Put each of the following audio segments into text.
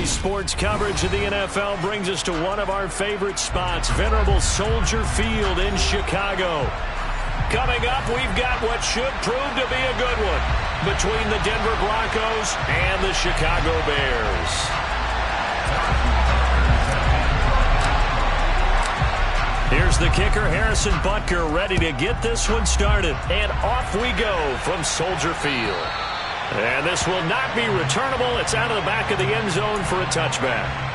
Today's sports coverage of the NFL brings us to one of our favorite spots, venerable Soldier Field in Chicago. Coming up, we've got what should prove to be a good one between the Denver Broncos and the Chicago Bears. Here's the kicker, Harrison Butker, ready to get this one started. And off we go from Soldier Field. And this will not be returnable. It's out of the back of the end zone for a touchback.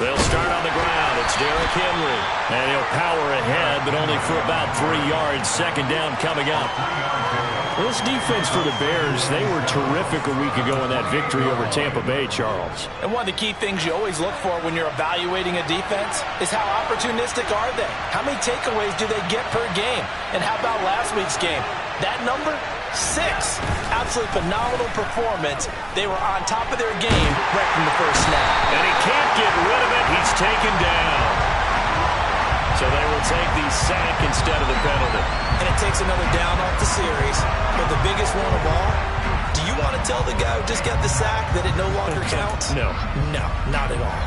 They'll start on the ground. It's Derrick Henry. And he'll power ahead, but only for about 3 yards. Second down coming up. This defense for the Bears, they were terrific a week ago in that victory over Tampa Bay, Charles. And one of the key things you always look for when you're evaluating a defense is how opportunistic are they? How many takeaways do they get per game? And how about last week's game? That number? 6. Absolutely phenomenal performance. They were on top of their game right from the first snap. And he can't get rid of it. He's taken down. So they will take the sack instead of the penalty. And it takes another down off the series. But the biggest one of all, do you want to tell the guy who just got the sack that it no longer counts? No. No, not at all.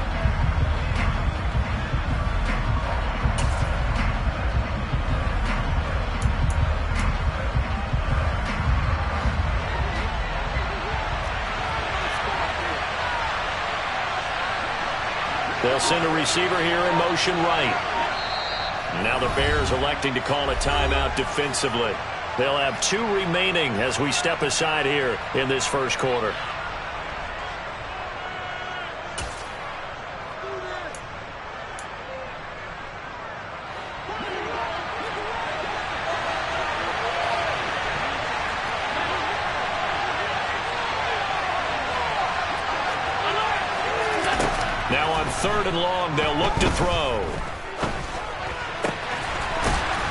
They'll send a receiver here in motion right. Now the Bears electing to call a timeout defensively. They'll have 2 remaining as we step aside here in this first quarter. Now on 3rd and long, they'll look to throw.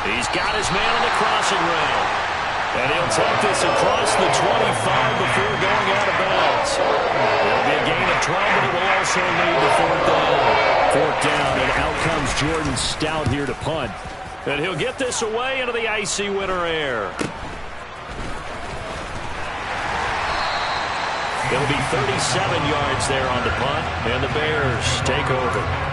He's got his man on the crossing route. And he'll take this across the 25 before going out of bounds. It'll be a gain of 12, but it will also lead to 4th down. 4th down, and out comes Jordan Stout here to punt. And he'll get this away into the icy winter air. It'll be 37 yards there on the punt, and the Bears take over.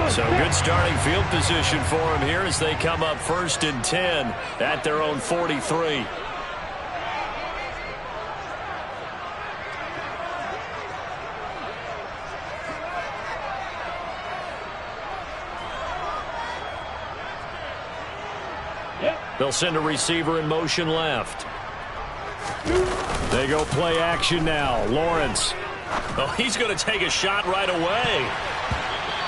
So good starting field position for them here as they come up 1st and 10 at their own 43. They'll send a receiver in motion left. They go play action now. Lawrence. Oh, he's going to take a shot right away.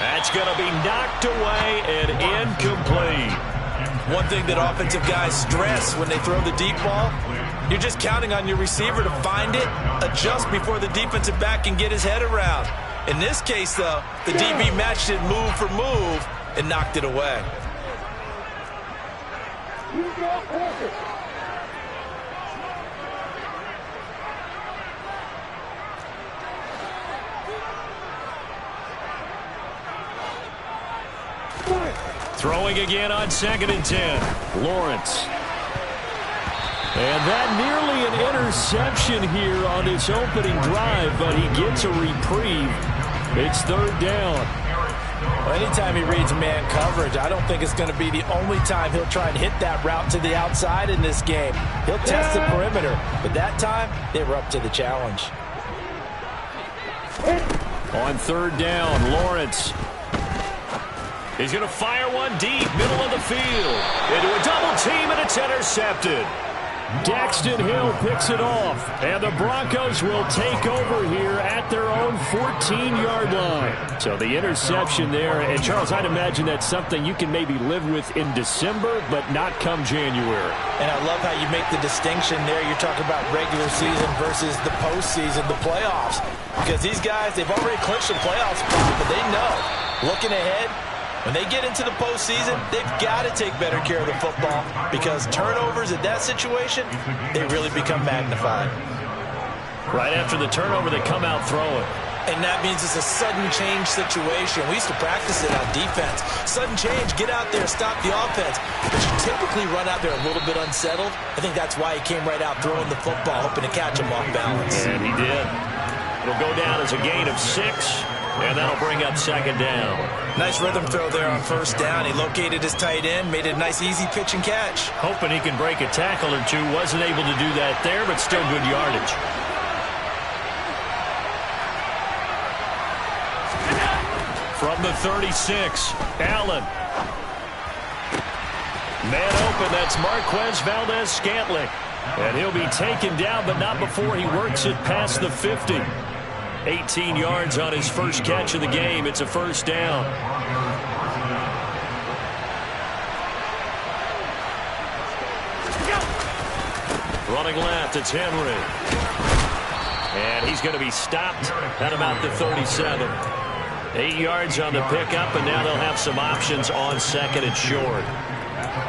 That's going to be knocked away and incomplete. One thing that offensive guys stress when they throw the deep ball, you're just counting on your receiver to find it, adjust before the defensive back can get his head around. In this case, though, the DB matched it move for move and knocked it away. Throwing again on 2nd and 10. Lawrence. And that nearly an interception here on his opening drive, but he gets a reprieve. It's 3rd down. Well, anytime he reads man coverage, I don't think it's going to be the only time he'll try and hit that route to the outside in this game. He'll test the perimeter, but that time they were up to the challenge. On 3rd down, Lawrence. He's going to fire one deep, middle of the field. Into a double team, and it's intercepted. Daxton Hill picks it off, and the Broncos will take over here at their own 14-yard line. So the interception there, and Charles, I'd imagine that's something you can maybe live with in December, but not come January. And I love how you make the distinction there. You're talking about regular season versus the postseason, the playoffs. Because these guys, they've already clinched the playoff spot, but they know, looking ahead, when they get into the postseason, they've got to take better care of the football because turnovers in that situation, they really become magnified. Right after the turnover, they come out throwing. And that means it's a sudden change situation. We used to practice it on defense. Sudden change, get out there, stop the offense. But you typically run out there a little bit unsettled. I think that's why he came right out throwing the football, hoping to catch him off balance. And he did. It'll go down as a gain of 6. And that'll bring up second down. Nice rhythm throw there on first down. He located his tight end, made it a nice easy pitch and catch. Hoping he can break a tackle or two. Wasn't able to do that there, but still good yardage. From the 36, Allen. Man open, that's Marquez Valdez-Scantling. And he'll be taken down, but not before he works it past the 50. 18 yards on his first catch of the game. It's a first down. Running left, it's Henry. And he's going to be stopped at about the 37. 8 yards on the pickup, and now they'll have some options on second and short.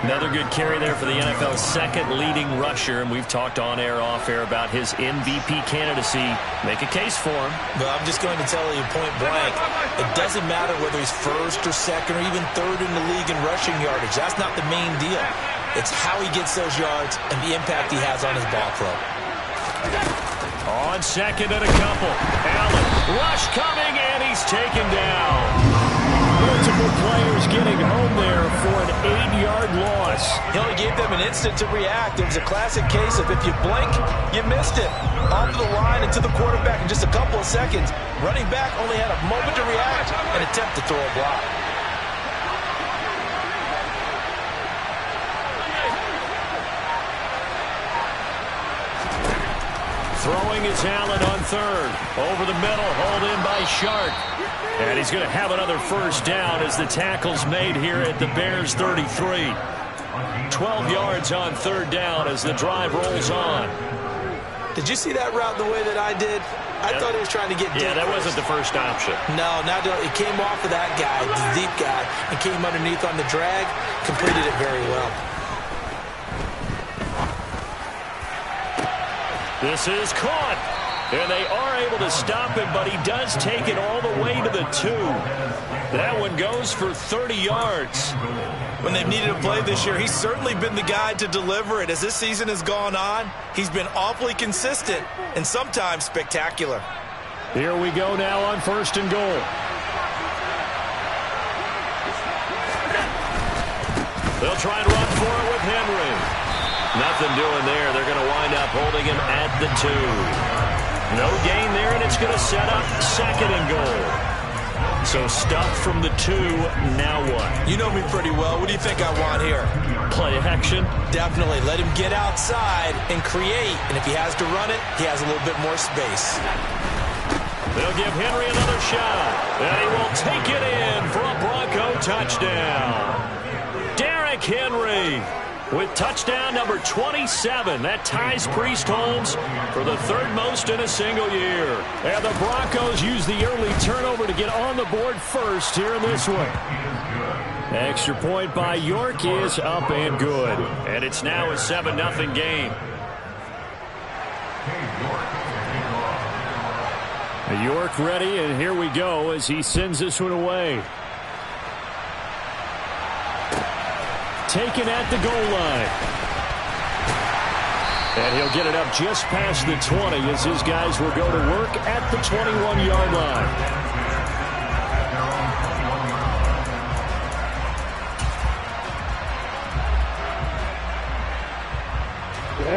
Another good carry there for the NFL's second leading rusher, and we've talked on air, off air about his MVP candidacy. Make a case for him. Well, I'm just going to tell you point blank, it doesn't matter whether he's first or second or even third in the league in rushing yardage. That's not the main deal. It's how he gets those yards and the impact he has on his ball club. On second and a couple. Allen, rush coming, and he's taken down. Multiple players getting home there for an 8-yard loss. He only gave them an instant to react. It was a classic case of if you blink, you missed it. Onto the line and to the quarterback in just a couple of seconds. Running back only had a moment to react and attempt to throw a block. Throwing is Allen on third. Over the middle, hauled in by Shark. And he's going to have another first down as the tackle's made here at the Bears 33. 12 yards on third down as the drive rolls on. Did you see that route the way that I did? I thought he was trying to get deep. Yeah, that wasn't the first option. No, it came off of that guy, the deep guy, and came underneath on the drag. Completed it very well. This is caught. And they are able to stop him, but he does take it all the way to the 2. That one goes for 30 yards. When they've needed a play this year, he's certainly been the guy to deliver it. As this season has gone on, he's been awfully consistent and sometimes spectacular. Here we go now on first and goal. They'll try and run for it with Henry. Nothing doing there. They're going to wind up holding him at the 2. No gain there, and it's going to set up second and goal. So stuffed from the 2, now what? You know me pretty well. What do you think I want here? Play action? Definitely. Let him get outside and create. And if he has to run it, he has a little bit more space. They'll give Henry another shot. And he will take it in for a Bronco touchdown. Derrick Henry with touchdown number 27. That ties Priest Holmes for the third most in a single year. And the Broncos use the early turnover to get on the board first here in this one. Extra point by York is up and good. And it's now a 7-0 game. York ready, and here we go as he sends this one away. Taken at the goal line. And he'll get it up just past the 20 as his guys will go to work at the 21-yard line.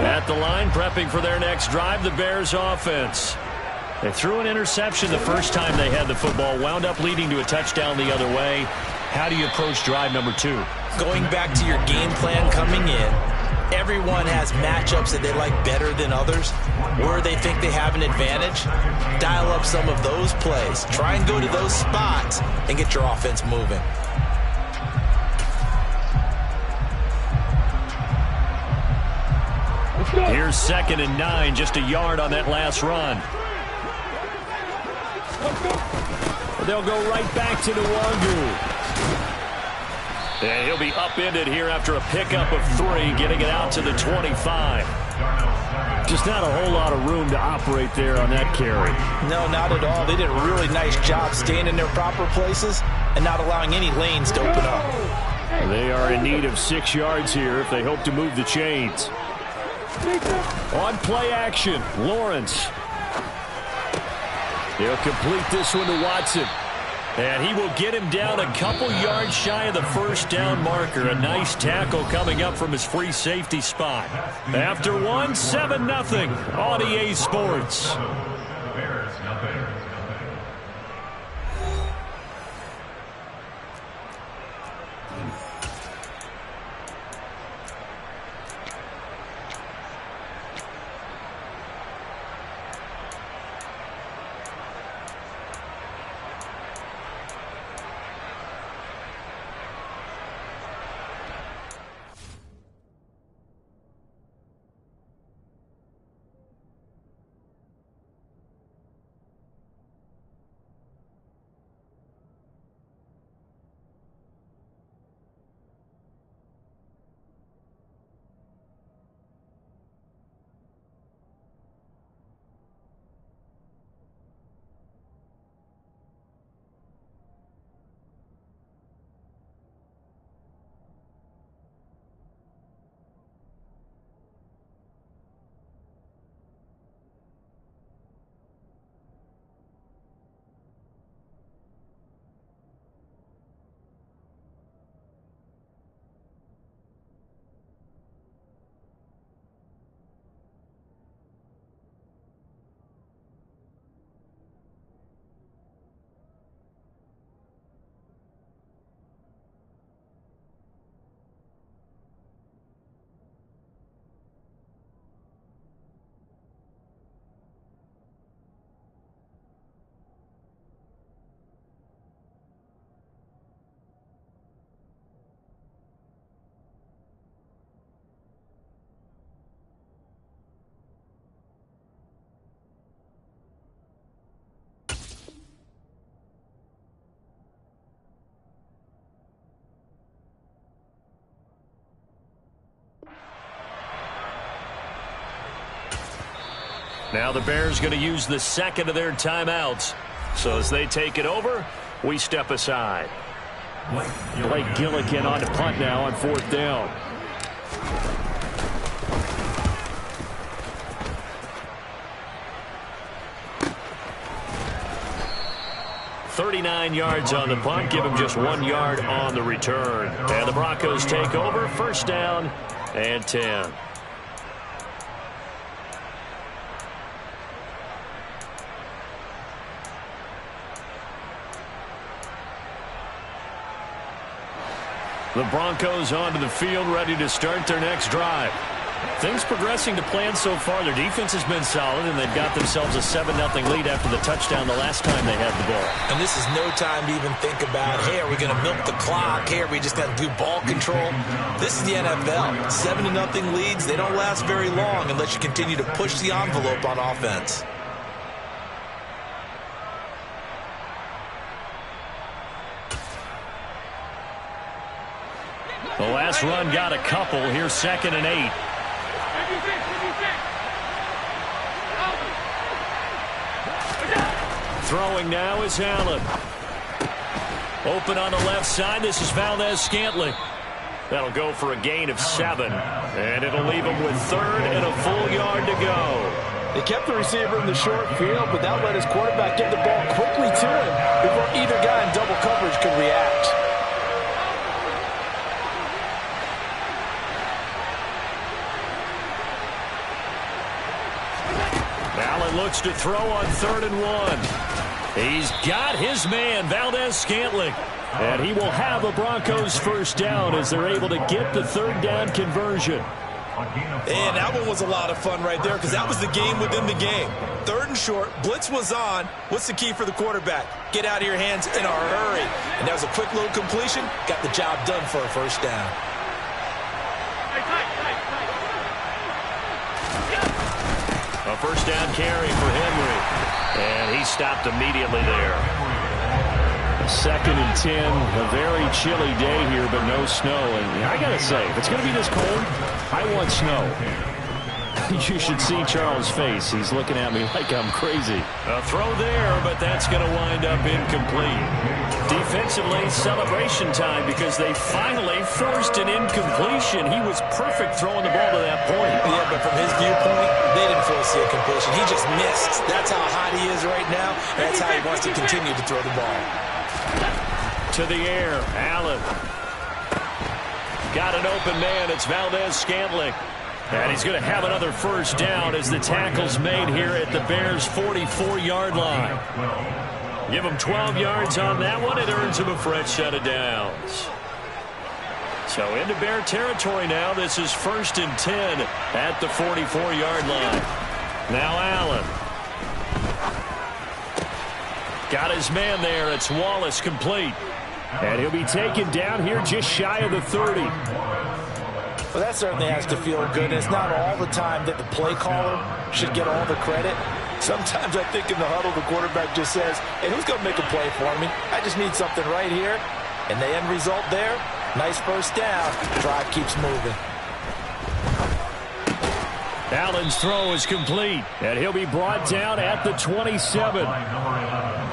At the line, prepping for their next drive, the Bears offense. They threw an interception the first time they had the football, wound up leading to a touchdown the other way. How do you approach drive number 2? Going back to your game plan coming in, Everyone has matchups that they like better than others, where they think they have an advantage. Dial up some of those plays. Try and go to those spots and get your offense moving. Here's 2nd and 9, just a yard on that last run. They'll go right back to Nwangu. And he'll be upended here after a pickup of 3, getting it out to the 25. Just not a whole lot of room to operate there on that carry. No, not at all. They did a really nice job staying in their proper places and not allowing any lanes to open up. They are in need of 6 yards here if they hope to move the chains. On play action, Lawrence. He'll complete this one to Watson. And he will get him down a couple yards shy of the first down marker. A nice tackle coming up from his free safety spot. After 1, 7-0 on EA Sports. Now the Bears going to use the second of their timeouts. So as they take it over, we step aside. Blake Gillikin on to punt now on 4th down. $39 yards on the punt, give him just 1 yard on the return. And the Broncos take over, 1st down and 10. The Broncos onto the field, ready to start their next drive. Things progressing to plan so far. Their defense has been solid, and they've got themselves a 7-0 lead after the touchdown the last time they had the ball. And this is no time to even think about, hey, are we going to milk the clock? Hey, are we just going to do ball control? This is the NFL. 7-0 leads, they don't last very long unless you continue to push the envelope on offense. The last run got a couple. Here's 2nd and 8. Throwing now is Allen. Open on the left side. This is Valdez-Scantling. That'll go for a gain of 7. And it'll leave him with 3rd and a full yard to go. They kept the receiver in the short field, but that let his quarterback get the ball quickly to him before either guy in double coverage could react. Allen looks to throw on 3rd and 1. He's got his man, Valdez-Scantling. And he will have a Broncos 1st down as they're able to get the 3rd down conversion. And that one was a lot of fun right there because that was the game within the game. 3rd and short, blitz was on. What's the key for the quarterback? Get out of your hands in a hurry. And that was a quick little completion. Got the job done for a first down. A first down carry for Henry. And he stopped immediately there. 2nd and 10, a very chilly day here, but no snow. And I got to say, if it's going to be this cold, I want snow. You should see Charles' face. He's looking at me like I'm crazy. A throw there, but that's going to wind up incomplete. Defensively, celebration time because they finally forced an incompletion. He was perfect throwing the ball to that point. Yeah, but from his viewpoint, they didn't force the incompletion. He just missed. That's how hot he is right now. That's how he wants to continue to throw the ball. To the air, Allen. Got an open man. It's Valdez-Scantling. And he's going to have another first down as the tackle's made here at the Bears' 44-yard line. Give him 12 yards on that one. It earns him a fresh set of downs. So into Bear territory now. This is 1st and 10 at the 44-yard line. Now Allen. Got his man there. It's Wallace complete. And he'll be taken down here just shy of the 30. Well, that certainly has to feel good. It's not all the time that the play caller should get all the credit. Sometimes I think in the huddle, the quarterback just says, hey, who's going to make a play for me? I just need something right here. And the end result there, nice first down. Drive keeps moving. Allen's throw is complete, and he'll be brought down at the 27.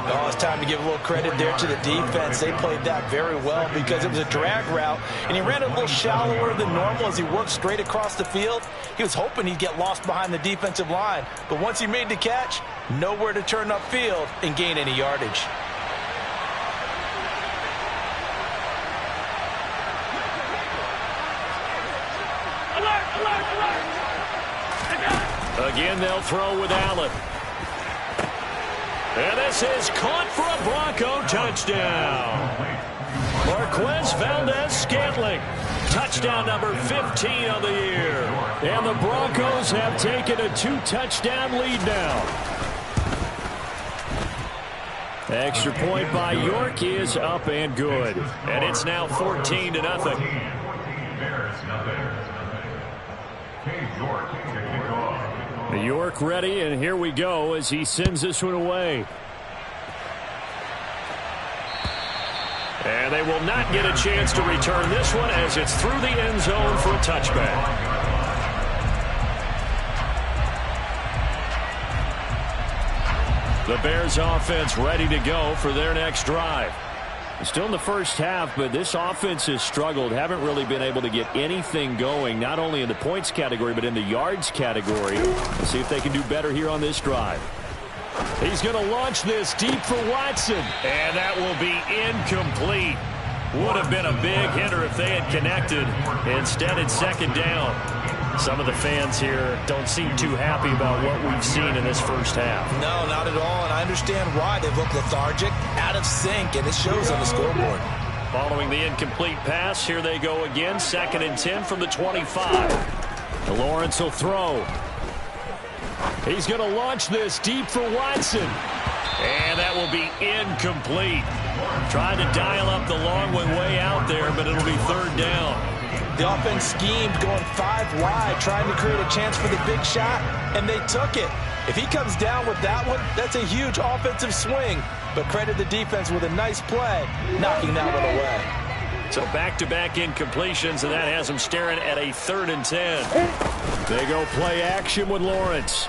Oh, it's time to give a little credit there to the defense. They played that very well because it was a drag route, and he ran a little shallower than normal as he worked straight across the field. He was hoping he'd get lost behind the defensive line, but once he made the catch, nowhere to turn upfield and gain any yardage. Again, they'll throw with Allen. And this is caught for a Bronco touchdown. Marquez Valdez-Scantling. Touchdown number 15 of the year. And the Broncos have taken a 2-touchdown lead now. Extra point by York is up and good. And it's now 14-0. York ready, and here we go as he sends this one away. And they will not get a chance to return this one as it's through the end zone for a touchback. The Bears offense ready to go for their next drive. Still in the first half, but this offense has struggled. Haven't really been able to get anything going, not only in the points category, but in the yards category. Let's see if they can do better here on this drive. He's going to launch this deep for Watson. And that will be incomplete. Would have been a big hitter if they had connected. Instead, it's 2nd down. Some of the fans here don't seem too happy about what we've seen in this first half. No, not at all, and I understand why. They've looked lethargic, out of sync, and it shows on the scoreboard. Following the incomplete pass, here they go again. 2nd and 10 from the 25. Lawrence will throw. He's going to launch this deep for Watson. And that will be incomplete. Trying to dial up the long one way out there, but it'll be 3rd down. The offense schemed going 5 wide, trying to create a chance for the big shot, and they took it. If he comes down with that one, that's a huge offensive swing. But credit the defense with a nice play, knocking that one away. So back-to-back incompletions, and that has them staring at a 3rd and 10. They go play action with Lawrence.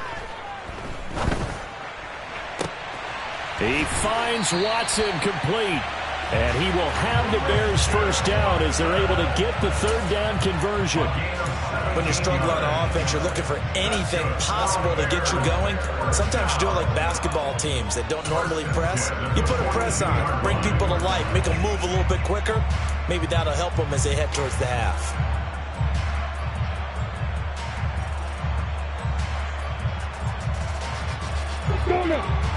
He finds Watson complete. And he will have the Bears first down as they're able to get the 3rd down conversion. When you're struggling on offense, you're looking for anything possible to get you going. Sometimes you do it like basketball teams that don't normally press. You put a press on, bring people to life, make them move a little bit quicker. Maybe that'll help them as they head towards the half. Let's go now.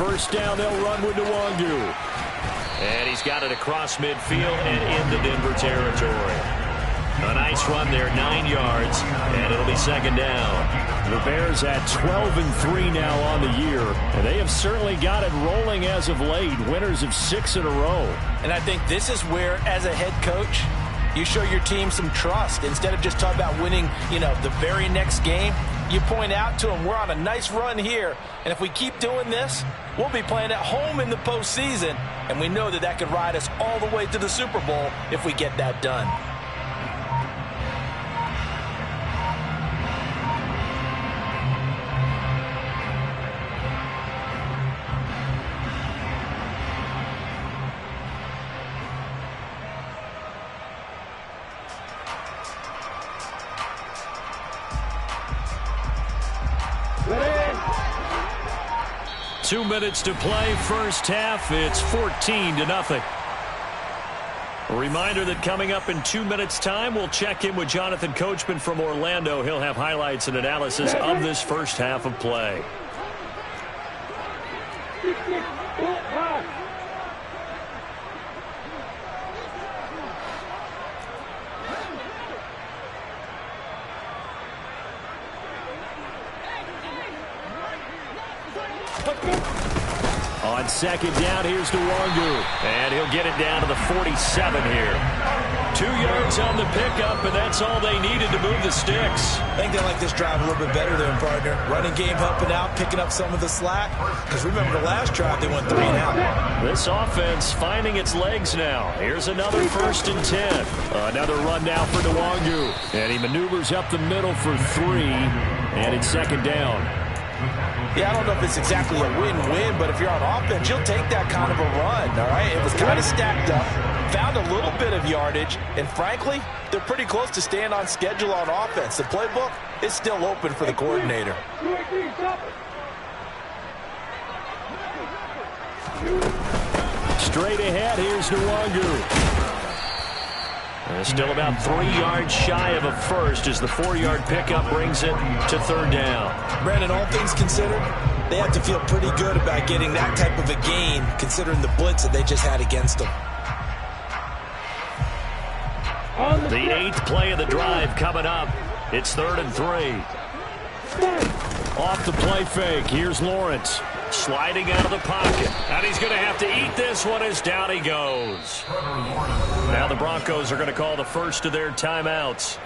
first down, they'll run with Nwangu. And he's got it across midfield and into Denver territory. A nice run there, 9 yards, and it'll be second down. The Bears at 12-3 now on the year, and they have certainly got it rolling as of late, winners of 6 in a row. And I think this is where, as a head coach, you show your team some trust. Instead of just talking about winning, the very next game, you point out to them, we're on a nice run here, and if we keep doing this, we'll be playing at home in the postseason, and we know that could ride us all the way to the Super Bowl if we get that done. Ready? 2 minutes to play, first half. It's 14-0. A reminder that coming up in 2 minutes' time, we'll check in with Jonathan Coachman from Orlando. He'll have highlights and analysis of this first half of play. On second down, here's Nwangu. And he'll get it down to the 47 here. 2 yards on the pickup, and that's all they needed to move the sticks. I think they like this drive a little bit better than partner. Running game helping out, picking up some of the slack. Because remember the last drive, they went 3 and out. This offense finding its legs now. Here's another 1st and 10. Another run now for Nwangu. And he maneuvers up the middle for 3. And it's second down. Yeah, I don't know if it's exactly a win-win, but if you're on offense, you'll take that kind of a run, all right? It was kind of stacked up, found a little bit of yardage, and frankly, they're pretty close to staying on schedule on offense. The playbook is still open for the coordinator. Straight ahead, here's Nwangu. Still about 3 yards shy of a first as the 4-yard pickup brings it to third down. Brandon, all things considered, they have to feel pretty good about getting that type of a gain considering the blitz that they just had against them. The 8th play of the drive coming up. It's 3rd and 3. Off the play fake. Here's Lawrence. Sliding out of the pocket. And he's going to have to eat this one as down he goes. Now the Broncos are going to call the first of their timeouts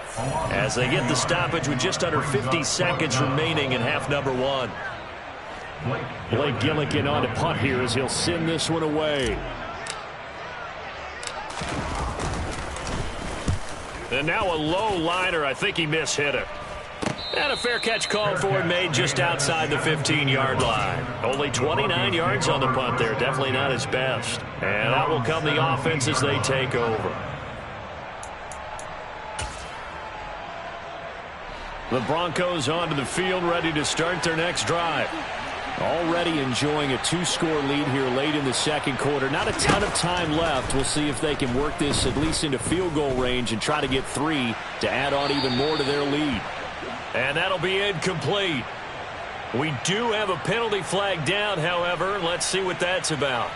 as they get the stoppage with just under 50 seconds remaining in half number 1. Blake Gillikin on to punt here as he'll send this one away. And now a low liner. I think he mishit it. And a fair catch called for and made just outside the 15-yard line. Only 29 yards on the punt there. Definitely not his best. And out will come the offense as they take over. The Broncos onto the field, ready to start their next drive. Already enjoying a 2-score lead here late in the second quarter. Not a ton of time left. We'll see if they can work this at least into field goal range and try to get 3 to add on even more to their lead. And that'll be incomplete. We do have a penalty flag down, however. Let's see what that's about.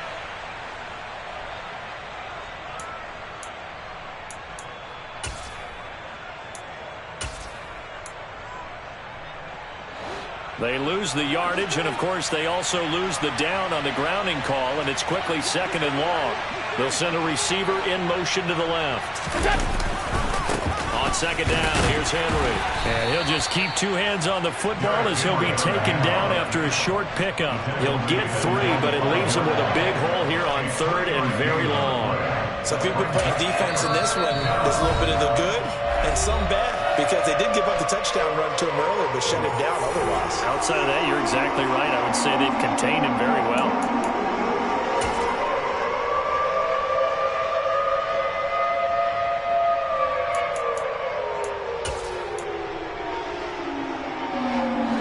They lose the yardage, and of course they also lose the down on the grounding call, and it's quickly 2nd and long. They'll send a receiver in motion to the left. On second down, here's Henry. And he'll just keep 2 hands on the football as he'll be taken down after a short pickup. He'll get 3, but it leaves him with a big hole here on 3rd and very long. So if you've been playing defense in this one, there's a little bit of the good and some bad, because they did give up the touchdown run to him earlier, but shut him down otherwise. Outside of that, you're exactly right. I would say they've contained him very well.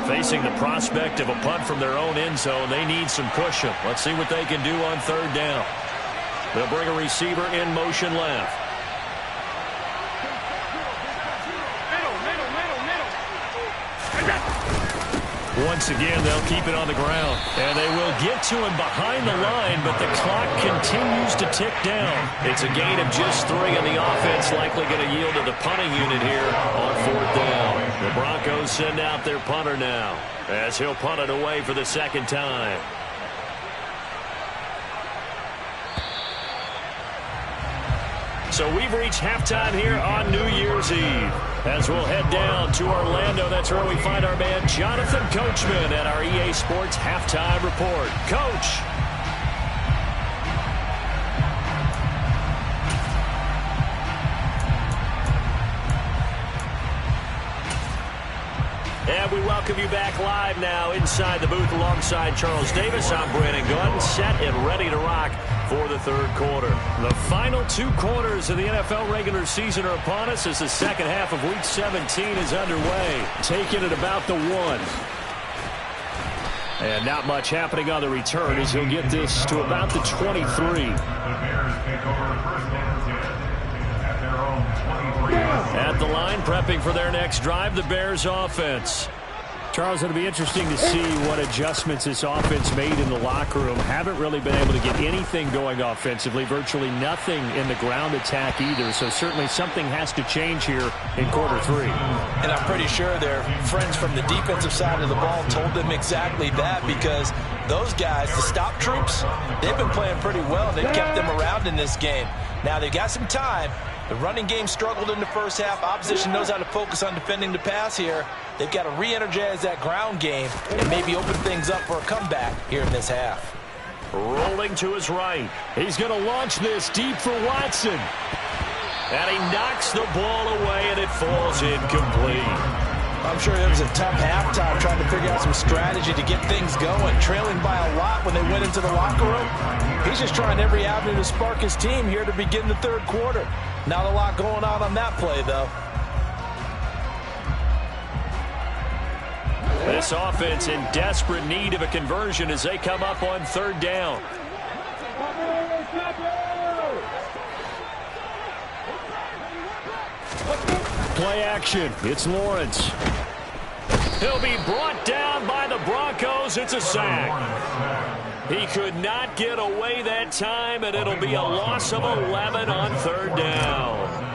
Facing the prospect of a punt from their own end zone, they need some cushion. Let's see what they can do on 3rd down. They'll bring a receiver in motion left. Once again, they'll keep it on the ground. And they will get to him behind the line, but the clock continues to tick down. It's a gain of just 3, and the offense likely going to yield to the punting unit here on 4th down. The Broncos send out their punter now, as he'll punt it away for the second time. So we've reached halftime here on New Year's Eve. As we'll head down to Orlando, that's where we find our man Jonathan Coachman at our EA Sports Halftime Report. Coach. And we welcome you back live now inside the booth alongside Charles Davis. I'm Brandon Gunn, set and ready to rock for the third quarter. The final 2 quarters of the NFL regular season are upon us as the second half of Week 17 is underway. Taking it about the 1. And not much happening on the return as he'll get this to about the 23. The Bears take over first and 10 at their own 23. At the line, prepping for their next drive, the Bears offense. Charles, it'll be interesting to see what adjustments this offense made in the locker room. Haven't really been able to get anything going offensively, virtually nothing in the ground attack either. So certainly something has to change here in quarter 3. And I'm pretty sure their friends from the defensive side of the ball told them exactly that, because those guys, the stop troops, they've been playing pretty well. They've kept them around in this game. Now they've got some time. The running game struggled in the first half. Opposition knows how to focus on defending the pass here. They've got to re-energize that ground game and maybe open things up for a comeback here in this half. Rolling to his right. He's going to launch this deep for Watson. And he knocks the ball away, and it falls incomplete. I'm sure it was a tough halftime trying to figure out some strategy to get things going. Trailing by a lot when they went into the locker room. He's just trying every avenue to spark his team here to begin the third quarter. Not a lot going on that play, though. This offense in desperate need of a conversion as they come up on 3rd down. Play action. It's Lawrence. He'll be brought down by the Broncos. It's a sack. He could not get away that time, and it'll be a loss of 11 on 3rd down.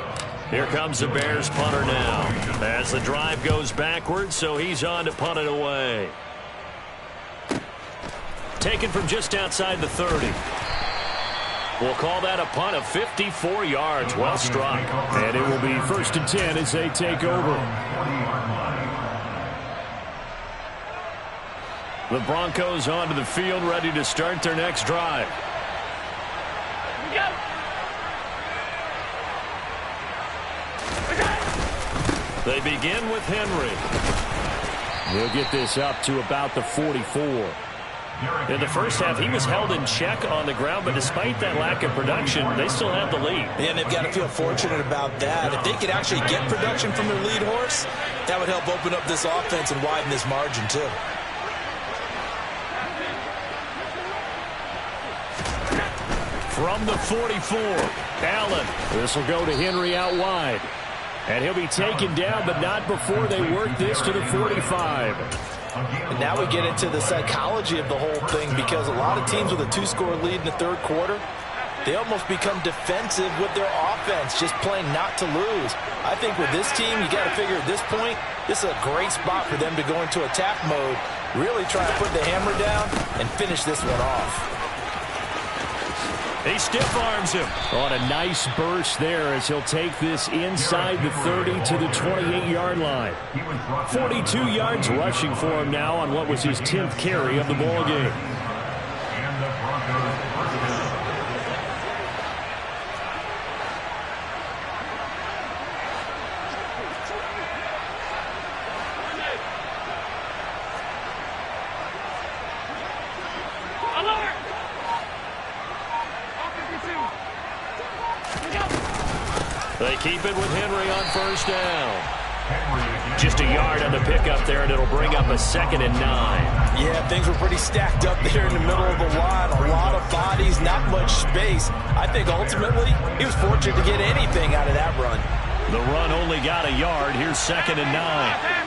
Here comes the Bears punter now as the drive goes backwards, so he's on to punt it away. Taken from just outside the 30. We'll call that a punt of 54 yards. Well struck. And it will be 1st and 10 as they take over. The Broncos onto the field, ready to start their next drive. They begin with Henry. He'll get this up to about the 44. In the first half, he was held in check on the ground, but despite that lack of production, they still have the lead. And they've got to feel fortunate about that. If they could actually get production from their lead horse, that would help open up this offense and widen this margin, too. From the 44, Allen. This will go to Henry out wide. And he'll be taken down, but not before they work this to the 45. And now we get into the psychology of the whole thing, because a lot of teams with a 2-score lead in the third quarter, they almost become defensive with their offense, just playing not to lose. I think with this team, you got to figure at this point, this is a great spot for them to go into attack mode, really try to put the hammer down and finish this one off. He stiff arms him on a nice burst there as he'll take this inside the 30 to the 28-yard line. 42 yards rushing for him now on what was his 10th carry of the ball game. And the Broncos first down. They keep it with Henry on 1st down. Just a yard on the pickup there, and it'll bring up a 2nd and 9. Yeah, things were pretty stacked up there in the middle of the line. A lot of bodies, not much space. I think ultimately he was fortunate to get anything out of that run. The run only got a yard. Here's 2nd and 9.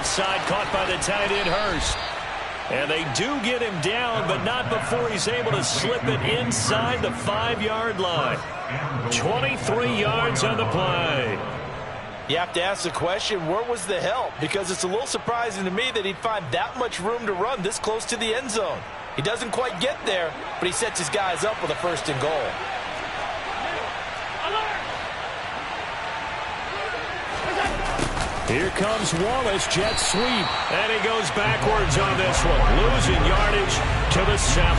left side, caught by the tight end, Hurst. And they do get him down, but not before he's able to slip it inside the 5-yard line. 23 yards on the play. You have to ask the question, where was the help? Because it's a little surprising to me that he'd find that much room to run this close to the end zone. He doesn't quite get there, but he sets his guys up with a 1st and goal. Here comes Wallace, jet sweep, and he goes backwards on this one, losing yardage to the 7.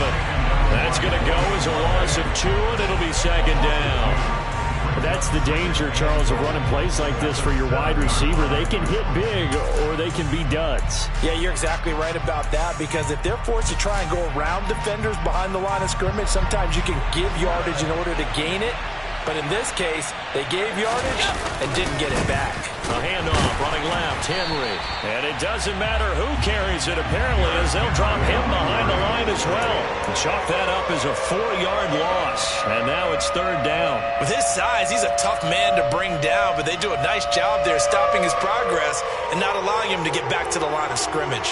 That's going to go as a loss of 2, and it'll be 2nd down. That's the danger, Charles, of running plays like this for your wide receiver. They can hit big or they can be duds. Yeah, you're exactly right about that, because if they're forced to try and go around defenders behind the line of scrimmage, sometimes you can give yardage in order to gain it. But in this case, they gave yardage and didn't get it back. A handoff, running left, Henry. And it doesn't matter who carries it, apparently, as they'll drop him behind the line as well. And chalk that up as a 4-yard loss. And now it's 3rd down. With his size, he's a tough man to bring down, but they do a nice job there stopping his progress and not allowing him to get back to the line of scrimmage.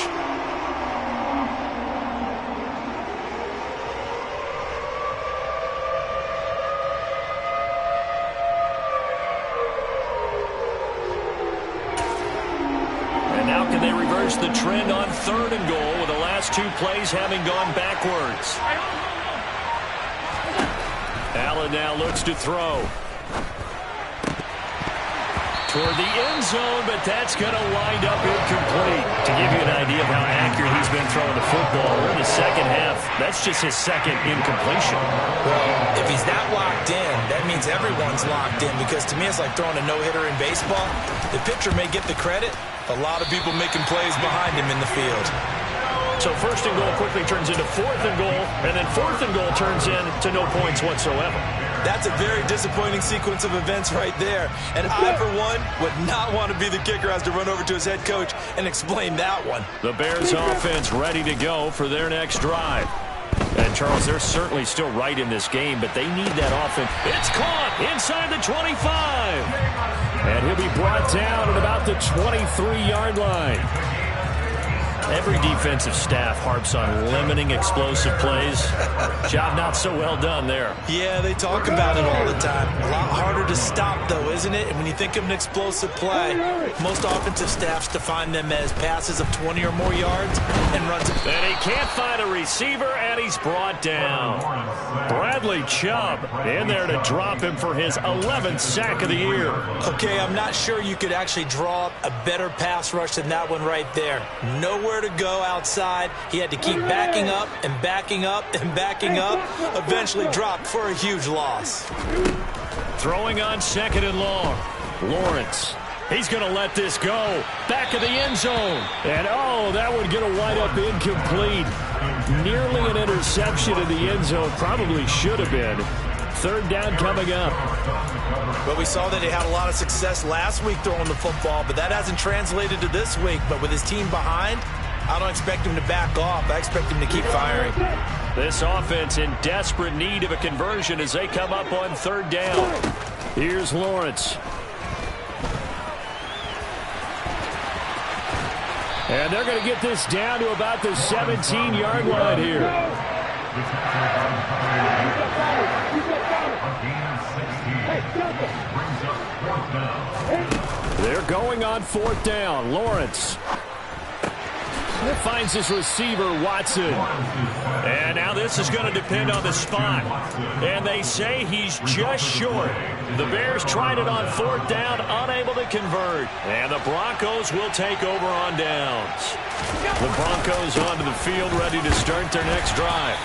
The trend on 3rd and goal with the last 2 plays having gone backwards. Allen now looks to throw toward the end zone, but that's going to wind up incomplete. To give you an idea of how accurate he's been throwing the football, we're in the 2nd half. That's just his 2nd incompletion. Well, if he's that locked in, that means everyone's locked in, because to me it's like throwing a no-hitter in baseball. The pitcher may get the credit. A lot of people making plays behind him in the field. So 1st and goal quickly turns into 4th and goal, and then 4th and goal turns into no points whatsoever. That's a very disappointing sequence of events right there. And I, for one, would not want to be the kicker who has to run over to his head coach and explain that one. The Bears offense ready to go for their next drive. And, Charles, they're certainly still right in this game, but they need that offense. It's caught inside the 25. And he'll be brought down at about the 23-yard line. Every defensive staff harps on limiting explosive plays. Job not so well done there. Yeah, they talk about it all the time. A lot harder to stop, though, isn't it? And when you think of an explosive play, most offensive staffs define them as passes of 20 or more yards and runs. And he can't find a receiver, and he's brought down. Bradley Chubb in there to drop him for his 11th sack of the year. Okay, I'm not sure you could actually draw up a better pass rush than that one right there. Nowhere to go outside. He had to keep backing up and backing up and backing up. Eventually dropped for a huge loss. Throwing on 2nd and long. Lawrence. He's going to let this go. Back of the end zone. And, oh, that would get a wind up incomplete. Nearly an interception in the end zone. Probably should have been. 3rd down coming up. Well, we saw that he had a lot of success last week throwing the football, but that hasn't translated to this week. But with his team behind, I don't expect him to back off. I expect him to keep firing. This offense in desperate need of a conversion as they come up on 3rd down. Here's Lawrence. And they're going to get this down to about the 17-yard line here. They're going on 4th down. Lawrence finds his receiver, Watson. And now this is going to depend on the spot. And they say he's just short. The Bears tried it on 4th down, unable to convert. And the Broncos will take over on downs. The Broncos onto the field, ready to start their next drive.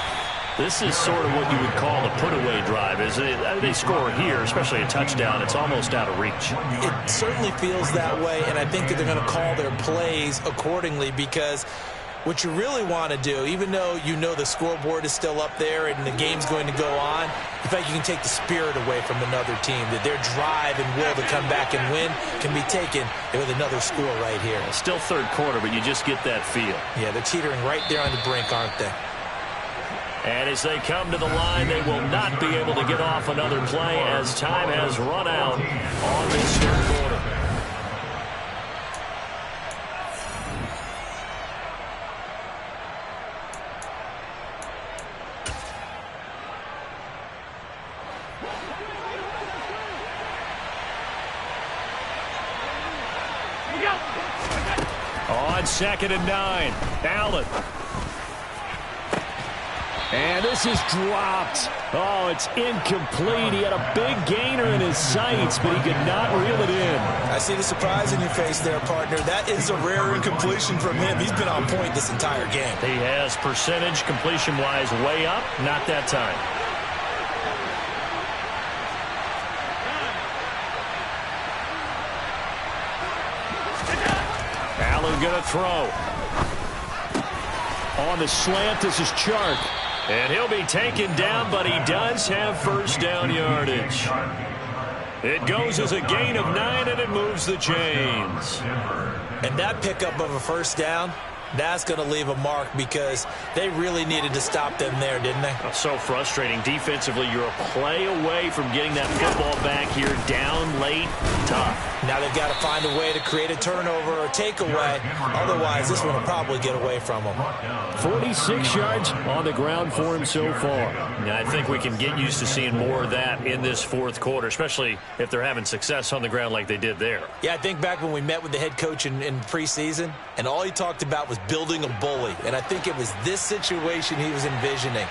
This is sort of what you would call a put-away drive. As they score here, especially a touchdown, it's almost out of reach. It certainly feels that way, and I think that they're going to call their plays accordingly, because what you really want to do, even though you know the scoreboard is still up there and the game's going to go on, in fact, you can take the spirit away from another team, that their drive and will to come back and win can be taken with another score right here. Still 3rd quarter, but you just get that feel. Yeah, they're teetering right there on the brink, aren't they? And as they come to the line, they will not be able to get off another play as time has run out on this 3rd quarter. 2nd and 9. Allen. And this is dropped. Oh, it's incomplete. He had a big gainer in his sights, but he could not reel it in. I see the surprise in your face there, partner. That is a rare incompletion from him. He's been on point this entire game. He has percentage completion-wise way up. Not that time. Allen going to throw. On the slant, this is Chark. And he'll be taken down, but he does have first down yardage. It goes as a gain of 9, and it moves the chains. And that pickup of a first down, that's going to leave a mark because they really needed to stop them there, didn't they? Oh, so frustrating. Defensively, you're a play away from getting that football back here down late. Tough. Now they've got to find a way to create a turnover or a takeaway. Otherwise, this one will probably get away from them. 46 yards on the ground for him so far. Now, I think we can get used to seeing more of that in this fourth quarter, especially if they're having success on the ground like they did there. Yeah, I think back when we met with the head coach in preseason, and all he talked about was building a bully. And I think it was this situation he was envisioning.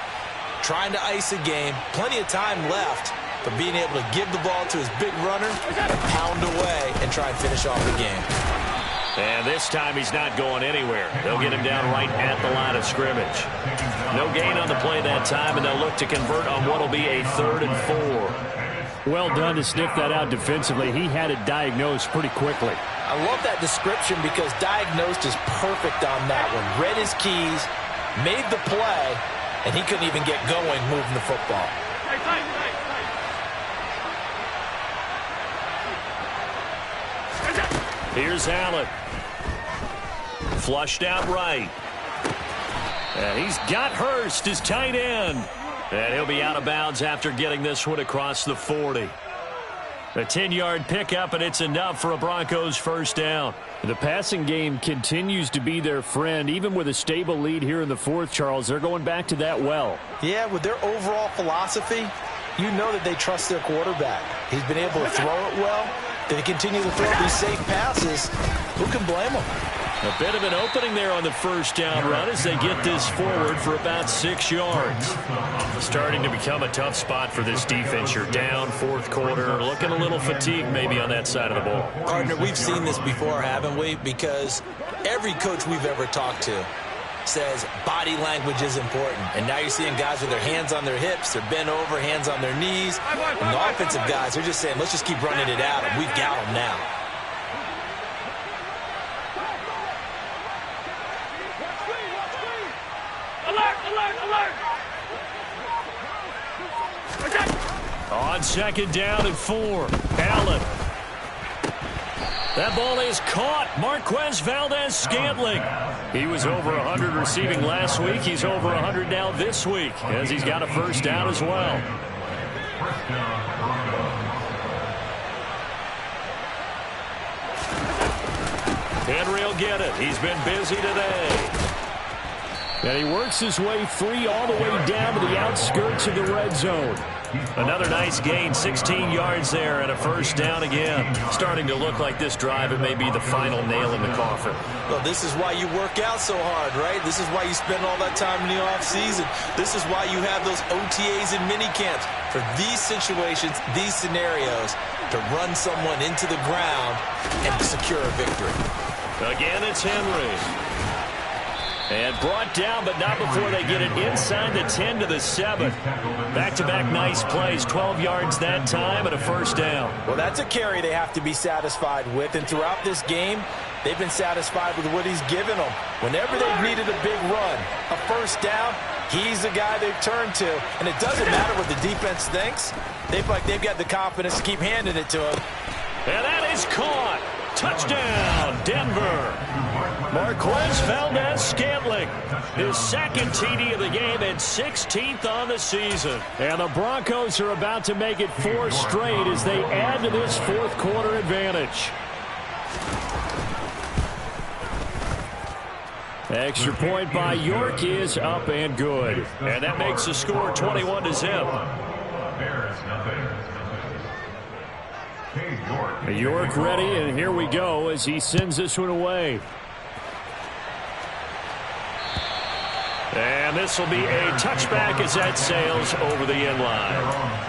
Trying to ice a game, plenty of time left, but being able to give the ball to his big runner and pound away and try and finish off the game. And this time he's not going anywhere. They'll get him down right at the line of scrimmage. No gain on the play that time, and they'll look to convert on what will be a 3rd and 4. Well done to sniff that out defensively. He had it diagnosed pretty quickly. I love that description because diagnosed is perfect on that one. Read his keys, made the play, and he couldn't even get going moving the football. Here's Allen. Flushed out right. And he's got Hurst, his tight end. And he'll be out of bounds after getting this one across the 40. A 10-yard pickup, and it's enough for a Broncos first down. The passing game continues to be their friend. Even with a stable lead here in the fourth, Charles, they're going back to that well. Yeah, with their overall philosophy, you know that they trust their quarterback. He's been able to throw it well. They continue to throw these safe passes. Who can blame them? A bit of an opening there on the first down run as they get this forward for about 6 yards. Starting to become a tough spot for this defense. You're down fourth quarter, looking a little fatigued maybe on that side of the ball. Partner, we've seen this before, haven't we? Because every coach we've ever talked to says body language is important. And now you're seeing guys with their hands on their hips, they're bent over, hands on their knees. And the offensive guys, they're just saying, let's just keep running it out, and we've got them now. On 2nd down and 4, Allen. That ball is caught. Marquez Valdez-Scantling. He was over 100 receiving last week. He's over 100 now this week as he's got a first down as well. Henry will get it. He's been busy today. And he works his way free all the way down to the outskirts of the red zone. Another nice gain, 16 yards there, and a first down again. Starting to look like this drive, it may be the final nail in the coffin. Well, this is why you work out so hard, right? This is why you spend all that time in the offseason. This is why you have those OTAs and minicamps. For these situations, these scenarios, to run someone into the ground and secure a victory. Again, it's Henry. And brought down, but not before they get it inside the 10 to the 7. Back-to-back nice plays, 12 yards that time, and a first down. Well, that's a carry they have to be satisfied with, and throughout this game, they've been satisfied with what he's given them. Whenever they've needed a big run, a first down, he's the guy they've turned to. And it doesn't matter what the defense thinks. They feel like they've got the confidence to keep handing it to him. And that is caught. Touchdown, Denver. Marquez Valdez-Scantling, his second TD of the game and 16th on the season. And the Broncos are about to make it 4 straight as they add to this fourth quarter advantage. Extra point by York is up and good. And that makes the score 21-0. York ready, and here we go as he sends this one away. And this will be a touchback as that sails over the end line.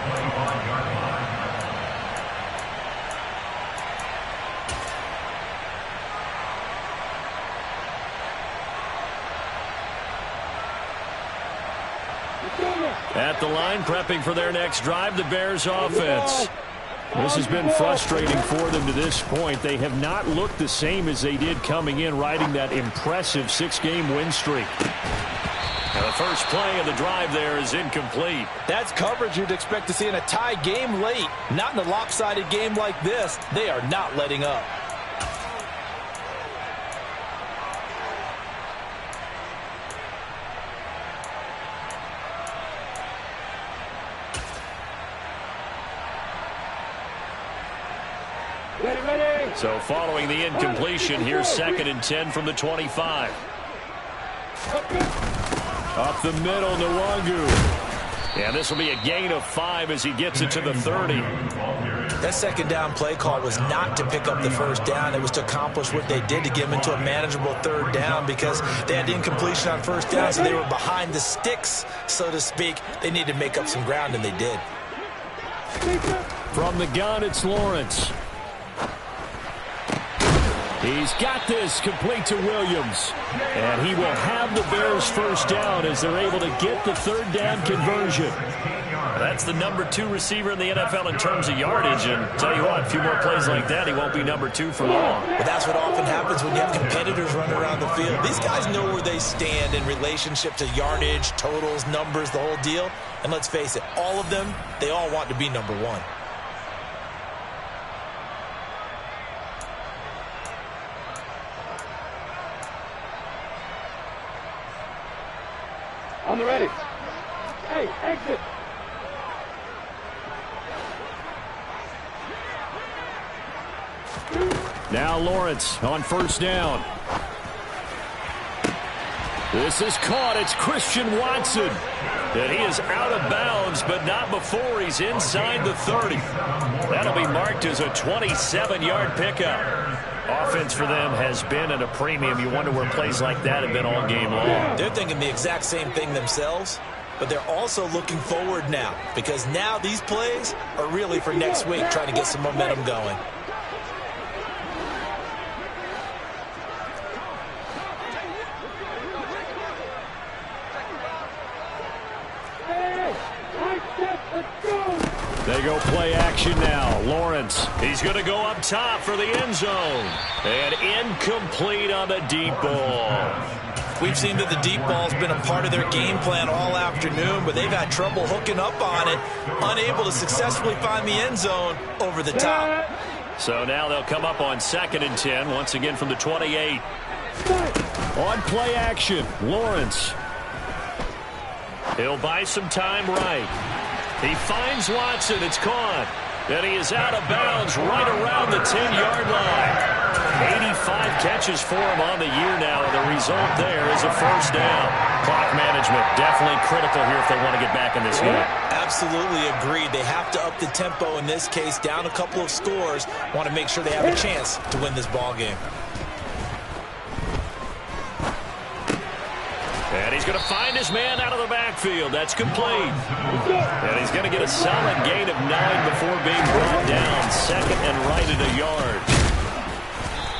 At the line, prepping for their next drive, the Bears offense. This has been frustrating for them to this point. They have not looked the same as they did coming in, riding that impressive 6-game win streak. Now the first play of the drive there is incomplete. That's coverage you'd expect to see in a tie game late. Not in a lopsided game like this. They are not letting up. So following the incompletion, here's 2nd and 10 from the 25. Up the middle, Nwangu. And this will be a gain of 5 as he gets it to the 30. That second down play call was not to pick up the first down. It was to accomplish what they did to get them into a manageable 3rd down because they had incompletion on 1st down, so they were behind the sticks, so to speak. They needed to make up some ground, and they did. From the gun, it's Lawrence. He's got this complete to Williams. And he will have the Bears first down as they're able to get the 3rd down conversion. That's the number 2 receiver in the NFL in terms of yardage. And tell you what, a few more plays like that, he won't be number 2 for long. But that's what often happens when you have competitors running around the field. These guys know where they stand in relationship to yardage, totals, numbers, the whole deal. And let's face it, all of them, they all want to be number 1. On the ready. Hey, exit. Now Lawrence on 1st down. This is caught. It's Christian Watson. And he is out of bounds, but not before he's inside the 30. That'll be marked as a 27-yard pickup. Offense for them has been at a premium. You wonder where plays like that have been all game long. They're thinking the exact same thing themselves, but they're also looking forward now because now these plays are really for next week, trying to get some momentum going. They go play action now. Lawrence, he's going to go up top for the end zone. And incomplete on the deep ball. We've seen that the deep ball's been a part of their game plan all afternoon, but they've had trouble hooking up on it, unable to successfully find the end zone over the top. So now they'll come up on 2nd and 10, once again from the 28. On play action, Lawrence. He'll buy some time right. He finds Watson. It's caught. And he is out of bounds right around the 10-yard line. 85 catches for him on the year now, and the result there is a first down. Clock management definitely critical here if they want to get back in this game. Absolutely agreed. They have to up the tempo in this case, down a couple of scores. Want to make sure they have a chance to win this ball game. And he's going to find his man out of the backfield. That's complete. And he's going to get a solid gain of 9 before being brought down. 2nd and right at a yard.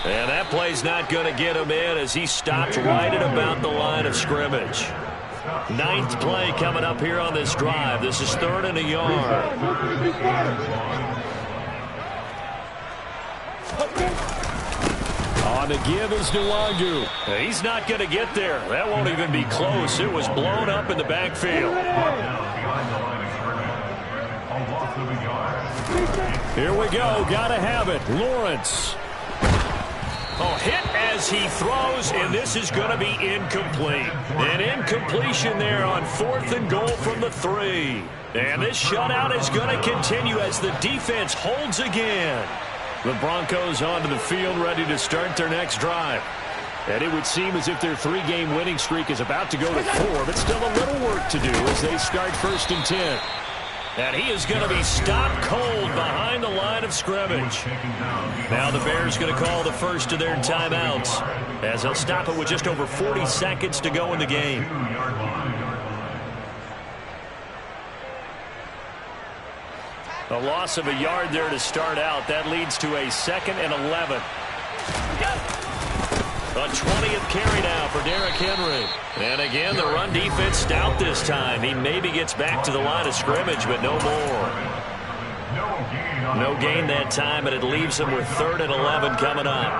And that play's not going to get him in as he stopped right at about the line of scrimmage. 9th play coming up here on this drive. This is 3rd and a yard. On the give is Nwangu. He's not going to get there. That won't even be close. It was blown up in the backfield. Here we go. Got to have it. Lawrence. Oh, hit as he throws, and this is going to be incomplete. An incompletion there on 4th and goal from the 3. And this shutout is going to continue as the defense holds again. The Broncos onto the field ready to start their next drive. And it would seem as if their 3-game winning streak is about to go to 4, but still a little work to do as they start 1st and 10. And he is going to be stopped cold behind the line of scrimmage. Now the Bears going to call the first of their timeouts, as they'll stop it with just over 40 seconds to go in the game. A loss of a yard there to start out. That leads to a 2nd and 11. A 20th carry now for Derrick Henry. And again, the run defense stout this time. He maybe gets back to the line of scrimmage, but no more. No gain that time, and it leaves him with 3rd and 11 coming up.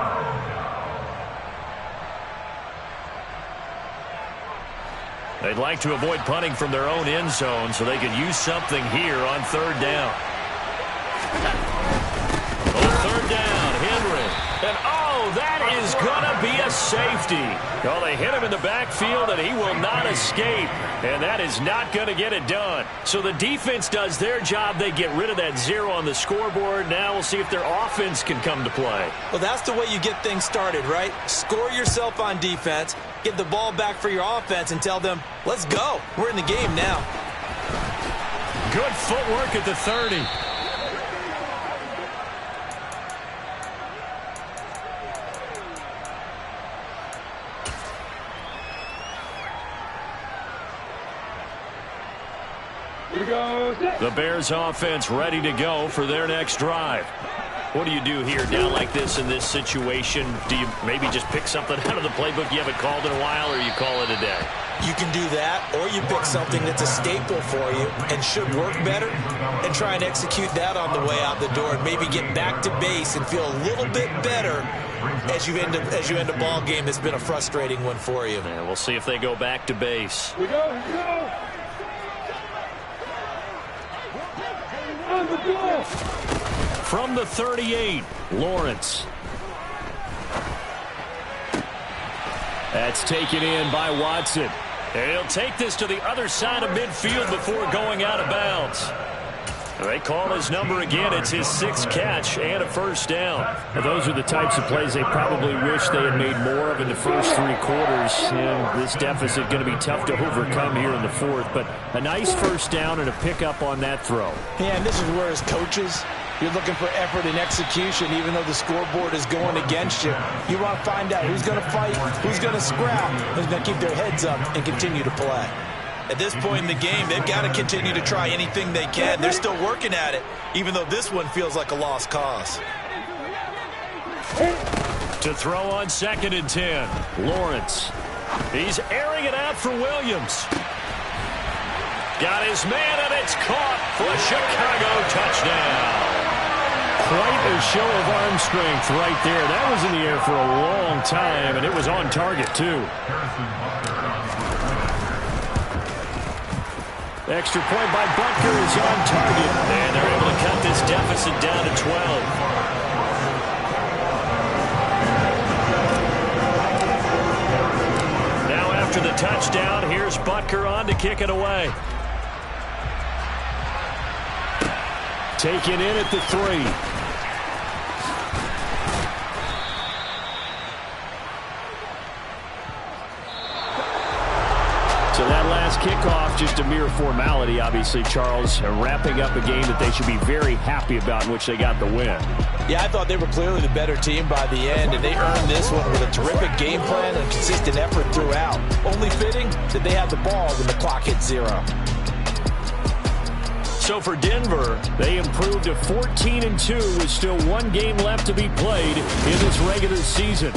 They'd like to avoid punting from their own end zone so they could use something here on 3rd down. On 3rd down, Henry. And oh, that is going to be a safety. Well, they hit him in the backfield, and he will not escape. And that is not going to get it done. So the defense does their job. They get rid of that 0 on the scoreboard. Now we'll see if their offense can come to play. Well, that's the way you get things started, right? Score yourself on defense, get the ball back for your offense, and tell them, let's go. We're in the game now. Good footwork at the 30. The Bears offense ready to go for their next drive. What do you do here down like this in this situation? Do you maybe just pick something out of the playbook you haven't called in a while, or you call it a day? You can do that, or you pick something that's a staple for you and should work better and try and execute that on the way out the door and maybe get back to base and feel a little bit better as you end a ball game that's been a frustrating one for you. Yeah, we'll see if they go back to base. Here we go. Here we go. From the 38, Lawrence. That's taken in by Watson. And he'll take this to the other side of midfield before going out of bounds. They call his number again. It's his 6th catch and a 1st down. Well, those are the types of plays they probably wish they had made more of in the first 3 quarters. And this deficit going to be tough to overcome here in the 4th. But a nice 1st down and a pickup on that throw. Yeah, and this is where as coaches, you're looking for effort and execution, even though the scoreboard is going against you. You want to find out who's going to fight, who's going to scrap, who's going to keep their heads up and continue to play. At this point in the game, they've got to continue to try anything they can. They're still working at it, even though this one feels like a lost cause. To throw on 2nd and 10, Lawrence. He's airing it out for Williams. Got his man, and it's caught for a Chicago touchdown. Quite a show of arm strength right there. That was in the air for a long time, and it was on target, too. Extra point by Butker is on target. And they're able to cut this deficit down to 12. Now after the touchdown, here's Butker on to kick it away. Taken in at the 3. So that last kickoff, just a mere formality, obviously, Charles, wrapping up a game that they should be very happy about, in which they got the win. Yeah, I thought they were clearly the better team by the end, and they earned this one with a terrific game plan and consistent effort throughout. Only fitting that they had the ball when the clock hit 0. So for Denver, they improved to 14-2 with still 1 game left to be played in this regular season.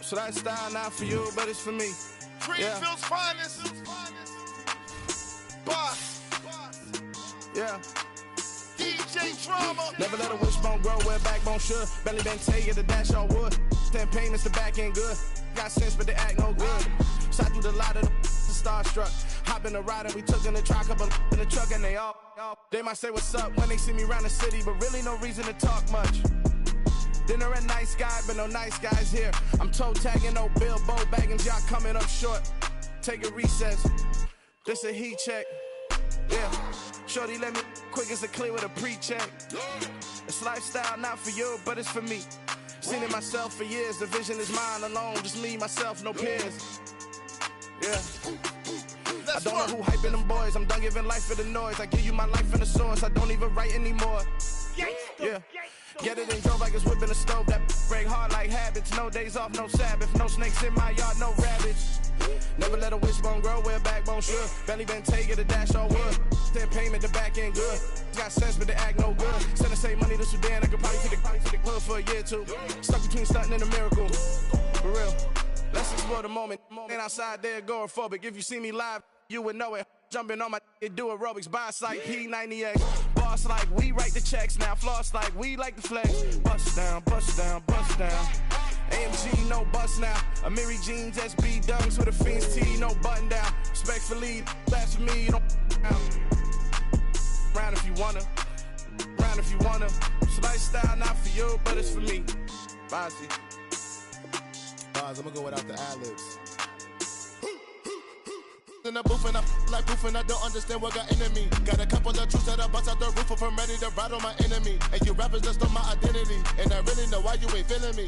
So that style not for you, but it's for me. Greenfield's finest. Boss. Yeah. DJ Drama. Never let a wishbone grow where a backbone should. Belly been take the dash all wood. 10 payments, the back end good. Got sense, but they act no good. Shot through the lot of the starstruck. Hop in the ride and we took in the truck up in the truck and they all. They might say what's up when they see me around the city, but really no reason to talk much. Dinner at nice guy, but no nice guys here. I'm toe tagging, no Bilbo bagging, y'all coming up short. Take a recess. This a heat check. Yeah. Shorty let me quick as a clear with a pre-check. It's lifestyle not for you, but it's for me. Seen it myself for years. The vision is mine alone. Just me, myself, no peers. Yeah. I don't know who hyping them boys. I'm done giving life for the noise. I give you my life in the source. I don't even write anymore. Yeah. Get it and drove like it's whipping a stove. That break hard like habits. No days off, no Sabbath. No snakes in my yard, no rabbits. Never let a wishbone grow where a backbone should. Belly been take it, a dash all wood. 10 payment, the back end good. Got sense, but they act no good. Send the same money to Sudan. I could probably take the hood for a year or two. Stuck between stunting and a miracle. For real. Let's explore the moment. Ain't outside there agoraphobic. If you see me live, you would know it. Jumping on my do aerobics, boss like P90X. Boss like we write the checks now. Floss like we like the flex. Bust down, bust down, bust down. AMG, no bust now. Amiri jeans, SB dunks with a Fiends T, no button down. Respectfully, that's for me, you don't round if you wanna. Round if you wanna. It's lifestyle not for you, but it's for me. Bossy. I'm gonna go without the ad-libs. In the booth and I like proof and I don't understand what got into me. Got a couple of truths that I bust out the roof if I'm ready to ride on my enemy. And you rappers just stole my identity, and I really know why you ain't feeling me.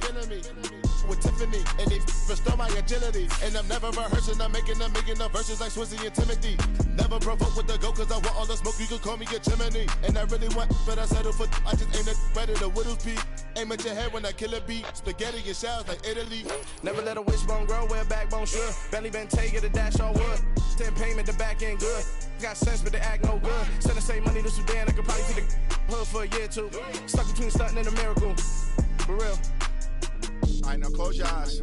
With Tiffany, and they restore my agility. And I'm never rehearsing, I'm making the verses like Swizzy and Timothy. Never provoke with the go, cause I want all the smoke, you can call me a chimney. And I really want, but I settle for, I just ain't ready to whittles beat. Aim at your head when I kill a beat. Spaghetti and shells like Italy. Never let a wishbone grow where a backbone should. Belly been take it, a dash all wood. 10 payment, the back end good. Got sense, but they act no good. Send the same money to Sudan, I could probably take the hood for a year or two. Stuck between stunting and a miracle. For real. Alright, now close your eyes.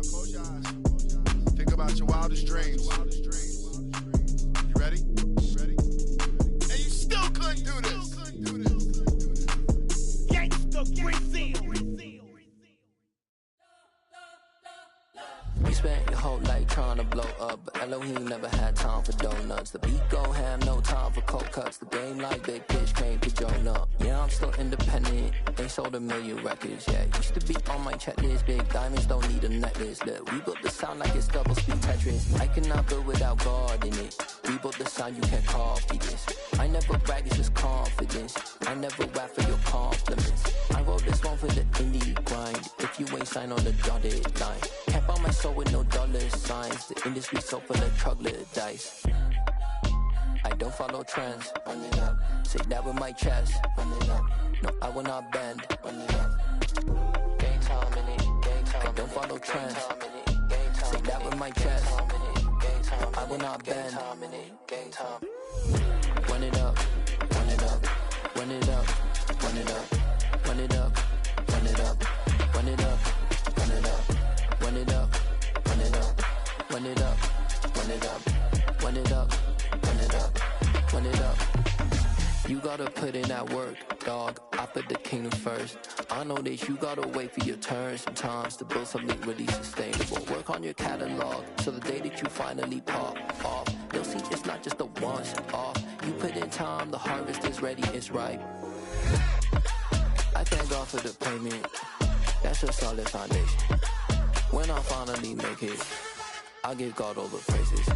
Think about your wildest dreams. You ready? And you still couldn't do this. Gangsta Brazil. You spent your whole life trying to blow up, but Elohim never had time for donuts. The beat gon' have no time for cold cuts. The game like big pitch came to join up. Yeah, I'm still independent, ain't sold a million records yet. Used to be on my checklist, big diamonds don't need a necklace. Look, we built the sound like it's double speed Tetris. I cannot build without God in it. We built the sound, you can't copy this. I never brag, it's just confidence. I never rap for your compliments. I wrote this one for the indie grind. If you ain't signed on the dotted line, can't buy my soul with no dollar signs. The industry so full of troglodytes. I don't follow trends. Run it up. Say that with my chest. Run it up. No, I will not bend. Run it up. Gang time in it. Gang time. I don't follow trends. Say that with my chest. I will not bend. Gang time. Run it up. Run it up. Run it up. Run it up. Run it up. Run it up. Run it up. Run it up. Run it up. Run it up. Run it up. Run it up. Run it up. Run it up. Run it up. You gotta put in that work, dog. I put the kingdom first. I know that you gotta wait for your turn sometimes to build something really sustainable. Work on your catalog so the day that you finally pop off, you'll see it's not just a once off. You put in time, the harvest is ready, it's ripe. I thank God for the payment. That's a solid foundation. When I finally make it, I'll give God all the praises.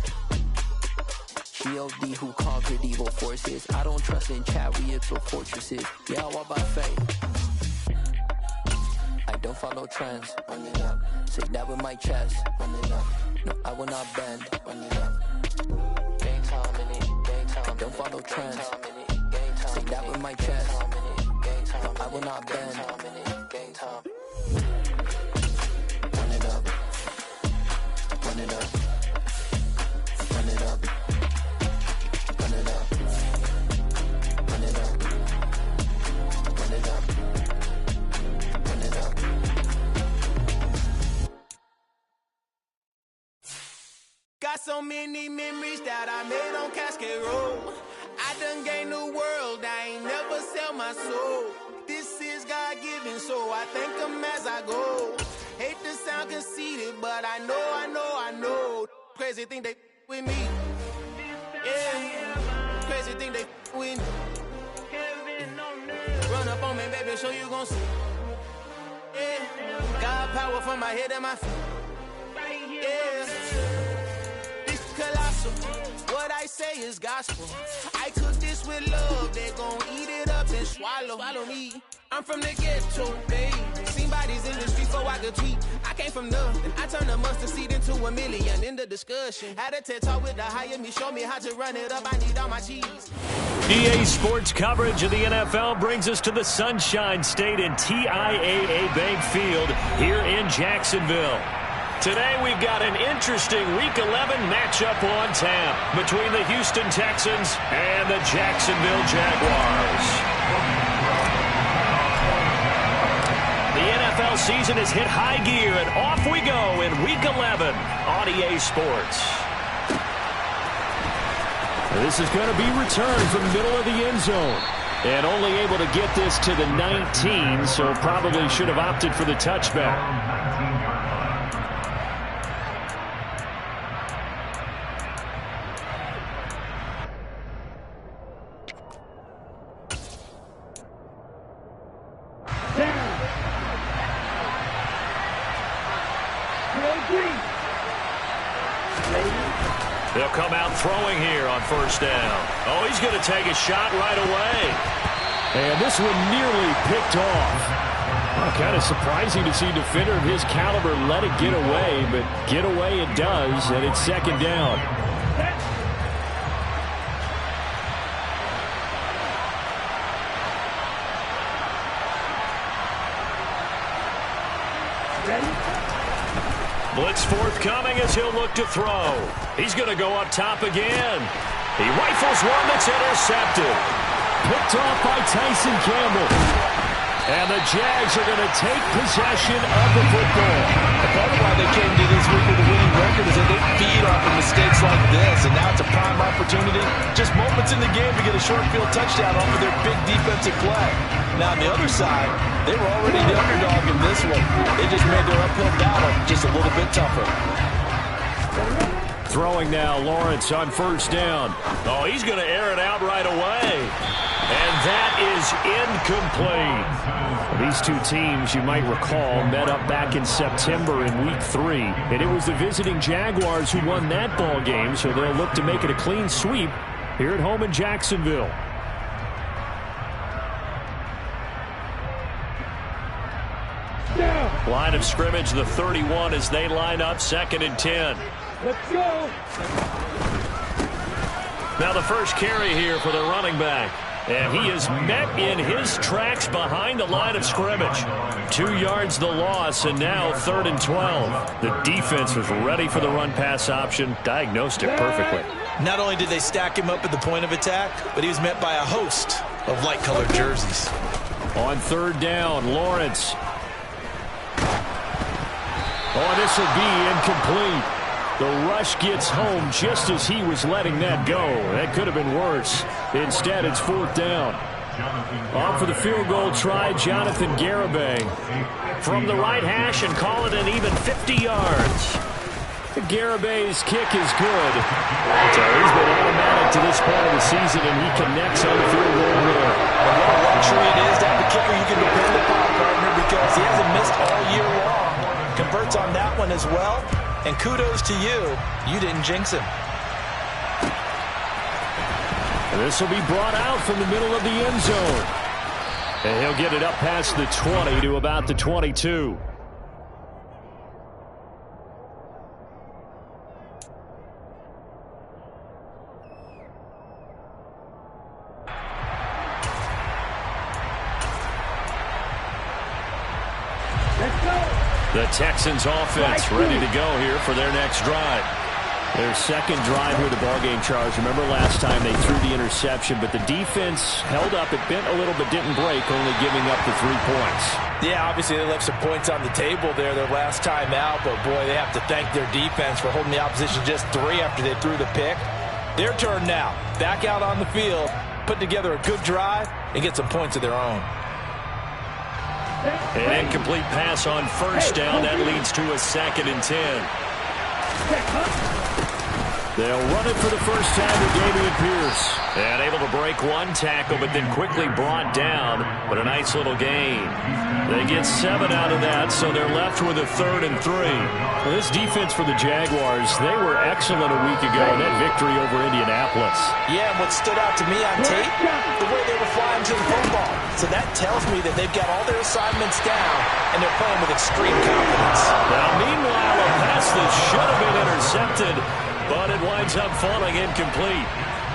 G.O.D. who conquered evil forces. I don't trust in chariots or fortresses. Yeah, I walk by faith. I don't follow trends. Run it up. Say that with my chest. Run it up. No, I will not bend. Run it up. Gang time in it. Gang time. I don't follow trends. Say that with my chest. I will not bend. Gang time. Run it up. Run it up. Run it up. Run it up. Run it up. Run it up. Run it up. so many memories that I made on Cascade Road. I done gained the world, I ain't never sell my soul. This is God-given, so I thank him as I go. Hate to sound conceited, but I know. Crazy think they with me. Yeah, crazy think they with me. Run up on me, baby, show you gon' see. Yeah, God power from my head and my feet. Yeah, this colossal. What I say is gospel. I cook this with love. They gon' eat it up and swallow me. I'm from the ghetto, baby. Seen bodies in the street so I could tweet. I came from nothing. I turned a mustard seed into $1 million in the discussion. Had a TED talk with the higher me. Show me how to run it up. I need all my cheese. EA Sports coverage of the NFL brings us to the Sunshine State and TIAA Bank Field here in Jacksonville. Today we've got an interesting Week 11 matchup on tap between the Houston Texans and the Jacksonville Jaguars. The NFL season has hit high gear, and off we go in Week 11 on EA Sports. This is going to be returned from the middle of the end zone. And only able to get this to the 19, so probably should have opted for the touchback. They'll come out throwing here on first down. Oh, he's going to take a shot right away. And this one nearly picked off. Kind of surprising to see a defender of his caliber let it get away, but get away it does, and it's second down. Blitz forthcoming as he'll look to throw. He's going to go up top again. He rifles one that's intercepted. Picked off by Tyson Campbell. And the Jags are going to take possession of the football. Part of why they came to this week with a winning record is that they feed off of mistakes like this, and now it's a prime opportunity. Just moments in the game to get a short field touchdown off of their big defensive play. Now, on the other side, they were already the underdog in this one. They just made their uphill battle just a little bit tougher. Throwing now, Lawrence on first down. Oh, he's going to air it out right away. And that is incomplete. These two teams, you might recall, met up back in September in Week 3. And it was the visiting Jaguars who won that ball game, so they'll look to make it a clean sweep here at home in Jacksonville. Line of scrimmage, the 31 as they line up, 2nd and 10. Let's go. Now the first carry here for the running back. And he is met in his tracks behind the line of scrimmage. 2 yards the loss, and now 3rd and 12. The defense was ready for the run-pass option, diagnosed it perfectly. Not only did they stack him up at the point of attack, but he was met by a host of light-colored jerseys. On 3rd down, Lawrence. Oh, this will be incomplete. The rush gets home just as he was letting that go. That could have been worse. Instead, it's 4th down. On for the field goal try, Jonathan Garibay. From the right hash and call it an even 50 yards. Garibay's kick is good. So he's been automatic to this point of the season, and he connects on the field goal there. And what a luxury it is to have a kicker you can depend upon, partner, because he hasn't missed all year long. Converts on that one as well. And kudos to you. You didn't jinx him. And this will be brought out from the middle of the end zone. And he'll get it up past the 20 to about the 22. The Texans offense ready to go here for their next drive. Their second drive here, the ballgame, Charles. Remember last time they threw the interception, but the defense held up. It bent a little but didn't break, only giving up the 3 points. Yeah, obviously they left some points on the table there their last time out, but boy, they have to thank their defense for holding the opposition just 3 after they threw the pick. Their turn now. Back out on the field, put together a good drive, and get some points of their own. An incomplete pass on first down. That leads to a 2nd and 10. They'll run it for the first time with Dameon Pierce. And able to break 1 tackle, but then quickly brought down. But a nice little gain. They get 7 out of that, so they're left with a 3rd and 3. Well, this defense for the Jaguars, they were excellent a week ago in that victory over Indianapolis. Yeah, and what stood out to me on tape, the way they were flying to the football. So that tells me that they've got all their assignments down, and they're playing with extreme confidence. Now, meanwhile, a pass that should have been intercepted, but it winds up falling incomplete.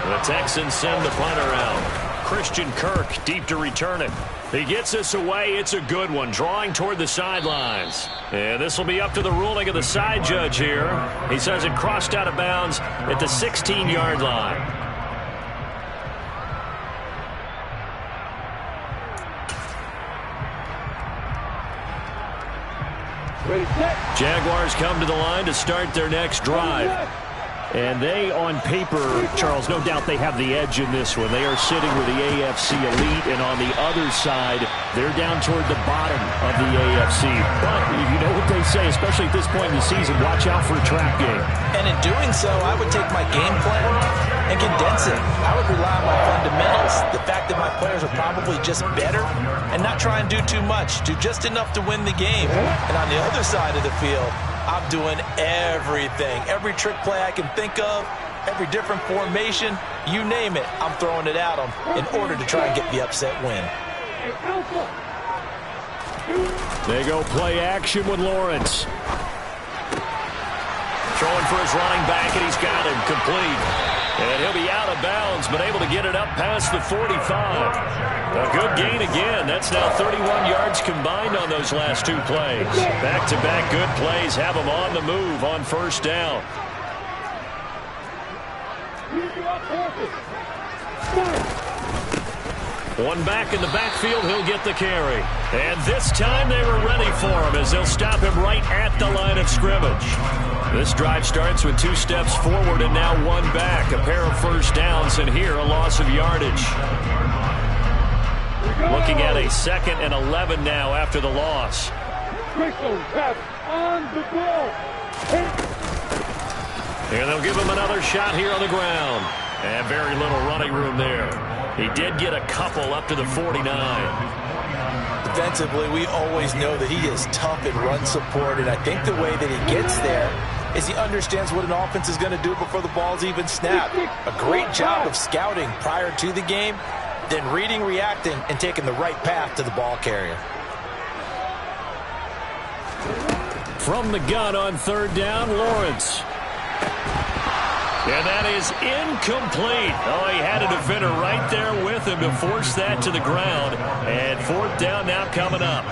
The Texans send the punter out. Christian Kirk deep to return it. He gets this away. It's a good one, drawing toward the sidelines. And this will be up to the ruling of the side judge here. He says it crossed out of bounds at the 16-yard line. Jaguars come to the line to start their next drive. And they, on paper, Charles, no doubt they have the edge in this one. They are sitting with the AFC elite, and on the other side, they're down toward the bottom of the AFC. But you know what they say, especially at this point in the season, watch out for a trap game. And in doing so, I would take my game plan and condense it. I would rely on my fundamentals, the fact that my players are probably just better, and not try and do too much, do just enough to win the game. And on the other side of the field, I'm doing everything, every trick play I can think of, every different formation, you name it, I'm throwing it at them in order to try and get the upset win. They go play action with Lawrence. Throwing for his running back, and he's got him complete. And he'll be out of bounds, but able to get it up past the 45. A good gain again. That's now 31 yards combined on those last 2 plays. Back-to-back good plays have him on the move on first down. One back in the backfield, he'll get the carry. And this time they were ready for him as they'll stop him right at the line of scrimmage. This drive starts with 2 steps forward and now 1 back. A pair of first downs, and here a loss of yardage. Looking at a 2nd and 11 now after the loss. And they'll give him another shot here on the ground. And very little running room there. He did get a couple up to the 49. Defensively, we always know that he is tough in run support, and I think the way that he gets there is he understands what an offense is going to do before the ball's even snapped. A great job of scouting prior to the game, then reading, reacting, and taking the right path to the ball carrier. From the gun on 3rd down, Lawrence. And that is incomplete. Oh, he had a defender right there with him to force that to the ground. And 4th down now coming up.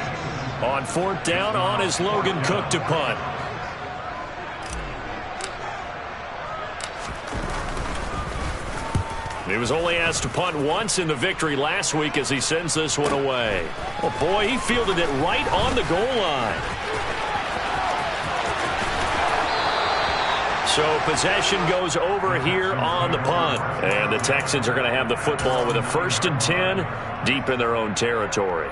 On 4th down, on is Logan Cook to punt. He was only asked to punt once in the victory last week as he sends this one away. Oh, boy, he fielded it right on the goal line. So possession goes over here on the punt. And the Texans are going to have the football with a 1st and 10 deep in their own territory.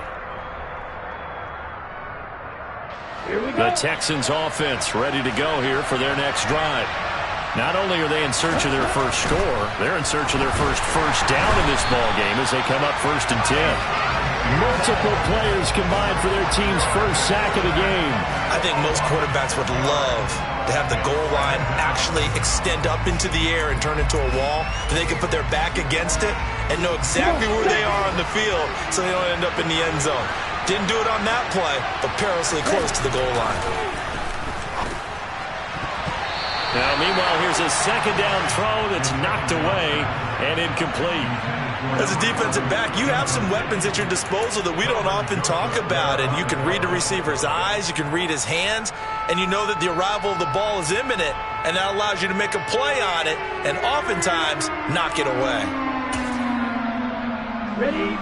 The Texans offense ready to go here for their next drive. Not only are they in search of their first score, they're in search of their first down in this ball game as they come up 1st and 10. Multiple players combined for their team's first sack of the game. I think most quarterbacks would love to have the goal line actually extend up into the air and turn into a wall, that they can put their back against it and know exactly where they are on the field so they don't end up in the end zone. Didn't do it on that play, but perilously close to the goal line. Now, meanwhile, here's a 2nd down throw that's knocked away and incomplete. As a defensive back, you have some weapons at your disposal that we don't often talk about, and you can read the receiver's eyes, you can read his hands, and you know that the arrival of the ball is imminent. and that allows you to make a play on it and oftentimes knock it away.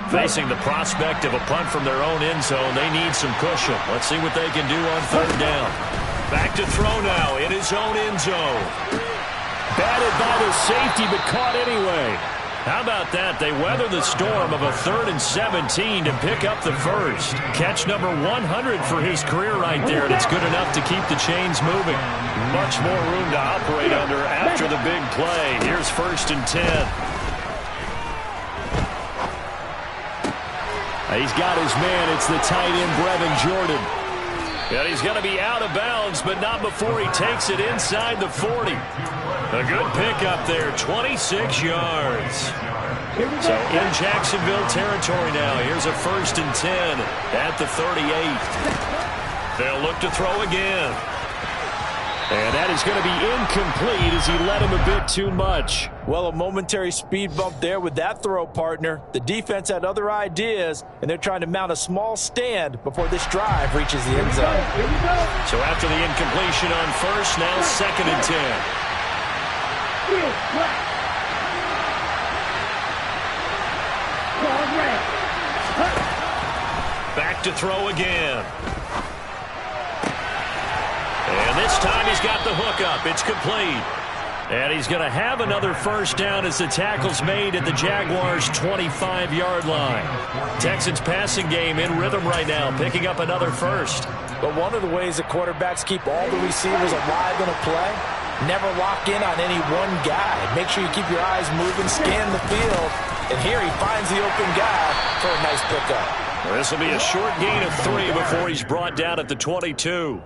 Facing the prospect of a punt from their own end zone, they need some cushion. Let's see what they can do on third down. Back to throw now in his own end zone. Batted by the safety, but caught anyway. How about that? They weather the storm of a 3rd and 17 to pick up the first. Catch number 100 for his career right there, and it's good enough to keep the chains moving. Much more room to operate under after the big play. Here's 1st and 10. He's got his man. It's the tight end, Brevin Jordan. And he's going to be out of bounds, but not before he takes it inside the 40. A good pickup there, 26 yards. So in Jacksonville territory now. Here's a 1st and 10 at the 38. They'll look to throw again. And that is going to be incomplete as he led him a bit too much. Well, a momentary speed bump there with that throw, partner. The defense had other ideas, and they're trying to mount a small stand before this drive reaches the end zone. So after the incompletion on 1st, now 2nd and 10. Back to throw again. And this time he's got the hook up. It's complete. And he's going to have another 1st down as the tackle's made at the Jaguars' 25-yard line. Texans passing game in rhythm right now, picking up another 1st. But one of the ways the quarterbacks keep all the receivers alive in a play, never lock in on any one guy. Make sure you keep your eyes moving, scan the field. And here he finds the open guy for a nice pickup. Well, this will be a short gain of 3 before he's brought down at the 22.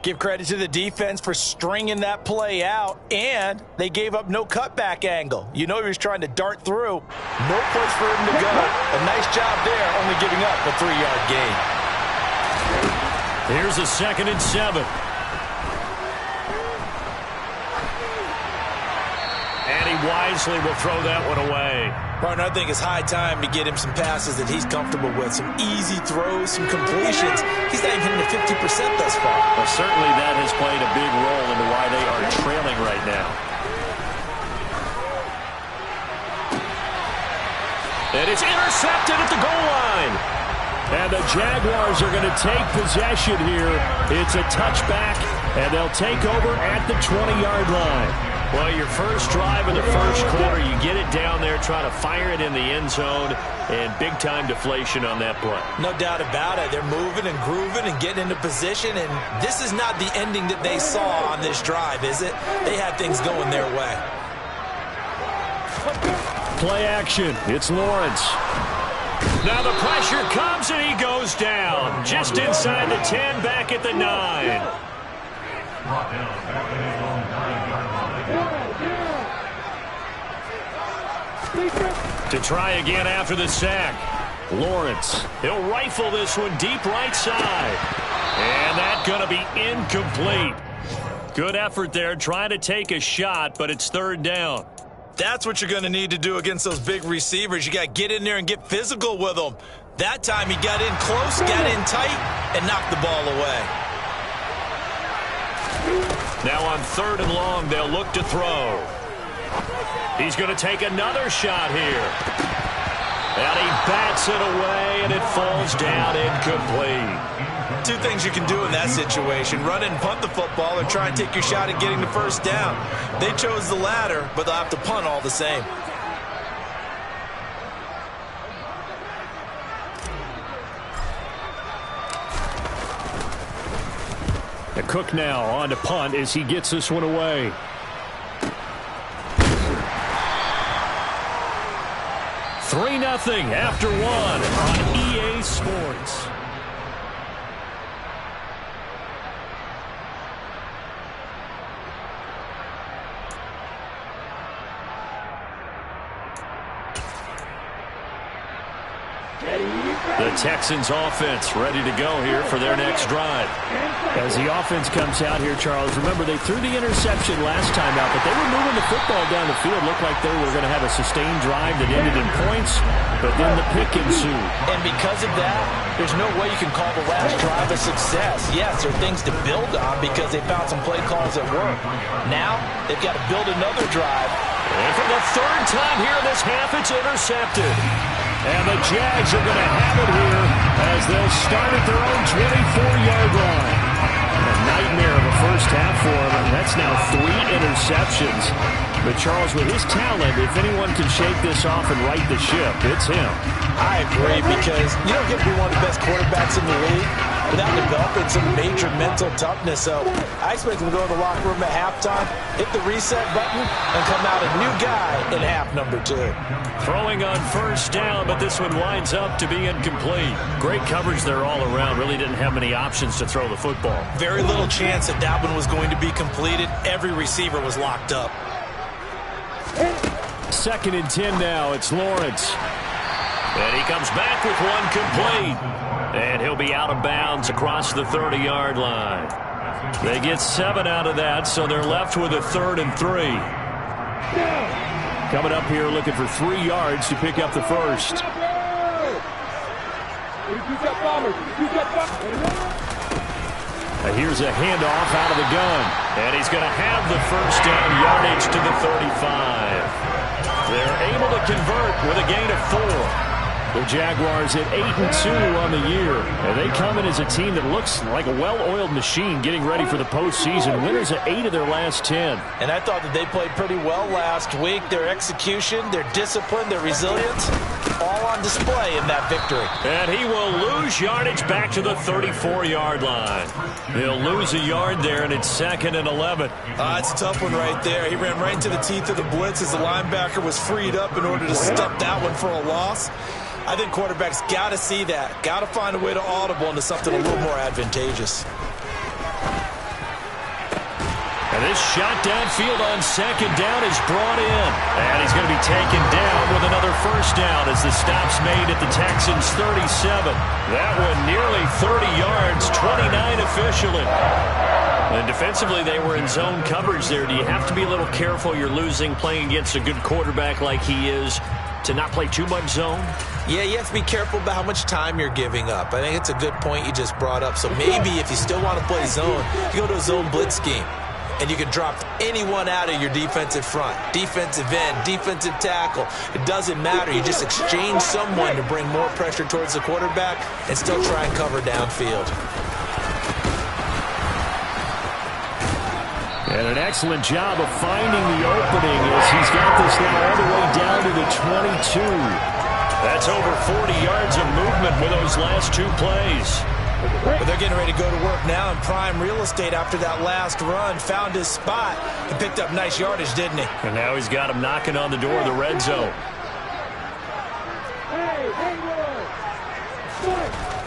Give credit to the defense for stringing that play out, and they gave up no cutback angle. You know he was trying to dart through. No place for him to go. A nice job there, only giving up a 3-yard gain. Here's a 2nd and 7. And he wisely will throw that one away. Partner, I think it's high time to get him some passes that he's comfortable with. Some easy throws, some completions. He's not even hitting the 50% thus far. Well, certainly that has played a big role into why they are trailing right now. And it's intercepted at the goal line. And the Jaguars are going to take possession here. It's a touchback, and they'll take over at the 20-yard line. Well, your first drive in the first quarter, you get it down there, try to fire it in the end zone, and big-time deflation on that play. No doubt about it. They're moving and grooving and getting into position, and this is not the ending that they saw on this drive, is it? They had things going their way. Play action. It's Lawrence. Now the pressure comes, and he goes down. Just inside the 10, back at the 9. To try again after the sack. Lawrence. He'll rifle this one deep right side. And that's going to be incomplete. Good effort there trying to take a shot, but it's 3rd down. That's what you're going to need to do against those big receivers. You got to get in there and get physical with them. That time he got in close, got in tight, and knocked the ball away. Now on 3rd and long, they'll look to throw. He's going to take another shot here. And he bats it away, and it falls down incomplete. 2 things you can do in that situation. Run and punt the football or try and take your shot at getting the 1st down. They chose the latter, but they'll have to punt all the same. Cook now on to punt as he gets this one away. Three 3-0 after 1 on EA Sports. Ready, The Texans offense ready to go here for their next drive. As the offense comes out here, Charles, remember they threw the interception last time out, but they were moving the football down the field. Looked like they were going to have a sustained drive that ended in points, but then the pick ensued. And because of that, there's no way you can call the last drive a success. Yes, there are things to build on because they found some play calls that work. Now, they've got to build another drive. And for the third time here in this half, it's intercepted. And the Jags are going to have it here as they'll start at their own 24-yard line. A nightmare of a first half for him, and that's now 3 interceptions. But Charles, with his talent, if anyone can shake this off and right the ship, it's him. I agree, because you don't get to be one of the best quarterbacks in the league without developing some major mental toughness. So I expect him to go to the locker room at halftime, hit the reset button, and come out a new guy in half number 2. Throwing on first down, but this one winds up to be incomplete. Great coverage there all around. Really didn't have many options to throw the football. Very little chance that that one was going to be completed. Every receiver was locked up. 2nd and 10 now. It's Lawrence. And he comes back with one complete. And he'll be out of bounds across the 30-yard line. They get 7 out of that, so they're left with a 3rd and 3. Coming up here looking for 3 yards to pick up the first. Here's a handoff out of the gun. And he's going to have the first down yardage to the 35. They're able to convert with a gain of 4. The Jaguars at 8-2 on the year. And they come in as a team that looks like a well-oiled machine getting ready for the postseason. Winners of 8 of their last 10. And I thought that they played pretty well last week. Their execution, their discipline, their resilience, all on display in that victory. And he will lose yardage back to the 34-yard line. He'll lose a yard there, and it's 2nd and 11. It's a tough one right there. He ran right into the teeth of the blitz as the linebacker was freed up in order to stuff that one for a loss. I think quarterbacks got to see that. Got to find a way to audible into something a little more advantageous. And this shot downfield on 2nd down is brought in. And he's going to be taken down with another first down as the stop's made at the Texans' 37. That one nearly 30 yards, 29 officially. And defensively, they were in zone coverage there. Do you have to be a little careful? You're losing playing against a good quarterback like he is to not play too much zone? Yeah, you have to be careful about how much time you're giving up. I think it's a good point you just brought up. So maybe if you still want to play zone, you go to a zone blitz scheme. And you can drop anyone out of your defensive front. Defensive end, defensive tackle. It doesn't matter. You just exchange someone to bring more pressure towards the quarterback and still try and cover downfield. And an excellent job of finding the opening as he's got this now all the way down to the 22. That's over 40 yards of movement with those last 2 plays. But they're getting ready to go to work now in prime real estate after that last run. Found his spot and picked up nice yardage, didn't he? And now he's got him knocking on the door of the red zone.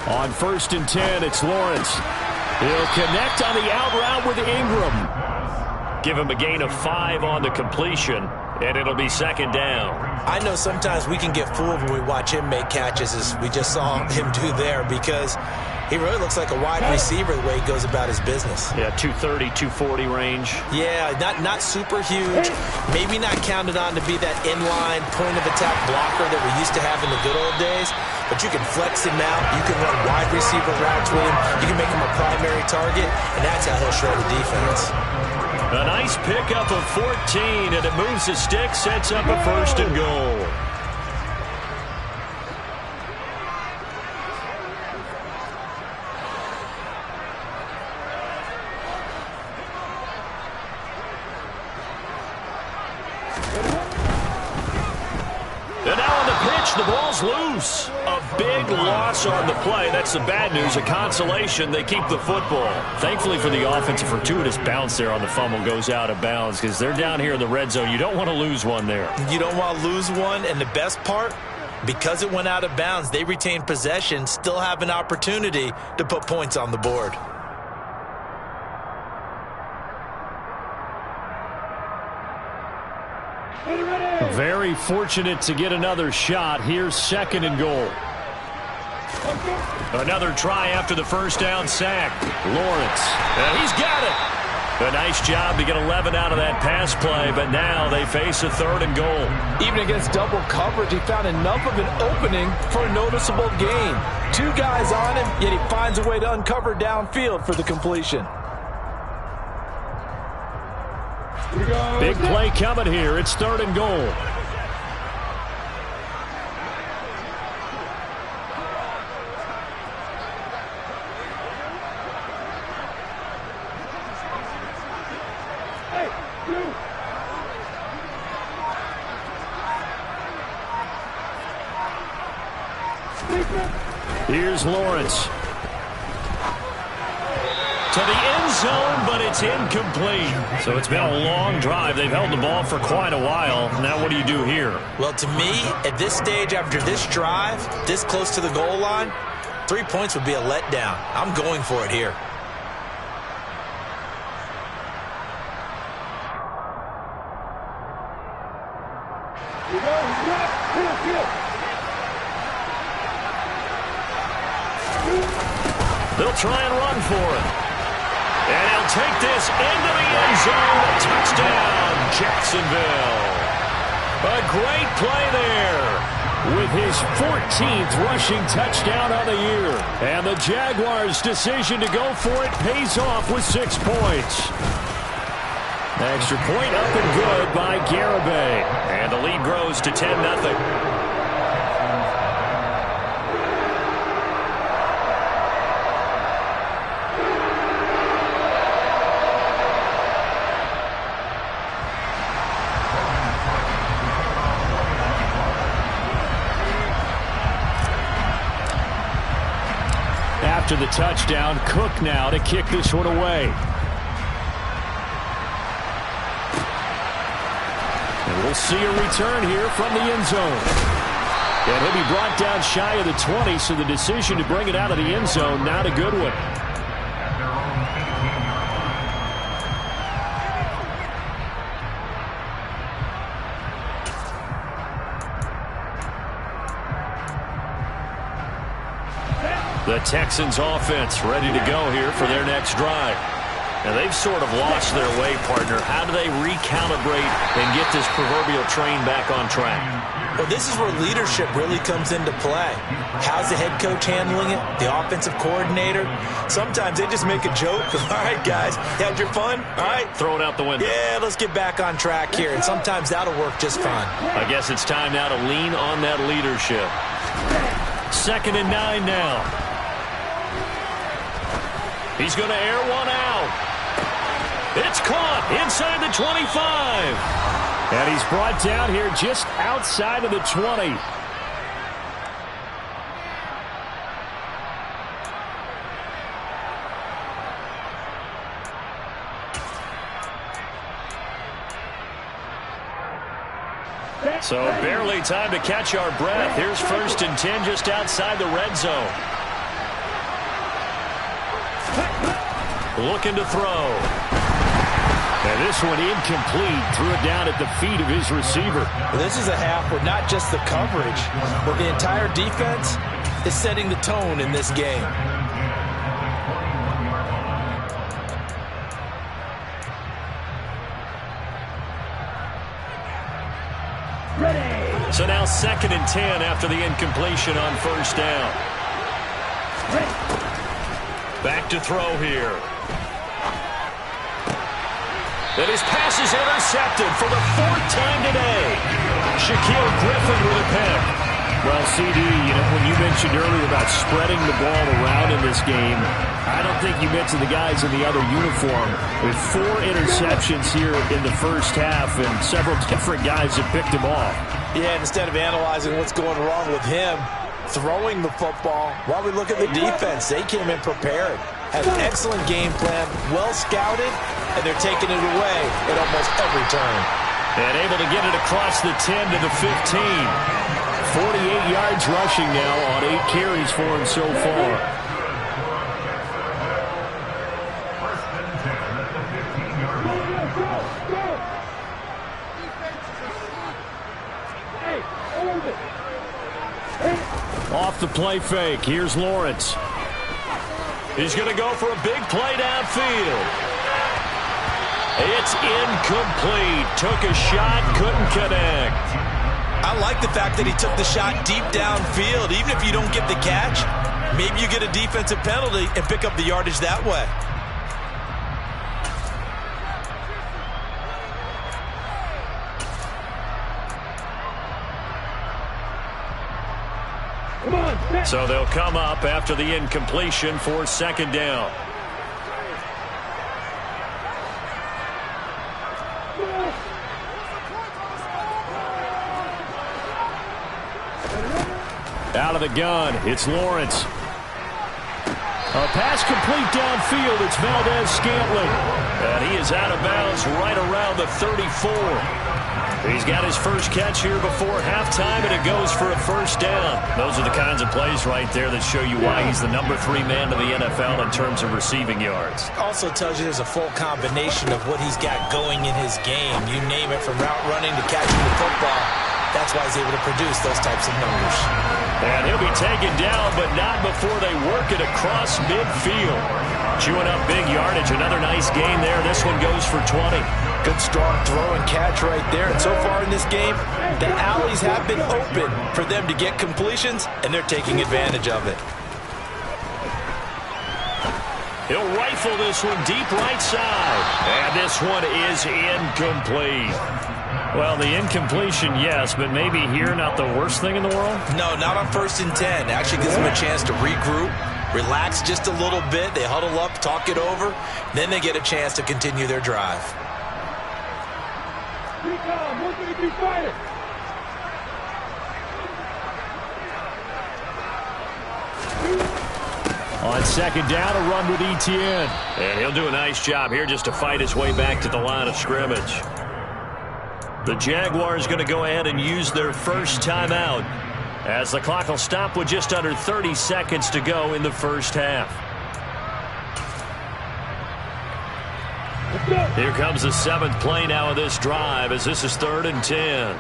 On 1st and 10, it's Lawrence. He'll connect on the out route with Ingram. Give him a gain of 5 on the completion, and it'll be 2nd down. I know sometimes we can get fooled when we watch him make catches, as we just saw him do there, because he really looks like a wide receiver the way he goes about his business. Yeah, 230, 240 range. Yeah, not super huge. Maybe not counted on to be that inline point-of-attack blocker that we used to have in the good old days. But you can flex him out. You can run wide receiver routes with him. You can make him a primary target, and that's how he'll show the defense. A nice pickup of 14, and it moves the stick, sets up a 1st and goal. And now on the pitch, the ball's loose. A big loss on the play. That's the bad news. A consolation, they keep the football. Thankfully for the offense, a fortuitous bounce there on the fumble goes out of bounds because they're down here in the red zone. You don't want to lose one there. You don't want to lose one, and the best part, because it went out of bounds, they retain possession, still have an opportunity to put points on the board. Very fortunate to get another shot. Here's 2nd and goal. Another try after the first down sack. Lawrence. And he's got it. A nice job to get 11 out of that pass play, but now they face a 3rd and goal. Even against double coverage, he found enough of an opening for a noticeable gain. 2 guys on him, yet he finds a way to uncover downfield for the completion. Big play coming here. It's 3rd and goal. Here's Lawrence. To the end zone, but it's incomplete. So it's been a long drive. They've held the ball for quite a while. Now what do you do here? Well, to me, at this stage after this drive, this close to the goal line, 3 points would be a letdown. I'm going for it here. They'll try and run for it. And he'll take this into the end zone. A touchdown, Jacksonville. A great play there. With his 14th rushing touchdown on the year. And the Jaguars' decision to go for it pays off with 6 points. Extra point up and good by Garibay. And the lead grows to 10-0. After the touchdown, Cook now to kick this one away. And we'll see a return here from the end zone. And he'll be brought down shy of the 20, so the decision to bring it out of the end zone, not a good one. The Texans offense ready to go here for their next drive. Now they've sort of lost their way, partner. How do they recalibrate and get this proverbial train back on track? Well, this is where leadership really comes into play. How's the head coach handling it? The offensive coordinator? Sometimes they just make a joke. All right, guys, you had your fun? All right. Throw it out the window. Yeah, let's get back on track here. And sometimes that'll work just fine. I guess it's time now to lean on that leadership. 2nd and 9 now. He's going to air one out. It's caught inside the 25. And he's brought down here just outside of the 20. So barely time to catch our breath. Here's 1st and 10 just outside the red zone. Looking to throw. And this one incomplete. Threw it down at the feet of his receiver. Well, this is a half where not just the coverage, but the entire defense is setting the tone in this game. So now 2nd and 10 after the incompletion on 1st down. Back to throw here. And his pass is intercepted for the 4th time today. Shaquille Griffin with a pick. Well, CD, when you mentioned earlier about spreading the ball around in this game, I don't think you mentioned the guys in the other uniform. With 4 interceptions here in the first half, and several different guys have picked him off. Yeah, instead of analyzing what's going wrong with him, throwing the football, while we look at the defense, they came in prepared. Had an excellent game plan, well scouted, and they're taking it away at almost every turn. And able to get it across the 10 to the 15. 48 yards rushing now on 8 carries for him so far. Off the play fake, here's Lawrence. He's going to go for a big play downfield. It's incomplete. Took a shot, couldn't connect. I like the fact that he took the shot deep downfield. Even if you don't get the catch, maybe you get a defensive penalty and pick up the yardage that way. So they'll come up after the incompletion for second down. Out of the gun, it's Lawrence. A pass complete downfield, it's Valdez-Scantling. And he is out of bounds right around the 34. He's got his first catch here before halftime, and it goes for a first down. Those are the kinds of plays right there that show you why he's the number 3 man in the NFL in terms of receiving yards. Also tells you there's a full combination of what he's got going in his game. You name it, from route running to catching the football. That's why he's able to produce those types of numbers. And he'll be taken down, but not before they work it across midfield. Chewing up big yardage. Another nice gain there. This one goes for 20. Good strong throw and catch right there. And so far in this game, the alleys have been open for them to get completions, and they're taking advantage of it. He'll rifle this one deep right side. And this one is incomplete. Well, the incompletion, yes, but maybe here not the worst thing in the world? No, not on 1st and 10. Actually gives them a chance to regroup, relax just a little bit. They huddle up, talk it over. Then they get a chance to continue their drive. On second down, a run with Etienne. And he'll do a nice job here just to fight his way back to the line of scrimmage. The Jaguars going to go ahead and use their first timeout as the clock will stop with just under 30 seconds to go in the first half. Here comes the 7th play now of this drive as this is 3rd and 10.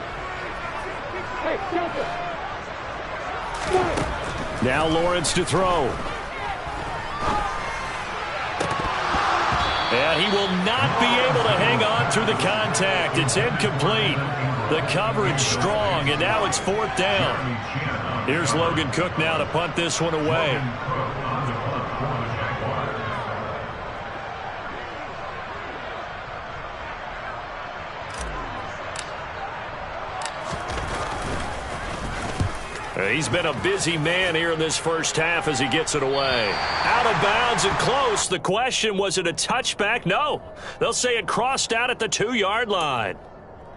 Now Lawrence to throw. And he will not be able to hang on through the contact. It's incomplete. The coverage strong, and now it's 4th down. Here's Logan Cook now to punt this one away. He's been a busy man here in this first half as he gets it away. Out of bounds and close. The question, was it a touchback? No. They'll say it crossed out at the 2-yard line.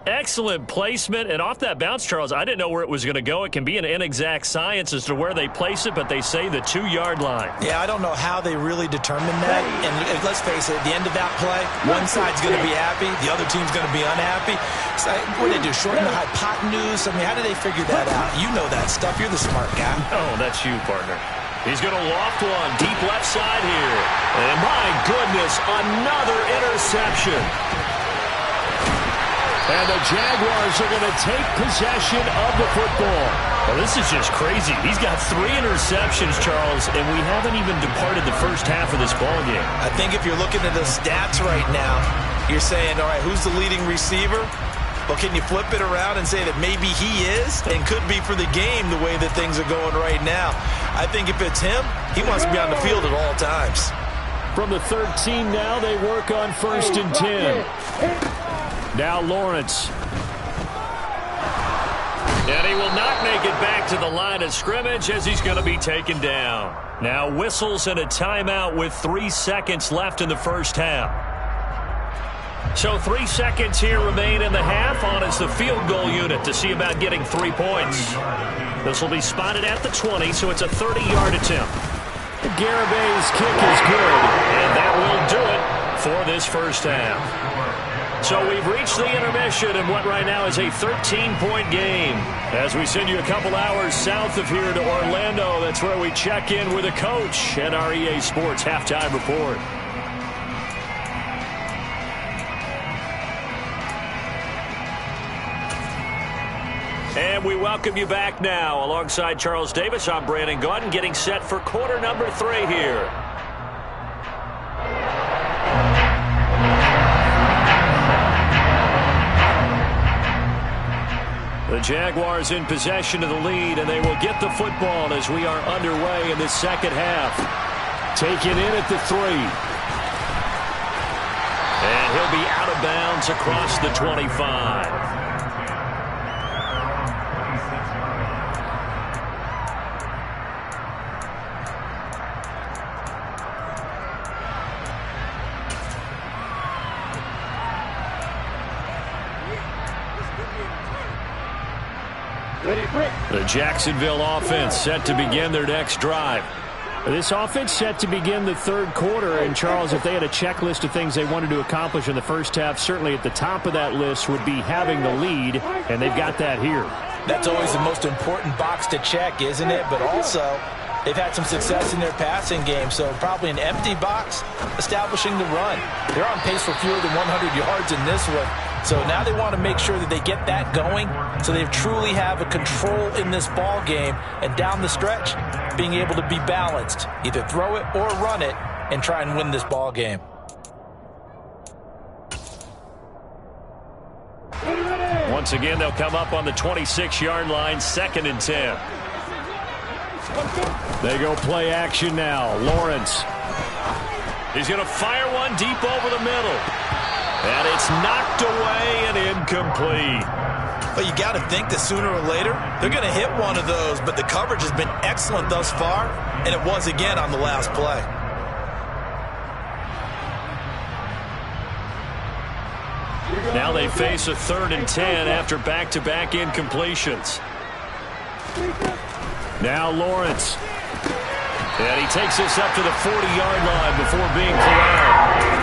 Excellent placement, and off that bounce, Charles, I didn't know where it was going to go. It can be an inexact science as to where they place it, but they say the 2-yard line. Yeah, I don't know how they really determine that. And let's face it, at the end of that play, one side's going to be happy, the other team's going to be unhappy. So, what do they do, shorten the hypotenuse? I mean, how do they figure that out? You know that stuff. You're the smart guy. Oh, that's you, partner. He's going to loft one deep left side here. And my goodness, another interception. And the Jaguars are going to take possession of the football. Well, this is just crazy. He's got 3 interceptions, Charles, and we haven't even departed the first half of this ballgame. I think if you're looking at the stats right now, you're saying, all right, who's the leading receiver? Well, can you flip it around and say that maybe he is and could be for the game the way that things are going right now? I think if it's him, he wants to be on the field at all times. From the 13 now, they work on 1st and 10. Now Lawrence. And he will not make it back to the line of scrimmage as he's going to be taken down. Now whistles and a timeout with 3 seconds left in the first half. So 3 seconds here remain in the half. On is the field goal unit to see about getting 3 points. This will be spotted at the 20, so it's a 30-yard attempt. Garabay's kick is good. And that will do it for this first half. So we've reached the intermission in what right now is a 13-point game. As we send you a couple hours south of here to Orlando, that's where we check in with a coach at our EA Sports Halftime Report. And And we welcome you back now. Alongside Charles Davis, I'm Brandon Gaudin, getting set for quarter number 3 here. The Jaguars in possession of the lead, and they will get the football as we are underway in this second half. Taken in at the 3. And he'll be out of bounds across the 25. The Jacksonville offense set to begin their next drive. This offense set to begin the third quarter, and Charles, if they had a checklist of things they wanted to accomplish in the first half, certainly at the top of that list would be having the lead, and they've got that here. That's always the most important box to check, isn't it? But also, they've had some success in their passing game, so probably an empty box establishing the run. They're on pace for fewer than 100 yards in this one. So now they want to make sure that they get that going so they truly have a control in this ball game, and down the stretch, being able to be balanced. Either throw it or run it and try and win this ball game. Once again, they'll come up on the 26-yard line, 2nd and 10. They go play action now. Lawrence. He's going to fire one deep over the middle. And it's knocked away and incomplete. But you got to think that sooner or later, they're going to hit one of those. But the coverage has been excellent thus far, and it was again on the last play. Now they face a 3rd and 10 after back-to-back incompletions. Now Lawrence. And he takes this up to the 40-yard line before being corralled.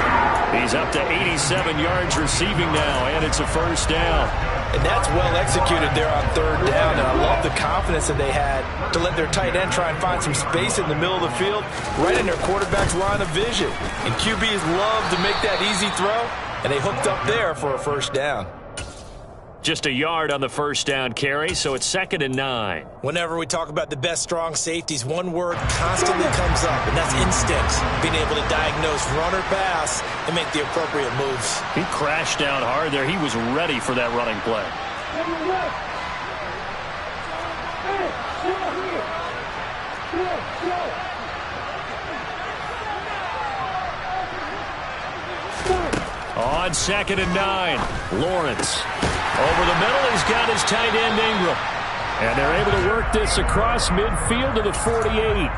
He's up to 87 yards receiving now, and it's a first down. And that's well executed there on 3rd down, and I love the confidence that they had to let their tight end try and find some space in the middle of the field, right in their quarterback's line of vision. And QBs love to make that easy throw, and they hooked up there for a first down. Just a yard on the first down carry, so it's 2nd and 9. Whenever we talk about the best strong safeties, one word constantly comes up, and that's instincts. Being able to diagnose run or pass and make the appropriate moves. He crashed down hard there. He was ready for that running play. On 2nd and 9, Lawrence. Over the middle, he's got his tight end, Ingram. And they're able to work this across midfield to the 48.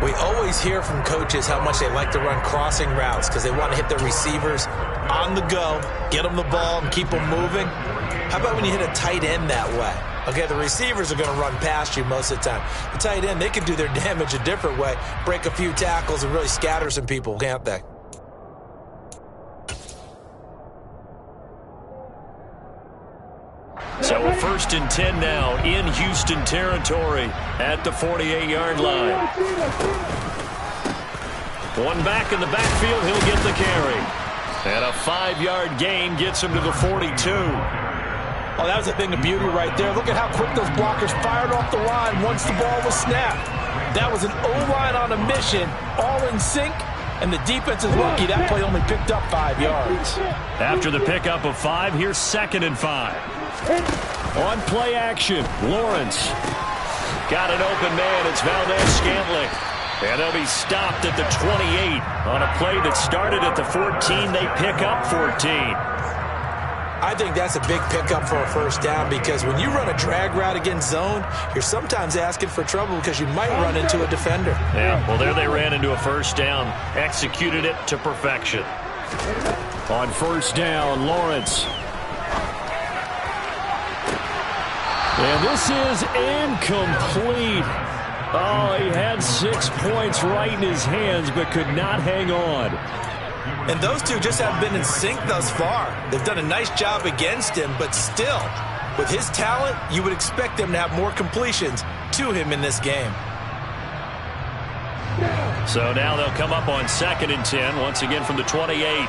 We always hear from coaches how much they like to run crossing routes because they want to hit their receivers on the go, get them the ball, and keep them moving. How about when you hit a tight end that way? Okay, the receivers are going to run past you most of the time. The tight end, they can do their damage a different way, break a few tackles, and really scatter some people, can't they? So a 1st and 10 now in Houston territory at the 48-yard line. One back in the backfield, he'll get the carry. And a 5-yard gain gets him to the 42. Oh, that was a thing of beauty right there. Look at how quick those blockers fired off the line once the ball was snapped. That was an O-line on a mission, all in sync. And the defense is lucky that play only picked up 5 yards. After the pickup of 5, here's 2nd and 5. On play action, Lawrence. Got an open man. It's Valdez-Scantling. And they'll be stopped at the 28 on a play that started at the 14. They pick up 14. I think that's a big pickup for a first down because when you run a drag route against zone, you're sometimes asking for trouble because you might run into a defender. Yeah, well, there they ran into a first down. Executed it to perfection. On first down, Lawrence. And this is incomplete. Oh, he had 6 points right in his hands but could not hang on. And those two just haven't been in sync thus far. They've done a nice job against him, but still, with his talent, you would expect them to have more completions to him in this game. So now they'll come up on 2nd and 10, once again from the 28.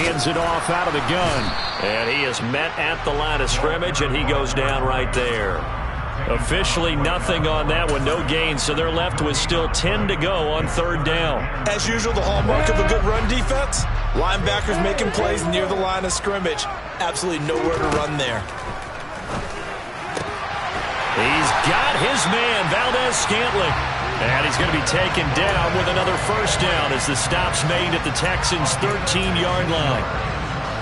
hands it off out of the gun. And he is met at the line of scrimmage, and he goes down right there. Officially nothing on that one, no gain, so they're left with still 10 to go on third down. As usual, the hallmark of a good run defense, linebackers making plays near the line of scrimmage. Absolutely nowhere to run there. He's got his man, Valdez-Scantling. And he's going to be taken down with another first down as the stop's made at the Texans' 13-yard line.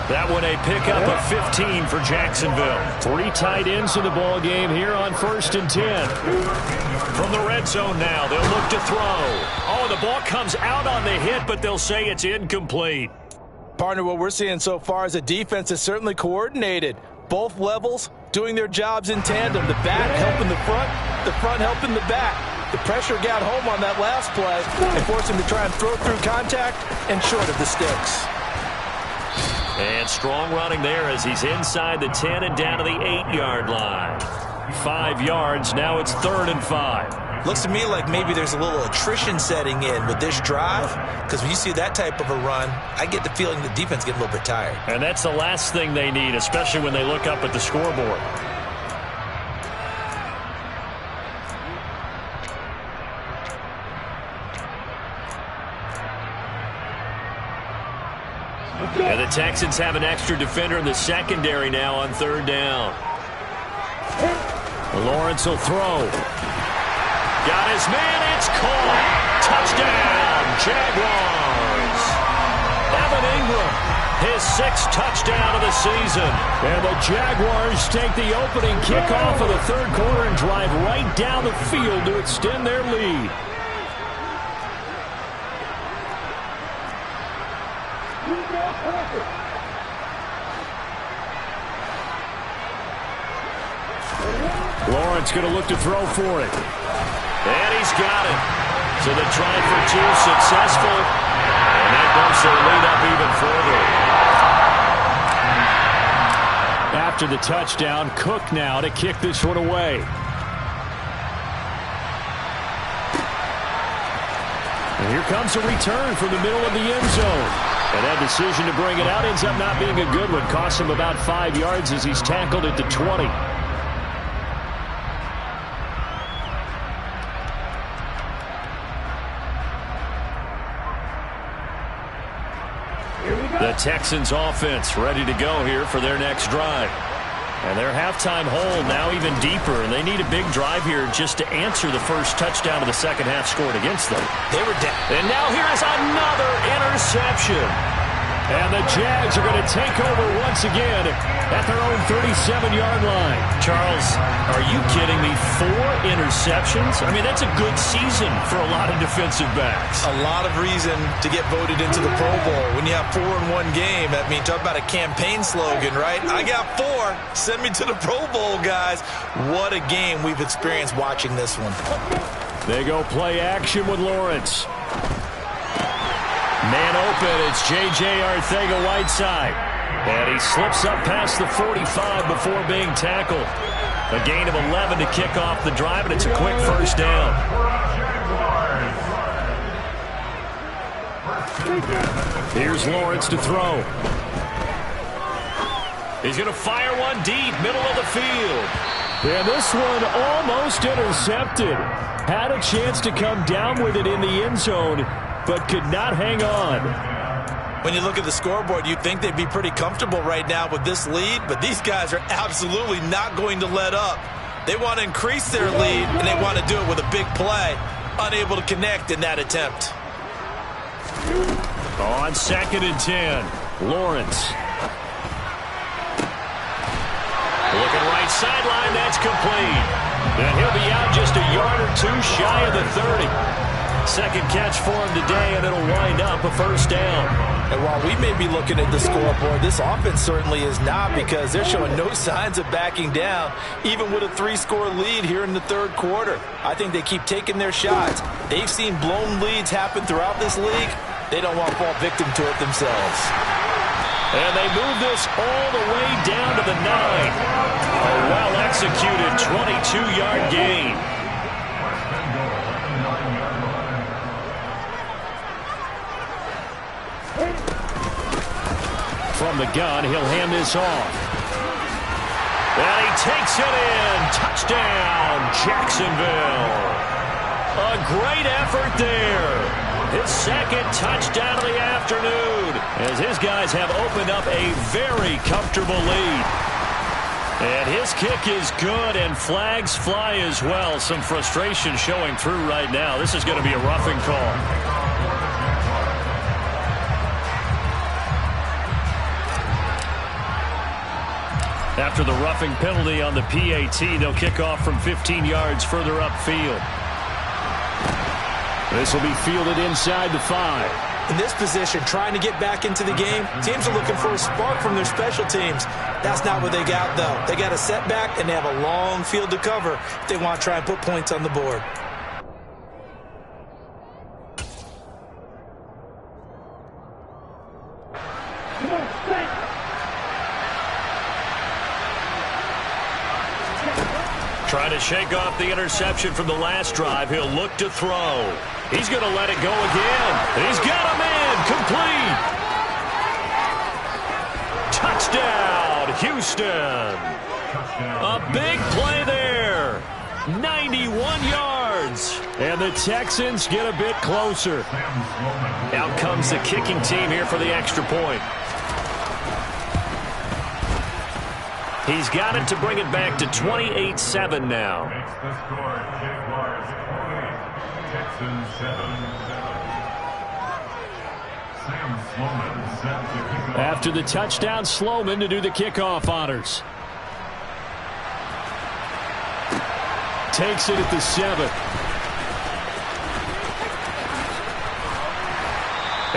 That one a pickup of 15 for Jacksonville. 3 tight ends in the ball game here on 1st and 10. From the red zone now, they'll look to throw. Oh, the ball comes out on the hit, but they'll say it's incomplete. Partner, what we're seeing so far is a defense is certainly coordinated. Both levels doing their jobs in tandem. The back helping the front helping the back. The pressure got home on that last play and forced him to try and throw through contact and short of the sticks. And strong running there as he's inside the 10 and down to the 8-yard line. 5 yards, now it's 3rd and 5. Looks to me like maybe there's a little attrition setting in with this drive, because when you see that type of a run, I get the feeling the defense gets a little bit tired. And that's the last thing they need, especially when they look up at the scoreboard. And the Texans have an extra defender in the secondary now on 3rd down. Lawrence will throw. Got his man, it's caught. Touchdown, Jaguars. Evan Ingram, his 6th touchdown of the season. And the Jaguars take the opening kickoff of the 3rd quarter and drive right down the field to extend their lead. Lawrence going to look to throw for it. And he's got it. So the try for 2 successful. And that bumps their lead up even further. After the touchdown, Cook now to kick this one away. And here comes a return from the middle of the end zone. And that decision to bring it out ends up not being a good one. Costs him about 5 yards as he's tackled at the 20. The Texans offense ready to go here for their next drive. And their halftime hole now even deeper, and they need a big drive here just to answer the first touchdown of the second half scored against them. They were down. And now here is another interception. And the Jags are going to take over once again at their own 37-yard line. Charles, are you kidding me? 4 interceptions? I mean, that's a good season for a lot of defensive backs. A lot of reason to get voted into the Pro Bowl. When you have 4 in one game, I mean, talk about a campaign slogan, right? I got 4. Send me to the Pro Bowl, guys. What a game we've experienced watching this one. They go play action with Lawrence. Man open, it's J.J. Arcega-Whiteside. And he slips up past the 45 before being tackled. A gain of 11 to kick off the drive, and it's a quick first down. Here's Lawrence to throw. He's going to fire one deep, middle of the field. And this one almost intercepted. Had a chance to come down with it in the end zone, but could not hang on. When you look at the scoreboard, you'd think they'd be pretty comfortable right now with this lead, but these guys are absolutely not going to let up. They want to increase their lead, and they want to do it with a big play. Unable to connect in that attempt. On 2nd and 10, Lawrence. Looking right sideline, that's complete. And he'll be out just a yard or 2 shy of the 30. Second catch for him today, and it'll wind up a first down. And while we may be looking at the scoreboard, this offense certainly is not, because they're showing no signs of backing down, even with a 3-score lead here in the 3rd quarter. I think they keep taking their shots. They've seen blown leads happen throughout this league. They don't want to fall victim to it themselves. And they move this all the way down to the 9. A well-executed 22-yard gain. from the gun. He'll hand this off. And he takes it in. Touchdown, Jacksonville. A great effort there. His second touchdown of the afternoon as his guys have opened up a very comfortable lead. And his kick is good, and flags fly as well. Some frustration showing through right now. This is going to be a roughing call. After the roughing penalty on the PAT, they'll kick off from 15 yards further upfield. This will be fielded inside the 5. In this position, trying to get back into the game, teams are looking for a spark from their special teams. That's not what they got, though. They got a setback, and they have a long field to cover if they want to try and put points on the board. Trying to shake off the interception from the last drive. He'll look to throw. He's going to let it go again. He's got a man complete. Touchdown, Houston. A big play there. 91 yards. And the Texans get a bit closer. Out comes the kicking team here for the extra point. He's got it to bring it back to 28-7 now. Makes the score, Jaguars 28, Texans 7. Sam Sloman set to kick off. After the touchdown, Sloman to do the kickoff honors. Takes it at the 7.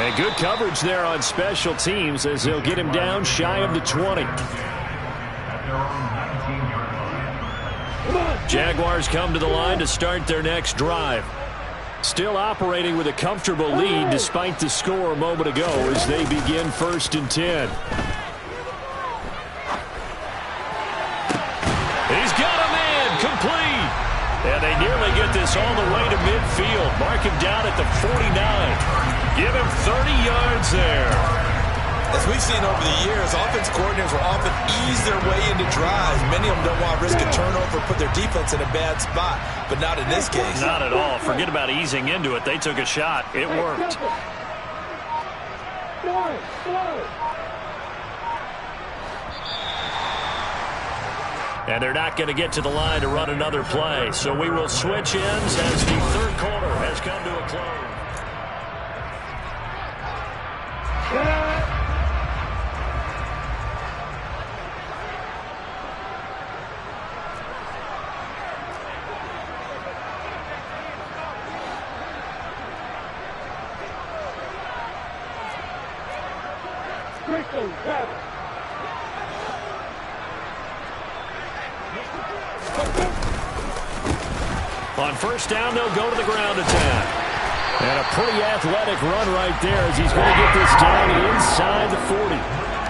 And good coverage there on special teams as they'll get him down shy of the 20. Jaguars come to the line to start their next drive. Still operating with a comfortable lead despite the score a moment ago as they begin 1st and 10. He's got a man complete. And they nearly get this all the way to midfield. Mark him down at the 49. Give him 30 yards there. As we've seen over the years, offense coordinators will often ease their way into drives. Many of them don't want to risk a turnover, put their defense in a bad spot, but not in this case. Not at all. Forget about easing into it. They took a shot. It worked. And they're not going to get to the line to run another play. So we will switch ends as the third quarter has come to a close. On first down, they'll go to the ground attack. And a pretty athletic run right there as he's going to get this down inside the 40.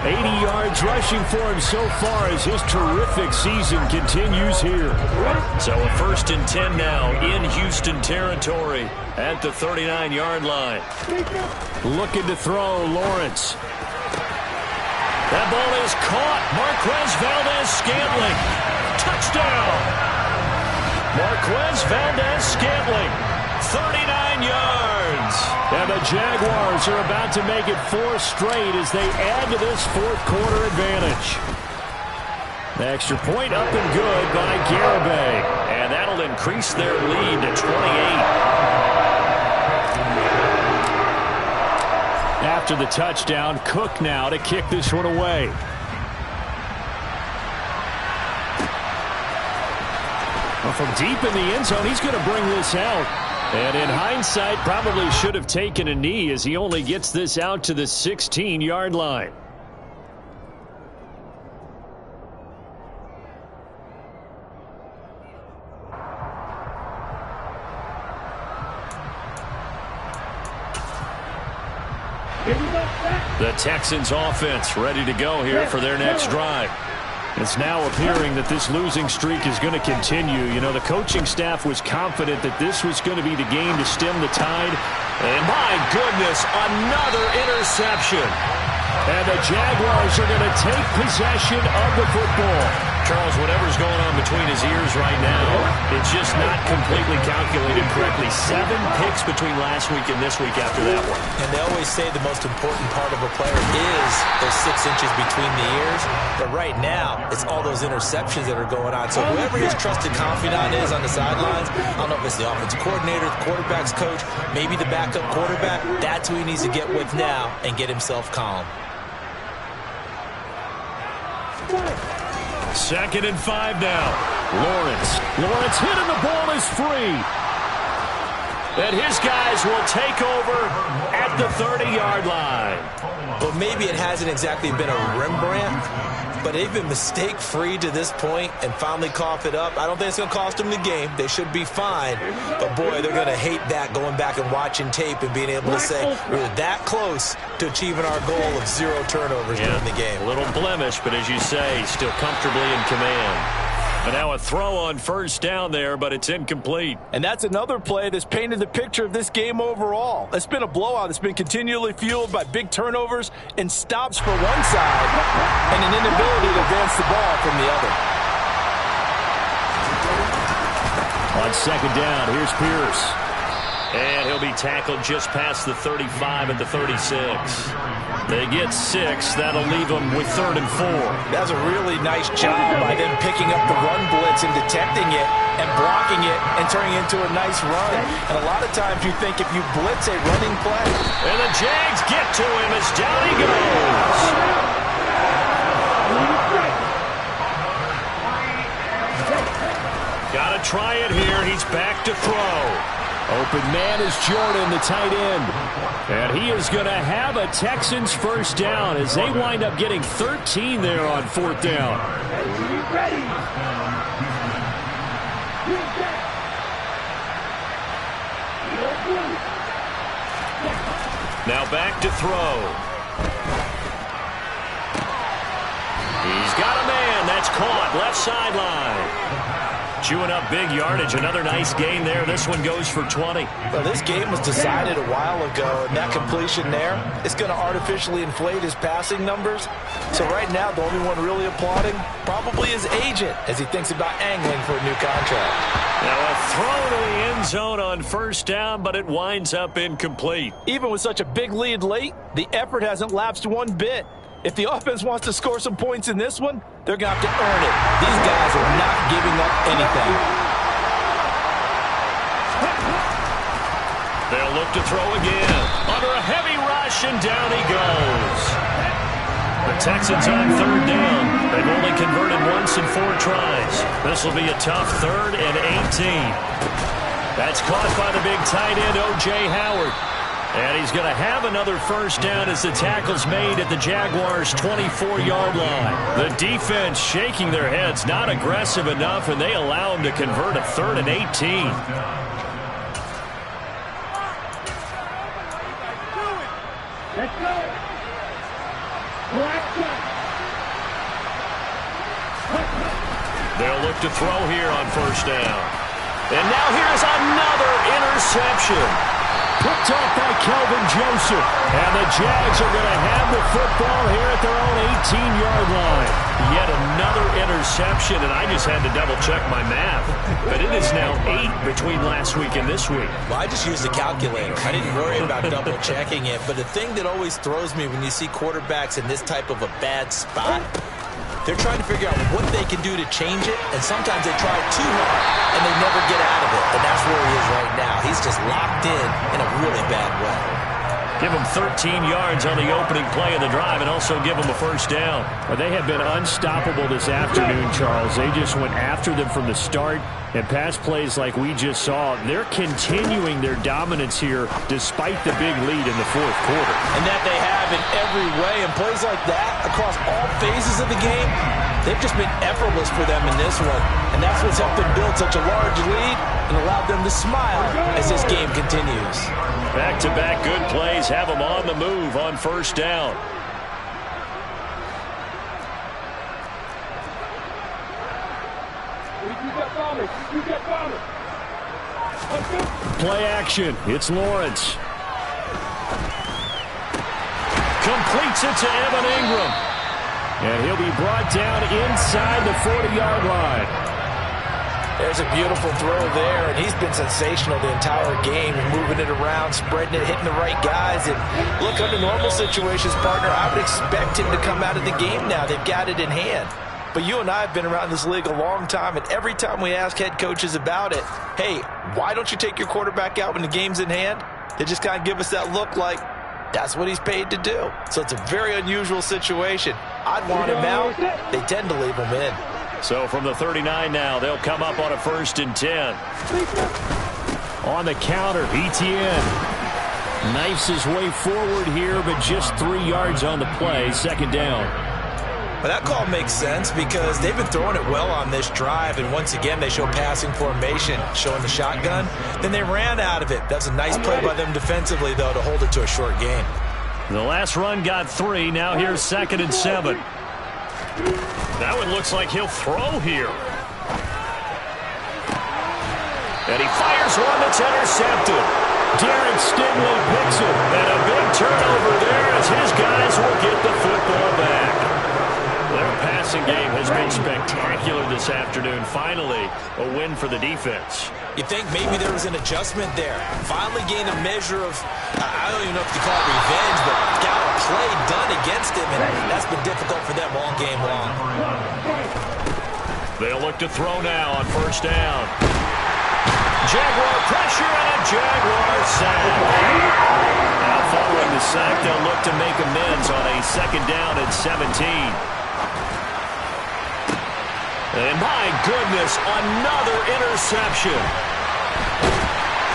80 yards rushing for him so far as his terrific season continues here. So a 1st and 10 now in Houston territory at the 39-yard line. Looking to throw, Lawrence. That ball is caught. Marquez Valdez-Scantling. Touchdown. Marquez Valdez-Scantling. 39 yards. And the Jaguars are about to make it 4 straight as they add to this fourth quarter advantage. The extra point up and good by Garibay. And that'll increase their lead to 28. After the touchdown, Cook now to kick this one away. Well, from deep in the end zone, he's going to bring this out. And in hindsight, probably should have taken a knee as he only gets this out to the 16-yard line. The Texans offense ready to go here for their next drive. It's now appearing that this losing streak is going to continue. You know, the coaching staff was confident that this was going to be the game to stem the tide. And my goodness, another interception. And the Jaguars are going to take possession of the football. Charles, whatever's going on between his ears right now, it's just not completely calculated correctly. 7 picks between last week and this week after that one. And they always say the most important part of a player is those 6 inches between the ears. But right now, it's all those interceptions that are going on. So whoever his trusted confidant is on the sidelines, I don't know if it's the offensive coordinator, the quarterback's coach, maybe the backup quarterback, that's who he needs to get with now and get himself calm. 2nd and 5 now. Lawrence hit and the ball is free. And his guys will take over at the 30-yard line. Well, maybe it hasn't exactly been a Rembrandt, but they've been mistake-free to this point and finally cough it up. I don't think it's going to cost them the game. They should be fine. But, boy, they're going to hate that going back and watching tape and being able to say we're that close to achieving our goal of 0 turnovers during the game. A little blemish, but as you say, still comfortably in command. And now a throw on 1st down there, but it's incomplete. And that's another play that's painted the picture of this game overall. It's been a blowout. It's been continually fueled by big turnovers and stops for one side and an inability to advance the ball from the other. On 2nd down, here's Pierce. And he'll be tackled just past the 35 at the 36. They get 6. That'll leave them with 3rd and 4. That's a really nice job by them picking up the run blitz and detecting it and blocking it and turning it into a nice run. And a lot of times you think if you blitz a running play. And the Jags get to him as down he goes. Got to try it here. He's back to throw. Open man is Jordan, the tight end. And he is going to have a Texans 1st down as they wind up getting 13 there on 4th down. Now back to throw. He's got a man. That's caught. Left sideline. Chewing up big yardage. Another nice gain there. This one goes for 20. Well, this game was decided a while ago, and that completion there is going to artificially inflate his passing numbers. So right now, the only one really applauding probably his agent as he thinks about angling for a new contract. Now a throw to the end zone on 1st down, but it winds up incomplete. Even with such a big lead late, the effort hasn't lapsed one bit. If the offense wants to score some points in this one, they're going to have to earn it. These guys are not giving up anything. They'll look to throw again. Under a heavy rush, and down he goes. The Texans on 3rd down. They've only converted once in 4 tries. This will be a tough 3rd and 18. That's caught by the big tight end, O.J. Howard. And he's going to have another 1st down as the tackle's made at the Jaguars' 24-yard line. The defense shaking their heads, not aggressive enough, and they allow him to convert a 3rd and 18. Let's go. They'll look to throw here on 1st down. And now here's another interception. Picked off by Kelvin Joseph. And the Jags are going to have the football here at their own 18-yard line. Yet another interception, and I just had to double-check my math. But it is now 8 between last week and this week. Well, I just used the calculator. I didn't worry about double-checking it. But the thing that always throws me when you see quarterbacks in this type of a bad spot, they're trying to figure out what they can do to change it, and sometimes they try too hard, and they never get out of it. And that's where he is right now. He's just locked in a really bad way. Give him 13 yards on the opening play of the drive and also give him a 1st down. Well, they have been unstoppable this afternoon, Charles. They just went after them from the start. And pass plays like we just saw, they're continuing their dominance here despite the big lead in the 4th quarter. And that they have in every way. And plays like that across all phases of the game, they've just been effortless for them in this one. And that's what's helped them build such a large lead and allowed them to smile as this game continues. Back-to-back good plays have them on the move on 1st down. Play action. It's Lawrence. Completes it to Evan Ingram. And he'll be brought down inside the 40-yard line. There's a beautiful throw there, and he's been sensational the entire game, moving it around, spreading it, hitting the right guys. And look, under normal situations, partner, I would expect him to come out of the game now. They've got it in hand. But you and I have been around this league a long time, and every time we ask head coaches about it, hey, why don't you take your quarterback out when the game's in hand? They just kind of give us that look like that's what he's paid to do. So it's a very unusual situation. I'd want him out. They tend to leave him in. So from the 39 now, they'll come up on a 1st and 10. On the counter, Etienne knifes his way forward here, but just 3 yards on the play, 2nd down. Well, that call makes sense because they've been throwing it well on this drive, and once again they show passing formation, showing the shotgun. Then they ran out of it. That's a nice play by them defensively, though, to hold it to a short gain. The last run got 3. Now here's 2nd and 7. That one looks like he'll throw here. And he fires one that's intercepted. Darren Stingley picks it. And a big turnover there as his guys will get the football back. Their passing game has been spectacular this afternoon. Finally, a win for the defense. You think maybe there was an adjustment there. Finally gained a measure of, I don't even know if you call it revenge, but got a play done against him, and that's been difficult for them all game long. They'll look to throw now on 1st down. Jaguar pressure and a Jaguar sack. Now following the sack, they'll look to make amends on a 2nd down and 17. And my goodness, another interception.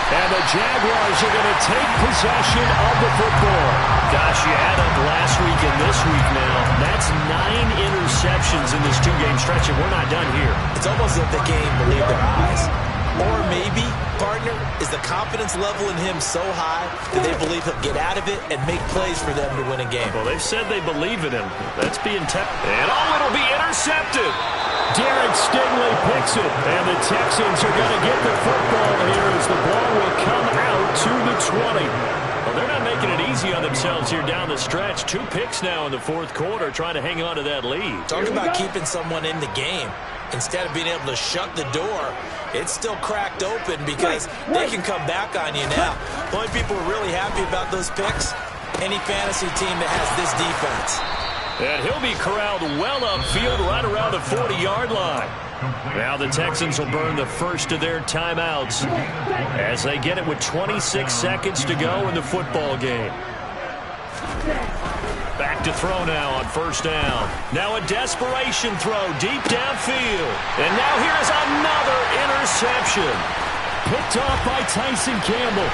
And the Jaguars are going to take possession of the football. Gosh, you add up last week and this week now. That's 9 interceptions in this 2-game stretch, and we're not done here. It's almost as if they can't even believe their eyes. Or maybe, partner, is the confidence level in him so high that they believe he'll get out of it and make plays for them to win a game. Well, they've said they believe in him. That's being and it'll be intercepted. Darren Stingley picks it, and the Texans are going to get the football here as the ball will come out to the 20. Well, they're not making it easy on themselves here down the stretch. 2 picks now in the 4th quarter trying to hang on to that lead. Talk about keeping someone in the game. Instead of being able to shut the door, it's still cracked open because they can come back on you now. The only people who are really happy about those picks, any fantasy team that has this defense. And he'll be corralled well upfield right around the 40-yard line. Now the Texans will burn the first of their timeouts as they get it with 26 seconds to go in the football game. Back to throw now on 1st down. Now a desperation throw deep downfield. And now here's another interception. Picked off by Tyson Campbell.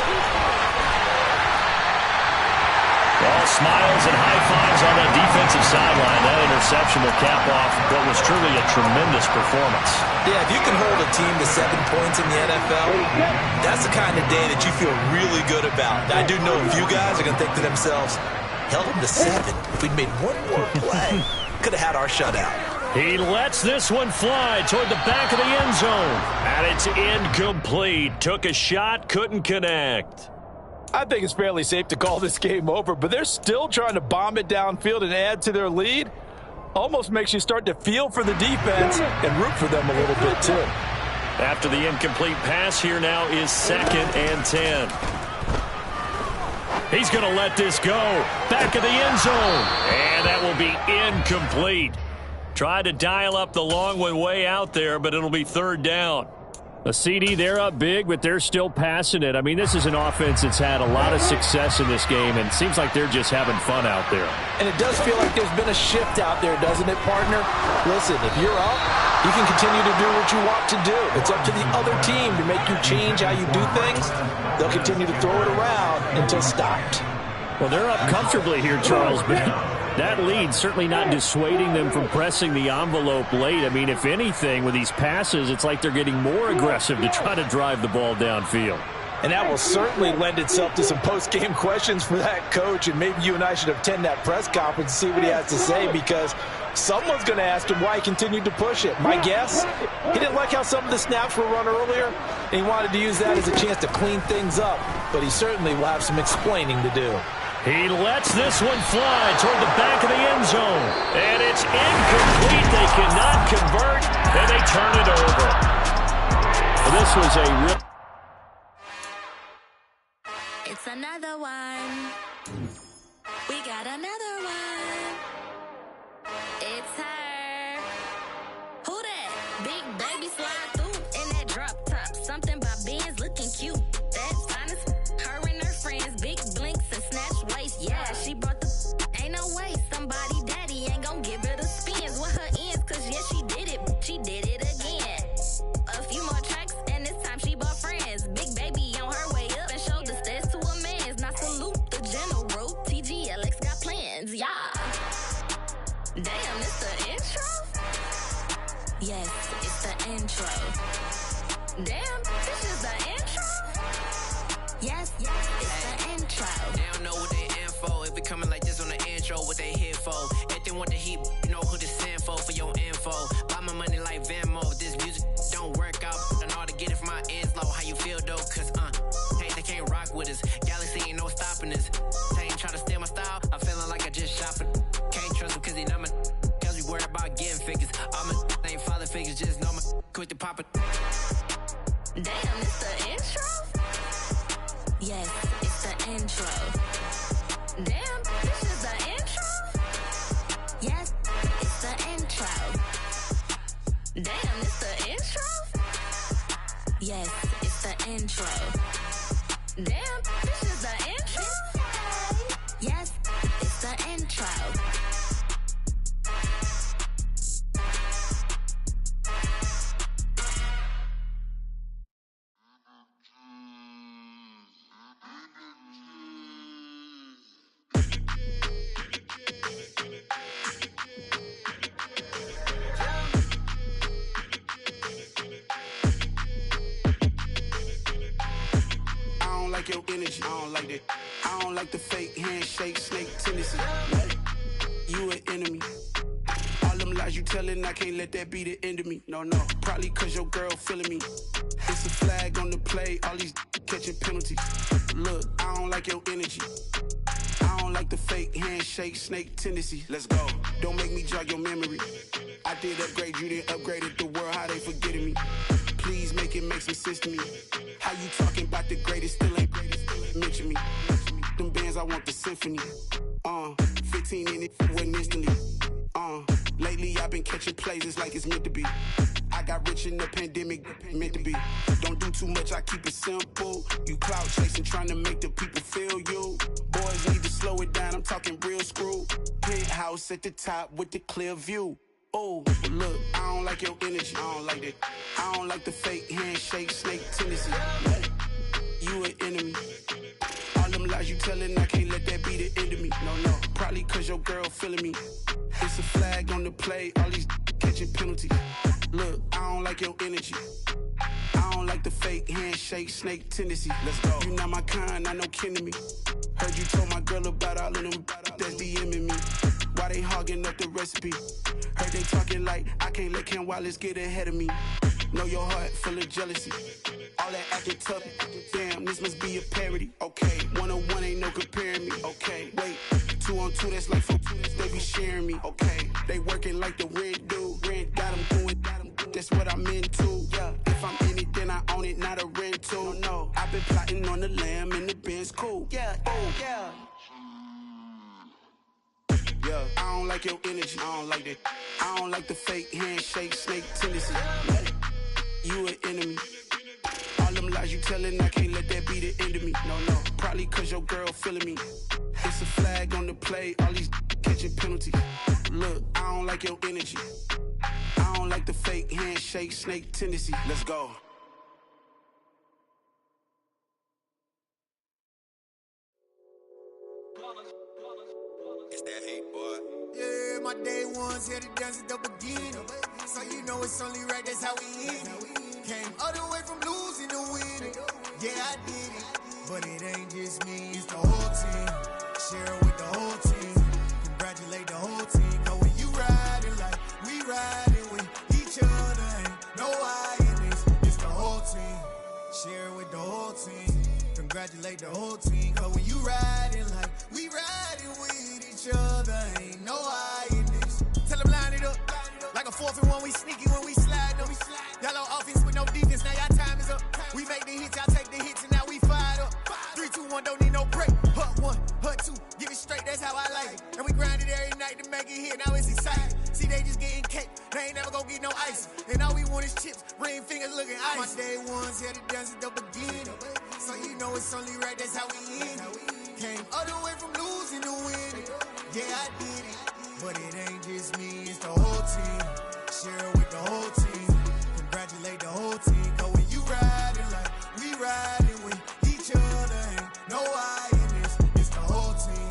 All smiles and high fives on that defensive sideline. That interception will cap off what was truly a tremendous performance. Yeah, if you can hold a team to 7 points in the NFL, that's the kind of day that you feel really good about. I do know a few guys are going to think to themselves, held them to 7. If we'd made one more play, could have had our shutout. He lets this one fly toward the back of the end zone. And it's incomplete. Took a shot, couldn't connect. I think it's fairly safe to call this game over, but they're still trying to bomb it downfield and add to their lead. Almost makes you start to feel for the defense and root for them a little bit too. After the incomplete pass, here now is 2nd and 10. He's going to let this go. Back of the end zone. And that will be incomplete. Tried to dial up the long one way out there, but it'll be 3rd down. A CD, they're up big, but they're still passing it. I mean, this is an offense that's had a lot of success in this game, and it seems like they're just having fun out there. And it does feel like there's been a shift out there, doesn't it, partner? Listen, if you're up, you can continue to do what you want to do. It's up to the other team to make you change how you do things. They'll continue to throw it around until stopped. Well, they're up comfortably here, Charles, but that lead certainly not dissuading them from pressing the envelope late. I mean, if anything, with these passes, it's like they're getting more aggressive to try to drive the ball downfield. And that will certainly lend itself to some post-game questions for that coach, and maybe you and I should attend that press conference and see what he has to say, because someone's going to ask him why he continued to push it. My guess, he didn't like how some of the snaps were run earlier, and he wanted to use that as a chance to clean things up, but he certainly will have some explaining to do. He lets this one fly toward the back of the end zone. And it's incomplete. They cannot convert, and they turn it over. This was a real... It's another one. We got another one. It's her. Who that? Big baby slide through in that drop top. Something by Benz looking cute. That's honest. Her and her friends, big blinks and snatch waist. Yeah, she brought the... Ain't no way somebody daddy ain't gon' give her the spins with her ends. Cause yeah, she did it. She did it again. A few more tracks and this time she bought friends. Big baby on her way up and showed the stairs to a man's. Now salute the general. TGLX got plans, yeah. Damn, it's the intro? Yes, it's the intro. Damn, this is the intro? Yes, it's the intro. They don't know what they in for. If we coming like this on the intro, what they here for? If they want the heat, you know who to send for your info. Buy my money like Venmo. This music don't work out. I know how to get it from my ends low. How you feel though? Cause hey, they can't rock with us. Galaxy ain't no stopping us. They ain't trying to steal my style. I'm feeling like I just shot for. Can't trust them cause they not my. Cause we worry about getting figures. All my ain't father figures. Just know my quick to pop it. Damn, it's the intro? Yes, it's the intro. Damn, this is the intro? Yes, it's the intro. Damn, it's the intro? Yes, it's the intro. Damn, this is the intro? Yes, it's the intro. Your energy, I don't like that. I don't like the fake handshake, snake tendency. You an enemy. All them lies you telling, I can't let that be the end of me. No, probably cause your girl feeling me. It's a flag on the play, all these catching penalties. Look, I don't like your energy. I don't like the fake handshake, snake tendency. Let's go. Don't make me jog your memory. I did upgrade, you didn't upgrade it. The world, how they forgetting me. Please make it make some sense to me. How you talking about the greatest, still ain't greatest, still ain't mention me. Them bands, I want the symphony. 15 in it, wasn't instantly. Lately I've been catching plays, it's like it's meant to be. I got rich in the pandemic, meant to be. Don't do too much, I keep it simple. You clout chasing, trying to make the people feel you. Boys need to slow it down, I'm talking real screw. Penthouse at the top with the clear view. Oh, look, I don't like your energy, I don't like that. I don't like the fake handshake, snake tendency. You an enemy. All them lies you telling, I can't let that be the end of me. No, probably cause your girl feeling me. It's a flag on the play, all these catching penalties. Look, I don't like your energy. I don't like the fake handshake, snake tendency. Let's go. You not my kind, I know kin to me. Heard you told my girl about all of them that's DMing me. Why they hogging up the recipe? Heard they talking like I can't let Ken Wallace get ahead of me. Know your heart full of jealousy. All that acting tough. Damn, this must be a parody. Okay, 1-on-1 ain't no comparing me. Okay, wait, 2-on-2 that's like 4-2. They be sharing me. Okay, they working like the rent do. Rent got them doing. That's what I'm into. Yeah, if I'm in it, then I own it, not a rental. No, I've been plotting on the lamb and the Benz cool. Yeah, yeah. Yeah, I don't like your energy, I don't like that. I don't like the fake handshake, snake tendency. You an enemy. All them lies you telling, I can't let that be the end of me. No, probably cause your girl feeling me. It's a flag on the play, all these catching penalties. Look, I don't like your energy. I don't like the fake handshake, snake tendency. Let's go. It's that hate, boy. Yeah, my day ones here to dance at the beginning. So you know it's only right, that's how we hit it. Came all the way from losing to winning. Yeah, I did it. But it ain't just me, it's the whole team. Share it with the whole team. Congratulate the whole team. Cause when you riding like we riding with each other, ain't no I in this. It's the whole team. Share it with the whole team. Congratulate the whole team. Cause when you riding like we riding. now it's exciting. See, they just getting cake, they ain't never gonna get no ice. And all we want is chips, ring fingers looking ice. My day ones had to dance at the beginning, so you know it's only right, that's how we end it. Came all the way from losing to winning. Yeah, I did it, but it ain't just me, it's the whole team. Share it with the whole team. Congratulate the whole team. Cause when you riding like we riding with each other, ain't no I in this. It's the whole team.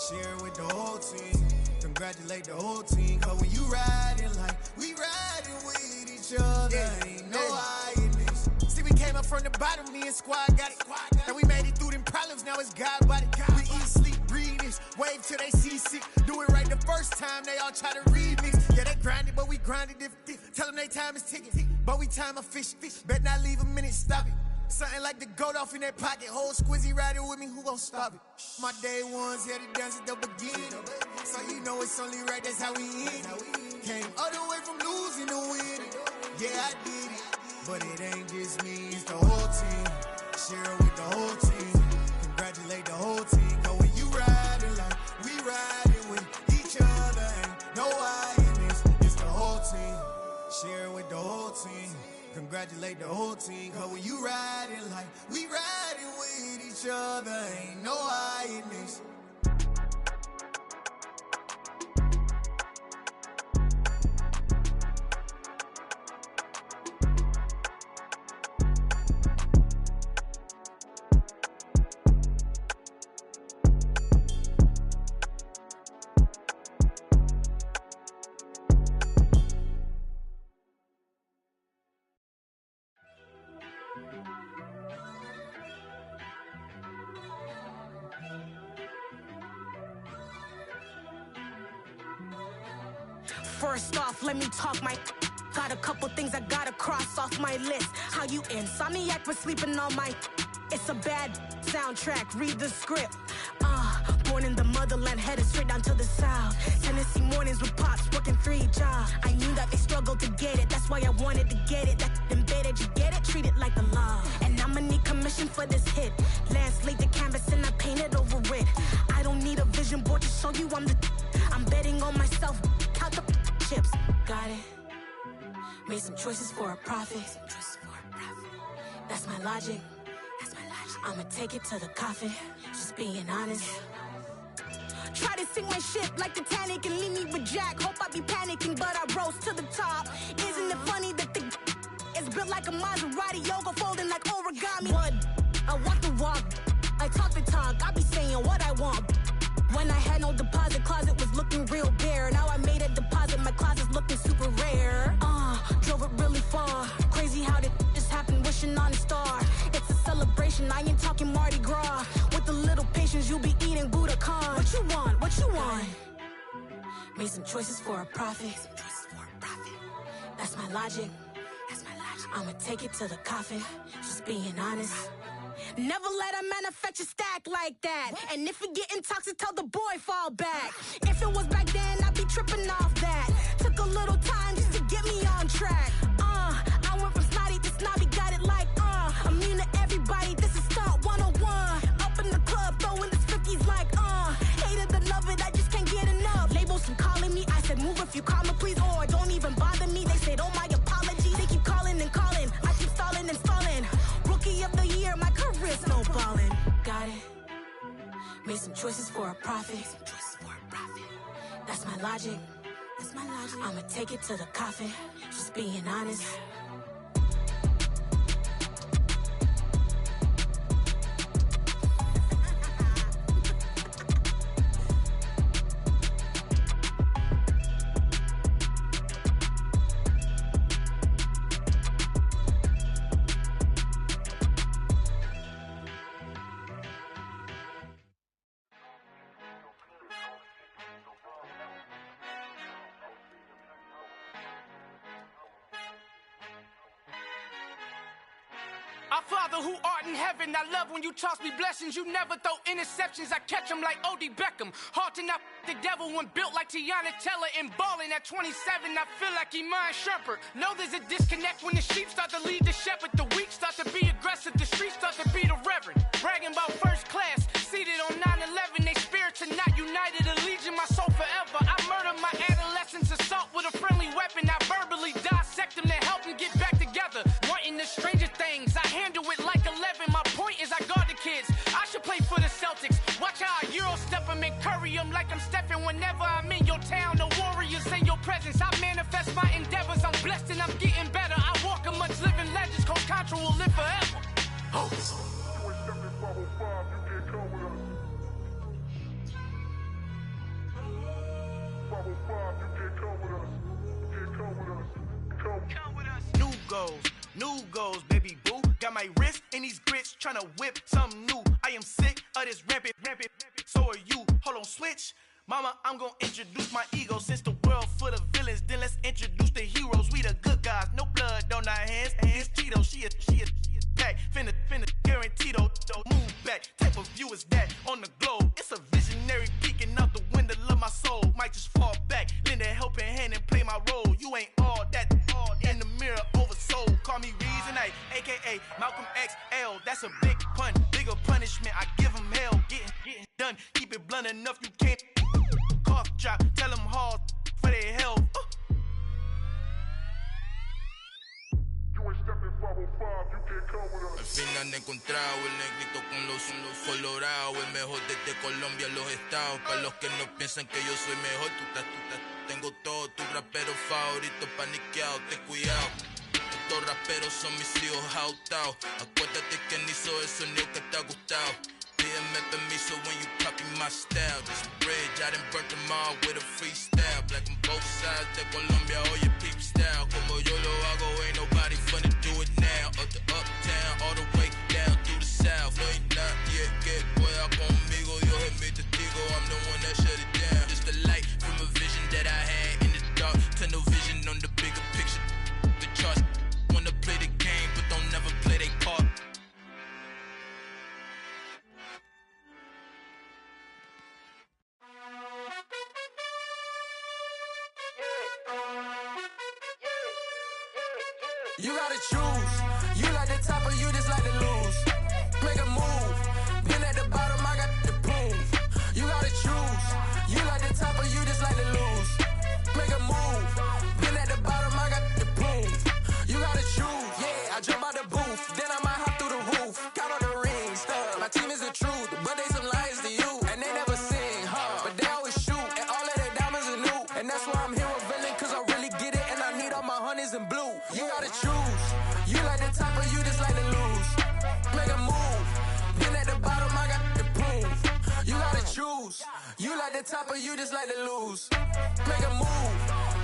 Share it with the whole team. Congratulate the whole team. Cause when you riding like we riding with each other, ain't no I in this. See, we came up from the bottom, me and squad got it. And we made it through them problems, now it's God body. We eat, sleep, breathe this. Wave till they see sick. Do it right the first time, they all try to remix. Yeah, they grinded, but we grinded different. Tell them they time is ticking, but we time a fish. Bet not leave a minute, stop it. Something like the goat off in that pocket. Whole squizzy riding with me, who gon' stop it? My day ones had to dance at the beginning, so you know it's only right, that's how we end it. Came all the way from losing to winning. Yeah, I did it, but it ain't just me, it's the whole team. Share it with the whole team. Congratulate the whole team. Cause when you riding like we riding with each other, ain't no I in this. It's the whole team. Share it with the whole team. Congratulate the whole team. Cause when you riding like we riding with each other, ain't no I in this. First off, let me talk my. Got a couple things I gotta cross off my list. How you insomniac for sleeping on my. It's a bad soundtrack, read the script. Born in the motherland, headed straight down to the south. Tennessee mornings with pops, working 3 jobs. I knew that they struggled to get it, that's why I wanted to get it. That embedded, you get it, treat it like a law. And I'ma need commission for this hit. Lance laid the canvas and I painted over it. I don't need a vision board to show you I'm the. I'm betting on myself, count the chips. Got it. Made some choices for a profit. That's my logic. I'ma take it to the coffin. Just being honest. Try to sink my ship like Titanic and leave me with Jack. Hope I be panicking, but I rose to the top. Isn't it funny that the is built like a Maserati, yoga folding like origami? What? I walk the walk. I talk the talk. I be saying what I want. When I had no deposit, closet was looking real bare. Now I made a deposit, my closet's looking super rare. Drove it really far. Crazy how did this happen, wishing on a star. It's a celebration, I ain't talking Mardi Gras. With a little patience, you'll be eating Budokan. What you want? What you want? Made some choices for a profit. That's my logic. I'ma take it to the coffin. Just being honest. Never let a manufacture stack like that. And if you getting toxic, tell the boy fall back. If it was back then, I'd be tripping off that. Took a little time just to get me on track. I went from snotty to snobby, got it like immune to everybody, this is stunt 101. Up in the club, throwing the 50s like hated to love it, I just can't get enough. Labels from calling me, I said move if you call me please, or don't even bother me. They said oh my apologies, they keep calling and calling. I keep stalling and stalling. Rookie of the year, my career's snowballing. Got it. Made some choices for a profit. That's my logic. I'ma take it to the coffin. Just being honest. Our Father who art in heaven, I love when you toss me blessings. You never throw interceptions, I catch them like O.D. Beckham. Hard to knock the devil when built like Tiana Teller. And balling at 27, I feel like Iman Shumpert. Know there's a disconnect when the sheep start to lead the shepherd. The weak start to be aggressive, the streets start to be the reverend. Bragging about first class, seated on 9/11. They spirits are not united, a legion, my soul forever. I murder my Adam New goals, baby boo. Got my wrist in these grits, tryna whip something new. I am sick of this rampant. So are you. Hold on, switch. Mama, I'm gonna introduce my ego. Since the world full of villains, then let's introduce the heroes. We the good guys, no blood on our hands. It's Tito, she a pack. Finna guaranteed, move back. Type of view is that on the globe? It's a visionary peeking out the window of my soul. Might just fall back, lend a helping hand and play my role. You ain't all that in the mirror oversold. Call me Reasonite, aka Malcolm XL. That's a big pun, bigger punishment. I give him hell, getting done. Keep it blunt enough, you can't cough drop. Tell them hard for their health. Al fin han encontrado el negrito con los colorados, el mejor desde Colombia, los estados. Para los que no piensan que yo soy mejor, tengo todos tus raperos favoritos paniqueados, ten cuidado. Estos raperos son mis hijos jautados. Acuérdate que ni hizo el sonido que te ha gustado. Pídeme permiso when you copy my style. This bridge, I done burnt them all with a freestyle. Black on both sides de Colombia, oye peep style. Como yo lo hago, ain't nobody finna do it now. Up to uptown, all the way down through the south. No hay nadie que pueda conmigo, Dios es mi testigo. I'm the one that shut it down. Just a light from a vision that I had in the dark. Tunnel vision on the bigger picture. The charts wanna play the game, but don't never play their part. You gotta choose. You like the top or you just like to lose. Make a move. Been at the bottom, I got the proof. You gotta choose. You like the top or you just like to lose. Make a move. Been at the bottom, I got the proof. You gotta choose. Yeah, I jump out the booth. Then I might hop through the roof. Count on the rings. My team is the truth, but they some liars to you. And they never sing, but they always shoot. And all of their diamonds are new. And that's why I'm here with villain, cause I really get it. And I need all my honeys in blue. You gotta choose. You like the top or you just like to lose. Make a move. Been at the bottom, I got the proof. You gotta choose. You like the top or you just like to lose. Make a move.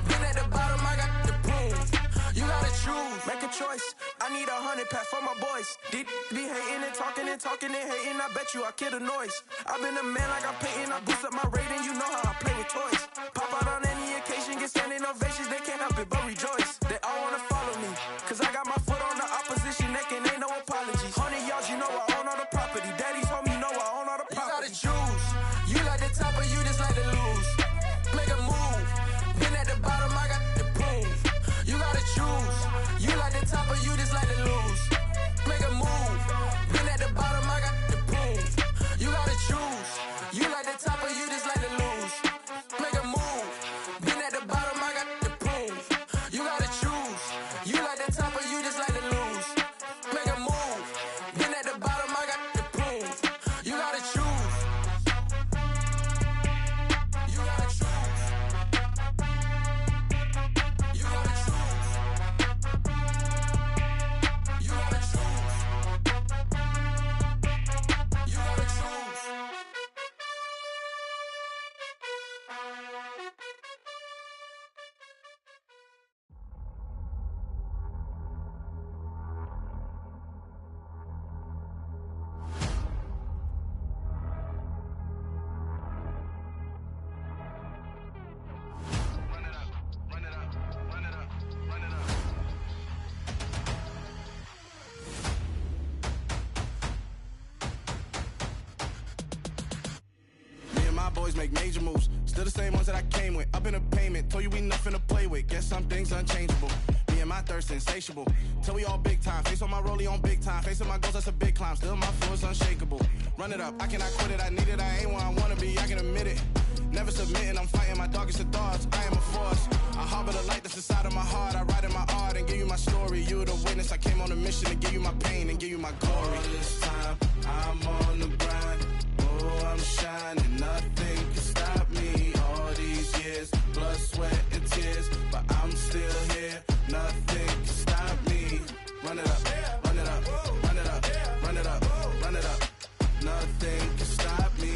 Been at the bottom, I got the proof. You gotta choose. Make a choice. I need 100 pack for my boys. Deep be hating and talking and hating. I bet you I kill the noise. I've been a man like I'm painting. I boost up my rating. You know how I play with toys. Pop out on any occasion, get standing ovations. They can't help it but rejoice. They all wanna follow me, cause I got my foot on the opposition neck and ain't no apologies. 100 yards, you know I own all the property. Daddy's home, you know I own all the property. You gotta choose. You like the top or you just like to lose. Make a move. Been at the bottom, I got the proof. You gotta choose. You like the top or you just like to lose. Make a move. Been at the bottom, I got the proof. You gotta choose. You like the top or you just like to lose. Make a move. Been at the bottom, I got the proof. You gotta choose. You like the top or you just like to lose. Make a move. Been at the bottom, I got the proof. You gotta choose. You gotta choose. You gotta choose. You gotta choose. You gotta choose. Me and my boys make major moves. Still the same ones that I came with. Up in a payment. Told you we nothing to play with. Guess some things unchangeable. Me and my thirst insatiable. Till we all big time. Face on my rollie on big time. Facing my goals, that's a big climb. Still my flow is unshakable. Run it up. I cannot quit it. I need it. I ain't where I wanna be. I can admit it. Never submitting. I'm fighting my darkest of thoughts. I am a force. I harbor the light that's inside of my heart. I write in my art and give you my story. You the witness. I came on a mission to give you my pain and give you my glory. All this time, I'm on the grind. Oh, I'm shining. Nothing can stop me. All these years, blood, sweat, and tears. But I'm still here. Nothing can stop me. Run it up, run it up, run it up, run it up, run it up. Nothing can stop me.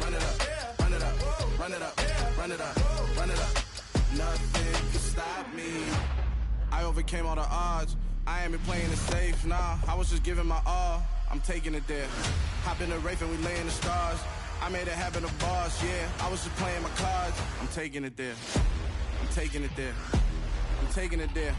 Run it up, run it up, run it up, run it up, run it up. overcame all the odds. I ain't been playing it safe, nah. I was just giving my all. I'm taking it there. Hop in the Wraith and we lay in the stars. I made it happen, the boss, yeah. I was just playing my cards. I'm taking it there. I'm taking it there. I'm taking it there.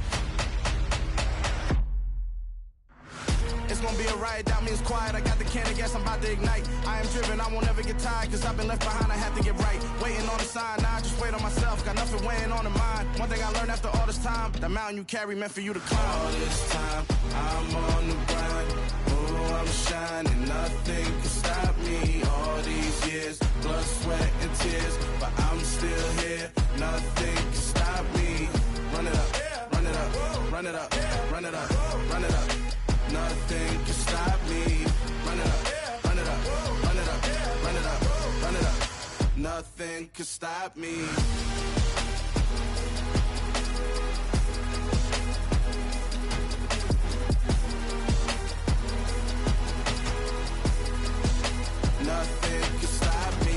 It's gonna be a riot, doubt me it's quiet. I got the can of gas, I'm about to ignite. I am driven, I won't ever get tired, cause I've been left behind, I have to get right. Waiting on the sign, now I just wait on myself. Got nothing weighing on the mind. One thing I learned after all this time, the mountain you carry meant for you to climb. All this time, I'm on the grind. Oh, I'm shining, nothing can stop me. All these years, blood, sweat, and tears, but I'm still here. Nothing can stop me. Run it up, run it up, run it up, run it up, run it up. Nothing can stop me. Run it up, run it up, run it up, run it up, run it up. Nothing can stop me. Nothing can stop me.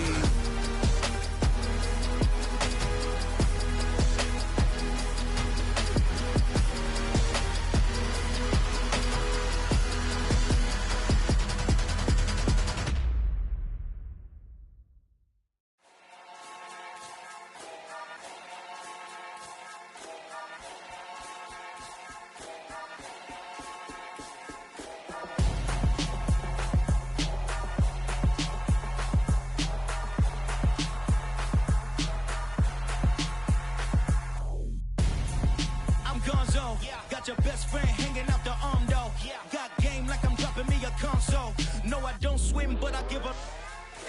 Your best friend hanging out the arm though. Got game like I'm dropping me a console. No, I don't swim, but I give a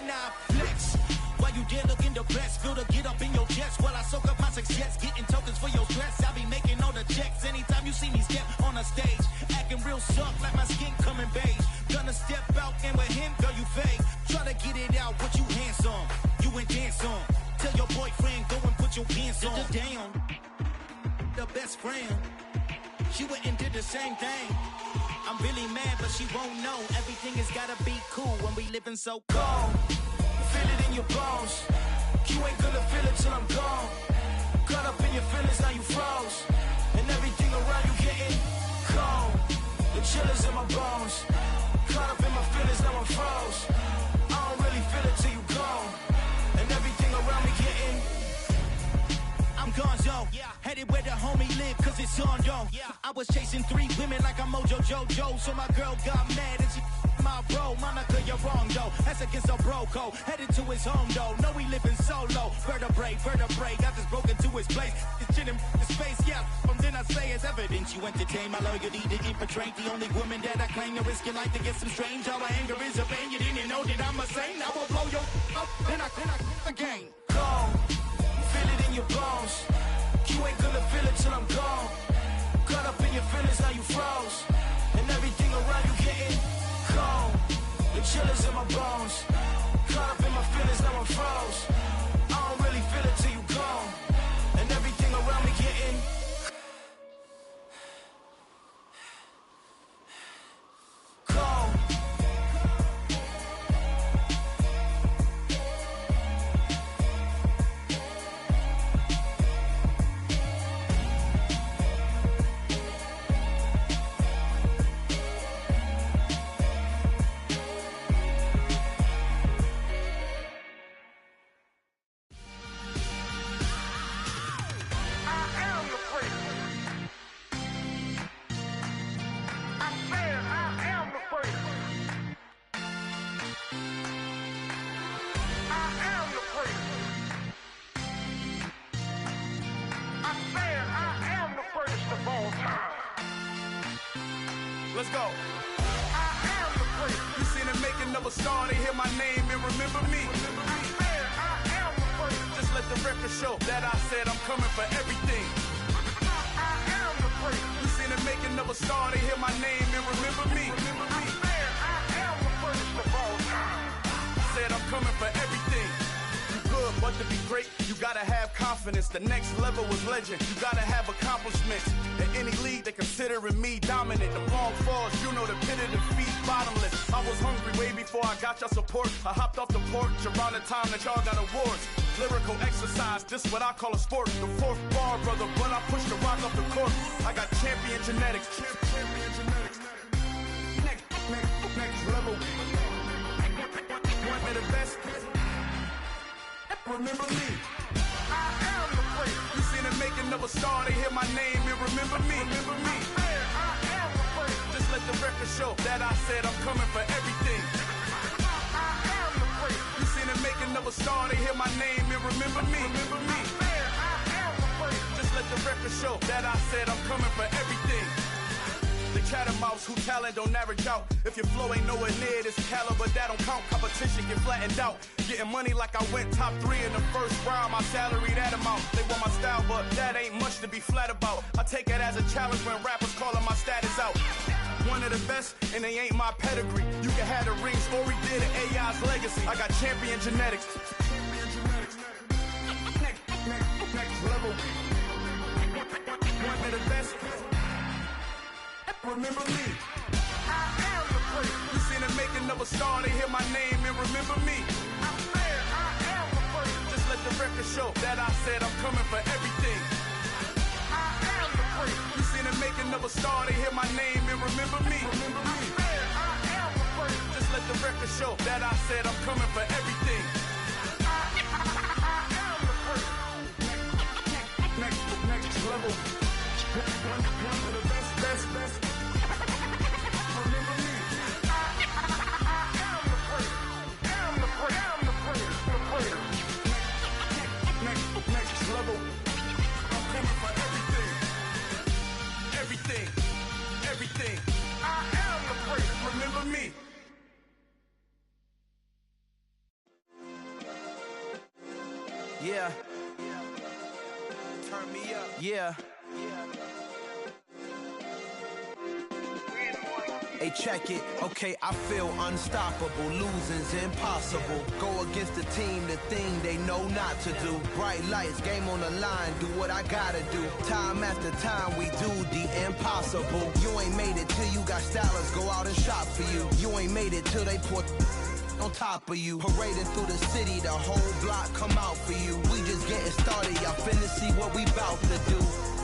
nah flex. While you there looking depressed, feel the get up in your chest while I soak up my success, getting tokens for your stress. I be making all the checks anytime you see me step on a stage, acting real soft like my skin coming beige. Gonna step out and with him, girl, you fake. Try to get it out, but you handsome. You ain't dance on. Tell your boyfriend go and put your pants on. Down, the best friend. She went and did the same thing. I'm really mad, but she won't know. Everything has gotta be cool when we living so cold. Feel it in your bones. You ain't gonna feel it till I'm gone. Caught up in your feelings, now you froze. And everything around you getting cold. The chill is in my bones. Caught up in my feelings, now I'm froze. I don't really feel it till you gone. And everything around me getting I'm gonzo, headed where the homie live, cause it's on though. I was chasing 3 women like I'm Mojo Jojo, so my girl got mad and she my bro. Monica, you're wrong though, that's against a bro code. Headed to his home though, no we living solo. Vertebrae, got this broken to his place. It's shit in the space, from then I say it's evidence. You entertain my loyalty to infiltrate. The only woman that I claim to risk your life to get some strange. All my anger is a pain, you didn't know that I'm a saint. I will blow your up, then I again. Go. Feel it in your bones. You ain't gonna feel it till I'm gone. Caught up in your feelings, now you froze. And everything around you getting cold. The chill is in my bones. Caught up in my feelings, now I'm froze. I don't really feel it till you gone. And everything around me getting cold. Let's go. I am the prince. You seen the making of a star, they hear my name and remember me. I am the prince. Just let the record show that I said I'm coming for everything. I am the prince. You seen the making of a star, they hear my name and remember me. I am the prince of all time. Said I'm coming for everything. Good, but to be great, you gotta have confidence. The next level was legend. You gotta have accomplishments. In any league, they considering me dominant. The long falls, you know the pit of defeat, bottomless. I was hungry way before I got your support. I hopped off the porch around the time that y'all got awards. lyrical exercise, this what I call a sport. The fourth bar, brother, but I push the rock up the court. I got champion genetics. Champion genetics. Next level. One of the best. Remember me. I am the great. You seen the making of a star, they hear my name and remember me. Remember me. I am the great. Just let the record show that I said I'm coming for everything. I am the great. You seen the making of a star, they hear my name and remember me. Remember me. I am the great. Just let the record show that I said I'm coming for everything. The cat and mouse who talent don't average out. If your flow ain't nowhere near this caliber, that don't count. Competition get flattened out. Getting money like I went top 3 in the first round. My salary that amount. They want my style, but that ain't much to be flat about. I take it as a challenge when rappers calling my status out. One of the best, and they ain't my pedigree. You can have the rings, or we did it, AI's legacy. I got champion genetics. Next level. One of the best. Remember me. I am the great. You seen the making of a star, they hear my name and remember me. I am the great. Just let the record show that I said I'm coming for everything. I am the great. You seen the making of a star, they hear my name and remember me. Remember me. I am the great. Just let the record show that I said I'm coming for everything. I am the great. Next level. One of the best. Remember me. I am the great. I'm the great. Next level. I'm coming for everything. Everything. I am the great. Remember me. Yeah. Turn me up. Yeah. Hey, check it. Okay, I feel unstoppable. Losing's impossible. Go against the team, the thing they know not to do. Bright lights, game on the line. Do what I gotta do. Time after time, we do the impossible. You ain't made it till you got stylers go out and shop for you. You ain't made it till they put on top of you. Parading through the city, the whole block come out for you. We just getting started, y'all finna see what we bout to do.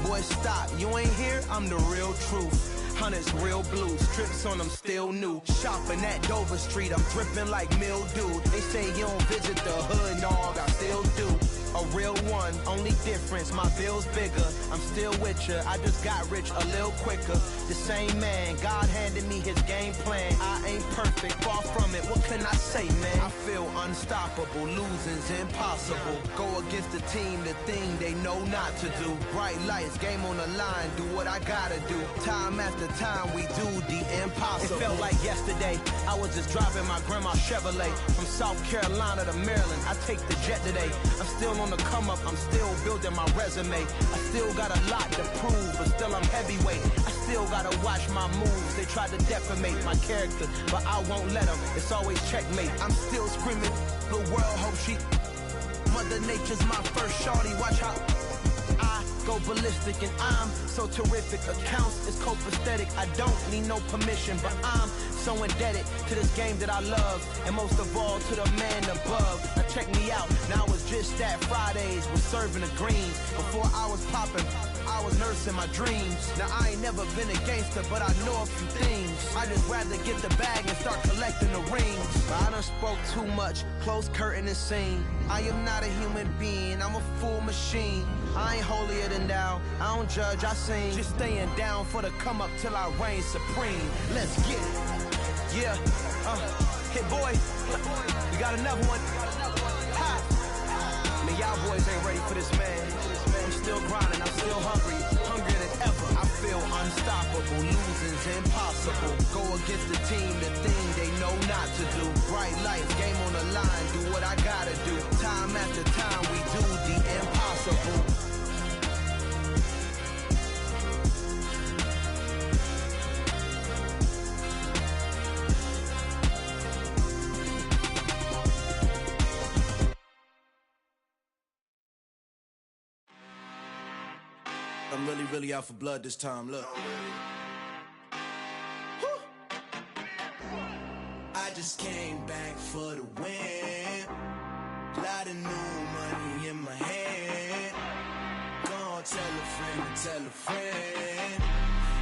Boy, stop, you ain't here, I'm the real truth. Hunters, real blue, strips on them still new. Shopping at Dover Street, I'm dripping like mildew. They say you don't visit the hood, dog, I still do. A real one, only difference, my bill's bigger. I'm still with ya, I just got rich a little quicker. The same man, God handed me his game plan. I ain't perfect, far from it, what can I say, man? I feel unstoppable, losing's impossible. Go against the team, the thing they know not to do. Bright lights, game on the line, do what I gotta do. Time after time, we do the impossible. It felt like yesterday, I was just driving my grandma's Chevrolet. From South Carolina to Maryland, I take the jet today. I'm still on the come up, I'm still building my resume. I still got a lot to prove, but still I'm heavyweight. I still gotta watch my moves. They try to defamate my character, but I won't let them. It's always checkmate. I'm still screaming, the world hope she. Mother Nature's my first shorty, watch how I go ballistic and I'm so terrific. Accounts is copacetic, I don't need no permission, but I'm so indebted to this game that I love, and most of all to the man above. Now check me out, now it's just that Fridays was serving the greens. Before I was popping, I was nursing my dreams. Now I ain't never been a gangster, but I know a few things. I just rather get the bag and start collecting the rings. But I done spoke too much, close curtain and scene. I am not a human being, I'm a full machine. I ain't holier than thou, I don't judge, I sing. Just staying down for the come up till I reign supreme. Let's get it. Yeah, hit boy, we got another one. Ha! Man, y'all boys ain't ready for this, man. I'm still grinding, I'm still hungry, hungrier than ever. I feel unstoppable, losing's impossible. Go against the team, the thing they know not to do. Bright lights, game on the line, do what I gotta do. Time after time, we do the impossible. I'm really out for blood this time, look. I just came back for the win. Lot of new money friend and tell a friend.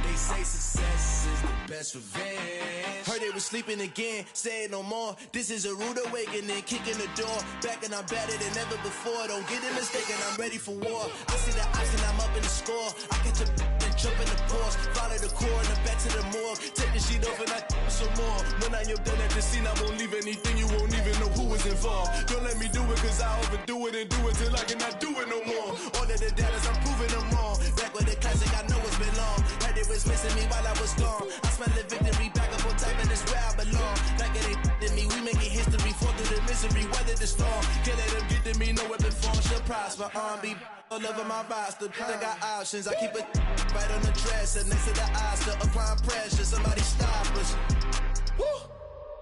They say success is the best revenge. Heard they was sleeping again, say it no more. This is a rude awakening, kicking the door. Back and I'm better than ever before. Don't get it mistaken, I'm ready for war. I see the option, I'm up in the score. I catch a and jump in the Porsche. Follow the core and the back to the morgue. Take the sheet off and I some more. When I am done at the scene, I won't leave anything. You won't even know who was involved. Don't let me do it, cause I overdo it and do it till I cannot do it no more. All of the data's, I'm proving them wrong. Back with the classic, I know it's been long. Heard it was missing me while I was gone. I smell the victory, back up on top, and it's where I belong. Like it ain't to me, we making history. Fall through the misery, weather the storm. Can't let them get to me, no weapon form should prosper. Be all over my roster, I got options. I keep it right on the dresser, next to the Oscar. Applying pressure, somebody stop us. Woo!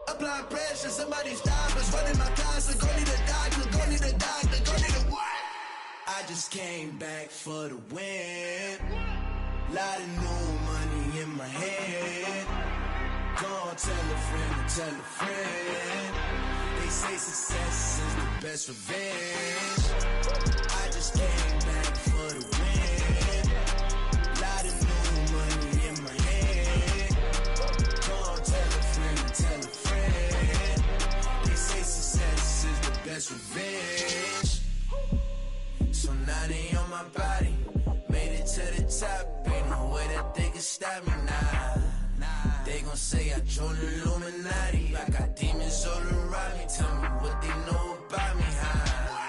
Applying pressure, somebody stop us. Running my closet, go need a doctor, go need a doctor, go need a what? I just came back for the win. Lot of new money in my head. Go on, tell a friend and tell a friend. They say success is the best revenge. I just came back for the win. Lot of new money in my head. Go on, tell a friend and tell a friend. They say success is the best revenge. So now they on my body. Made it to the top, ain't no way that they can stop me now. They gon' say I joined the Illuminati. I got demons all around me. Tell me what they know about me, huh?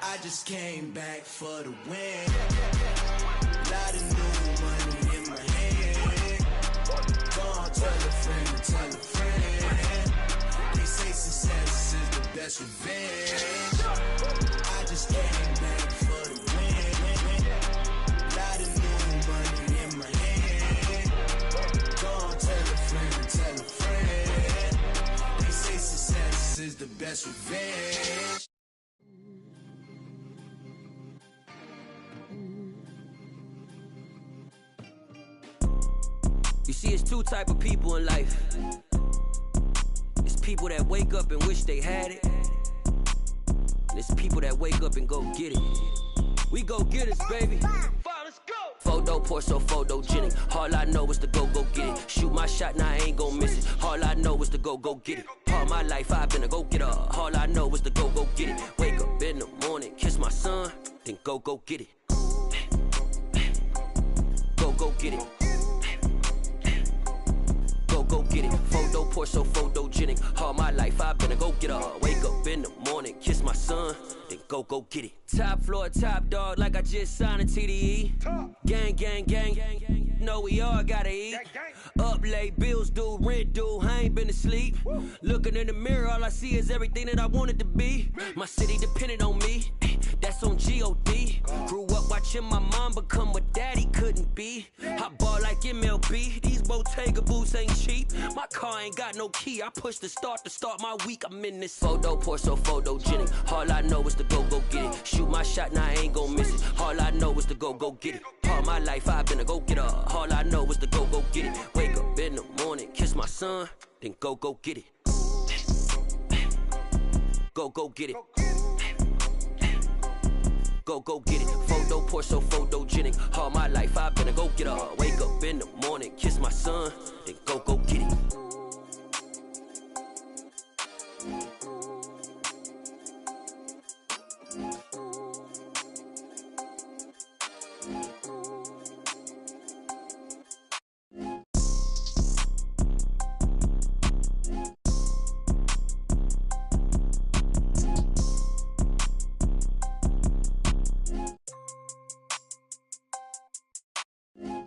I just came back for the win. Lot of new money in my head. Go on, tell a friend and tell a friend. They say success is the best revenge. I just came back for the win. Lot of new money in my head. Go on, tell a friend and tell a friend. They say success is the best revenge. You see, it's two type of people in life. It's people that wake up and wish they had it. And it's people that wake up and go get it. We go get it, baby. Photo pour so photogenic. All I know is to go get it. Shoot my shot, now I ain't gon' miss it. All I know is to go get it. All my life I've been a go getter. All I know is to go get it. Wake up in the morning, kiss my son, then go get it. Go get it. Go get it. Photo pour so photogenic. All my life I've been a go getter. Wake up in the morning, kiss my son, then go get it. Top floor, top dog, like I just signed a TDE. Gang. Know we all gotta eat. Up late, bills due, rent due, I ain't been asleep. Looking in the mirror, all I see is everything that I wanted to be. My city depended on me, that's on G.O.D. Grew up watching my mom become what daddy couldn't be. I ball like MLB, these Bottega boots ain't cheap. My car ain't got no key, I push the start to start my week. I'm in this photo pour so photogenic. All I know is to go get it. Shoot my shot, now I ain't gon' miss it. All I know is to go get it. All my life I've been a go getter. All I know is to go get it. Wake up in the morning, kiss my son, then go get it. Go get it. Go get it. Photo pour so photogenic. All my life I've been a go getter. Wake up in the morning, kiss my son, then go get it.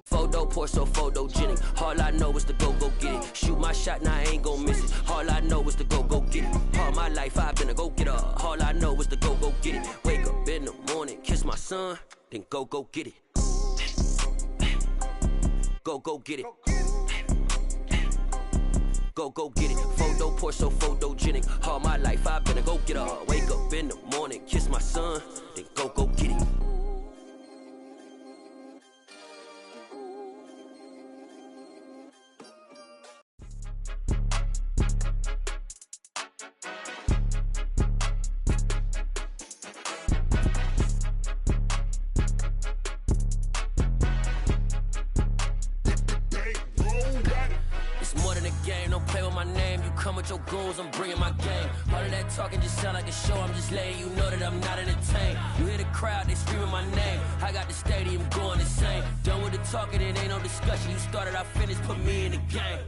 Photo pour so photogenic. All I know is to go get it. Shoot my shot, now I ain't gon' miss it. All I know is to go get it. All my life I've been a go getter. All I know is to go get it. Wake up in the morning, kiss my son, then go get it. Go get it. Go get it. Photo pour so photogenic. All my life I've been a go getter. Wake up in the morning, kiss my son, then go get it. game, don't play with my name. You come with your goons, I'm bringing my game. All of that talking just sound like a show, I'm just letting you know that I'm not entertained. You hear the crowd, they screaming my name. I got the stadium going insane. Done with the talking, it ain't no discussion. You started, I finished, put me in the game.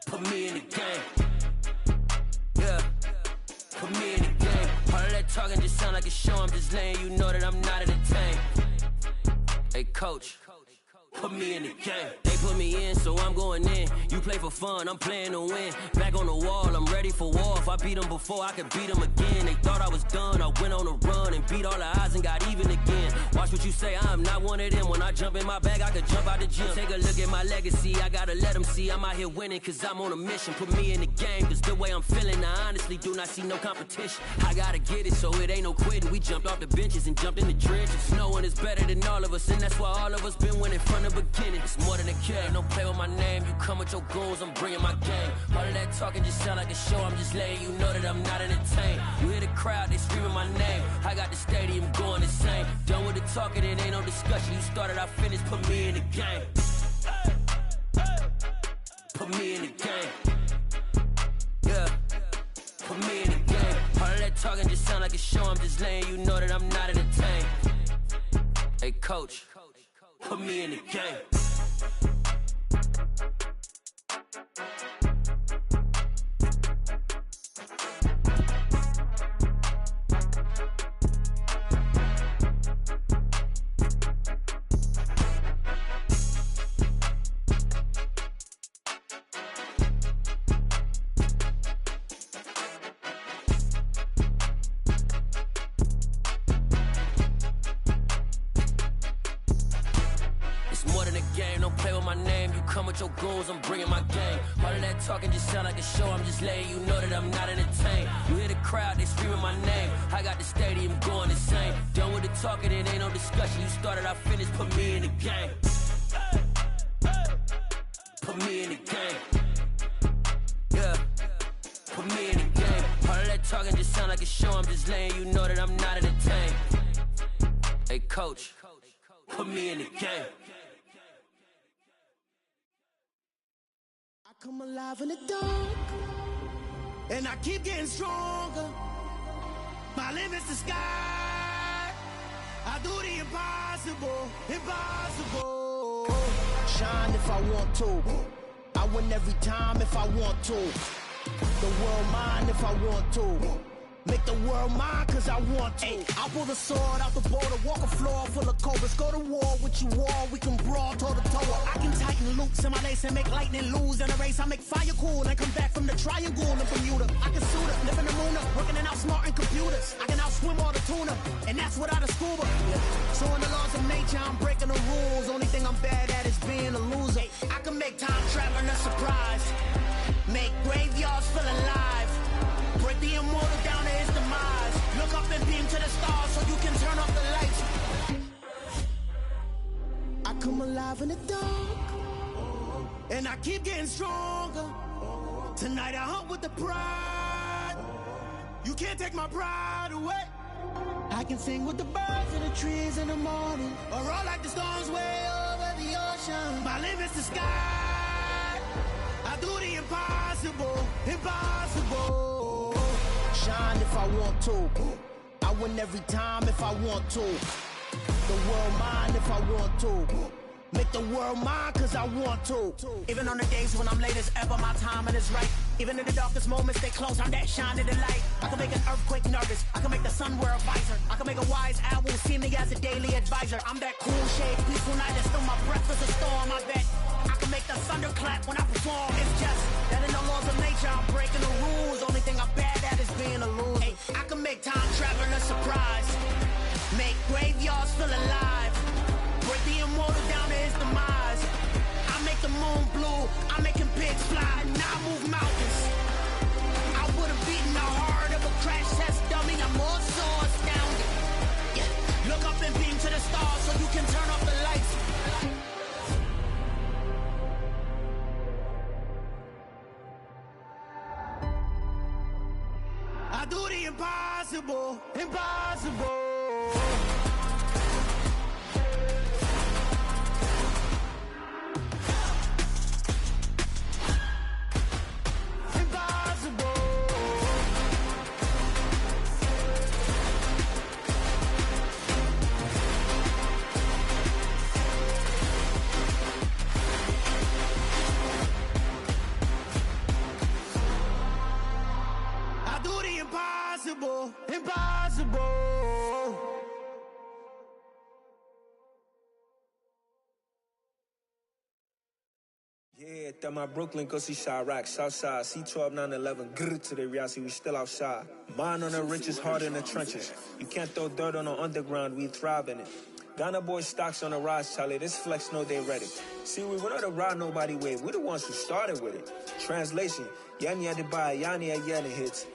Put me in the game. Yeah, put me in the game. All of that talking just sound like a show, I'm just letting you know that I'm not entertained. Hey, coach, put me in the game. They put me in, so I'm going in. You play for fun, I'm playing to win. Back on the wall, I'm ready for war. If I beat them before, I could beat them again. They thought I was done, I went on a run and beat all the odds and got even again. Watch what you say, I'm not one of them. When I jump in my bag, I could jump out the gym. Take a look at my legacy, I gotta let them see I'm out here winning, cause I'm on a mission. Put me in the game, cause the way I'm feeling, I honestly do not see no competition. I gotta get it, so it ain't no quitting. We jumped off the benches and jumped in the trenches. No one is better than all of us, and that's why all of us been winning from the beginning. It's more than a game, don't play with my name. You come with your goons, I'm bringing my game. All of that talking just sound like a show, I'm just letting you know that I'm not entertained. You hear the crowd, they screaming my name. I got the stadium going insane. Done with the talking, it ain't no discussion. You started, I finished, put me in the game. Put me in the game. Yeah, put me in the game. All of that talking just sound like a show, I'm just letting you know that I'm not entertained. Hey, coach, put me in the game. Your goons, I'm bringing my game. All of that talking just sound like a show, I'm just letting you know that I'm not entertained. You hear the crowd, they screaming my name. I got the stadium going insane. Done with the talking, it ain't no discussion. You started, I finished, put me in the game. Put me in the game. Yeah, put me in the game. All of that talking just sound like a show, I'm just letting you know that I'm not entertained. Hey, coach, put me in the game. I come alive in the dark, and I keep getting stronger. My limit's the sky. I do the impossible, impossible. Shine if I want to. I win every time if I want to. The world mine if I want to. Make the world mine cause I want to. Ay, I'll pull the sword out the border, walk a floor full of cobras. Go to war with you all, we can brawl toe to toe. I can tighten loops in my lace and make lightning lose in a race. I make fire cool and come back from the triangle in Bermuda. I can suit up, live in the moon up, working and outsmarting computers. I can outswim all the tuna, and that's without a scuba. Yeah. So in the laws of nature, I'm breaking the rules. Only thing I'm bad at is being a loser. I can make time traveling a surprise, make graveyards feel alive. Break the immortal down to his demise. Look up and beam to the stars so you can turn off the lights. I come alive in the dark, and I keep getting stronger. Tonight I hunt with the pride. You can't take my pride away. I can sing with the birds and the trees in the morning, or roll like the storms way over the ocean. My limit's the sky. I do the impossible, impossible. Shine if I want to. I win every time if I want to. The world mine if I want to. Make the world mine cause I want to. Even on the days when I'm late as ever, my timing is right. Even in the darkest moments, stay close, I'm that shine in the light. I can make an earthquake nervous, I can make the sun wear a visor. I can make a wise owl see me as a daily advisor. I'm that cool shade, peaceful night, and still my breath is a storm, I bet. I can make the thunder clap when I perform. It's just that in the laws of nature, I'm breaking the rules. Only thing I'm bad at is being a loser. Hey, I can make time traveling a surprise, make graveyards feel alive. Break the immortal down to his demise. I make the moon blue, I'm making pigs fly, now I move mountains. I would've beaten the heart of a crash test dummy, I'm more so astounded. Yeah. Look up and beam to the stars so you can turn off the lights. I do the impossible, impossible. Yeah, that my Brooklyn go see Chirac, Southside, C12, 911, grrr to the reality, we still outside. Mine on the riches, hard in the trenches. You can't throw dirt on the underground, we thrive in it. Ghana boys stocks on the rise, Charlie, this flex know they ready. See, we were not to ride nobody with, we the ones who started with it. Translation, Yanni had to buy, Yanni had Yanni hits.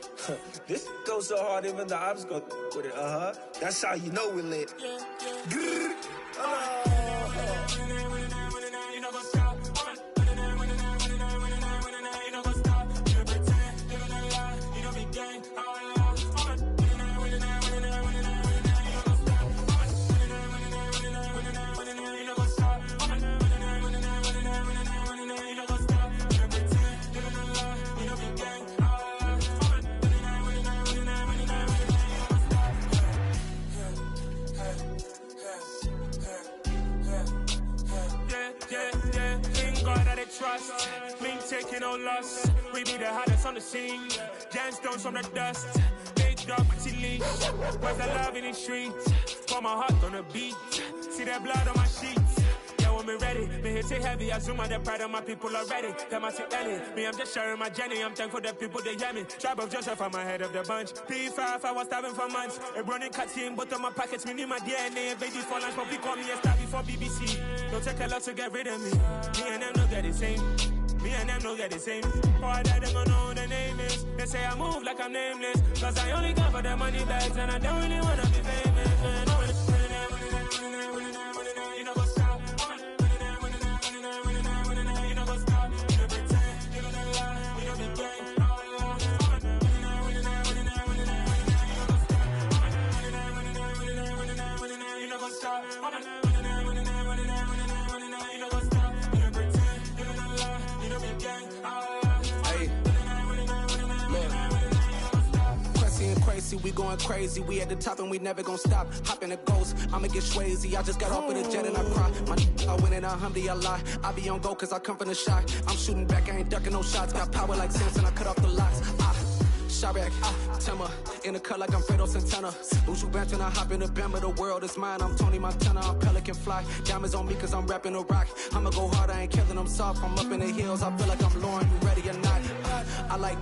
This goes so hard, even the ops go with it, That's how you know we lit. Grrr, trust, me taking no loss. We be the hottest on the scene. Gemstones from the dust. Big dog, pretty leash. Where's the love in the streets? Pour my heart on the beat. See that blood on my sheets. Yeah, when me ready, me hit it heavy. I zoom out the pride of my people already. Them I see Ellie. Me, I'm just sharing my journey. I'm thankful that people they hear me. Tribe of Joseph, I'm ahead of the bunch. P5, I was starving for months. A running cuts in, but on my pockets, me need my DNA. Baby for lunch, but we call me a star before BBC. Don't take a lot to get rid of me. Me and them no get the same. Me and them no get the same. Boy, that them gonna know who the name is. They say I move like I'm nameless. Cause I only come for the money bags and I don't really wanna be famous. Man. You know what's up. You know what's up. You don't pretend. You don't lie. You don't be gay. You know what's up. We going crazy, we at the top and we never gonna stop. Hop in a ghost, I'ma get swayzy. I just got off with a jet and I cry. My I win in a Humvee, I lie. I be on go cause I come from the shot. I'm shooting back, I ain't ducking no shots. Got power like Samson, I cut off the locks. Chirac, Timmer, in the cut like I'm Fredo Santana. Buju Banton, I hop in the Bama, the world is mine. I'm Tony Montana, I'm Pelican Fly. Diamonds on me cause I'm rapping a rock. I'ma go hard, I ain't killing them soft. I'm up in the hills, I feel like I'm Lauren, you ready or not? I like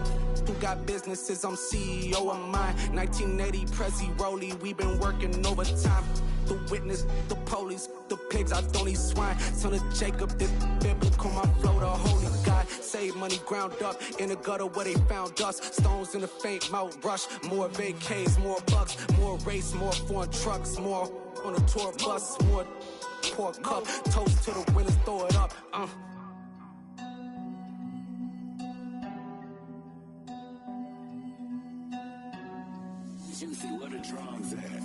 who got businesses, I'm CEO of mine. 1980 Prezi Rolly, we been working overtime. The witness, the police, the pigs, I don't eat swine. Son of Jacob, this biblical, my flow, the holy God. Save money ground up in the gutter where they found us. Stones in the faint Mount Rush. More vacays, more bucks, more race, more foreign trucks, more on a tour bus, more pour cup. Toast to the winners, throw it up. Juicy, where the drums at?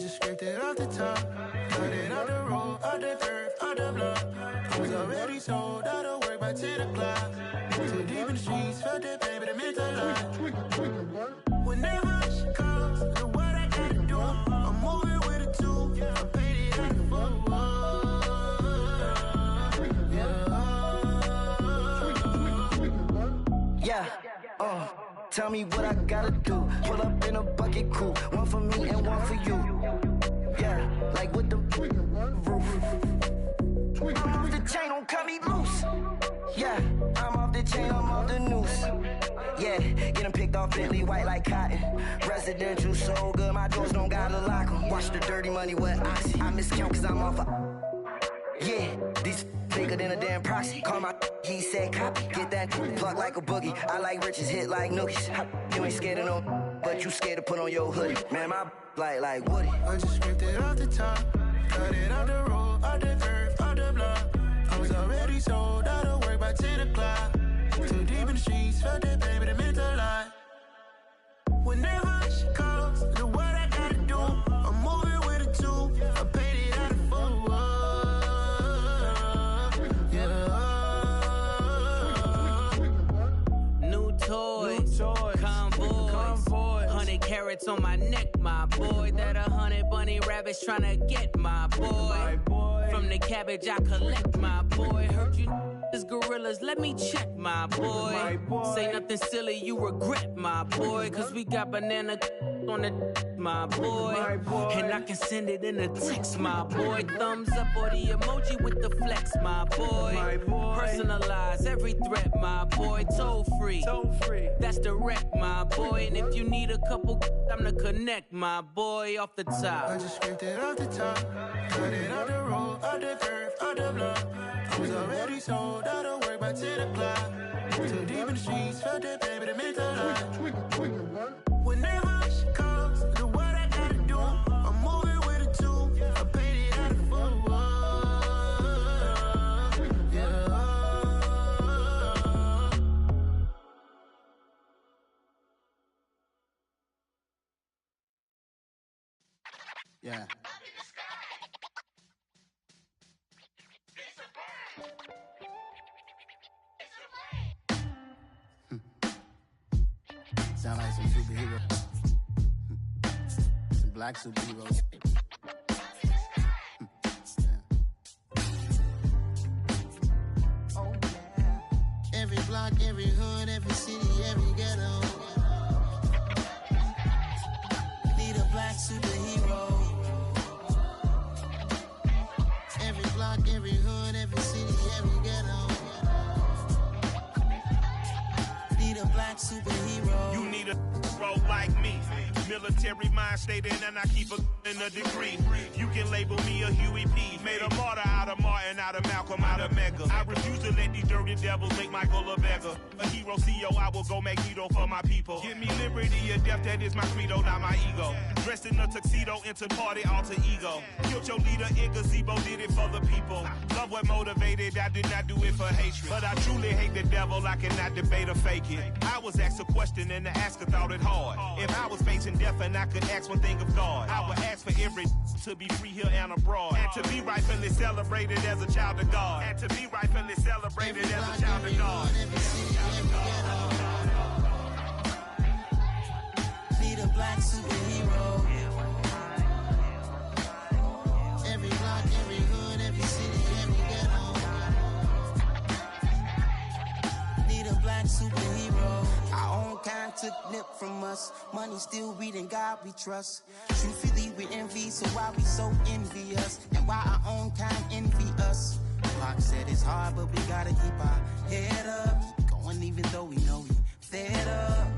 just scraped it off the top. Cut it out the road, out the turf, out the block. I was already sold out of work by 10 o'clock. Too deep in the streets, felt that pain, but it meant a lot. Whenever she calls, do what I gotta do. I'm moving with a two. I paid it out the full. Yeah, tell me what I gotta do. Pull up in a bucket crew, one for me and one for you. Yeah, like with the roof. I'm off the chain, don't cut me loose. Yeah, I'm off the chain, I'm off the noose. Yeah, getting picked off Bentley white like cotton. Residential so good, my doors don't gotta lock 'em. Watch the dirty money with oxy. I miscount cause I'm off a. Yeah, these bigger than a damn proxy. Call my he said copy. Get that plug like a boogie. I like riches, hit like nookies. You ain't scared of no, but you scared to put on your hoodie. Man, my like Woody. I just scraped it off the top. Cut it out the road, out the turf, out the block. I was already sold out of work by 10 o'clock. Too deep in the streets, felt that pain, but it meant a lot. Whenever she calls, do what I gotta do. I'm moving with a two. I paid it out of full. New toys, convoys, 100 carats on my neck, my boy. That 100 bunny rabbits tryna get my boy. From the cabbage I collect, my boy. Heard you is gorillas, let me check, my boy. Say nothing silly, you regret, my boy. Cause we got banana on the my boy. And I can send it in a text, my boy. Thumbs up or the emoji with the flex, my boy. Personalize every threat, my boy. Toll free, that's direct, my boy. And if you need a couple, I'm to connect, my boy, off the top. I just scraped it off the top. Cut it out the road, out the turf, out the block. I was already sold out of work by 10 o'clock. Too deep in the streets, felt that pain, but it meant a lot. Whenever she calls, do what I gotta do. I'm moving with a two. I paid it out of full. Yeah. Sound like some superhero. Some black superheroes. Oh, yeah. Every block, every hood, every city, every ghetto. Need a black superhero. Every block, every hood, every city, every ghetto. Need a black superhero. You need a bro like me. Military mind stated, and I keep in a degree. You can label me a Huey P. Made a martyr out of Martin, out of Malcolm, out of Mega. I refuse to let these dirty devils make Michael a beggar. A hero CEO, I will go Magneto for my people. Give me liberty or death, that is my credo, not my ego. Dressed in a tuxedo, into party, alter ego. Killed your leader in gazebo, did it for the people. Love what motivated, I did not do it for hatred. But I truly hate the devil, I cannot debate or fake it. I was asked a question and the asker thought it hard. If I was facing death and I could ask one thing of God, I would ask for every to be free here and abroad. And to be rightfully celebrated as a child of God. And to be rightfully celebrated as a child of God. Need a black superhero. Every block, every hood, every city, every ghetto. Need a black superhero. Our own kind took nip from us. Money still reading God we trust. Truthfully we envy, so why we so envious? And why our own kind envy us? Pac said it's hard, but we gotta keep our head up. Going even though we know we fed up.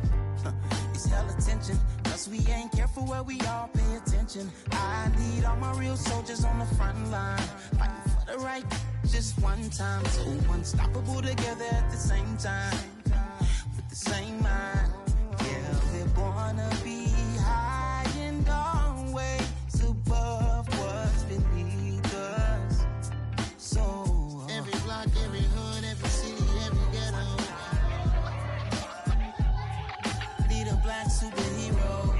It's hell attention, cause we ain't careful where we all pay attention. I need all my real soldiers on the front line, fighting for the right just one time. So unstoppable together at the same time, with the same mind. Yeah, we're born to be high and always above what's beneath us. So every block, every hood, every city, every ghetto. Need a black superhero.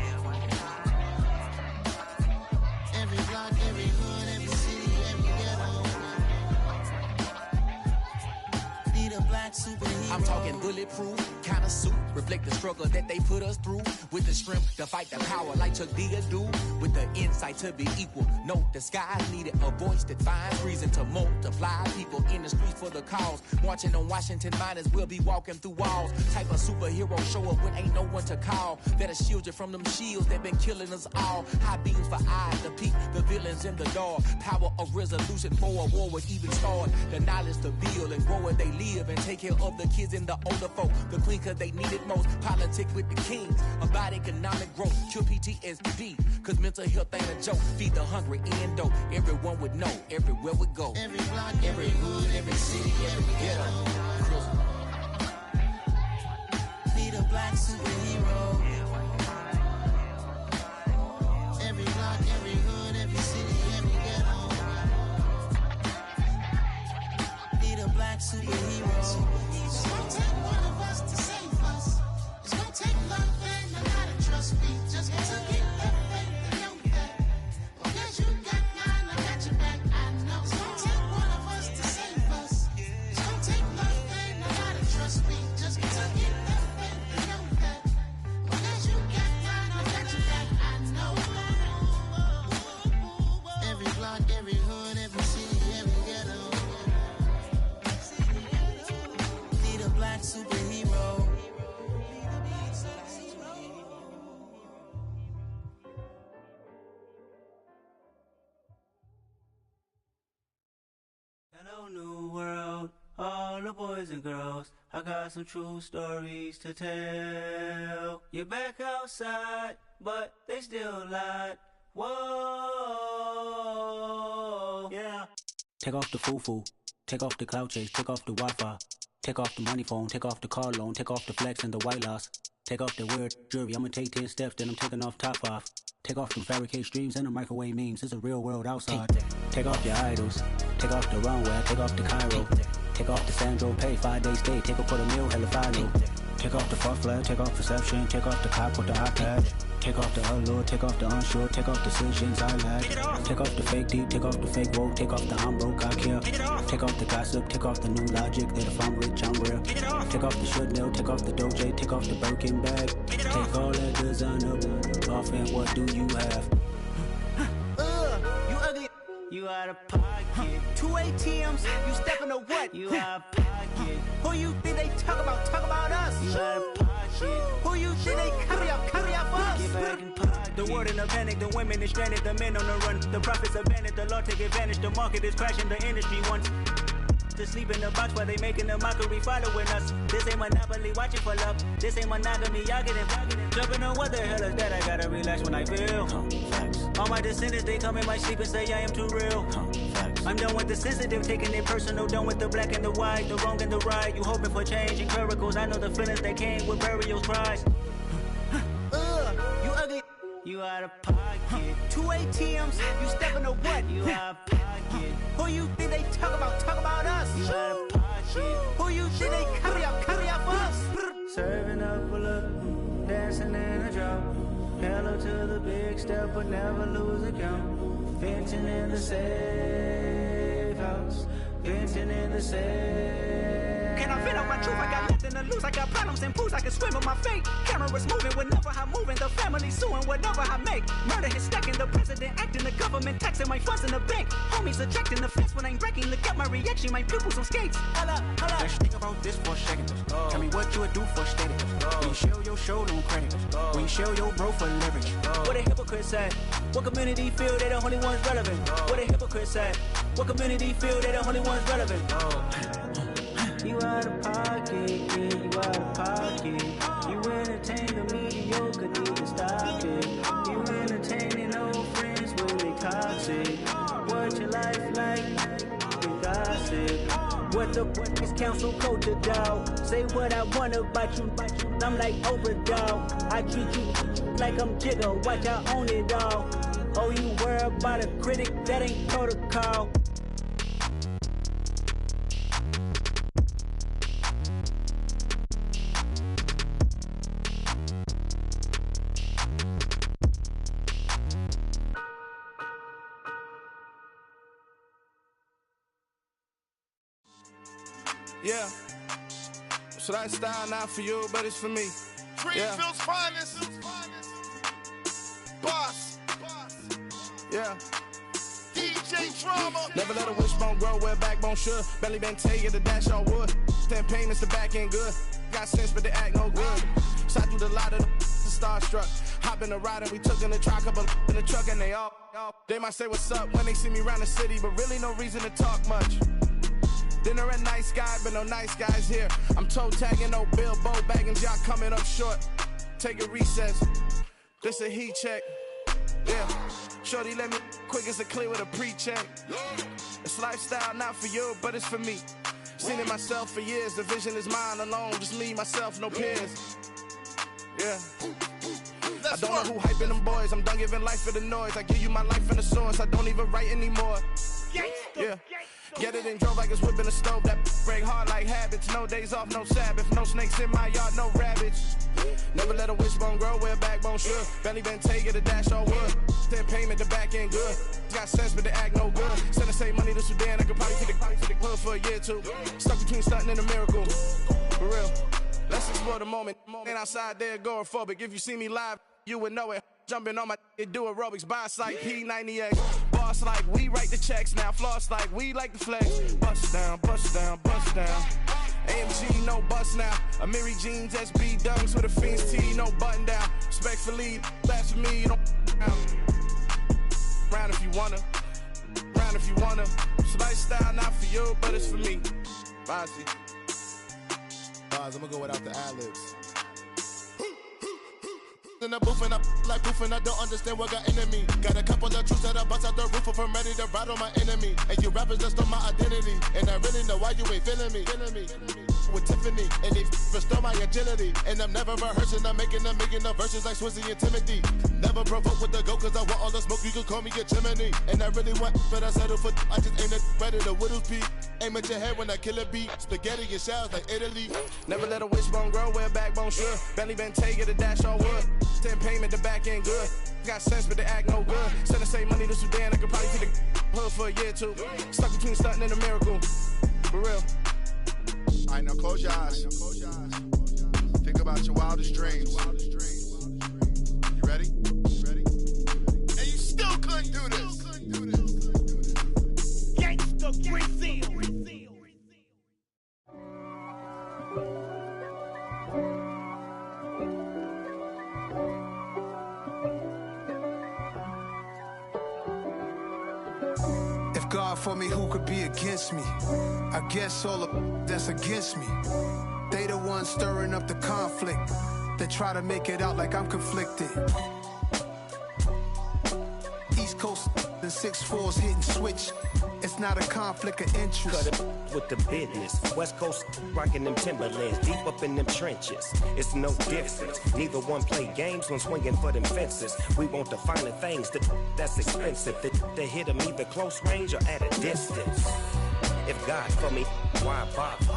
I'm talking bulletproof, kind of suit, reflect the struggle that they put us through. With the strength to fight the power like Chuck D do. With the insight to be equal, no disguise needed. A voice that finds reason to multiply. People in the streets for the cause. Marching on Washington miners will be walking through walls. Type of superhero show up when ain't no one to call. That'll shield you from them shields that been killing us all. High beams for eyes to peek the villains in the door. Power of resolution for a war would even start. The knowledge to build and grow where they live and take care of the kids and the older folk. The queen cause they need it most. Politics with the kings. About economic growth. Cure PTSD. Cause mental health ain't a joke. Feed the hungry and dope. Everyone would know. Everywhere we go. Every block, every hood, every city, every ghetto. Need a black superhero. Every block, every hood, every city, every ghetto. Need a black superhero. It's gonna take one of us to save us. It's gonna take love and a lot of trust. We just got to get that faith and know that. Because you got mine, I got your back. I know. It's gonna take one of us to save us. It's gonna take love and a lot of trust. We just got to get that faith and know that. Because you got mine, I got your back. I know. Every block, every hood, every city, every ghetto. Need a black superhero. Hello, new world, all the boys and girls. I got some true stories to tell. You're back outside, but they still lied. Whoa, yeah. Take off the foo-foo, take off the cloud chase, take off the Wi-Fi. Take off the money phone, take off the car loan, take off the flex and the white loss. Take off the weird jewelry, I'ma take 10 steps, then I'm taking off top 5. Take off them fabricate streams and the microwave memes, it's a real world outside. Take off your idols, take off the runway, take off the Cairo. Take off the Sandro pay, 5-day stay, take a $250,000, hella final. Take off the false flag, take off perception, take off the cop with the iPad. Take off the allure, take off the unsure, take off decisions I lack. Take off the fake deep, take off the fake woke, take off the I'm broke, I care. Take off the gossip, take off the new logic that if I'm rich, I'm real. Take off the should know, take off the Doja, take off the Birkin bag. Take all that designer off and what do you have? You ugly. You out of pocket. 2 ATMs, you stepping to what? You out of pocket. Who you think they talk about? Talk about us. You out of pocket. Who you think they carry out for us? Get back in pocket. The world in a panic, the women is stranded, the men on the run. The profits abandoned, the law take advantage. The market is crashing, the industry wants to sleep in the box while they making a mockery following us. This ain't monopoly, watching for love. This ain't monogamy, y'all getting jumping on what the hell is that? I gotta relax when I feel. All my descendants, they come in my sleep and say I am too real. I'm done with the sensitive, taking it personal. Done with the black and the white, the wrong and the right. You hoping for change and miracles. I know the feelings that came with burials, cries. You ugly. You out of pocket. 2 ATMs, you stepping to what? You out of pocket. Who you think they talk about? Talk about us. You out of pocket. Who you think they carry out for us? Serving up a look, dancing in a drop. Hello to the big step, but never lose a count. Venting in the safe house. Venting in the safe. Can I vent out my truth? I got nothing to lose. I got problems and booze. I can swim with my fate. Cameras moving whenever I'm moving. The family suing whatever I make. Murder is stacking. The president acting. The government taxing my funds in the bank. Homies ejecting the fence when I'm breaking. Look at my reaction. My pupils on skates. Holla, holla. Let's think about this for a second. Tell me what you would do for steady. When you show your show, no credit. When you show your bro for leverage. What a hypocrite said. What community feel they the only ones relevant? What a hypocrite said. What community feel they the only ones relevant? You out of pocket, yeah, you out of pocket. You entertain the mediocre, need to stop it. You entertaining old friends when they toxic. What your life like? You gossip. What the is council culture, dog? Say what I want about you. I'm like overdog. I treat you like I'm Jigga. Watch I own it all. Oh, you worry about a critic? That ain't protocol. Yeah. So that style not for you, but it's for me. Greenfield's finest. Boss. Yeah. DJ Drama. Never let a wishbone grow where backbone should. Belly been take it, the dash all wood. 10 payments, the back end good. Got sense, but they act no good. Shot through the lot of the starstruck. Hop in the ride and we took in the truck, couple in the truck and they all. They might say what's up when they see me around the city, but really no reason to talk much. Dinner a nice guy, but no nice guys here. I'm toe tagging, no Bilbo baggins, y'all coming up short. Take a recess. This a heat check. Yeah. Shorty let me quick as a clear with a pre-check. It's lifestyle not for you, but it's for me. Seen it myself for years. The vision is mine alone. Just me, myself, no peers. Yeah. I don't know who hyping them boys. I'm done giving life for the noise. I give you my life in the source. I don't even write anymore. Yeah. Get it and drove like it's whipping a stove. That break hard like habits. No days off, no Sabbath. No snakes in my yard, no rabbits. Never let a wishbone grow where backbone should. Belly been take it, a dash all wood. 10 payment, the back end good. Got sense, but they act no good. Send the same money to Sudan. I could probably take the hood for a year or two. Stuck between stunting and a miracle. For real. Let's explore the moment. Ain't outside there agoraphobic. If you see me live, you would know it. Jumping on my do aerobics, boss like P90X. Boss like we write the checks now. Floss like we like the flex. Bust down, bust down, bust down. AMG, no bust now. Amiri jeans, SB dunks with a Fiends T, no button down. Respectfully, that's for me, you don't down. Round if you wanna. Round if you wanna. It's lifestyle not for you, but it's for me. Bossy. Bars, I'm gonna go without the ad-libs. In the booth and I like proof and I don't understand what got into me. Got a couple of troops that I bust out the roof if I'm ready to ride on my enemy. And you rappers just on my identity. And I really know why you ain't feeling me. With Tiffany and they restore my agility. And I'm never rehearsing, I'm making a million of verses like Swizzy and Timothy. Never provoke with the go cause I want all the smoke, you can call me a chimney. And I really want, but I settle for I just aim at ready to Whittles Peak. Aim at your head when I kill a beat. Spaghetti and shells like Italy. Never let a wishbone grow where backbone should. Belly been take it, a dash all wood. 10 payment, the back end good. Got sense, but they act no good. Send the same money to Sudan, I could probably take the hood for a year or two. Stuck between stunting and a miracle. For real. Alright, now close your eyes. Think about your wildest dreams. You ready? And you still couldn't do this. Gangsta Brazil. God for me, who could be against me? I guess all of that's against me. They the ones stirring up the conflict. They try to make it out like I'm conflicted. East Coast and 6'4s hitting switch. It's not a conflict of interest. Cut it with the business. West Coast rocking them Timberlands, deep up in them trenches. It's no difference. Neither one play games when swinging for them fences. We want the finer things that's expensive. They hit them either close range or at a distance. If God for me, why bother?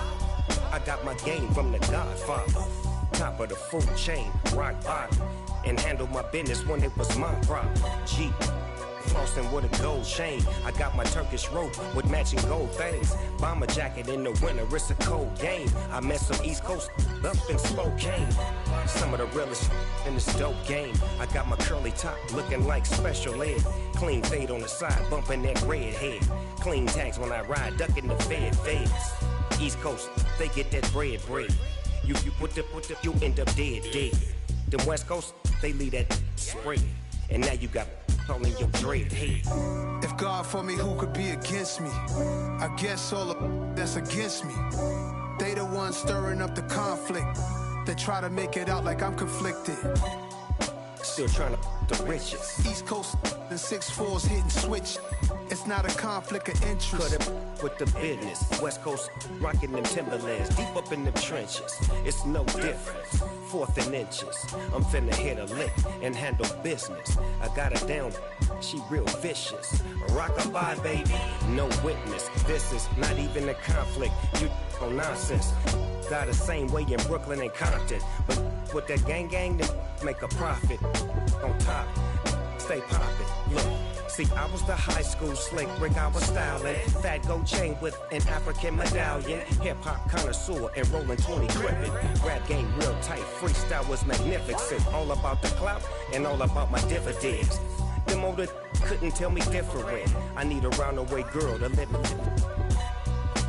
I got my game from the Godfather. Top of the food chain, rock bottom. And handle my business when it was my problem. G. Flossing with a gold chain. I got my Turkish rope with matching gold things. Bomber jacket in the winter, it's a cold game. I met some East Coast up in Spokane. Some of the realest in this dope game. I got my curly top looking like special ed. Clean fade on the side, bumping that red head. Clean tags when I ride, ducking the feds. East Coast, they get that bread. You you end up dead. Them West Coast, they leave that spread. And now you got calling your dread head. If God for me, who could be against me? I guess all of that's against me. They the ones stirring up the conflict. They try to make it out like I'm conflicted. Still trying to the riches. East Coast and 6'4s hitting switch. It's not a conflict of interest. Cut it with the business. West Coast rocking them Timberlands, deep up in them trenches. It's no difference. 4th and inches. I'm finna hit a lick and handle business. I got her down, she real vicious. Rock-a-bye, baby, no witness. This is not even a conflict. You on nonsense. Got the same way in Brooklyn and Compton. But with that gang, then make a profit. On top, stay poppin'. Look. See, I was the high school slick Rick, I was styling. Fat gold chain with an African medallion. Hip-hop connoisseur and rolling 20 cribbing. Rap game real tight, freestyle was magnificent. All about the clout and all about my dividends. Them older couldn't tell me different. I need a roundaway girl to live with.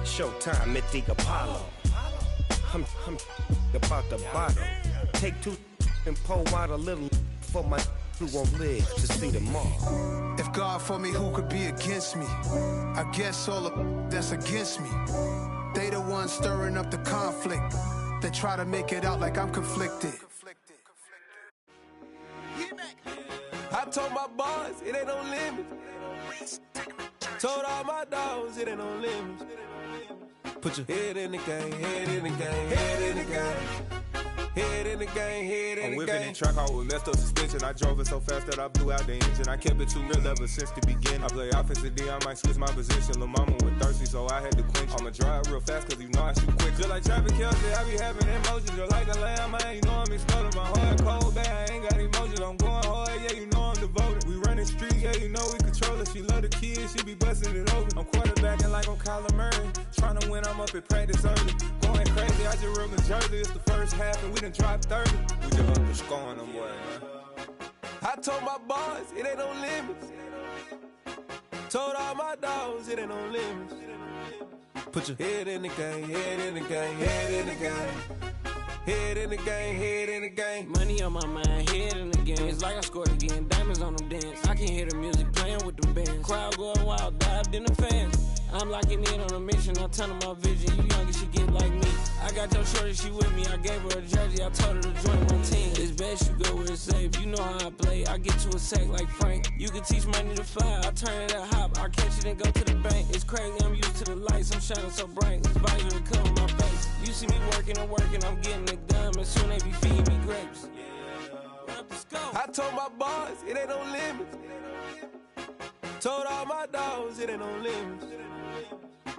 Showtime, Mythic Apollo. I'm about the bottom. Take two and pour out a little for my who won't live to see tomorrow. If God for me, who could be against me? I guess all of that's against me. They the ones stirring up the conflict. They try to make it out like I'm conflicted. I told my boys, it ain't no limits. Told all my dogs, it ain't no limits. Put your head in the game, head in the game, head in the game. Head in the game, head in the game. I'm whipping the track out with messed up suspension. I drove it so fast that I blew out the engine. I kept it too real ever since the beginning. I play offensive D, I might switch my position. Lil' mama was thirsty, so I had to quench. I'ma drive real fast, cause you know I shoot quick. Just like Travis Kelce, I be having emotions. Just like a lamb, man, you know I'm exploding. My heart cold, bad, I ain't got emotions. I'm going hard, yeah, you know I'm devoted. We running streets, yeah, you know we control it. She love the kids, she be busting it over. I'm quarterbacking like I'm Kyler Murray. Trying to win, I'm up at practice early. Going crazy, I just rub the jersey. It's the first half and we done dropped 30. We just underscoring them, boy, man. I told my boys, it ain't no limits. Told all my dogs, it ain't no limits. Put your head in the game, head in the game, head in the game. Head in the game, head in the game. Money on my mind, head in the game. It's like I scored again, diamonds on them dance. I can hear the music playing with them bands. Crowd going wild, dived in the fans. I'm locking in on a mission, I turn on my vision. You young, you should get like me. I got your shorty, she with me. I gave her a jersey, I told her to join my team. It's best you go where it's safe. You know how I play, I get to a sack like Frank. You can teach money to fly, I turn it at hop. I catch it and go to the bank. It's crazy, I'm used to the lights, I'm shining so bright. This visor to cover my face. You see me working and working, I'm getting it done. And soon they be feeding me grapes. I told my boys, it ain't no limits. Told all my dogs, it ain't no limits.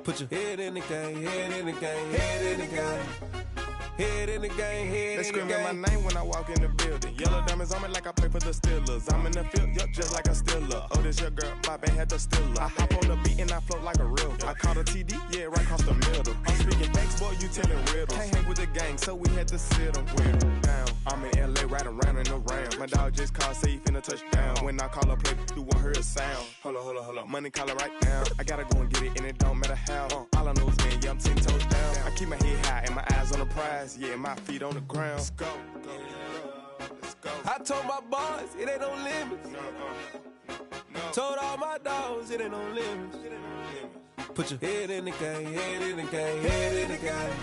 Put your head in the game, head in the game, head in the game. Head in the game, head in the game. They screaming my name when I walk in the building. Yellow diamonds on me like I play for the Steelers. I'm in the field, yup, just like a Steeler. Oh, this your girl, my band had the Steeler. I hop on the beat and I float like a real. I caught a TD, yeah, right across the middle. I'm speaking facts, boy, you telling riddles. Can't hang with the gang, so we had to sit them down. I'm in LA, riding around in the Ram. My dog just called, say he finna touchdown. When I call a play, you won't hear a sound. Hold up, money call it right now. I gotta go and get it, and it don't matter how. All I know is, man, yeah, I'm 10 toes down. I keep my head high and my eyes on the prize. Yeah, my feet on the ground. Let's go. Let's go. I told my boys, it ain't no limits. No. Told all my dogs, it ain't no limits. Put your head in the game, head in the game, head in the game.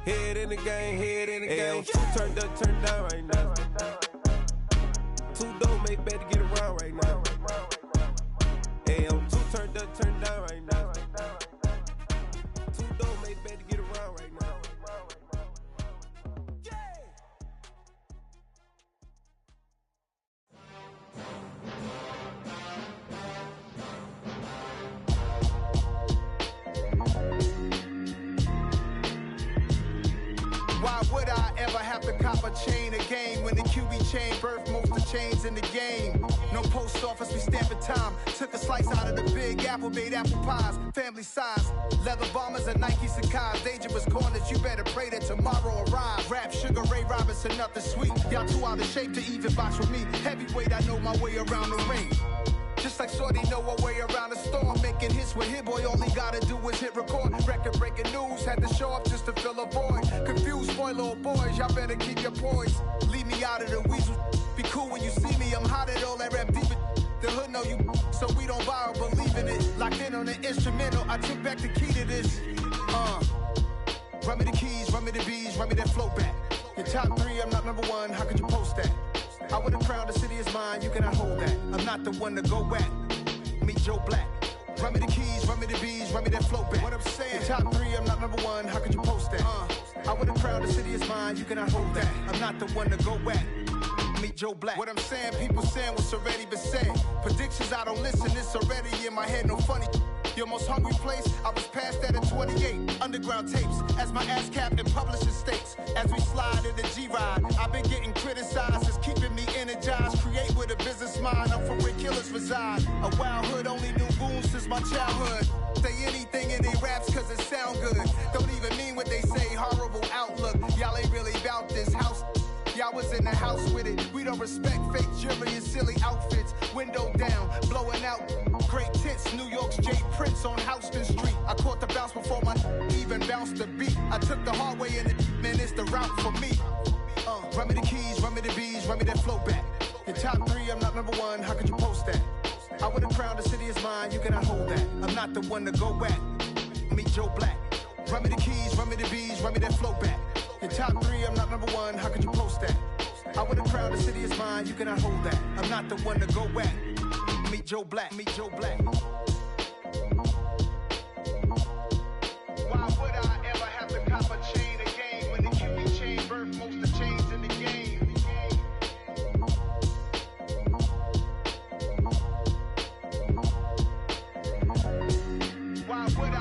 Head in the game, head in the game. Turned up, turned down right now. Two dope make better get around right now. Hey, I'm two turned up, turned down right now. Two dope make better get around right now. Why would I ever have to cop a chain again when the QB chain birthed most of the chains in the game? No post office, we stamping time. Took a slice out of the big apple, made apple pies, family size. Leather bombers and Nike Sacai's. Dangerous corners, you better pray that tomorrow arrives. Rap Sugar Ray Robinson, nothing sweet. Y'all too out of shape to even box with me. Heavyweight, I know my way around the ring. Just like Shorty know her way around the storm. Making hits with Hit Boy, all he gotta do is hit record. Record breaking news, had to show up just to fill a void. Confused, spoiler boys, y'all better keep your poise. Leave me out of the weasel. Be cool when you see me, I'm hot at all that rap deep. The hood know you, so we don't borrow, believe in it. Locked in on the instrumental, I took back the key to this. Run me the keys, run me the bees, run me that flow back. Your top three, I'm not number one, how could you post that? I would've crowned the city is mine, you cannot hold that. I'm not the one to go back. Meet Joe Black. Run me the keys, run me the bees, run me that flow back. What I'm saying, your top three, I'm not number one, how could you post that? I would've crowned the city is mine, you cannot hold that. I'm not the one to go back. Meet Joe Black. What I'm saying, people saying what's already been said. Predictions, I don't listen, it's already in my head, no funny. Your most hungry place, I was past that at 28. Underground tapes, as my ass cap in publishing states. As we slide in the G-Ride, I've been getting criticized, it's keeping me energized. Create with a business mind, I'm for where killers reside. A wild hood, only knew goons since my childhood. Say anything in they raps cause it sound good. Don't even mean what they say, horrible outlook. Y'all ain't really about this house. Y'all was in the house with it. We don't respect fake jewelry and silly outfits. Window down, blowing out great tits. New York's J. Prince on Houston Street. I caught the bounce before my even bounced the beat. I took the hard way in it, man, it's the route for me. Run me the keys, run me the bees, run me that flow back. Your top three, I'm not number one, how could you post that? I would've crowned the city is mine, you cannot hold that. I'm not the one to go back. Meet Joe Black. Run me the keys, run me the bees, run me that flow back. Your top three, I'm not number one, how could you post that? I would've crowned the city is mine, you cannot hold that. I'm not the one to go back. Meet Joe Black, meet Joe Black. Why would I ever have to cop a chain again when the QB chain birthed most of the chains in the game? Why would I?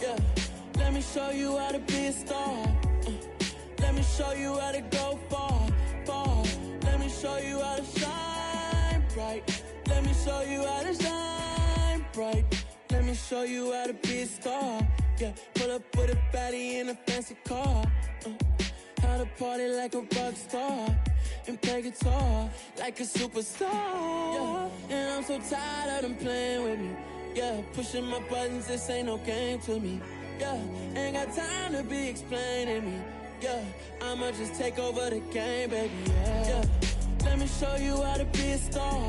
Yeah, let me show you how to be a star. Let me show you how to go far, far. Let me show you how to shine bright. Let me show you how to shine bright. Let me show you how to be a star. Yeah, pull up with a baddie in a fancy car. How to party like a rock star and play guitar like a superstar. Yeah, and I'm so tired of them playing with me. Yeah, pushing my buttons, this ain't no game to me. Yeah, ain't got time to be explaining me. Yeah, I'ma just take over the game, baby. Yeah, let me show you how to be a star.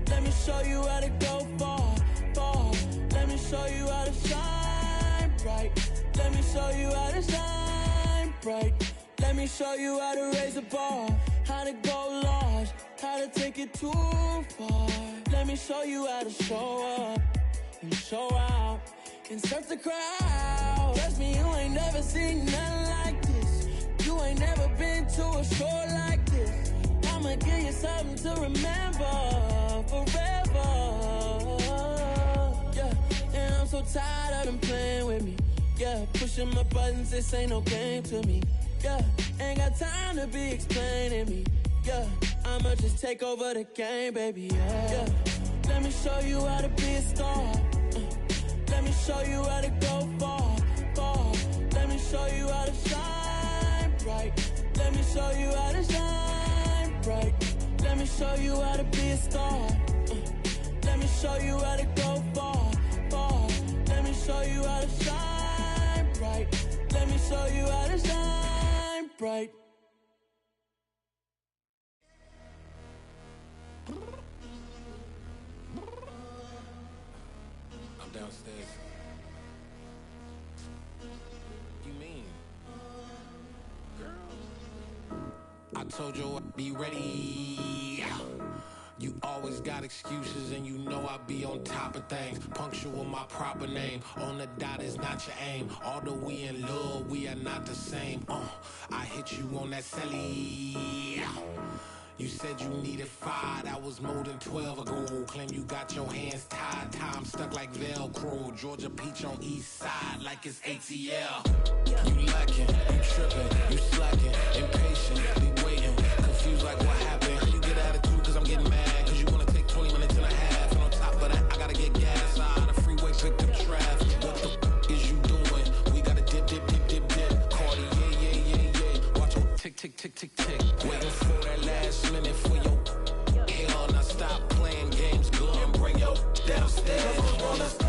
Let me show you how to go far, far. Let me show you how to shine bright. Let me show you how to shine bright. Let me show you how to raise the bar, how to go large, how to take it too far. Let me show you how to show up and show out and surf the crowd. Trust me, you ain't never seen nothing like this. You ain't never been to a show like this. I'ma give you something to remember forever. Yeah, and I'm so tired of them playing with me. Yeah, pushing my buttons, this ain't no game to me. Yeah, ain't got time to be explaining me. Yeah, I'ma just take over the game, baby. Yeah, let me show you how to be a star. Let me show you how to go far, far. Let me show you how to shine bright. Let me show you how to shine bright. Let me show you how to be a star. Let me show you how to go far, far. Let me show you how to shine bright. Let me show you how to shine bright. I'm downstairs. You mean? Girl, I told you I'd be ready. You always got excuses and you know I be on top of things. Punctual my proper name. On the dot is not your aim. Although we in love, we are not the same. I hit you on that celly. You said you needed 5, that was more than 12 ago. Claim you got your hands tied, time stuck like Velcro. Georgia Peach on east side like it's ATL. You lacking, you tripping, you slacking, impatient, be waiting, confused like what happened. You get attitude cause I'm getting mad, cause you wanna take 20 minutes and a half. And on top of that, I gotta get gas out of the freeway, pick up traffic. What the is you doing? We gotta dip, dip, dip, dip, dip. Cardi, yeah. Watch your tick, tick, tick, tick, tick. Waiting for that last minute for your hell. Now stop playing games, go and bring your downstairs. Come on, girl, let's go.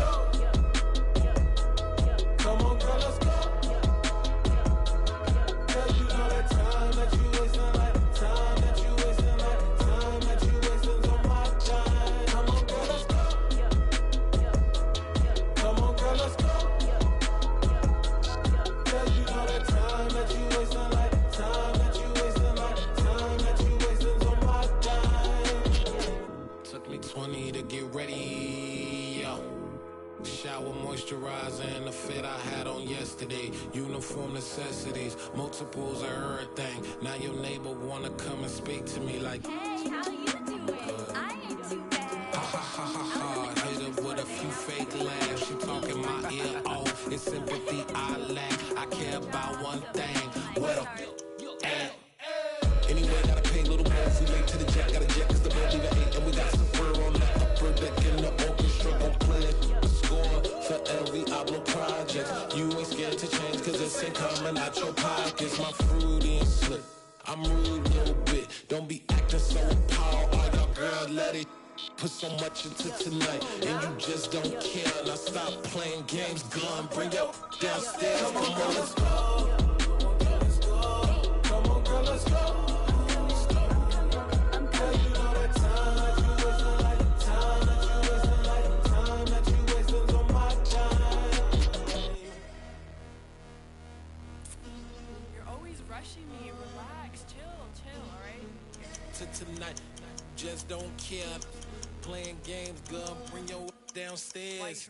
Come on, girl, let's go. Cause you know that time that you wasting, like time that you wasting, like time that you wasting on my time. Come on, girl, let's go. Come on, girl, let's go. Cause you know that time that you wasting, like time that you wasting, like time that you wasting on my time. Took me 20 to get ready, yo. Shower moisturizer and the fit I had on yesterday. Uniform necessities, multiples of everything. Now your neighbor wanna come and speak to me like, hey, how you doing? I ain't too out your pockets, my fruity and slip. I'm rude a little bit, don't be acting so appalled. All y'all girls let it put so much into tonight, and you just don't care. Now stop playing games, gun, bring your downstairs. Come on, girl, let's go. Come on, girl, let's go. Tonight, just don't care. Playing games, girl, bring your downstairs.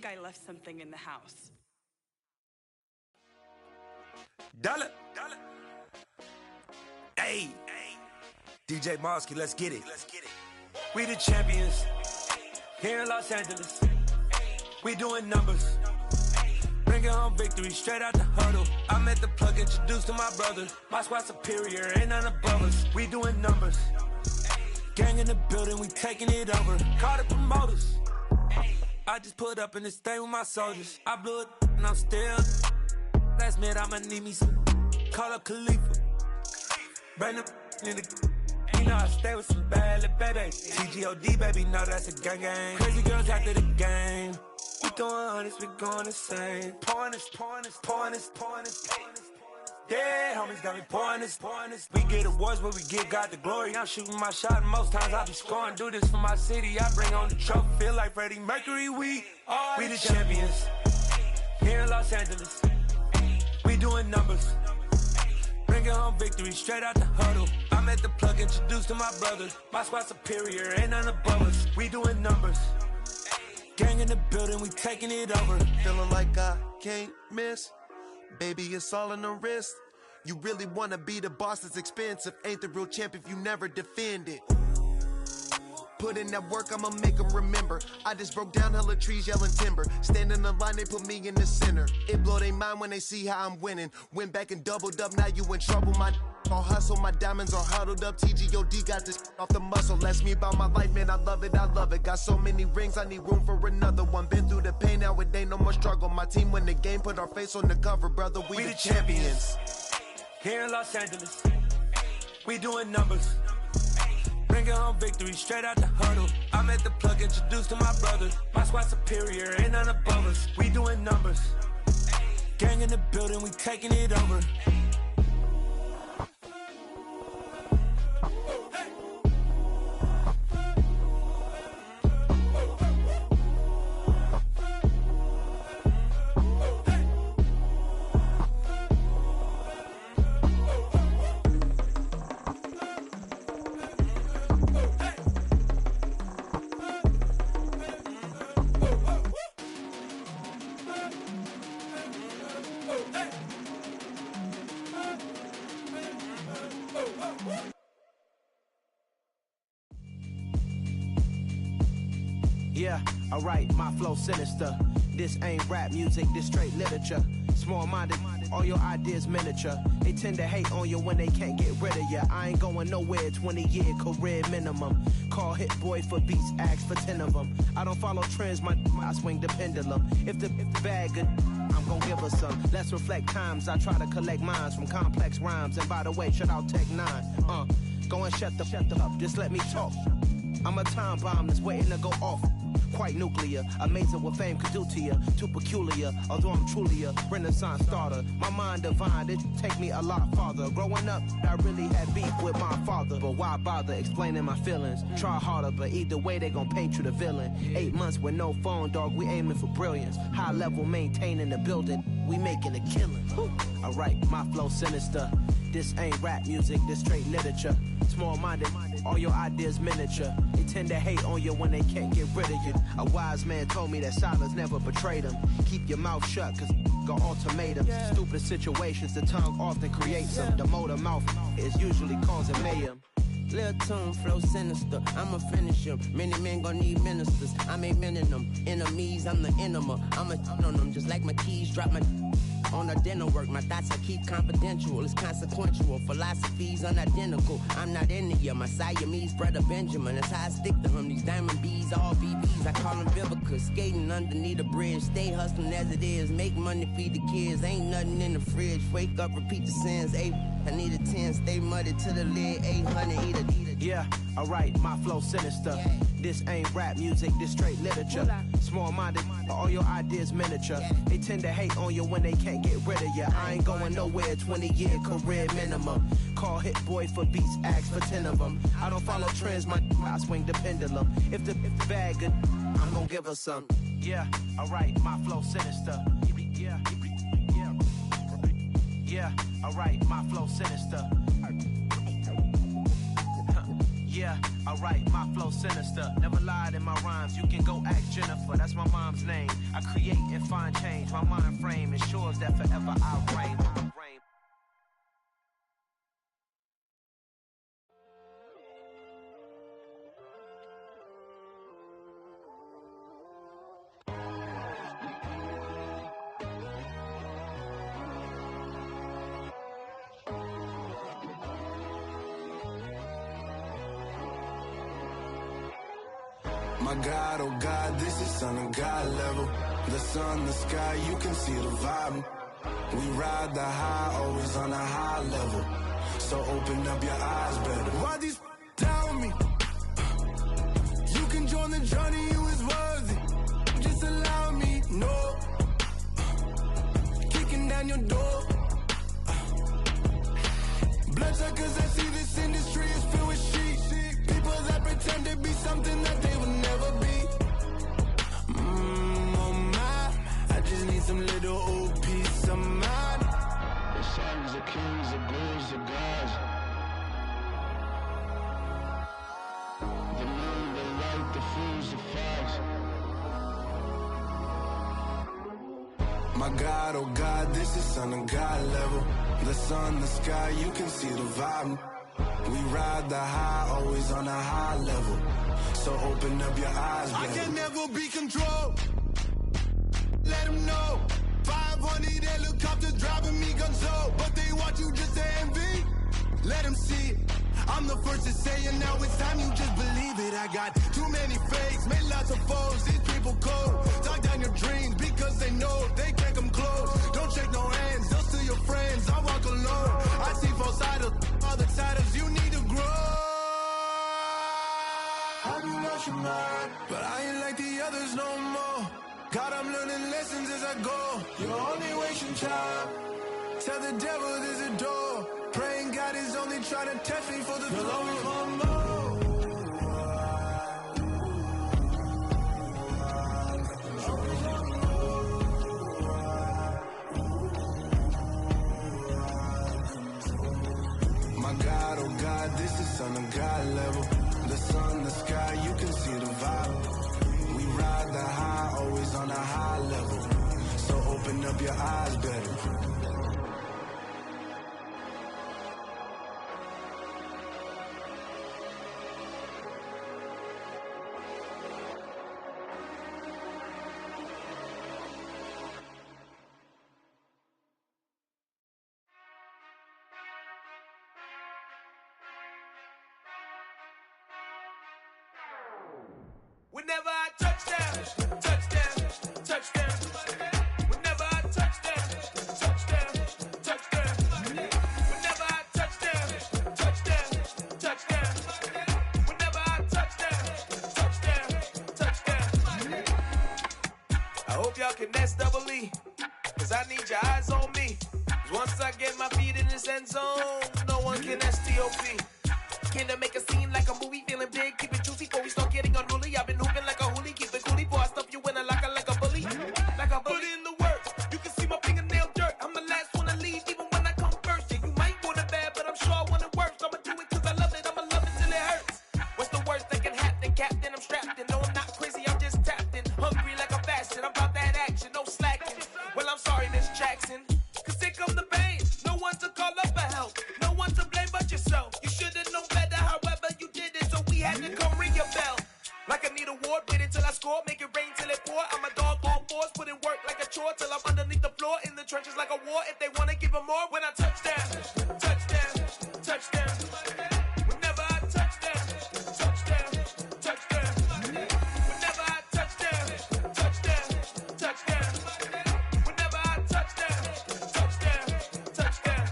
I left something in the house. Dollar. Hey. DJ Mosky, let's get it. We the champions here in Los Angeles. We doing numbers. Bringing home victory straight out the huddle. I'm at the plug, introduced to my brother. My squad superior, ain't none above us. We doing numbers. Gang in the building, we taking it over. Call the promoters. I just put up in this thing with my soldiers. I blew it and I'm still. Last minute I'ma need me some. Call up Khalifa. Bring them in the. You know I stay with some bad little babies. TGOD baby, know that's a gang gang. Crazy girls after the game. We throwing hundreds, we going insane. Pouring this. Yeah, homies got me pouring this. We get awards, but we give God the glory. I'm shooting my shot, and most times I be scoring. Do this for my city, I bring on the trophy. Feel like Freddie Mercury, we the champions here in Los Angeles. We doing numbers. Bringing home victory straight out the huddle. I'm at the plug, introduced to my brother. My squad superior, ain't none above us. We doing numbers. Gang in the building, we taking it over. Feeling like I can't miss. Baby, it's all in the wrist. You really wanna be the boss, it's expensive. Ain't the real champ if you never defend it. Put in that work, I'ma make them remember. I just broke down hella trees, yelling timber. Stand in the line, they put me in the center. It blow their mind when they see how I'm winning. Went back and doubled up, now you in trouble. My all hustle, my diamonds are huddled up. TGOD got this off the muscle. Ask me about my life, man, I love it. Got so many rings, I need room for another one. Been through the pain, now it ain't no more struggle. My team win the game, put our face on the cover, brother. We the champions. Here in Los Angeles, we doing numbers. Bringing home victory straight out the huddle. I'm at the plug, introduced to my brother. My squad superior, ain't none above us. We doing numbers. Gang in the building, we taking it over. Yeah, alright, my flow sinister. This ain't rap music, this straight literature. Small-minded, all your ideas miniature. They tend to hate on you when they can't get rid of you. I ain't going nowhere, 20-year career minimum. Call Hit Boy for beats, ask for 10 of them. I don't follow trends, I swing the pendulum. If the bag good, I'm gon' give her some. Let's reflect times, I try to collect minds from complex rhymes. And by the way, shut out Tech 9. Go and shut the up, just let me talk. I'm a time bomb that's waiting to go off. Quite nuclear, amazing what fame could do to you. Too peculiar, although I'm truly a renaissance starter. My mind divine, it take me a lot farther. Growing up, I really had beef with my father. But why bother explaining my feelings? Try harder, but either way they gon' paint you the villain. 8 months with no phone, dog, we aiming for brilliance. High level maintaining the building, we making a killing. Alright, my flow sinister. This ain't rap music, this straight literature. Small-minded, all your ideas miniature. They tend to hate on you when they can't get rid of you. A wise man told me that silence never betrayed him. Keep your mouth shut, cause got ultimatums. Stupid situations, the tongue often creates them. The motor mouth is usually causing mayhem. Lil' tune, flow sinister. I'ma finish him. Many men gon' need ministers. I'm a men in them. Enemies, I'm the enema. I'm on them just like my keys. Drop my on a dinner work. My thoughts I keep confidential. It's consequential. Philosophies unidentical. I'm not in ya. My Siamese brother Benjamin. That's how I stick to him. These diamond bees, all BBs. I call them Vivica. Skating underneath a bridge. Stay hustling as it is. Make money, feed the kids. Ain't nothing in the fridge. Wake up, repeat the sins. I need a 10, stay muddy to the lid, 800, eat a. Yeah, alright, my flow sinister. Yeah. This ain't rap music, this straight literature. Small-minded, all your ideas miniature. Yeah. They tend to hate on you when they can't get rid of you. I ain't going nowhere, 20-year career minimum. Call Hit Boy for beats, ask for 10 of them. I don't follow trends, I swing the pendulum. If the bag good, I'm gonna give her some. Yeah, alright, my flow sinister. Yeah, alright, my flow sinister. Yeah, alright, my flow sinister. Never lied in my rhymes, you can go ask Jennifer. That's my mom's name. I create and find change. My mind frame ensures that forever I reign. My God, oh God, this is Son of God level. The sun, the sky, you can see the vibe. We ride the high, always on a high level. So open up your eyes better. Why these down me? You can join the journey, you is worthy. Just allow me, no. Kicking down your door. Bloodsuckers, I see this industry is filled with sheep. People that pretend to be something that they will never be. Oh my, I just need some little old peace of mind. The sons of kings, the ghouls, the gods. The moon, the light, the fools, the facts. My God, oh God, this is Son of God level. The sun, the sky, you can see the vibe. We ride the high, always on a high level. So open up your eyes, baby. I can never be controlled. Let them know. 500 helicopters driving me gonzo. But they want you just to envy. Let them see it. I'm the first to say it, now it's time you just believe it. I got too many fakes, made lots of foes. These people cold. Talk down your dreams because they know they can't come close. Don't shake no hands, those to your friends. I walk alone. I see both idols, other titles. You need to grow. Have you lost your mind? But I ain't like the others no more. God, I'm learning lessons as I go. You're only wasting time. Tell the devil there's a door. Praying God is only trying to test me for the glory. Always want more. My God, oh God, this is Son of God level. The sun, the sky, you can see the vibe. We ride the high, always on a high level. So open up your eyes better. Whenever I touchdown, touchdown, touchdown. Whenever I touchdown, touchdown, touchdown. Whenever I touchdown, touchdown, touchdown. Whenever I touchdown, touchdown. I hope y'all can nest double E, cause I need your eyes on me. Cause once I get my feet in this end zone, no one can STOP. Can I make a scene like a movie, feeling big, keep it juicy before we start getting unruly. I've been hooping like a hoolie, keep it coolie before I stuff you in a locker like a bully. Like a bully. Put in the work, you can see my fingernail dirt. I'm the last one to leave, even when I come first. Yeah, you might want it bad, but I'm sure I want it worse. I'ma do it cause I love it, I'ma love it till it hurts. What's the worst that can happen, Captain? I'm strapped in, no I'm not crazy, I'm just tapped in. Hungry like I'm fasting, I'm about that action, no slacking. Well, I'm sorry, Miss Jackson, cause here come the pain. No one to call up for help, no one to blame but yourself. You should've known better, however score, make it rain till it pour. I'm a dog on force, put in work like a chore till I'm underneath the floor, in the trenches like a war. If they wanna give them more, when I touch down, touchdown, touchdown. Whenever I touch down, touchdown, touchdown. Whenever I touch down, touchdown, touchdown. Whenever I touch down, touchdown, touchdown.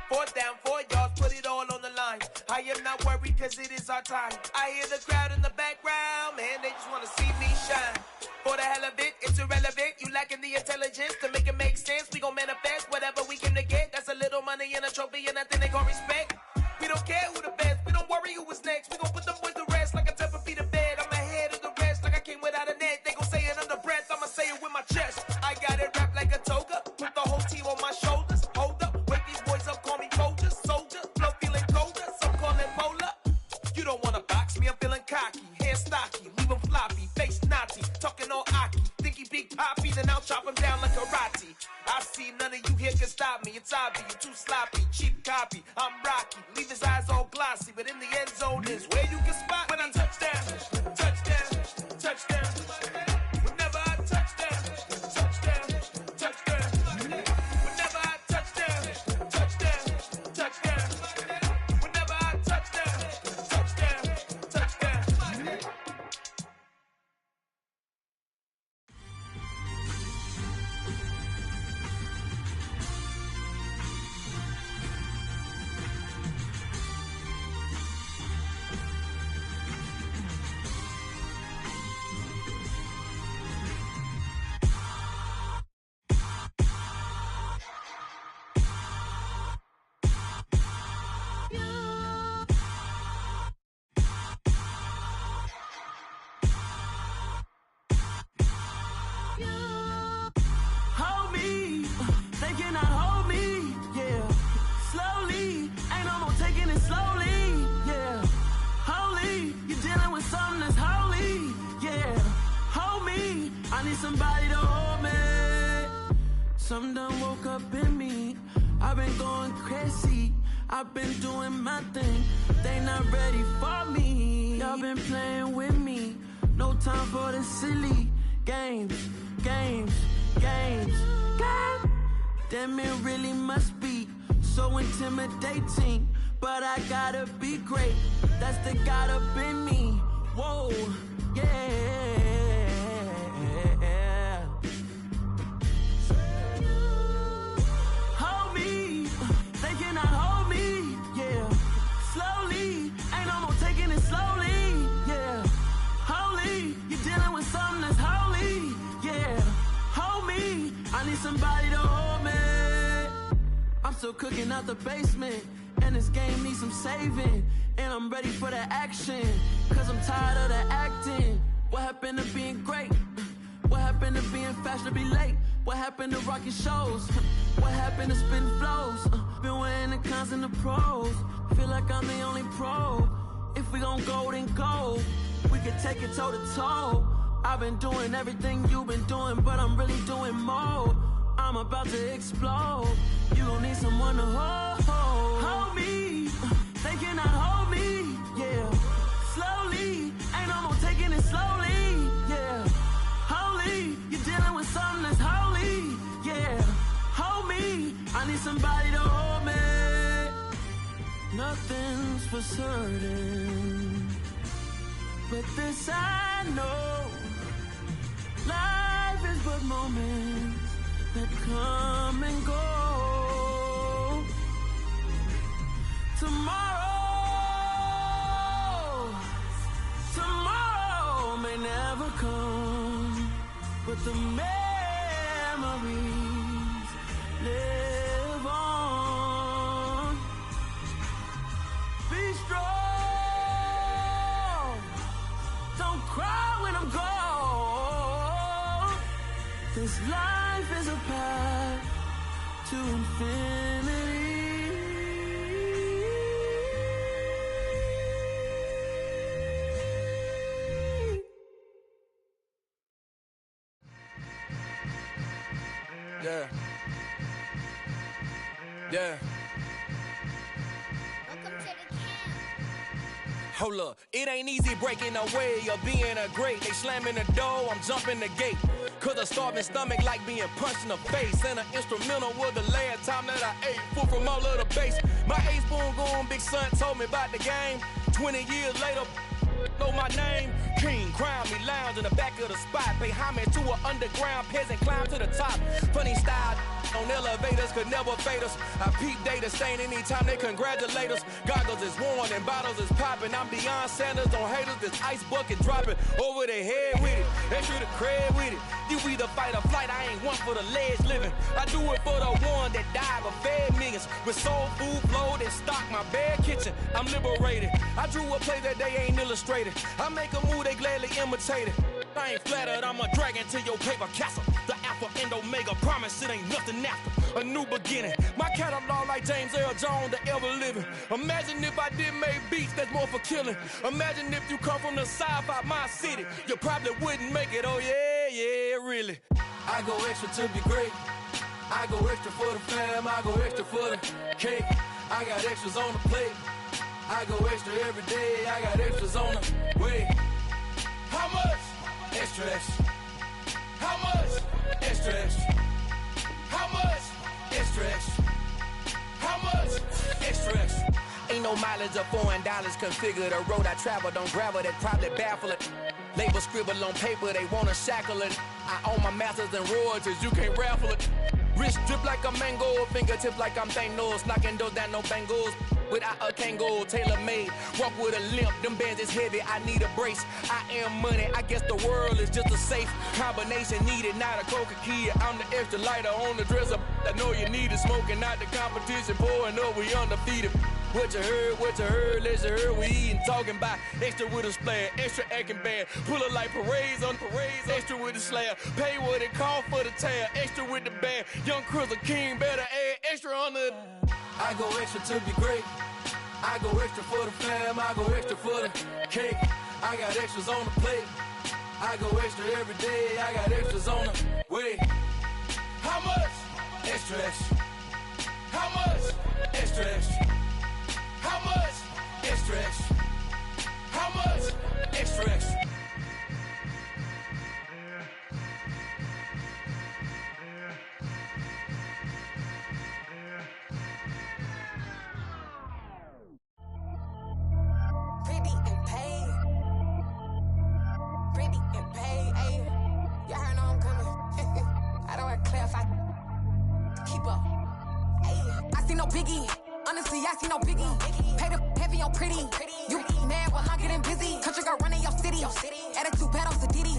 4th down, 4 yards, put it all on the line. I am not worried cause it is our time. I hear the crowd in the background, man, they just wanna see me shine. For the hell of it, it's irrelevant. You lacking the intelligence to make it make sense. We gon' manifest whatever we came to get. That's a little money and a trophy and nothing they gon' respect. We don't care who the best, we don't worry who was next. We gon' put them boys to rest like a 10 feet of bed. I'm ahead of the rest like I came without a net. They gon' say it under breath, I'ma say it with my chest. I got it wrapped like a toga, put the whole team on my shoulders. Hold up, wake these boys up, call me Folger, soldier. Flow feeling colder, some call it polar. You don't wanna box me, I'm feeling cocky. Hair stocky, leave him floppy, face naughty. Talking all aki, think he big poppy, then I'll chop him down like karate. I see none of you here can stop me. It's obvious, you too sloppy, cheap copy. I'm Rocky, leave his eyes all glossy, but in the end zone is where you can spot when I touch down, touchdown, touchdown. Whenever I touch down, touchdown, touchdown. Whenever I touch down, touchdown, touchdown. Whenever I touch down, touchdown, touchdown. Hold me, they cannot hold me, yeah. Slowly, ain't no more taking it slowly, yeah. Holy, you're dealing with something that's holy, yeah. Hold me, I need somebody to hold me. Something done woke up in me, I've been going crazy. I've been doing my thing, they not ready for me. Y'all been playing with me, no time for the silly games, games, games, games. Damn, it really must be so intimidating, but I gotta be great. That's the God up in me. Whoa, yeah. Hold me, they cannot hold me, yeah. Slowly, ain't no more taking it slowly, yeah. Holy, you're dealing with something that's holy, yeah. Hold me, I need somebody to hold me. I'm still cooking out the basement, and this game needs some saving. And I'm ready for the action, cause I'm tired of the acting. What happened to being great? What happened to being fashionably late? What happened to rocking shows? What happened to spitting flows? Been weighing the cons and the pros. Feel like I'm the only pro. If we gon' go, then go. We can take it toe to toe. I've been doing everything you've been doing, but I'm really doing more. I'm about to explode. You gon' need someone to hold. Hold me, they cannot hold me, yeah. Slowly, ain't no more taking it slowly, yeah. Holy, you're dealing with something that's holy, yeah. Hold me, I need somebody to hold me. Nothing's for certain, but this I know. Life is but moments that come and go. Tomorrow may never come, but the memories live on. Be strong, don't cry when I'm gone. This life is a path to infinity. Yeah. Yeah. Hold up, it ain't easy breaking away or being a great. They slamming the door, I'm jumping the gate. Cause a starving stomach like being punched in the face. And an instrumental was the last time that I ate food from all of the bass. My ace boom goon, big son told me about the game. 20 years later, know my name. King, crown me, lounge in the back of the spot. Pay homage to an underground peasant, climb to the top. Funny style on elevators could never fade us. I peep data stain anytime they congratulate us. Goggles is worn and bottles is popping. I'm beyond Sanders on haters, this ice bucket dropping over their head with it. Extra the cred with it. You either fight or flight, I ain't one for the ledge living. I do it for the one that died but fed millions. With soul food flowed and stock my bad kitchen. I'm liberated. I drew a play that they ain't illustrated. I make a move, they gladly imitate it. I ain't flattered, I'm a dragon to your paper castle. The Alpha and Omega, promise it ain't nothing after. A new beginning. My catalog like James Earl Jones, the ever living. Imagine if I did make beats that's more for killing. Imagine if you come from the sci-fi, my city. You probably wouldn't make it, oh yeah, really. I go extra to be great. I go extra for the fam, I go extra for the cake. I got extras on the plate. I go extra every day, I got extras on the way. How much? Extra, extra. How much? Extra, extra. How much? Extra, extra. How much? Extra, extra. Ain't no mileage of $4 configure the road I travel. Don't gravel that probably baffle it. Label scribble on paper, they wanna shackle it. I own my masters and royalties, you can't raffle it. Wrist drip like a mango, fingertip like I'm Thanos. Knocking those down, no bangles. Without a Kango, tailor-made. Walk with a limp, them bands is heavy, I need a brace. I am money, I guess the world is just a safe combination needed, not a coca key. I'm the extra lighter on the dresser. I know you need it, smoking out the competition, pouring up, we undefeated. What you heard, let's you heard, we eating, talking about extra with a splash, extra acting bad. Pull it like parades on parades, extra with the slab. Pay what it cost for the tab, extra with the band. Young Chris, a king, better add extra on the. I go extra to be great. I go extra for the fam, I go extra for the cake. I got extras on the plate. I go extra every day, I got extras on the way. How much? Extra, extra. How much? Extra, extra. How much? Extra, extra. How much? Extra, extra. Pretty and paid. Pretty and paid, ayy. Y'all heard know I'm coming. I don't want to clarify. Keep up. Ayy. I see no biggie. Honestly, I see no biggie. Pay the heavy on pretty. You mad while I'm getting busy. Country girl running your city. Attitude bad on the Diddy.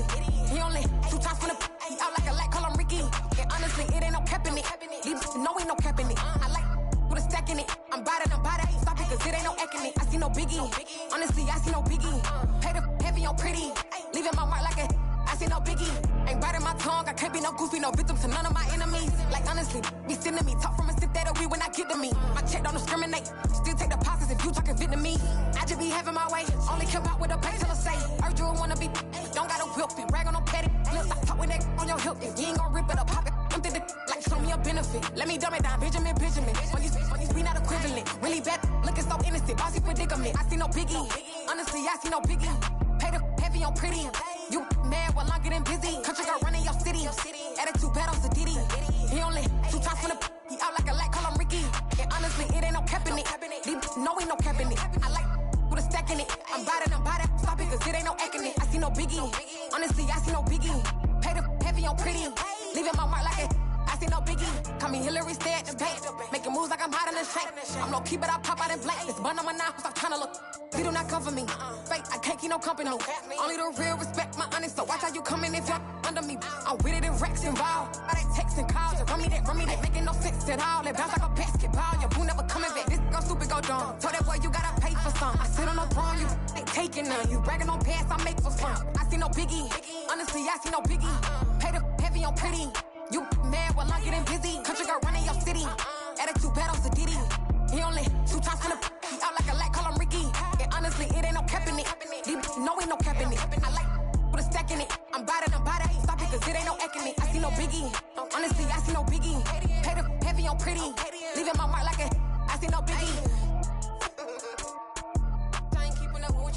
He only 2 times from the. He out like a light, call him Ricky. And honestly, it ain't no cap in it. These know ain't no cap in it. I like with a stack in it. I'm bad it. Stop it, cause it ain't no acting it. I see no biggie. Honestly, I see no biggie. Pay the heavy on pretty. Leaving my mark like a. I see no biggie. Ain't biting my tongue. I can't be no goofy, no victim to none of my enemies. Like honestly, be sending me talk from a sip that'll be when I get to me. My check don't discriminate. Still take deposits if you talking Vietnamese. I just be having my way. Only care about what the pay tell us say. Urge you wanna be. Don't got no whip. Rag on no petty. Lips I talk with that on your hip. If you ain't gon' rip it up, pop it. I'm thinking like show me a benefit. Let me dumb it down. Benjamin. On these we not equivalent. Really bad. Looking so innocent. Bossy predicament. I see no biggie. Honestly, I see no biggie. Pay the heavy on pretty. You mad while I'm getting busy. Country girl running your city. Attitude bad on the Diddy. He only 2 times from the. He out like a light, call him Ricky. And honestly, it ain't no cap in it. These know ain't no cap in it. I like with a stack in it. I'm bad it. Stop it, cause it ain't no acting it. I see no biggie. Honestly, I see no biggie. Pay the heavy on pretty. Leaving my mark like it. I see no biggie. Call me Hillary, stay at the bank. Making moves like I'm hiding in shank. I'm low key, but I pop out in blank. This bun on my knife, stop trying to look. They do not come for me. Fake, I can't keep no company. Only the real respect my honest. So watch how you coming if you're under me. I'm with it and Rex involved. All that text and calls. Just run me that. Making no sense at all. They bounce like a basketball. Your boo never coming back. This go stupid, go dumb. Told that boy you gotta pay for some. I sit on the throne, you ain't taking none. You bragging on pants, I make for fun. I see no biggie. Honestly, I see no biggie. Pay the heavy on pretty. You mad while I'm getting busy. Country girl running your city. Attitude bad on the Diddy. He only 2 times from the. He out like a light, call him Ricky. And honestly, it ain't no cap in it. These know ain't no cap in it. I like with a stack in it. I'm bad it. Stop it, cause it ain't no acting it. I see no biggie. Honestly, I see no biggie. Pay the heavy on pretty. Leaving my mark like a. I see no biggie. I ain't keeping up with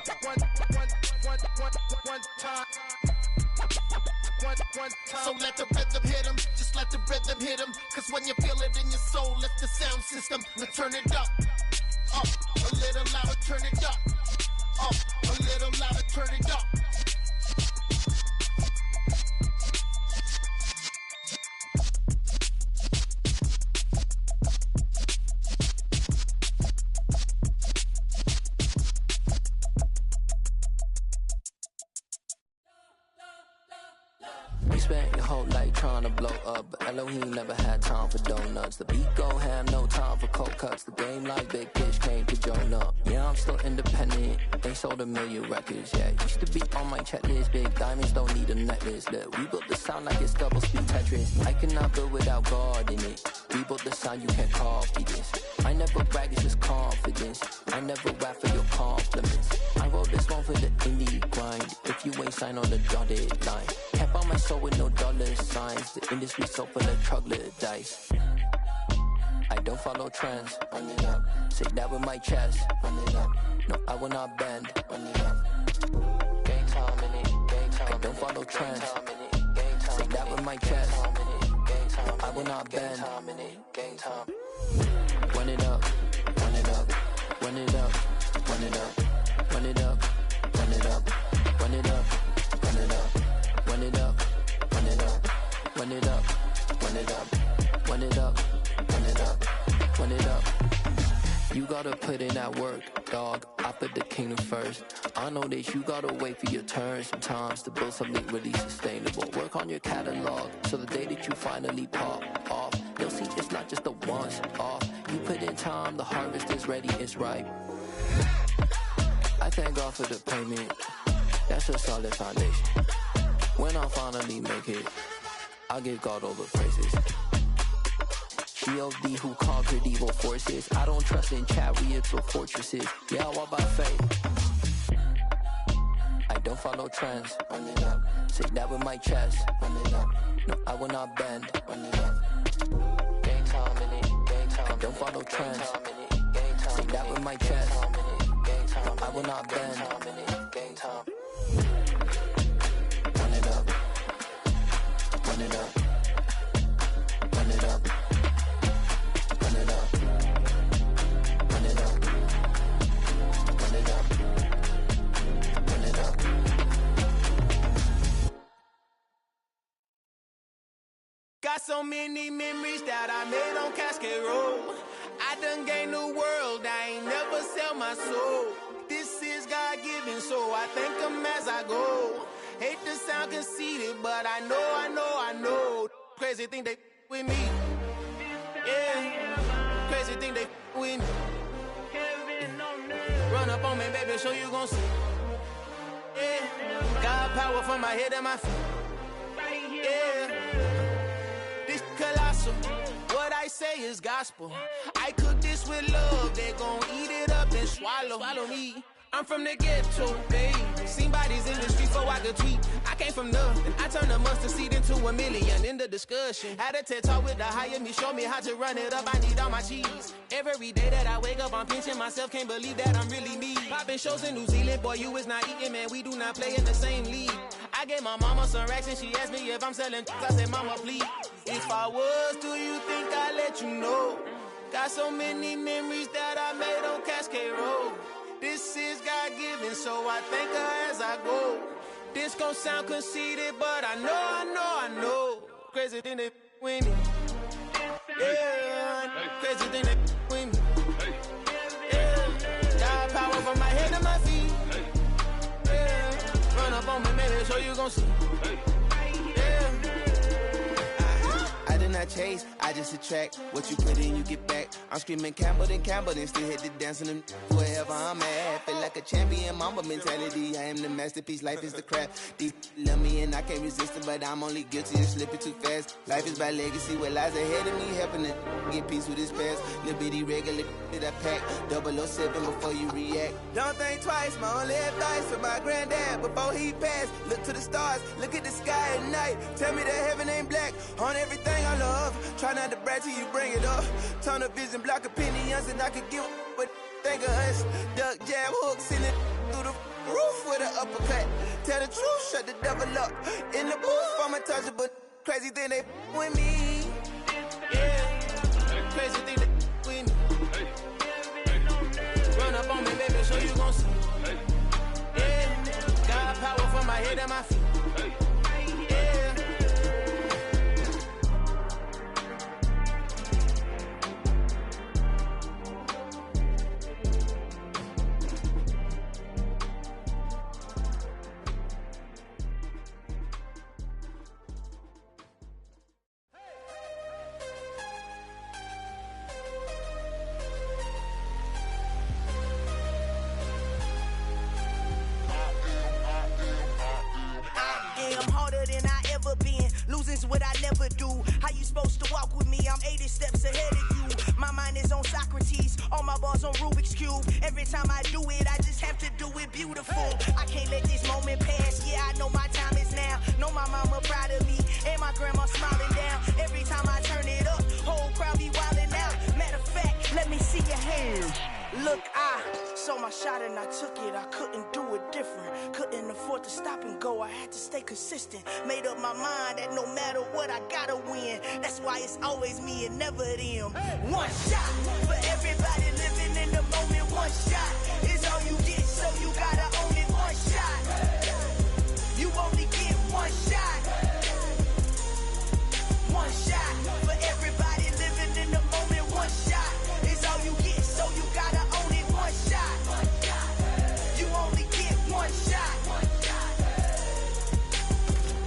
So let the rhythm hit him, just let the rhythm hit him. Cause when you feel it in your soul, lift the sound system. Now turn it up, a little louder, turn it up, a little louder, turn it up. We spent your whole life trying to blow up, but Elohim never had time for donuts. The beat go ham, no time for cold cuts. The game like Big Pitch came to Jonah. Yeah, I'm still independent. They sold 1 million records. Yeah, used to be on my checklist. Big diamonds don't need a necklace. Look, we built the sound like it's double speed Tetris. I cannot build without God in it. We built the sound, you can't copy this. I never brag, it's just confidence. I never rap for your compliments. I wrote this one for the indie grind. If you ain't signed on the dotted line, can't buy my soul with no dollar signs. The industry so full of troglodytes. I don't follow trends. Run it up. Say that with my chest. Run it up. No, I will not bend. Run it up. Gang time in it. Gang time. I don't follow trends. Say that with my chest. I will not bend. Gang time. Run it up. Run it up. Run it up. Run it up. Run it up. Run it up. Run it up. Run it up. Run it up. Run it up. Run it up. Run it up. Run it up. Run it up. Run it up. You gotta put in that work, dog. I put the kingdom first. I know that you gotta wait for your turn sometimes to build something really sustainable. Work on your catalog, so the day that you finally pop off, you'll see it's not just a once off. You put in time, the harvest is ready, it's ripe. I thank God for the payment. That's a solid foundation. When I finally make it, I'll give God all the praises. G.O.D. who conquered evil forces. I don't trust in chariots or fortresses. Yeah, I walk by faith. I don't follow trends. Run it up. Say that with my chest. Run it up. No, I will not bend. Run it up. Gang time in it. Gang time. I don't follow trends. Say that with my chest. No, I will not bend. Gang time. Run it up. Run it up. Run it up. Run it up. Run it up. Run it up. Run it up. Got so many memories that I made on Cascade Road. I done gained the world, I ain't never sell my soul. This is God-given, so I thank him as I go. Hate to sound conceited, but I know. Crazy thing they with me. Yeah, crazy thing they with me. Run up on me, baby, so you gon' see. Yeah, God power from my head and my feet. Yeah, this colossal. What I say is gospel. I cook this with love. They gon' eat it up and swallow me. I'm from the ghetto, babe. Seen bodies in the street so I could tweet. I came from nothing. I turned a mustard seed into $1 million in the discussion. Had a TED talk with the higher me, show me how to run it up. I need all my cheese. Every day that I wake up, I'm pinching myself. Can't believe that I'm really me. Popping shows in New Zealand, boy, you is not eating, man. We do not play in the same league. I gave my mama some racks and she asked me if I'm selling. I said, mama, please. If I was, do you think I'd let you know? Got so many memories that I made on Cascade Road. This is God-given, so I thank her as I go. This gon' sound conceited, but I know. Crazy thing they with me. Yeah, crazy thing they with me. Yeah, God power from my head to my feet. Yeah, run up on me, maybe, so you gon' see. I did not chase, I just attract. What you put in, you get back. I'm screaming Campbell, then still hit the dancing and wherever I'm at. Feel like a champion, mamba mentality. I am the masterpiece, life is the crap. Deep love me and I can't resist it, but I'm only guilty of slipping too fast. Life is by legacy, what lies ahead of me, helping to get peace with this past. Little bitty regular that I pack, 007 before you react. Don't think twice, my only advice for my granddad before he passed. Look to the stars, look at the sky at night. Tell me that heaven ain't black on everything I love. Try not to brag till you bring it up. Tunnel vision, block opinions, and I could give what think of us. Duck, jab, hook, send it through the uppercut. Tell the truth, shut the devil up. In the booth, I'm untouchable. Crazy thing they with me. Yeah, crazy thing they with me. Run up on me, baby, so you gon' see. Yeah, got power from my head and my feet. Yeah. What I never do. How you supposed to walk with me? I'm 80 steps ahead of you. My mind is on Socrates, all my bars on Rubik's Cube. Every time I do it, I just have to do it beautiful. I can't let this moment pass. Yeah, I know my time is now. Know my mama proud of me, and my grandma smiling down. Every time I turn it up, whole crowd be wildin' out. Matter of fact, let me see your hands. Look, I saw my shot and I took it. I couldn't do it different. Couldn't afford to stop and go. I had to stay consistent. Made up my mind that no matter what, I gotta win. That's why it's always me and never them. One shot for everybody living in the moment. One shot is all you get, so you gotta own it. One shot. You only get one shot. One shot for everybody living in the moment. One shot is all you get, so you gotta own it. One shot. You only get one shot.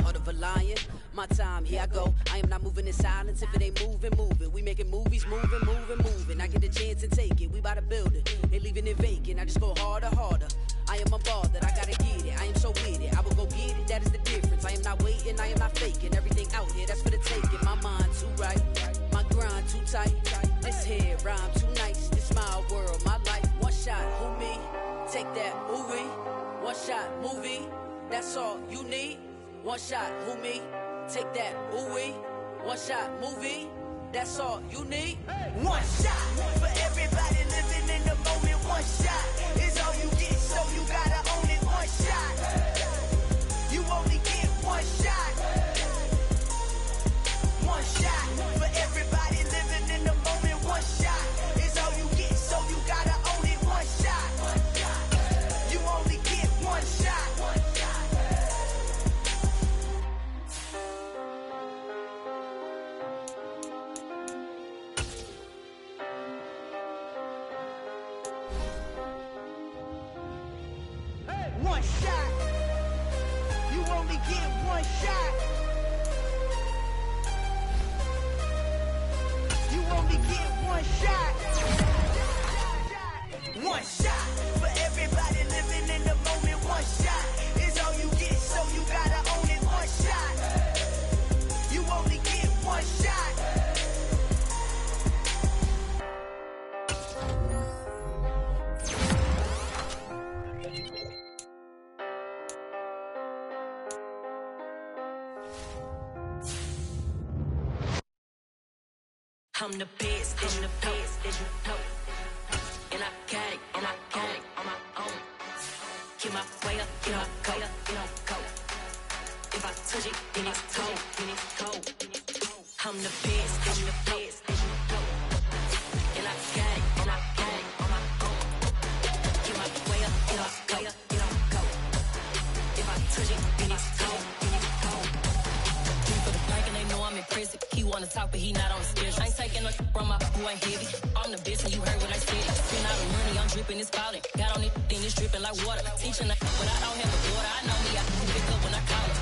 Heart of a lion, my time, here I go. I am not moving in silence. If it ain't moving, moving. We making movies, moving, moving, moving. I get the chance to take it. We bout to build it. Ain't leaving it vacant. I just go harder, harder. I am a ball that I gotta get it. I am so with it. I will go get it. That is the difference. I am not waiting. I am not faking. Everything out here, that's for the taking. My mind too right. My grind too tight. This here rhyme too nice. This my world, my life. One shot, who me? Take that, movie. One shot, movie. That's all you need. One shot, who me? Take that, ooh-wee. One shot, movie. That's all you need. One shot for everybody living in the moment. One shot is all you get, so you gotta own it. One shot. You only get one shot. One shot for everybody living in the moment. One shot is all you get, so you gotta own it. One shot. You only get one shot. One shot. You only get one shot. You only get one shot. One shot for everybody living in the moment. One shot is all you get, so you gotta own it. One shot. You only get one shot. I'm the best, I'm the best, as you know. And I can't on my own. Get my way up, get my go, go. If I touch it, then it's cold, I'm the best, as you know. And I can't on my own. Get my way up, get my go. If I touch it, then it's cold, for the blank and they know I'm impressive. He wanna talk, but he not on the schedule. I ain't taking no from my boy heavy. I'm the best and you heard what I said. Spend all the money, I'm dripping, it's falling. Got on it, then it's dripping like water. Teaching like when I don't have a daughter. I know me, I can pick up when I call her.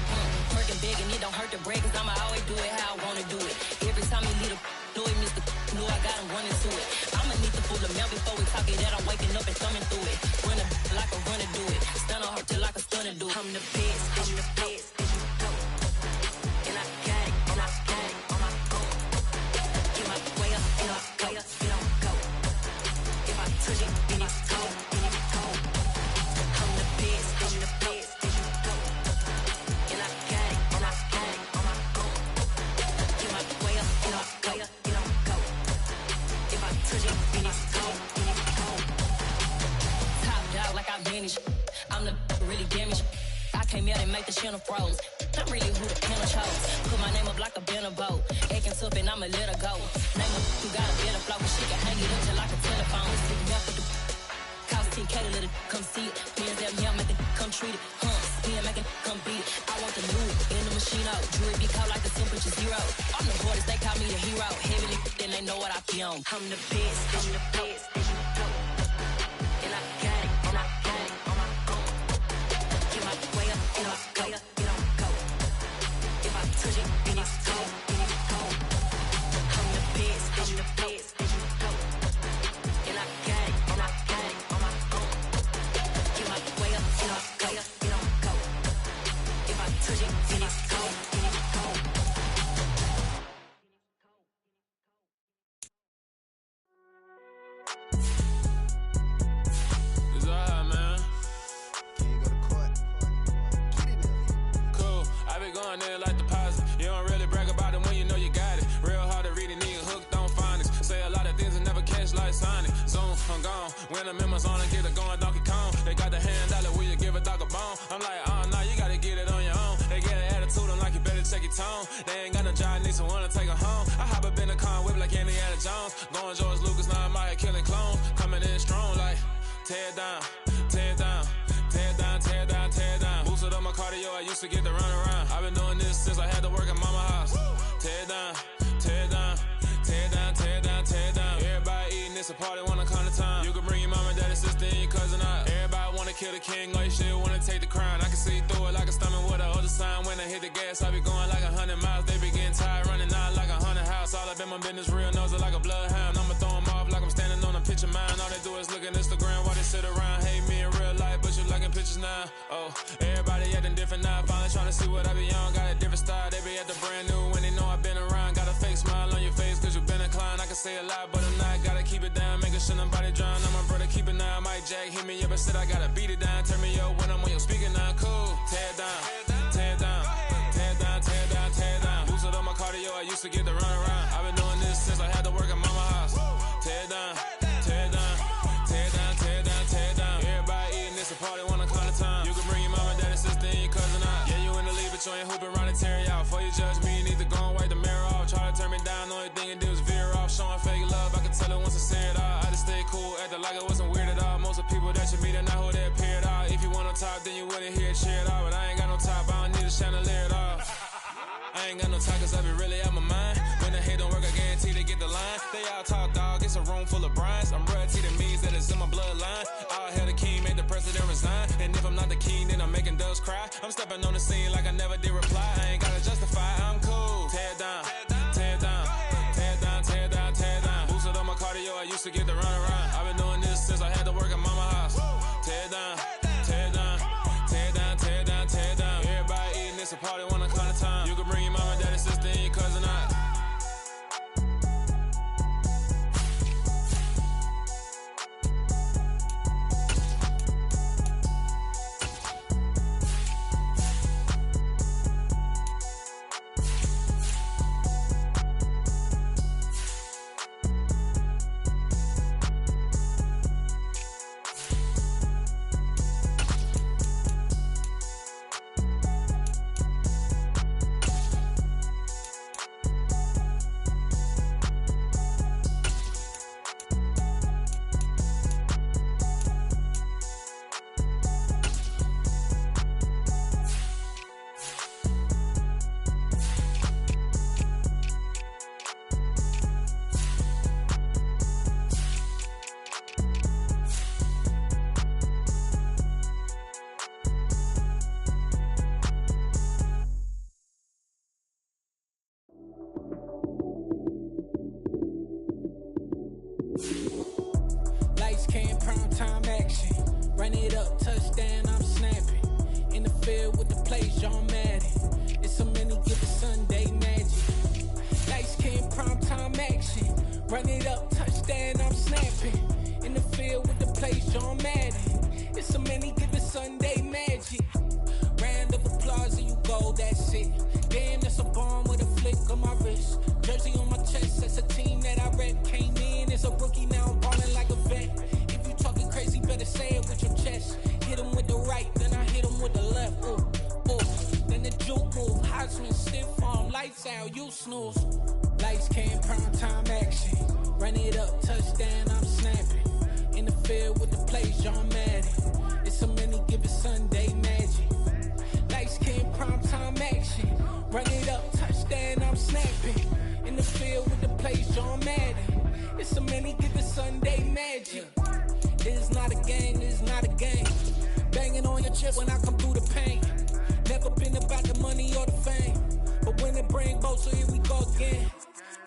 Working big and it don't hurt to break, cause I'ma always do it how I wanna do it. Every time he lead a know he missed the know I got him running to it. I'ma need the full amount before we talk it that I'm waking up and thumbing through it. Run a like a runner do it. Stun on her till like a stunner do it. I'm the best, I'm the best, as you know. And I got it, on my own. Get my way up, get my go. If I touch it, then it's cold, I'm the best, as you know. And I got it, on my own. Get my way up, get my go. If I touch it, then it's cold, Top dog like I manage. I'm the the really damage. I came out and make the channel froze. I'm really who the panel chose. Put my name up like a banner boat. Acting tough and I'ma let her go. Name her who got a better flow. She can hang it up till like a telephone. Stick me up with the cost 10K to let it come see it. Hands down here, make it come treat it. Spin, make it come beat it. I want the loot in the machine out. Jewelry be cold like the temperature 0. I'm the hardest, they call me the hero. Heavily, then they know what I be on. I'm the best, I'm the best. And I got it, and I got it on my own. Get my way up, get my way up, get on go. If I touch it, then it's cold, then it's cold. I'm the best, I'm the best. And I got it, and I got it on my own. Get my way up, get my way up, get on go. If I touch it, then it's cold, then it's cold. It's alright, man. Cool, I be going there like deposit. You don't really brag about it when you know you got it. Real hard to read a nigga hooked on phonics. Say a lot of things and never catch like Sonic. Zone, I'm gone. When I'm in my zone, I get it going Donkey Kong. They got the hand dollar, will you give a dog a bone? I'm like, nah, you gotta get it on your own. They get an attitude, I'm like, you better check your tone. They ain't got no job, need someone to take her home. I hop up in the car, whip like Indiana Jones. Going George Lucas, now I'm out here killing clones. Coming in strong like, tear it down, tear it down. Tear it down, tear it down, tear it down. Boosted up my cardio, I used to get to run around. I've been doing this since I had to work at mama house. Tear it down, tear it down, tear it down, tear it down, tear it down. Everybody eating, it's a party, wanna come to time. You can bring your mama, daddy, sister, and your cousin out. Everybody wanna kill the king, or you shit wanna take the crown. I can see through it like a stomach with a other sign. When I hit the gas, I be going like 100 miles. They be getting tired, running out like 100 house. All up in my business, real nose like a bloodhound. I'ma throw them off like I'm standing on a picture mine. All they do is look at Instagram while they sit around. Hate me in real life, but you liking pictures now. Oh, everybody acting different now. Finally trying to see what I be on. Got a different style, they be at the brand new when they know I've been around. Got a fake smile on your face cause you been inclined. I can say a lot, but I'm not. Gotta keep it down, making sure nobody drown. I'm my brother, keep it now. Mike Jack hit me up and said I gotta beat it down. Turn me up when I'm on your speaker now. Cool, tear it down, tear it down, tear it down, tear it down, tear it down. Boosted up my cardio, I used to get to run around. I've been doing this since I had to work at mama house. Tear it down, tear it down, tear it down, tear it down, tear it down. Everybody eating, it's a party, wanna come to time. You can bring your mama, daddy, sister, and your cousin out. Yeah, you in the lead, but you ain't hooping around and tear it out. Before you judge me, you need to go and wipe the mirror off. Try to turn me down, the only thing it did was veer off. Showing fake love, I can tell it once I say it all. I just stay cool, acting like it wasn't weird at all. Most of the people that you meet are not who they appear at all. If you want on top, then you wouldn't hear it cheer at all. But I ain't got no top, I don't need a chandelier at all. I ain't got no time cause I be really out my mind. When the head don't work, I guarantee they get the line. They all talk dog, it's a room full of brinds. I'm royalty, that means that it's in my bloodline. All hell the king, make the president resign. And if I'm not the king, then I'm making doves cry. I'm stepping on the scene like I never did reply. I ain't gotta justify, I'm cool. Tear it down, tear it down, tear it down, tear it down, tear it down. Boosted up my cardio, I used to get to run around. I've been doing this since I had to work at mama house. Tear it down, tear it down, tear it down, tear it down, tear it down. Everybody eating, it's a party, wanna come to time. You can bring your mama, daddy, sister, and your cousin out. touchdown, you snooze. Lights came, prime time action. Run it up, touchdown, I'm snapping. In the field with the plays, John Madden. It's so many, give it Sunday magic. Lights came, prime time action. Run it up, touchdown, I'm snapping. In the field with the plays, John Madden. It's so many, give it Sunday magic. It's not a gang, it's not a gang. Banging on your chip when I come through the pain. Never been about the money or the fame. But when it bring both, so here we go again.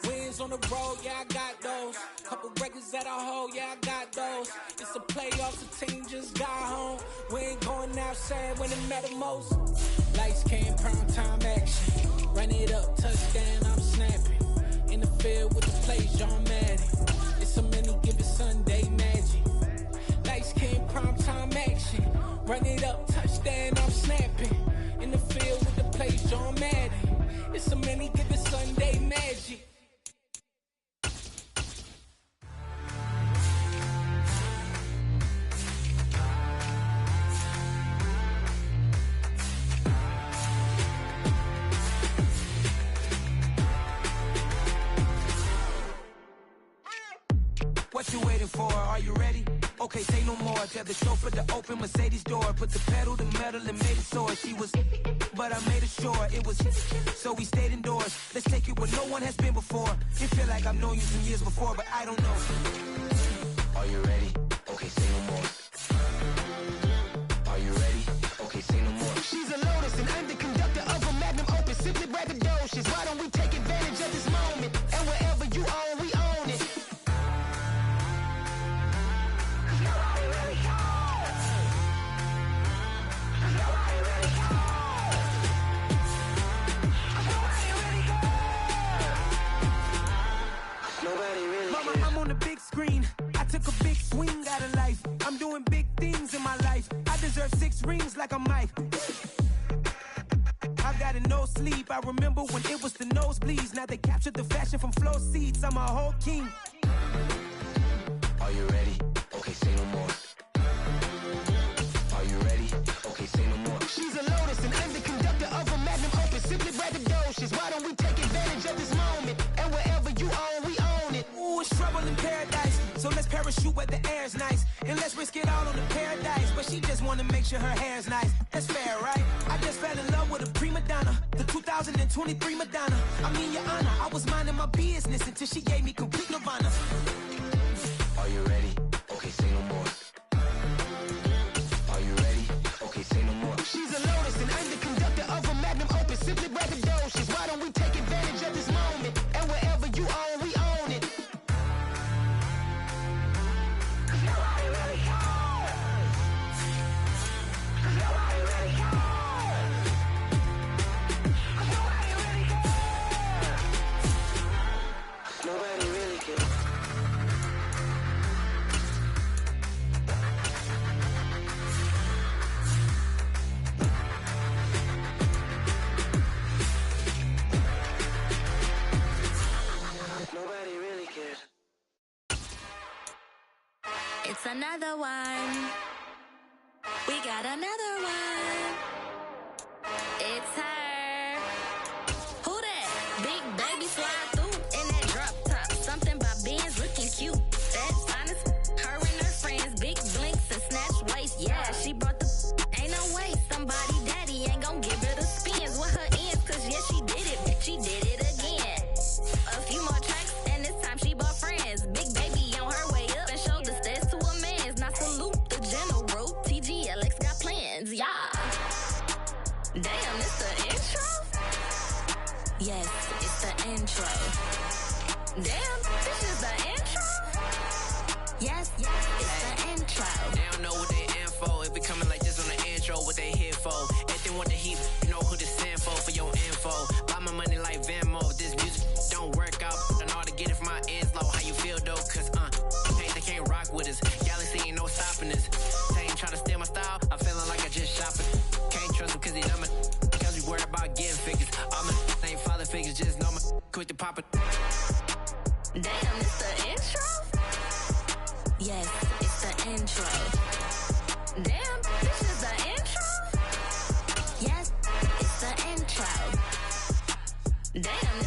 Wins on the road, yeah, I got those. Couple records that I hold, yeah, I got those. It's a playoffs, the team just got home. We ain't going outside when it matter most. Lights came, prime time action. Run it up, touchdown, I'm snapping. In the field with the plays, John Madden. It's so many, give it Sunday magic. Lights came, prime time action. Run it up, touchdown, I'm snapping. In the field with the plays, John Madden. It's so many, give it Sunday magic. What you waiting for? Are you ready? Okay, say no more. Tell the chauffeur to open Mercedes door. Put the pedal to metal and made it soar. She was, but I made it sure it was. So we stayed indoors. Let's take it where no one has been before. It feel like I've known you some years before, but I don't know. Are you ready? Okay, say no more. Are you ready? Okay, say no more. She's a Lotus and I'm the conductor of a Magnum Opus. Simply braggadocious. Why don't we take advantage of this moment? And wherever you own, we own it. Screen. I took a big swing out of life. I'm doing big things in my life. I deserve 6 rings like a Mike. I've got no sleep. I remember when it was the nosebleeds. Now they captured the fashion from floor seats. I'm a whole king. Are you ready? Okay, say no more. Are you ready? Okay, say no more. She's a Lotus and I'm the conductor of a Magnum Opus. Simply braggadocious. Why don't we take advantage of this moment? And wherever you own, we own it. Ooh, it's trouble in paradise. So let's parachute where the air's nice. And let's risk it all on the paradise. But she just wanna make sure her hair's nice. That's fair, right? I just fell in love with a prima donna. The 2023 Madonna. I mean, your honor, I was minding my business until she gave me complete nirvana. Are you ready? Okay, say no more. Are you ready? Okay, say no more. She's a Lotus and I'm the conductor of a Magnum Opus. Simply braggadocious. Why don't we take advantage of this moment? And wherever you own, we own it. Nobody really cares. Nobody really cares. It's another one. We got another one. It's her. Who that? Big baby slide through in that drop top. Something by Benz looking cute. That's honest. Her and her friends, big blinks and snatch waist. Yeah, she brought the. Ain't no way somebody daddy ain't gon' give her the spins with her ends. Cause yeah, she did it. She did it again. A few more tracks and this time she bought friends. Big baby on her way up and showed the stairs to a man's. Now salute the general. TGLX got plans. Yeah. Damn, it's the intro? Yes, it's the intro. Damn, this is the intro? Yes, it's the intro. They don't know what they in for. It be coming like this on the intro, what they here for. If they want the heat, you know who to send for your info. Buy my money like Venmo. This music don't work out. And all to get it from my ends low. How you feel though? Cause hey, they can't rock with us. Galaxy ain't no stopping us. They ain't trying to steal my style. I'm feeling like I just shopping. Can't trust them cause they dumb. Cause we worried about getting figures. All my ain't father figures. Just know my quick to pop it. Damn, it's the intro? Yes, it's the intro. Damn, this is the intro? Yes, it's the intro. Damn,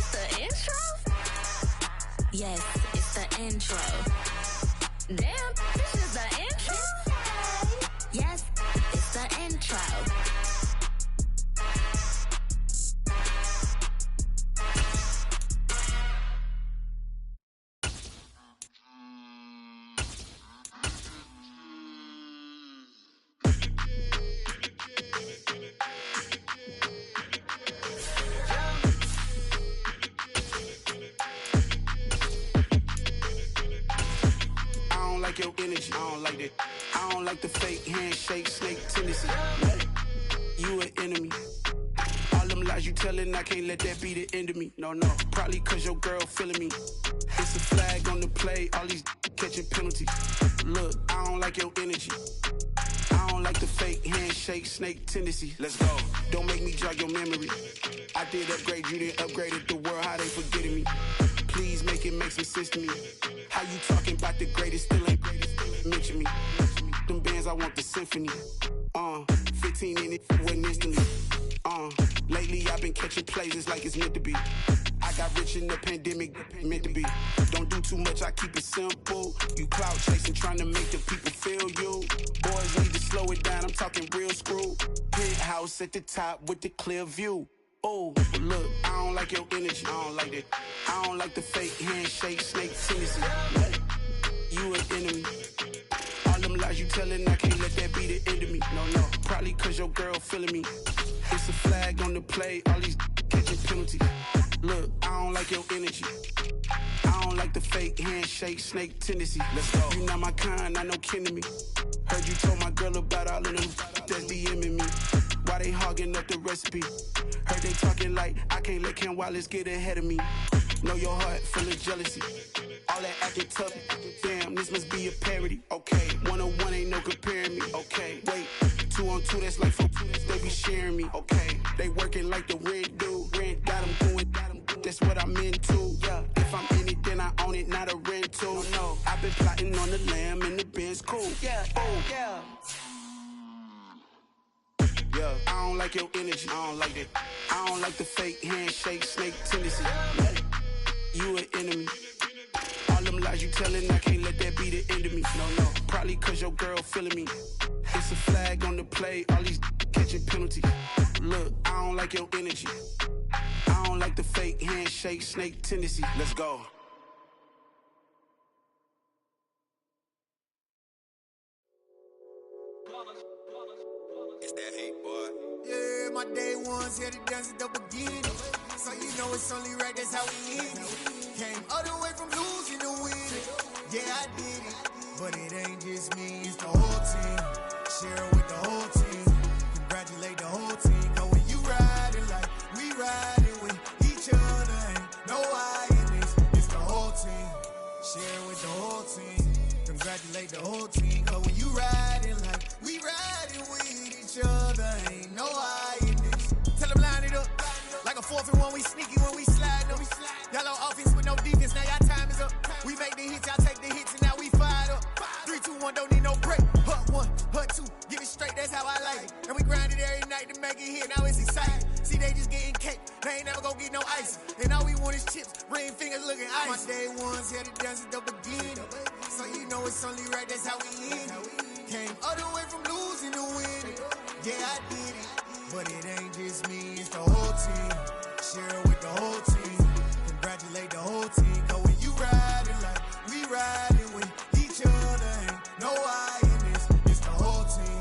like your energy. I don't like that. I don't like the fake handshake, snake tendency. You an enemy. All them lies you telling, I can't let that be the end of me. No, probably cause your girl feeling me. It's a flag on the play, all these catching penalties. Look, I don't like your energy. I don't like the fake handshake, snake tendency. Let's go. Don't make me jog your memory. I did upgrade, you didn't upgrade it. The world, how they forgetting me. Please make it make some sense to me. How you talking about the greatest, still ain't greatest, mention me. Them bands, I want the symphony. 15 in it, wasn't instantly. Lately I've been catching plays, it's like it's meant to be. I got rich in the pandemic, meant to be. Don't do too much, I keep it simple. You clout chasing, trying to make the people feel you. Boys need to slow it down, I'm talking real screw. Penthouse at the top with the clear view. Oh, look, I don't like your energy, I don't like that. I don't like the fake handshake, snake tendency. You an enemy. All them lies you telling, I can't let that be the end of me. No, probably cause your girl feeling me. It's a flag on the play, all these catching penalties. Look, I don't like your energy. I don't like the fake handshake, snake tendency. Let's go. You not my kind, not no kin to me. Heard you told my girl about all of them that's DMing me. Why they hogging up the recipe? Heard they talking like I can't let Ken Wallace get ahead of me. Know your heart full of jealousy. All that acting tough, damn, this must be a parody. Okay, 101 ain't no comparing me. Okay, wait, 2 on 2, that's like 4, they be sharing me. Okay, they working like the rent dude. Rent got them going, that's what I'm into. Yeah, if I'm in it, then I own it, not a rental. No, I've been plotting on the lamb and the Benz cool. Yeah, oh, yeah. Yeah, I don't like your energy, I don't like that. I don't like the fake handshake, snake tendency. You an enemy. All them lies you telling, I can't let that be the end of me. No, probably cause your girl feeling me. It's a flag on the play, all these catching penalties. Look, I don't like your energy. I don't like the fake handshake, snake tendency. Let's go. It's that hate, boy. Yeah, my day ones here to dance at the beginning. So you know it's only right, that's how we end it. Came all the way from losing to winning. Yeah, I did it. But it ain't just me, it's the whole team. Share it with the whole team. Congratulate the whole team. Cause when you riding like we riding with each other, ain't no I in this. It's the whole team. Share it with the whole team. Congratulate the whole team. Cause when you riding like we riding with each other, ain't no I in this. Tell them line it up. Like a 4th and 1, we sneaky when we slide them. Y'all on offense with no defense, now y'all time is up. We make the hits, y'all take the hits, and now we fired up. 3, 2, 1, don't need no break. Hut 1, hut 2, give it straight, that's how I like it. And we grind it every night to make it hit, now it's exciting. See, they just getting cake, they ain't never gonna get no ice. And all we want is chips, ring fingers looking ice. My day ones here to dance at the beginning. So you know it's only right, that's how we end it. Came all the way from losing to winning. Yeah, I did it. But it ain't just me, it's the whole team. Share it with the whole team. Congratulate the whole team. Cause when you riding like we riding with each other, ain't no I in this. It's the whole team.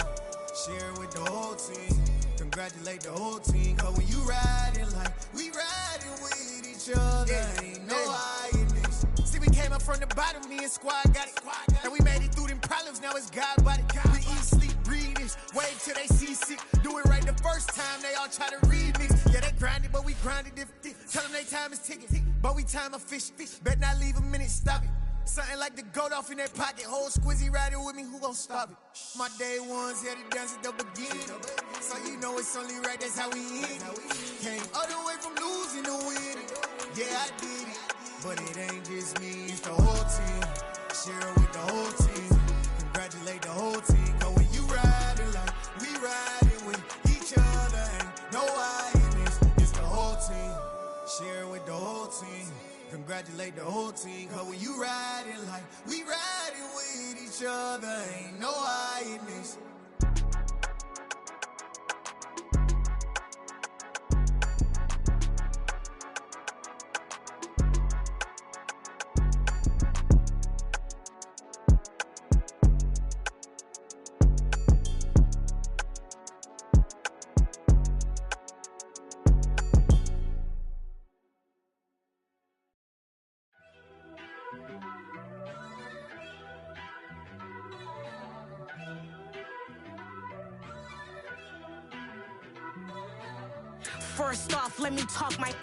Share it with the whole team. Congratulate the whole team. Cause when you riding like we riding with each other, ain't no I in this. See, we came up from the bottom, me and squad got it. And we made it through them problems, now it's God body. We eat, sleep, breathe this. Wave till they see sick. Do it right the first time, they all try to remix. Yeah, they grinded, but we grinded different. Tell them they time is ticking, but we time a fish. Bet not leave a minute, stop it. Something like the goat off in their pocket. Whole squizzy riding with me, who gon' stop it? My day ones here to dance at the beginning. So you know it's only right, that's how we end it. Came all the way from losing to winning. Yeah, I did it. But it ain't just me, it's the whole team. Share it with the whole team. Congratulate the whole team. Cause when you riding like we riding with each other, ain't no I in this. It's the whole team. Share it with the whole team. Congratulate the whole team. Cause when you riding like we riding with each other, ain't no I in this. First off, let me talk my.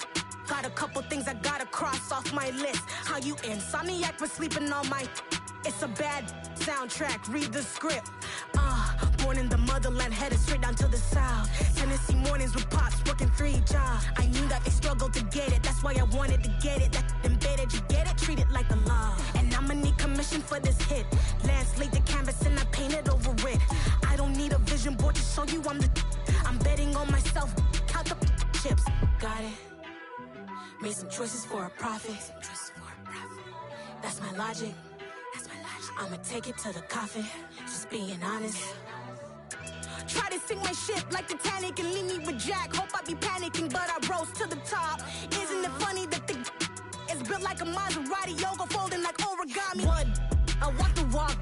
Got a couple things I gotta cross off my list. How you insomniac for sleeping on my. It's a bad soundtrack, read the script. Born in the motherland, headed straight down to the south. Tennessee mornings with pops, working 3 jobs. I knew that they struggled to get it, that's why I wanted to get it. That embedded, you get it, treat it like a law. And I'ma need commission for this hit. Lance laid the canvas and I painted over it. I don't need a vision board to show you I'm betting on myself, count the chips. Got it. Made some choices for a profit. That's my logic. I'ma take it to the coffin, just being honest. Try to sink my ship like Titanic and leave me with Jack. Hope I be panicking, but I rose to the top. Isn't it funny that the is built like a Maserati, yoga folding like origami? What? I walk the walk,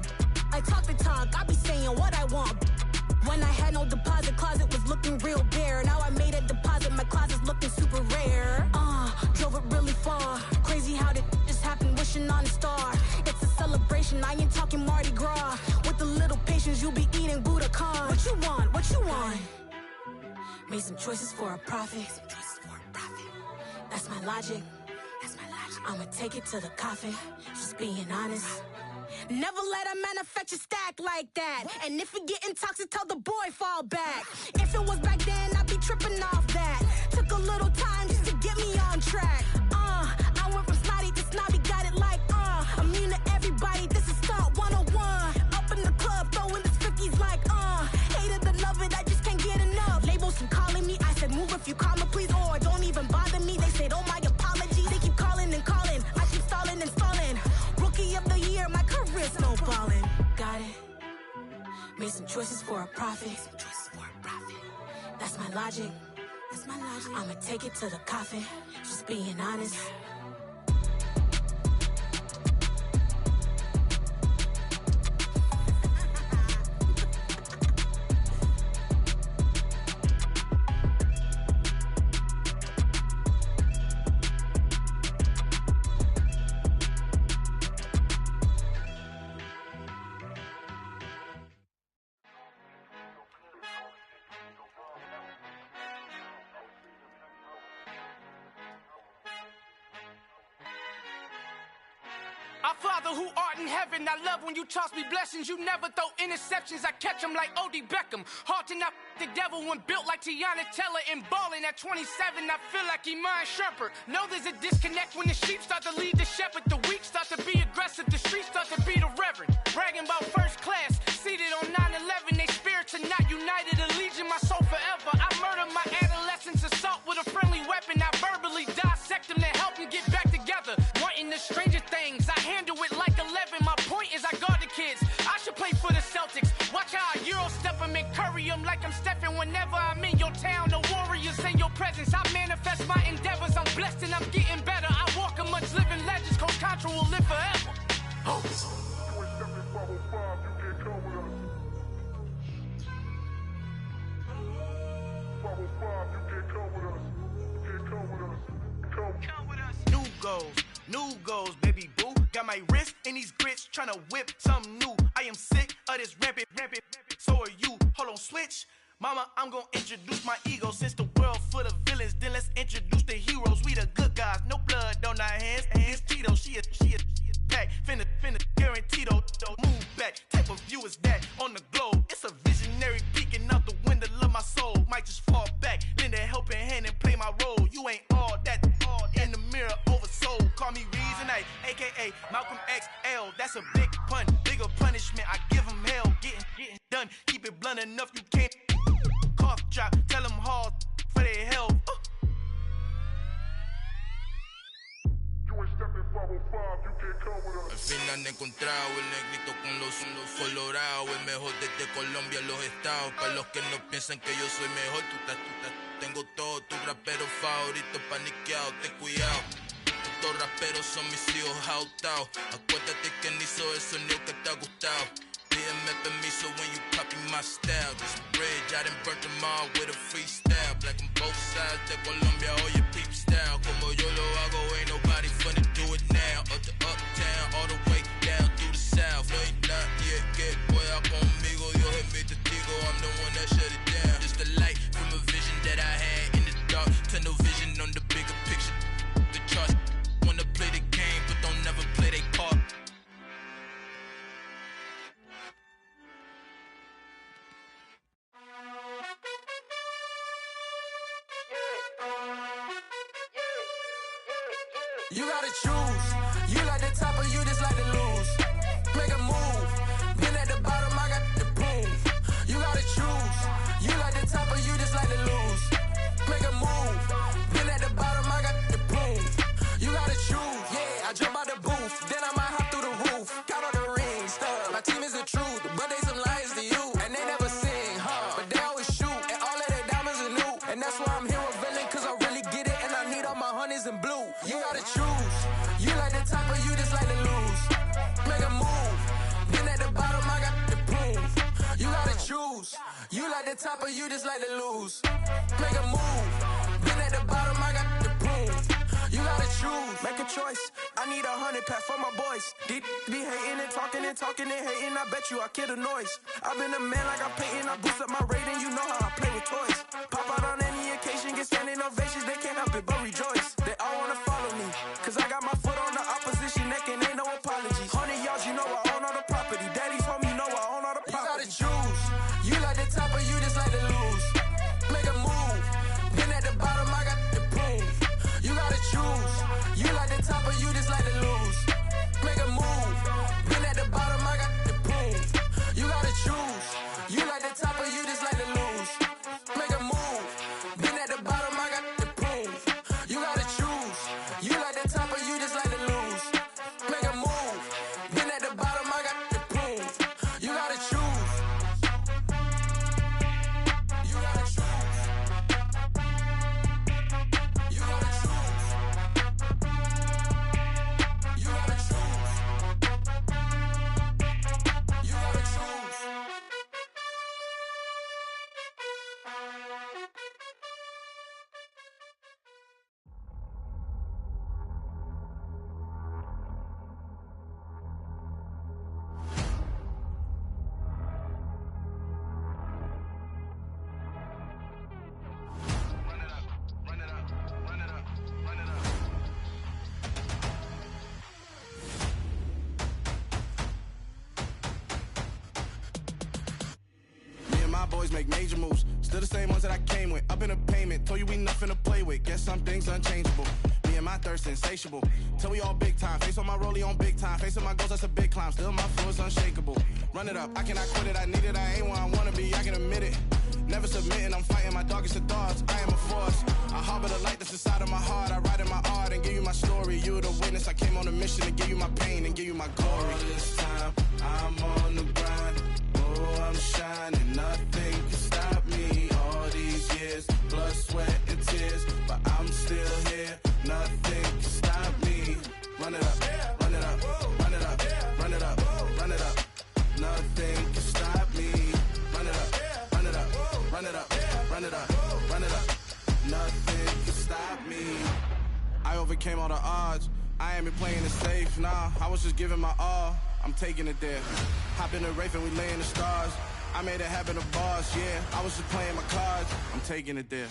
I talk the talk, I be saying what I want. When I had no deposit, closet was looking real bare. Now I made a deposit, my closet's looking super rare. Drove it really far. Crazy how did just happen, wishing on a star. It's a celebration, I ain't talking Mardi Gras. With a little patience, you'll be eating Budokan. What you want? What you want? Made some choices for a profit. That's my logic. I'ma take it to the coffin, just being honest. Never let a manufacture stack like that. And if it getting toxic, tell the boy fall back. If it was back then, I'd be tripping off that. Took a little time just to get me on track. I went from snotty to snobby, got it like immune to everybody, this is stunt 101. Up in the club, throwing the 50s like hate it or love it, I just can't get enough. Labels keep calling me, I said move if you call me please, or don't even bother me. They said oh my apologies, they keep calling and calling. I keep stalling and stalling. Rookie of the year, my career snowballing. Got it. Made some choices for a profit. That's my logic. I'ma take it to the coffin, just being honest. Our Father who art in heaven, I love when you toss me blessings. You never throw interceptions, I catch them like O.D. Beckham. Hard to not the devil when built like Tiana Teller and balling at 27. I feel like Iman Shumpert. Know there's a disconnect when the sheep start to lead the shepherd. The weak start to be aggressive, the streets start to be the reverend. Bragging about first class, seated on 9/11. They spirits are not united, a legion, my soul forever. I murder my adolescence, assault with a friendly weapon. I verbally dissect them to help them get back together. Wanting the stranger things, I handle it like 11. My point is I guard the kids. I should play for the Celtics. Watch how I Euro step them and curry them like I'm Stephen. Whenever I'm in your town, the Warriors in your presence. I manifest my endeavors. I'm blessed and I'm getting better. I walk amongst living legends. Coach Contra will live forever. New goals, baby boo. Got my wrist in these grits, tryna whip something new. I am sick of this rampant. So are you. Hold on, switch. Mama, I'm gonna introduce my ego. Since the world full of villains, then let's introduce the heroes. We the good guys, no blood on our hands. Hands Tito, she is pack. Finna, guaranteed though. Move back, type of view is that on the globe. It's a visionary peeking out the window of my soul. Might just fall back, lend a helping hand and play my role. You ain't all that. In the mirror, oversold. Call me Reason A, aka Malcolm XL. That's a big pun, bigger punishment. I give him hell, getting done. Keep it blunt enough, you can't. Cough drop, tell them hard for their health. Al fin han encontrado el negrito con los colorados, el mejor desde Colombia, los estados. Para los que no piensan que yo soy mejor, tengo todo, tu rapero favorito paniqueado, ten cuidado. Estos raperos son mis hijos jautados. Acuérdate que ni hizo el sonido que te ha gustado. Pídeme permiso when you copy my style. This bridge, I done burnt them all with a freestyle. Black on both sides de Colombia, oye peep style. Como yo lo hago, ain't nobody finna do it now. Up to uptown, all the way down through the south. No hay nadie que pueda conmigo, Dios es mi testigo. I'm the one that shut it down. Just the light from a vision that I had in the dark. You gotta choose. You like the top or you just like to lose. Make a move. Been at the bottom, I got the proof. You gotta choose. You like the top or you just like to lose. Make a move. Been at the bottom, I got the proof. You gotta choose. Yeah, I jump out the booth. Then I might hop through the roof. Count all the rings, stuff. My team is the truth, but they some liars to you. And they never sing, but they always shoot. And all of their diamonds are new. And that's why I'm here revealing, cause I really get it. And I need all my honeys in blue. You gotta choose. You like the top or you just like to lose. Make a move. Been at the bottom, I got the proof. You gotta choose. You like the top or you just like to lose. Make a move. Been at the bottom, I got the proof. You gotta choose. Make a choice. I need 100 pack for my boys. Deep be hating and talking and talking and hating. I bet you I kill the noise. I've been a man like I'm Peyton. I boost up my rating. You know how I play with toys. Pop out on any occasion, get standing ovations. They can't help it but rejoice. They all wanna follow me, cause I got my foot on the opposition neck and ain't no apologies. 100 yards, you know I own all the property. Daddy's home, you know I own all the property. You gotta choose. You like the top or you just like to lose. Make a move. Been at the bottom, I got the proof. You gotta choose. You like the top or you just like to lose. Make a move. Been at the bottom, I got the proof. You gotta choose. You like the top or you just like to lose. Make a move. Been at the bottom, I got the proof. You gotta choose. You like the top or you just like to lose. Make a move. Been at the bottom, I got the proof. You gotta choose. You gotta choose. You gotta choose. You gotta choose. You gotta choose. My boys make major moves, still the same ones that I came with. Up in a payment, told you we nothing to play with. Guess some things unchangeable. Me and my thirst insatiable. Till we all big time. Face on my rollie on big time. Facing my goals, that's a big climb. Still my flow is unshakable. Run it up, I cannot quit it. I need it, I ain't where I wanna be. I can admit it. Never submitting, I'm fighting my darkest of thoughts. I am a force. I harbor the light that's inside of my heart. I write in my art and give you my story. You the witness. I came on a mission to give you my pain and give you my glory. All this time, I'm on the grind. Oh, I'm shining, nothing can stop me. All these years, blood, sweat, and tears, but I'm still here. Nothing can stop me. Run it up, run it up, run it up, run it up, run it up. Nothing can stop me. Run it up, run it up, run it up, run it up, run it up. Nothing can stop me. I overcame all the odds. I ain't been playing it safe, nah. I was just giving my all. I'm taking it there. Hop in the Wraith and we lay in the stars. I made it happen to bars, yeah. I was just playing my cards. I'm taking it there.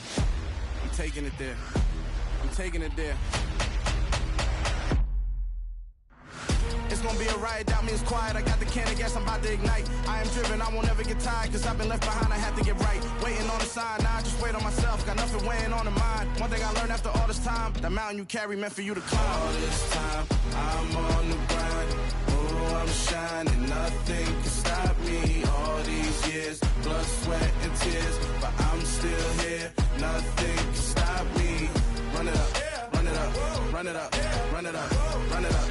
I'm taking it there. I'm taking it there. It's gonna be a riot, doubt me it's quiet. I got the can of gas, I'm about to ignite. I am driven, I won't ever get tired, cause I've been left behind, I have to get right. Waiting on the sign, now I just wait on myself. Got nothing weighing on the mind. One thing I learned after all this time, that mountain you carry meant for you to climb. All this time, I'm on the grind. Oh, I'm shining, nothing can stop me. All these years, blood, sweat, and tears, but I'm still here. Nothing can stop me. Run it up, run it up, run it up, run it up, run it up.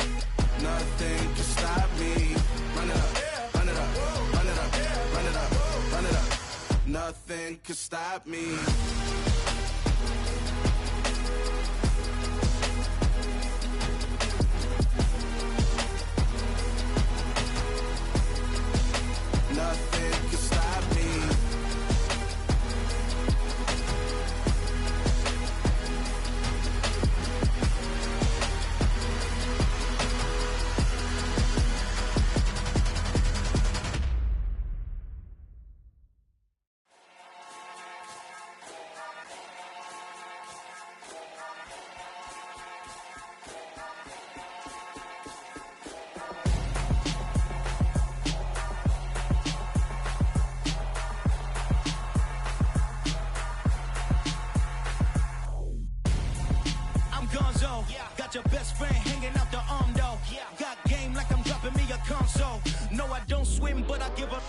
Nothing can stop me. Run it up, run it up, run it up, run it up, run it up. Nothing can stop me. Nothing can stop me. got your best friend hanging out the arm though. Got game like I'm dropping me a console. No, I don't swim, but I give up.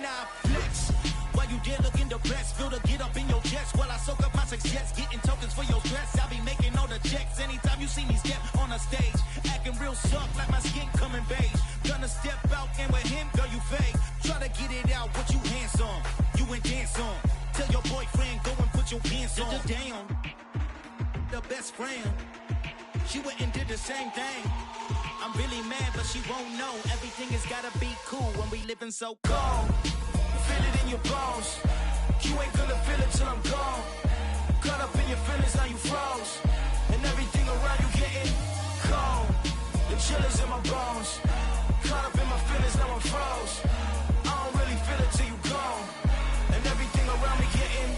Nah, flex. While you there looking the best, feel the get up in your chest while I soak up my success, getting tokens for your stress. I be making all the checks anytime you see me step on a stage, acting real soft like my skin coming beige. Gonna step out and with him, girl, you fake. Try to get it out, what you hands on, you and dance on. Tell your boyfriend go and put your pants on. Down, the best friend, she went and did the same thing. I'm really mad, but she won't know. Everything has gotta be cool when we living so cold. Feel it in your bones. You ain't gonna feel it till I'm gone. Caught up in your feelings, now you froze. And everything around you getting cold. The chill is in my bones. Caught up in my feelings, now I'm froze. I don't really feel it till you gone. And everything around me getting,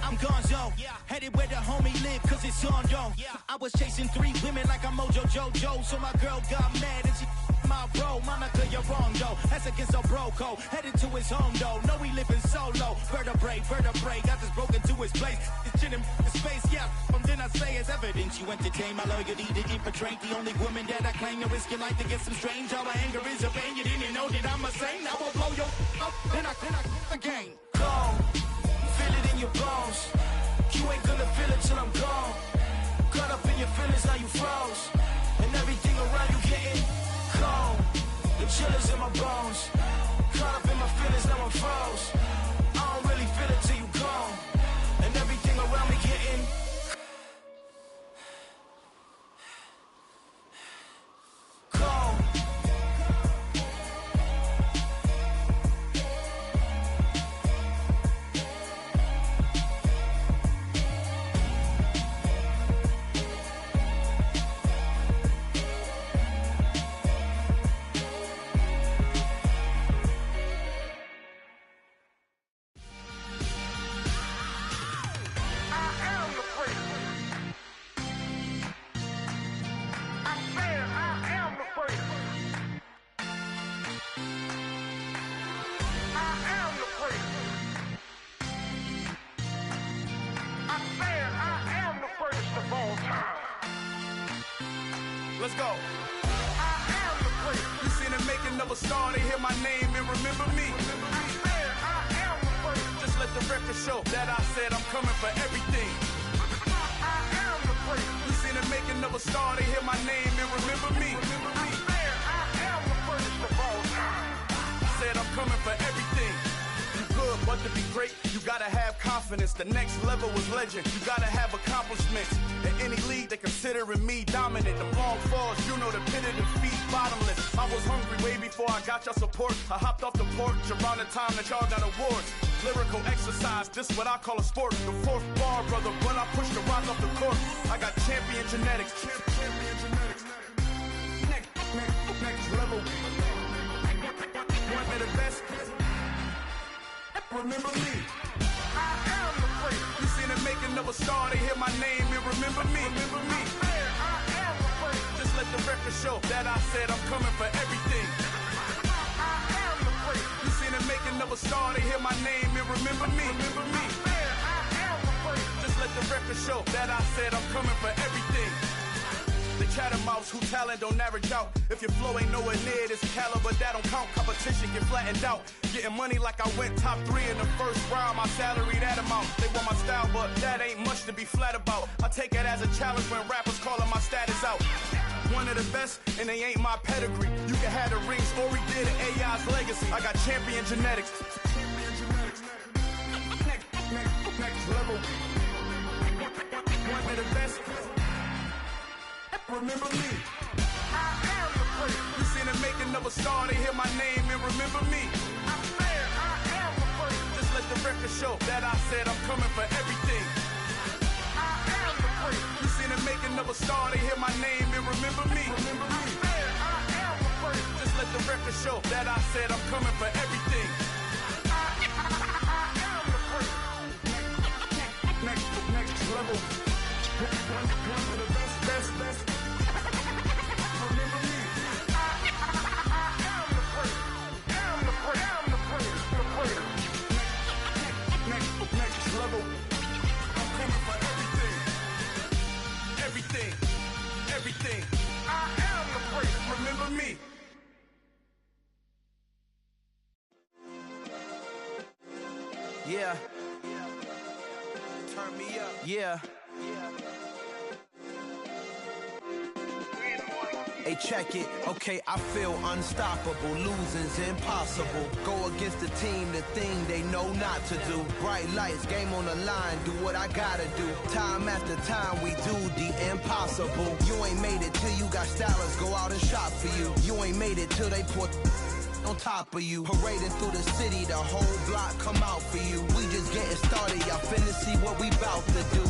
I'm gonzo. Headed where the homie live, cause it's on though. I was chasing 3 women like I'm Mojo Jojo. So my girl got mad and she my bro. Monica, you're wrong though. That's against a bro code. Headed to his home though. No, we living solo. Vertebrae. Got this broken to his place. It's chin in space, yeah. Then I say it's evidence you entertain my loyalty to infiltrate. The only woman that I claim to risk your life to get some strange. How my anger is a pain. You didn't know that I'm a saint. I will blow your up. Then I again. Gone. Feel it in your bones. You ain't gonna feel it till I'm gone. Caught up in your feelings, now you froze. And everything around you getting cold. The chill is in my bones. Caught up in my feelings, now I'm froze. I don't really feel it till you gone. And everything around me getting cold. Let's go. You seen the making of a star, they hear my name and remember me. Just let the record show that I said I'm coming for everything. You seen the making of a star, they hear my name and remember me. Said I'm coming for everything. You good, but to be great, you gotta have confidence. The next level was legend. You gotta have accomplishments. In any league, they considering me dominant. The long falls, you know the pit of defeat, bottomless. I was hungry way before I got your support. I hopped off the porch around the time that y'all got awards. Lyrical exercise, this what I call a sport. The 4th bar, brother, when I push the rock off the court. I got champion genetics. Next level. One of the best. Remember me. I am the great. You seen the making of a star, they hear my name and remember me. Remember me. I am the great. Just let the record show that I said I'm coming for everything. I am the great. You seen the making of a star, they hear my name and remember me. Remember me. I am the great. Just let the record show that I said I'm coming for everything. The chattermouths who talent don't average out. If your flow ain't nowhere near this caliber, that don't count. Competition get flattened out. Getting money like I went top 3 in the first round. My salary that amount. They want my style, but that ain't much to be flat about. I take it as a challenge when rappers calling my status out. One of the best, and they ain't my pedigree. You can have the rings, or we did AI's legacy. I got champion genetics. Next level. One of the best. Remember me. I am the great. You seen the making of a star, they hear my name and remember me. I am the great. Just let the record show that I said I'm coming for everything. I am the great. You seen the making of a star, they hear my name and remember me. Remember me. I am the great. Just let the record show that I said I'm coming for everything. I am the great. Next level. One of the best. Next level. I'm coming for everything. Everything. Yeah. Turn me up. Yeah. Hey, check it. Okay, I feel unstoppable. Losing's impossible. Go against the team, the thing they know not to do. Bright lights, game on the line, do what I gotta do. Time after time, we do the impossible. You ain't made it till you got stylers go out and shop for you. You ain't made it till they put on top of you. Parading through the city, the whole block come out for you. We just getting started, y'all finna see what we bout to do.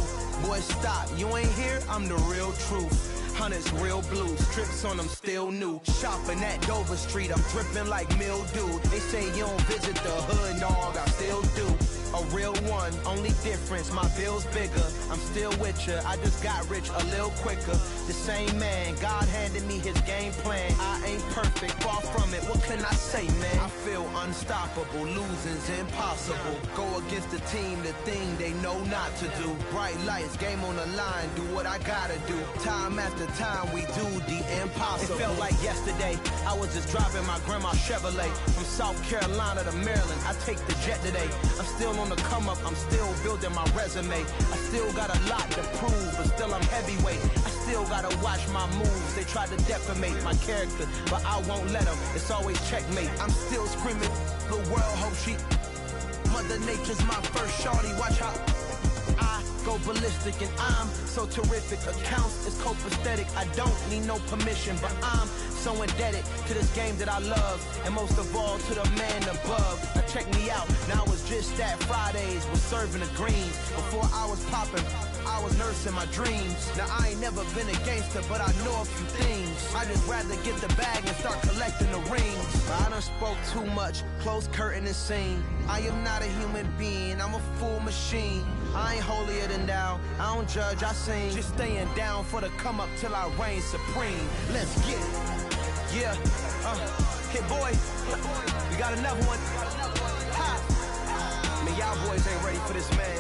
Boy, stop, you ain't here, I'm the real truth. Hunters real blue, strips on them still new. Shopping at Dover Street, I'm dripping like mildew. They say you don't visit the hood, dog, I still do. A real one, only difference, my bill's bigger. I'm still with ya, I just got rich a little quicker. The same man, God handed me his game plan. I ain't perfect, far from it, what can I say, man? I feel unstoppable, losing's impossible. Go against the team, the thing they know not to do. Bright lights, game on the line, do what I gotta do. Time after time, we do the impossible. It felt like yesterday, I was just driving my grandma's Chevrolet. From South Carolina to Maryland, I take the jet today. I'm still on the come up, I'm still building my resume. I still got a lot to prove, but still I'm heavyweight. I still gotta watch my moves. They tried to defamate my character, but I won't let them. It's always checkmate. I'm still screaming, the world hope she. Mother Nature's my first shorty. Watch how I go ballistic, and I'm so terrific. Accounts is copacetic. I don't need no permission, but I'm so indebted to this game that I love, and most of all to the man above. Now check me out, now it's just that Fridays was serving the greens. Before I was popping, I was nursing my dreams. Now I ain't never been a gangster, but I know a few things. I just rather get the bag and start collecting the rings. I done spoke too much, close curtain and scene. I am not a human being, I'm a full machine. I ain't holier than thou, I don't judge, I sing. Just staying down for the come up till I reign supreme. Let's get it. Yeah, hit boy, we got another one. Ha. Man, y'all boys ain't ready for this, man.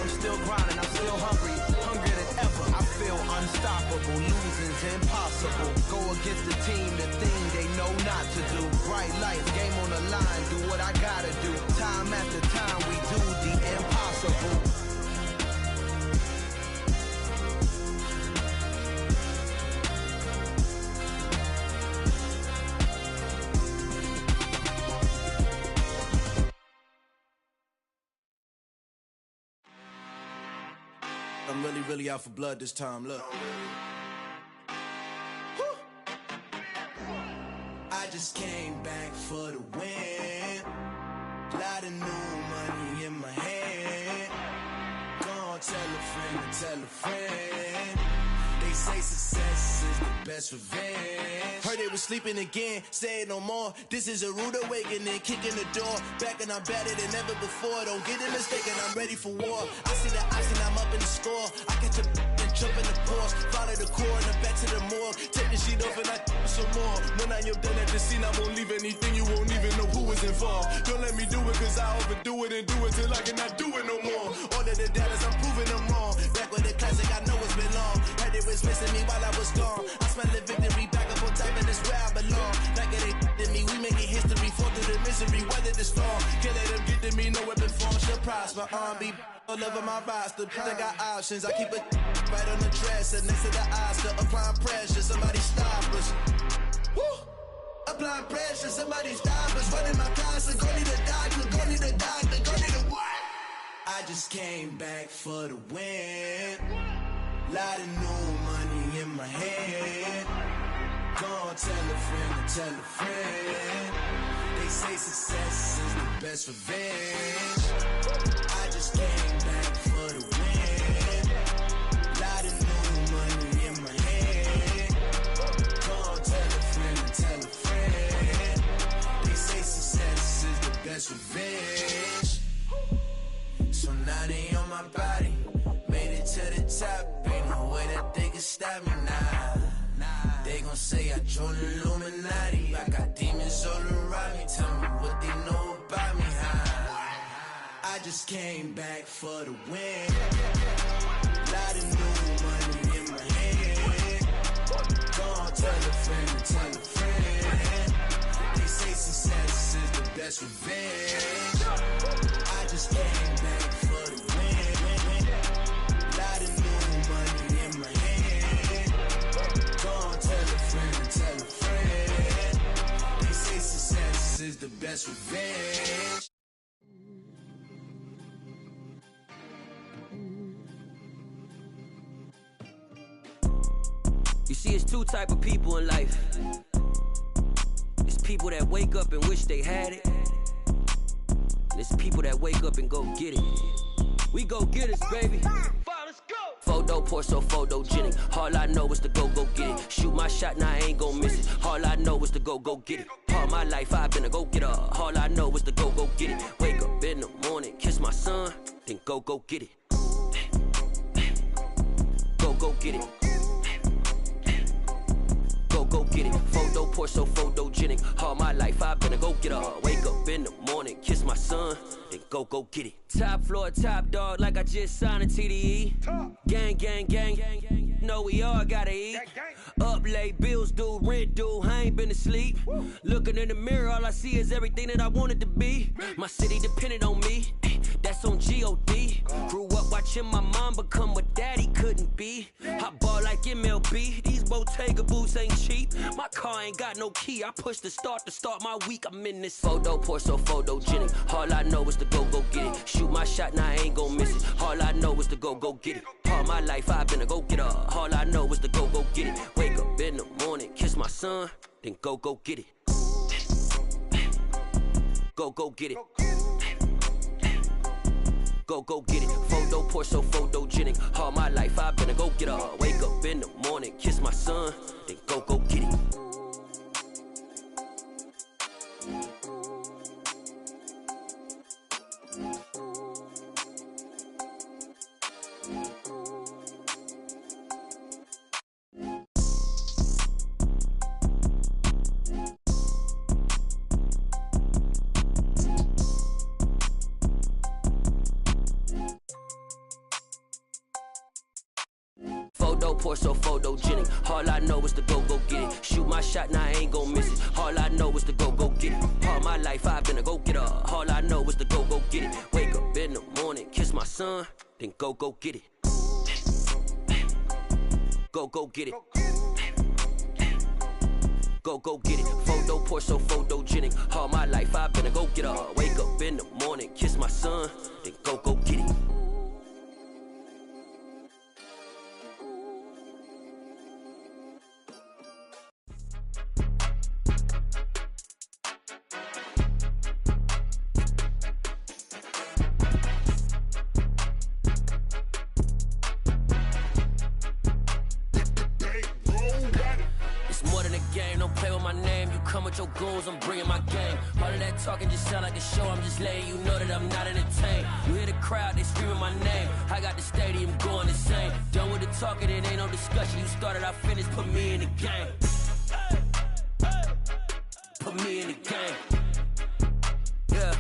I'm still grinding, I'm still hungry, hungrier than ever. I feel unstoppable, losing's impossible. Go against the team, the thing they know not to do. Bright lights, game on the line, do what I gotta do. Time after time, we do the impossible. I'm really out for blood this time, look. I just came back for the win. Lot of new money in my hand. Gonna tell a friend to tell a friend. They say success is the best revenge. Heard they was sleeping again, say it no more. This is a rude awakening, kicking the door. Back and I'm better than ever before. Don't get it mistaken, I'm ready for war. I see the ice and I'm up in the score. I catch a and jump in the course. Follow the core and then back to the morgue. Take the sheet off and I some more. When I am done at the scene, I won't leave anything. You won't even know who was involved. Don't let me do it cause I overdo it and do it till I cannot do it no more. All of the doubters, I'm proving them wrong. Back with the classic, I know it's been long. Heard it was missing me while I was gone. I smell the victory back up on top and it's where I belong. Like it ain't to me, we making history. Fall through the misery, weather the storm. Can't let them get to me, no weapon form shall prosper. Be all over my roster, I got options. I keep it right on the dresser next to the Oscar. Applying pressure, somebody stop us. Woo! Applying pressure, somebody stop us. Running my closet, go need a doctor, go need a doctor, go need a what? I just came back for the win. Lot of new money in my hand. Gonna tell a friend to tell a friend. They say success is the best revenge. I just came back for the win. Lot of new money in my hand. Gonna tell a friend to tell a friend. They say success is the best revenge. So now they on my body. Made it to the top. Ain't no way that they can stop me now. They gon' say I joined the Illuminati. I got demons all around me. Tell me what they know about me, huh? I just came back for the win. Lot of new money in my hand. Gonna tell a friend to tell a friend. They say success is the best revenge. I just came back for the win. Lot of new money in my hand. Go on, tell a friend. They say success is the best revenge. You see, it's two type of people in life. It's people that wake up and wish they had it. And it's people that wake up and go get it. We go get it, baby. Photo poor, so photogenic. All I know is to go get it. Shoot my shot, now I ain't gon' miss it. All I know is to go get it. All my life I've been a go-getter. All I know is to go get it. Wake up in the morning, kiss my son, then go get it. Go get it. Go get it. Photo poor, so photogenic. All my life I've been a go-getter. Wake up in the morning, kiss my son, then go get it. Top floor, top dog, like I just signed a TDE. Gang. Know we all gotta eat. Up late, bills due, rent due, I ain't been asleep. Looking in the mirror, all I see is everything that I wanted to be. My city depended on me, that's on G.O.D. Grew up watching my mom become what daddy couldn't be. I ball like MLB, these Bottega boots ain't cheap. My car ain't got no key, I push the start to start my week. I'm in this photo poor, so photogenic. All I know is to go get it. Shoot my shot, now I ain't gon' miss it. All I know is to go get it. All my life I've been a go-getter. All I know is to go get it. Wake up in the morning, kiss my son, then go get it. Go get it. Go get it. Photo poor, so photogenic. All my life I've been a go-getter. Wake up in the morning, kiss my son, then go get it. Photo poor, so photogenic. All I know is to go get it. Shoot my shot, now I ain't gon' miss it. All I know is to go get it. All my life I've been a go-getter. All I know is to go get it. Wake up in the morning, kiss my son, then go get it. Go get it. Go get it. Photo poor, so photogenic. All my life I've been a go-getter. Wake up in the morning, kiss my son, then go get it. Your goons, I'm bringing my game. All of that talking just sound like a show. I'm just letting you know that I'm not entertained. You hear the crowd, they screaming my name. I got the stadium going insane. Done with the talking, it ain't no discussion. You started, I finished, put me in the game. Put me in the game. Yeah,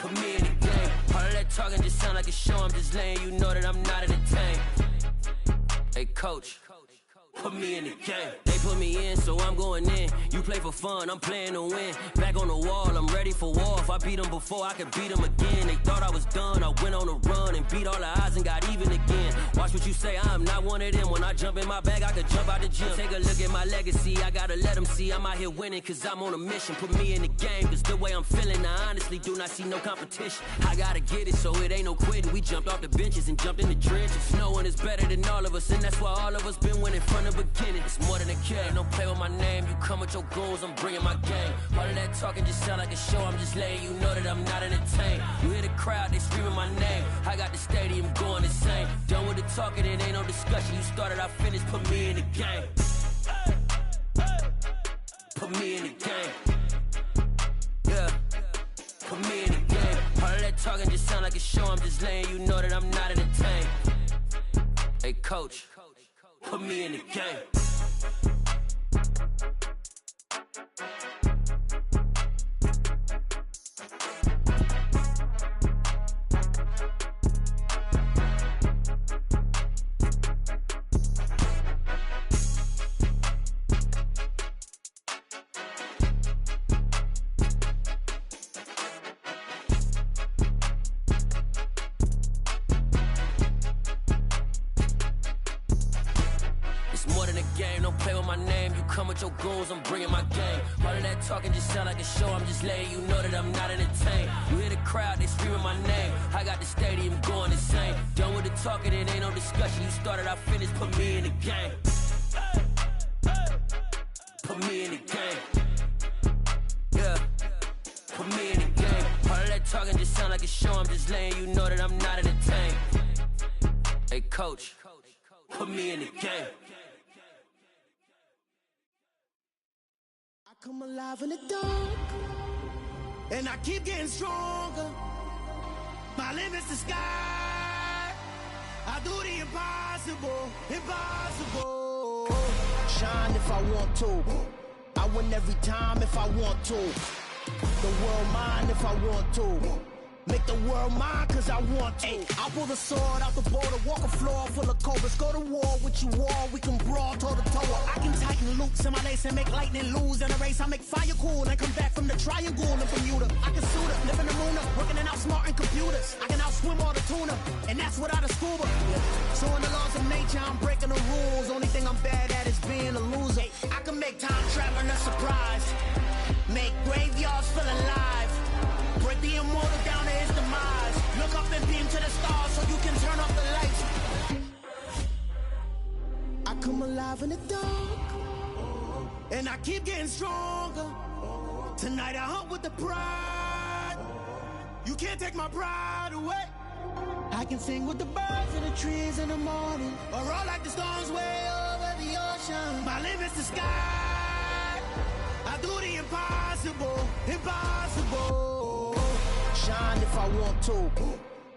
put me in the game. All of that talking just sound like a show. I'm just letting you know that I'm not entertained. Hey, coach, put me in the game. They put me in, so I'm going in. You play for fun, I'm playing to win. Back on the wall, I'm ready for war. If I beat them before, I could beat them again. They thought I was done, I went on a run and beat all the odds and got even again. Watch what you say, I'm not one of them. When I jump in my bag, I could jump out the gym. Take a look at my legacy, I gotta let them see I'm out here winning, cause I'm on a mission. Put me in the game, cause the way I'm feeling, I honestly do not see no competition. I gotta get it, so it ain't no quitting. We jumped off the benches and jumped in the trenches. No one is better than all of us, and that's why all of us been winning from the beginning. It's more than a game, don't play with my name. You come with your goons, I'm bringing my game. All of that talking just sound like a show. I'm just letting you know that I'm not entertained. You hear the crowd, they screaming my name. I got the stadium going insane. Done with the talking, it ain't no discussion. You started, I finished, put me in the game. Put me in the game. Yeah, put me in the game. All of that talking just sound like a show. I'm just letting you know that I'm not entertained. Hey, coach, put me in the game. play with my name, you come with your goons, I'm bringing my game. All of that talking just sound like a show, I'm just letting you know that I'm not entertained. You hear the crowd, they screaming my name, I got the stadium going insane. Done with the talking, it ain't no discussion, you started, I finished, put me in the game. Put me in the game. Yeah, put me in the game. All of that talking just sound like a show, I'm just letting you know that I'm not entertained. Hey coach, put me in the game. I come alive in the dark, and I keep getting stronger. My limit's the sky. I do the impossible, impossible. Shine if I want to. I win every time if I want to. The world mine if I want to. Make the world mine cause I want to. I'll pull the sword out the border, walk a floor full of cobras. Go to war with you all, we can brawl toe to toe. I can tighten loops in my lace and make lightning lose in a race. I make fire cool and come back from the triangle in Bermuda. I can suit up, live in the moon up, working and outsmarting computers. I can outswim all the tuna, and that's without a scuba. So in the laws of nature, I'm breaking the rules. Only thing I'm bad at is being a loser. I can make time traveling a surprise, make graveyards feel alive. Break the immortal down to his demise. Look up and beam to the stars so you can turn off the lights. I come alive in the dark, and I keep getting stronger. Tonight I hunt with the pride. You can't take my pride away. I can sing with the birds in the trees in the morning, or roll like the storms way over the ocean. My limit's the sky. I do the impossible, impossible. Shine if I want to.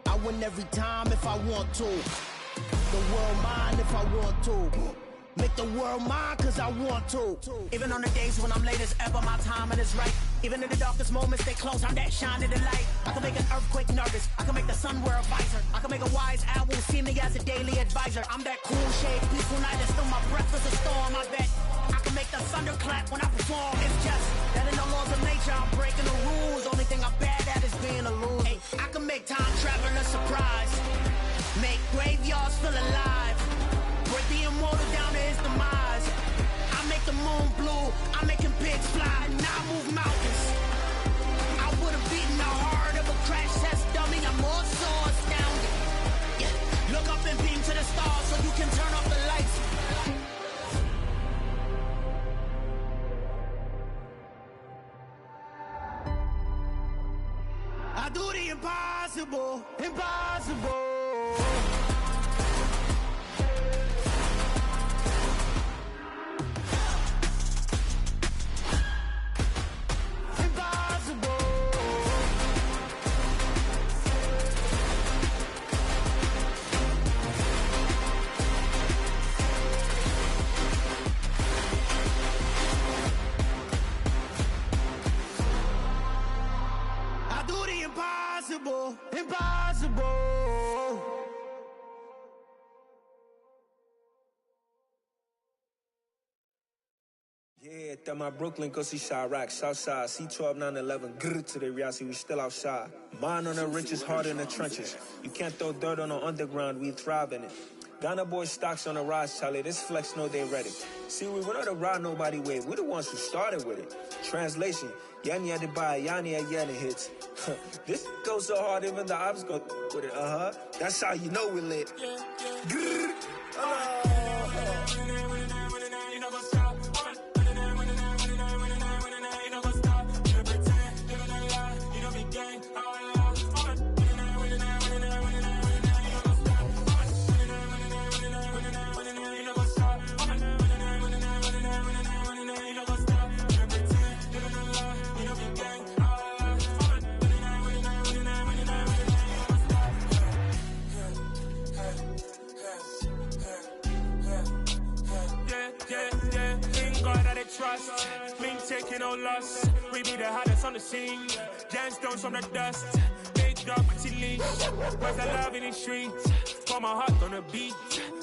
I win every time if I want to. The world mine if I want to. Make the world mine cause I want to. Even on the days when I'm late as ever, my timing is right. Even in the darkest moments, stay close, I'm that shine in the light. I can make an earthquake nervous, I can make the sun wear a visor. I can make a wise owl see me as a daily advisor. I'm that cool shade, peaceful night, and still my breath is a storm, I bet. I can make the thunder clap when I perform. It's just that in the laws of nature, I'm breaking the rules. Only thing I'm bad at is being a loser. Hey, I can make time traveling a surprise, make graveyards feel alive. Break the immortal down to his demise. I make the moon blue, I'm making pigs fly, now I move mountains. I would've beaten the heart of a crash test dummy, I'm more so astounded. Yeah. Look up and beam to the stars so you can turn off the lights. I do the impossible, impossible. Impossible, impossible. Yeah, that my Brooklyn, go see Chirac, Southside, C12, 911, grrr to the reality, we still outside. Mine on the riches, hard in the trenches. You can't throw dirt on the underground, we thrive in it. Ghana boys stocks on the rise, Charlie, this flex know they ready. See, we were not to ride nobody wave, we the ones who started with it. Translation, Yanni had to buy, Yanni had Yanni hits. This goes so hard, even the ops go with it, That's how you know we lit. Grrr, trust, me taking no loss. We be the hottest on the scene. Gemstones from the dust. Big dog, pretty leash. Where's the love in the streets? Pour my heart on the beat.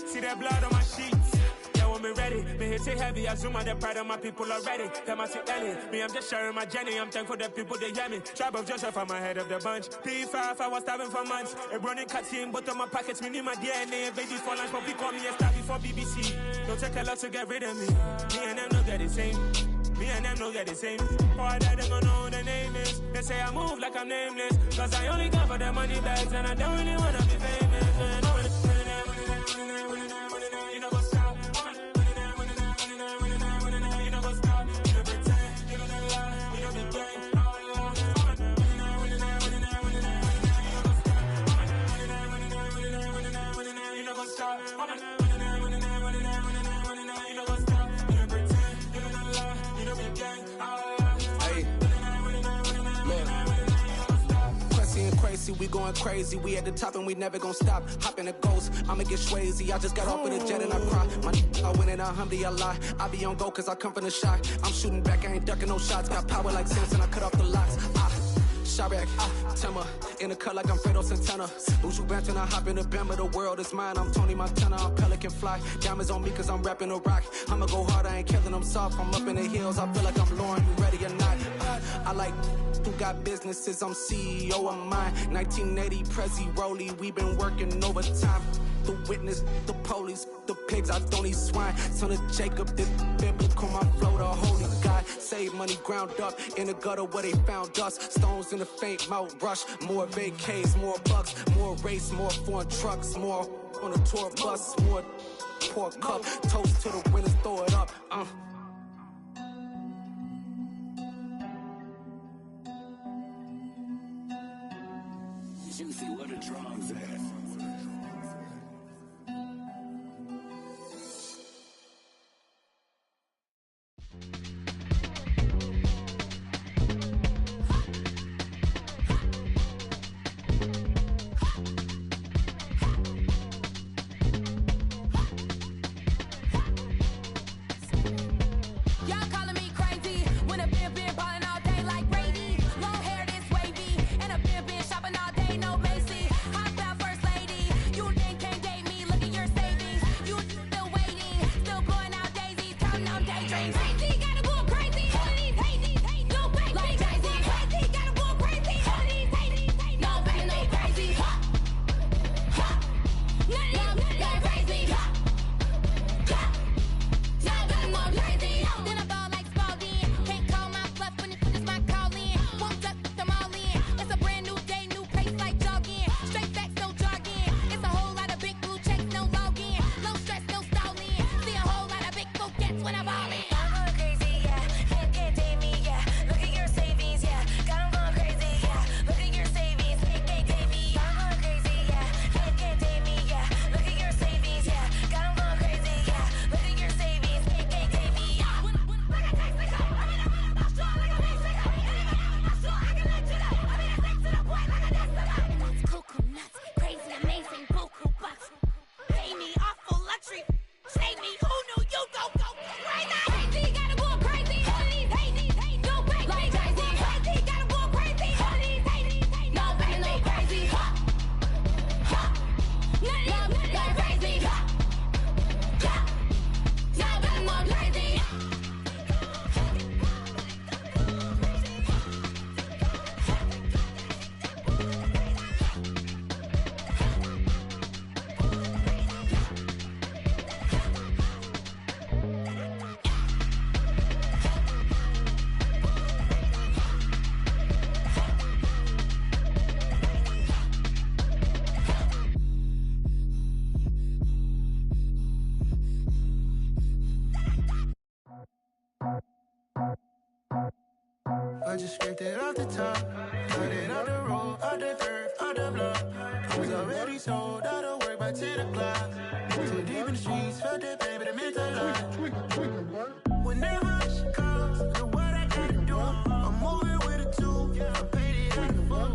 See that blood on my sheets. Yeah, we'll coming ready. Me hit it heavy, I zoom on the pride of my people already. Tell my shit Ellie, me I'm just sharing my journey. I'm thankful that people they hear me. Tribe of Joseph, I'm ahead of the bunch. P5, I was starving for months. A running cutscene, but on my pockets, me need my DNA. Baby for lunch, but we call me a star before BBC. Don't take a lot to get rid of me. Me and them no get the same. Me and them no get the same. Boy, that they gonna know who the name is. They say I move like I'm nameless. Cause I only come for the money bags and I don't really wanna be famous. You know what's up? You know what's up? You don't pretend, you don't lie, you don't be gang. You know what's up? We going crazy, we at the top and we never gonna stop. Hop in a ghost, I'ma get swayzy. I just got off with a jet and I cry. I win in a Humvee, I lie. I be on go cause I come from the shot. I'm shooting back, I ain't ducking no shots. Got power like Samson, I cut off the locks. Sharek, Timmer, in the cut like I'm Fredo Santana. Lose you bench and I hop in the Bama, the world is mine. I'm Tony Montana, I'm Pelican Fly. Diamonds on me cause I'm rapping a rock. I'ma go hard, I ain't killing them soft. I'm up in the hills, I feel like I'm Lauren, you ready or not? I like who got businesses, I'm CEO of mine. 1980 Prezi Rolly, we been working overtime. The witness, the police, the pigs, I don't eat swine. Son of Jacob, this biblical, my flow, the holy God. Save money ground up in the gutter where they found us. Stones in the faint mouth rush. More vacays, more bucks, more race, more foreign trucks, more on a tour bus, more pour cup. Toast to the winners, throw it up. Juicy, where the drums at? I just scraped it off the top, cut it off the road, off the curb, off the block. I was already sold, out of work by 10 o'clock. Too deep in the streets, felt that pain, but it meant a lot. Whenever she calls, look what I gotta do. I'm moving with a two, I'm painted like a fool.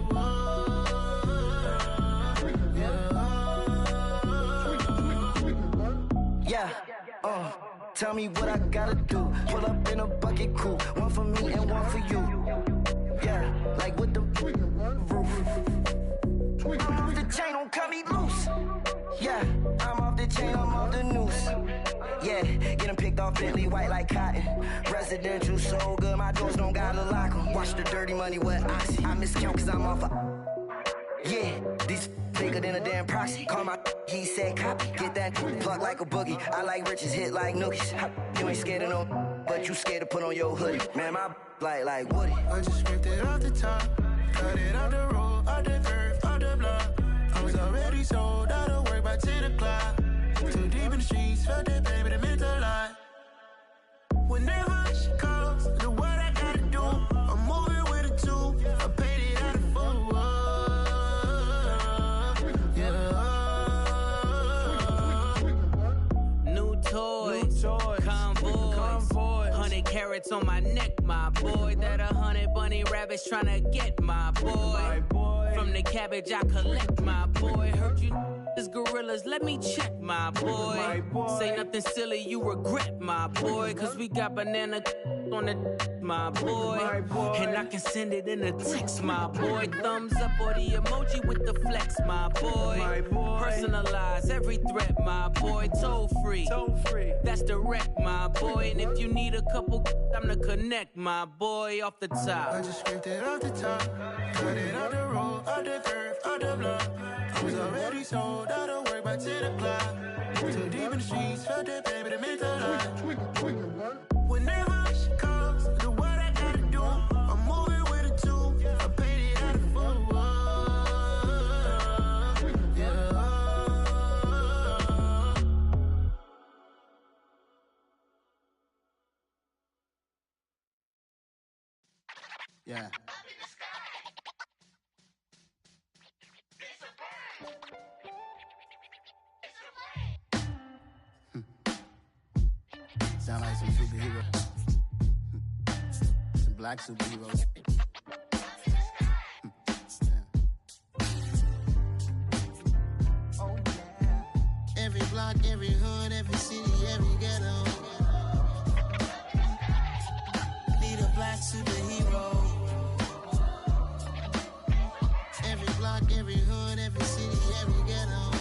Yeah, tell me what I gotta do. Pull up in a bucket crew, one for me and one for you. Yeah, like with the roof. I'm off the chain, don't cut me loose. Yeah, I'm off the chain, I'm off the noose. Yeah, get them picked off Bentley white like cotton. Residential so good, my doors don't gotta lock them. Watch the dirty money with Oxy. I miscount cause I'm off yeah, these bigger than a damn proxy. Call my he said copy. Get that plug like a boogie. I like riches, hit like nookies. You ain't scared of no, but you scared to put on your hoodie. Man, my like Woody. I just ripped it off the top. Cut it off the road, off the curve, off the block. I was already sold out of work by 10 o'clock. Too deep in the streets, felt that baby, that meant a lot. Whenever she calls, do what I gotta do. I'm moving with a two. I paid it out of full. Yeah. New toys, convoys, 100 carats on my neck, my boy. That 100 bunny rabbits tryna get my boy. From the cabbage I collect, my boy. Heard you is gorillas, let me check, my boy. Say nothing silly, you regret, my boy. Cause we got banana on the my boy. And I can send it in a text, my boy. Thumbs up or the emoji with the flex, my boy. Personalize every threat, my boy. Toll free, that's direct, my boy. And if you need a couple, I'm to connect, my boy. Off the top, I just ripped it off the top. Cut it off the road, off the curve, off the block. I was already sold out of work by 10 o'clock. Too deep in the streets, felt that baby, that meant a lot. Whenever she calls, do what I gotta do. I'm moving with a two. I paid it out of full. Yeah. Yeah. Sound like some superheroes. Some black superheroes. Oh, yeah. Every block, every hood, every city, every ghetto. Need a black superhero. Every block, every hood, every city, every ghetto.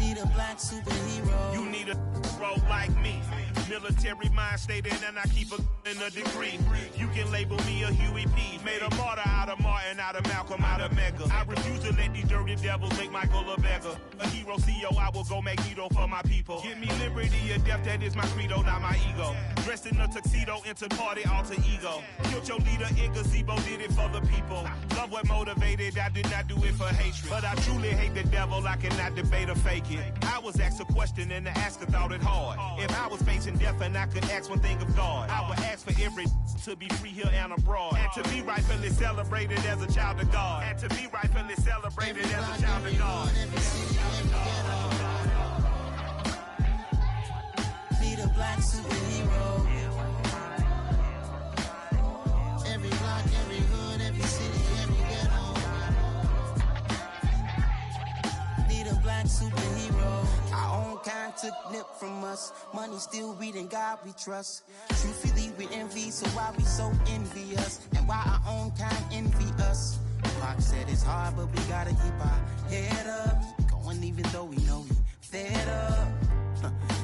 Need a black superhero. You need a role like me. Military mind stated, and I keep a in a degree. You can label me a Huey P. Made a martyr out of Martin, out of Malcolm, out of Mega. I refuse to let these dirty devils make Michael a beggar. A hero CEO, I will go Magneto for my people. Give me liberty or death, that is my credo, not my ego. Dressed in a tuxedo, into party, alter ego. Killed your leader in gazebo, did it for the people. Love what motivated, I did not do it for hatred. But I truly hate the devil, I cannot debate or fake it. I was asked a question and the asker thought it hard. If I was facing death and I could ask one thing of God, I would ask for every to be free here and abroad. And to be rightfully celebrated as a child of God. And to be rightfully celebrated as a child of God. Need a black superhero. Every block, every hood, every city, every ghetto. Need a black superhero. Our own kind took nip from us. Money still reading God we trust. Truthfully we envy, so why we so envious? And why our own kind envy us? Pac said it's hard, but we gotta keep our head up. Going even though we know we fed up.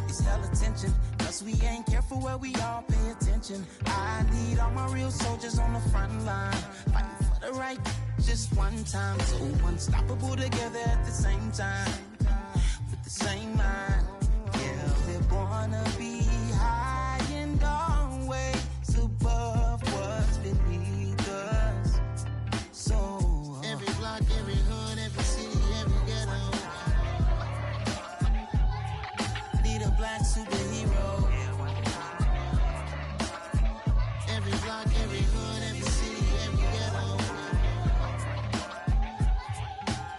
It's hella tension, cause we ain't careful where we all pay attention. I need all my real soldiers on the front line, fighting for the right just one time. So unstoppable together at the same time, with the same mind. Yeah, we're born to be high and always above what's beneath us. So every block, every hood, every city, every ghetto. Need a black superhero. Every block, every hood, every city, every ghetto.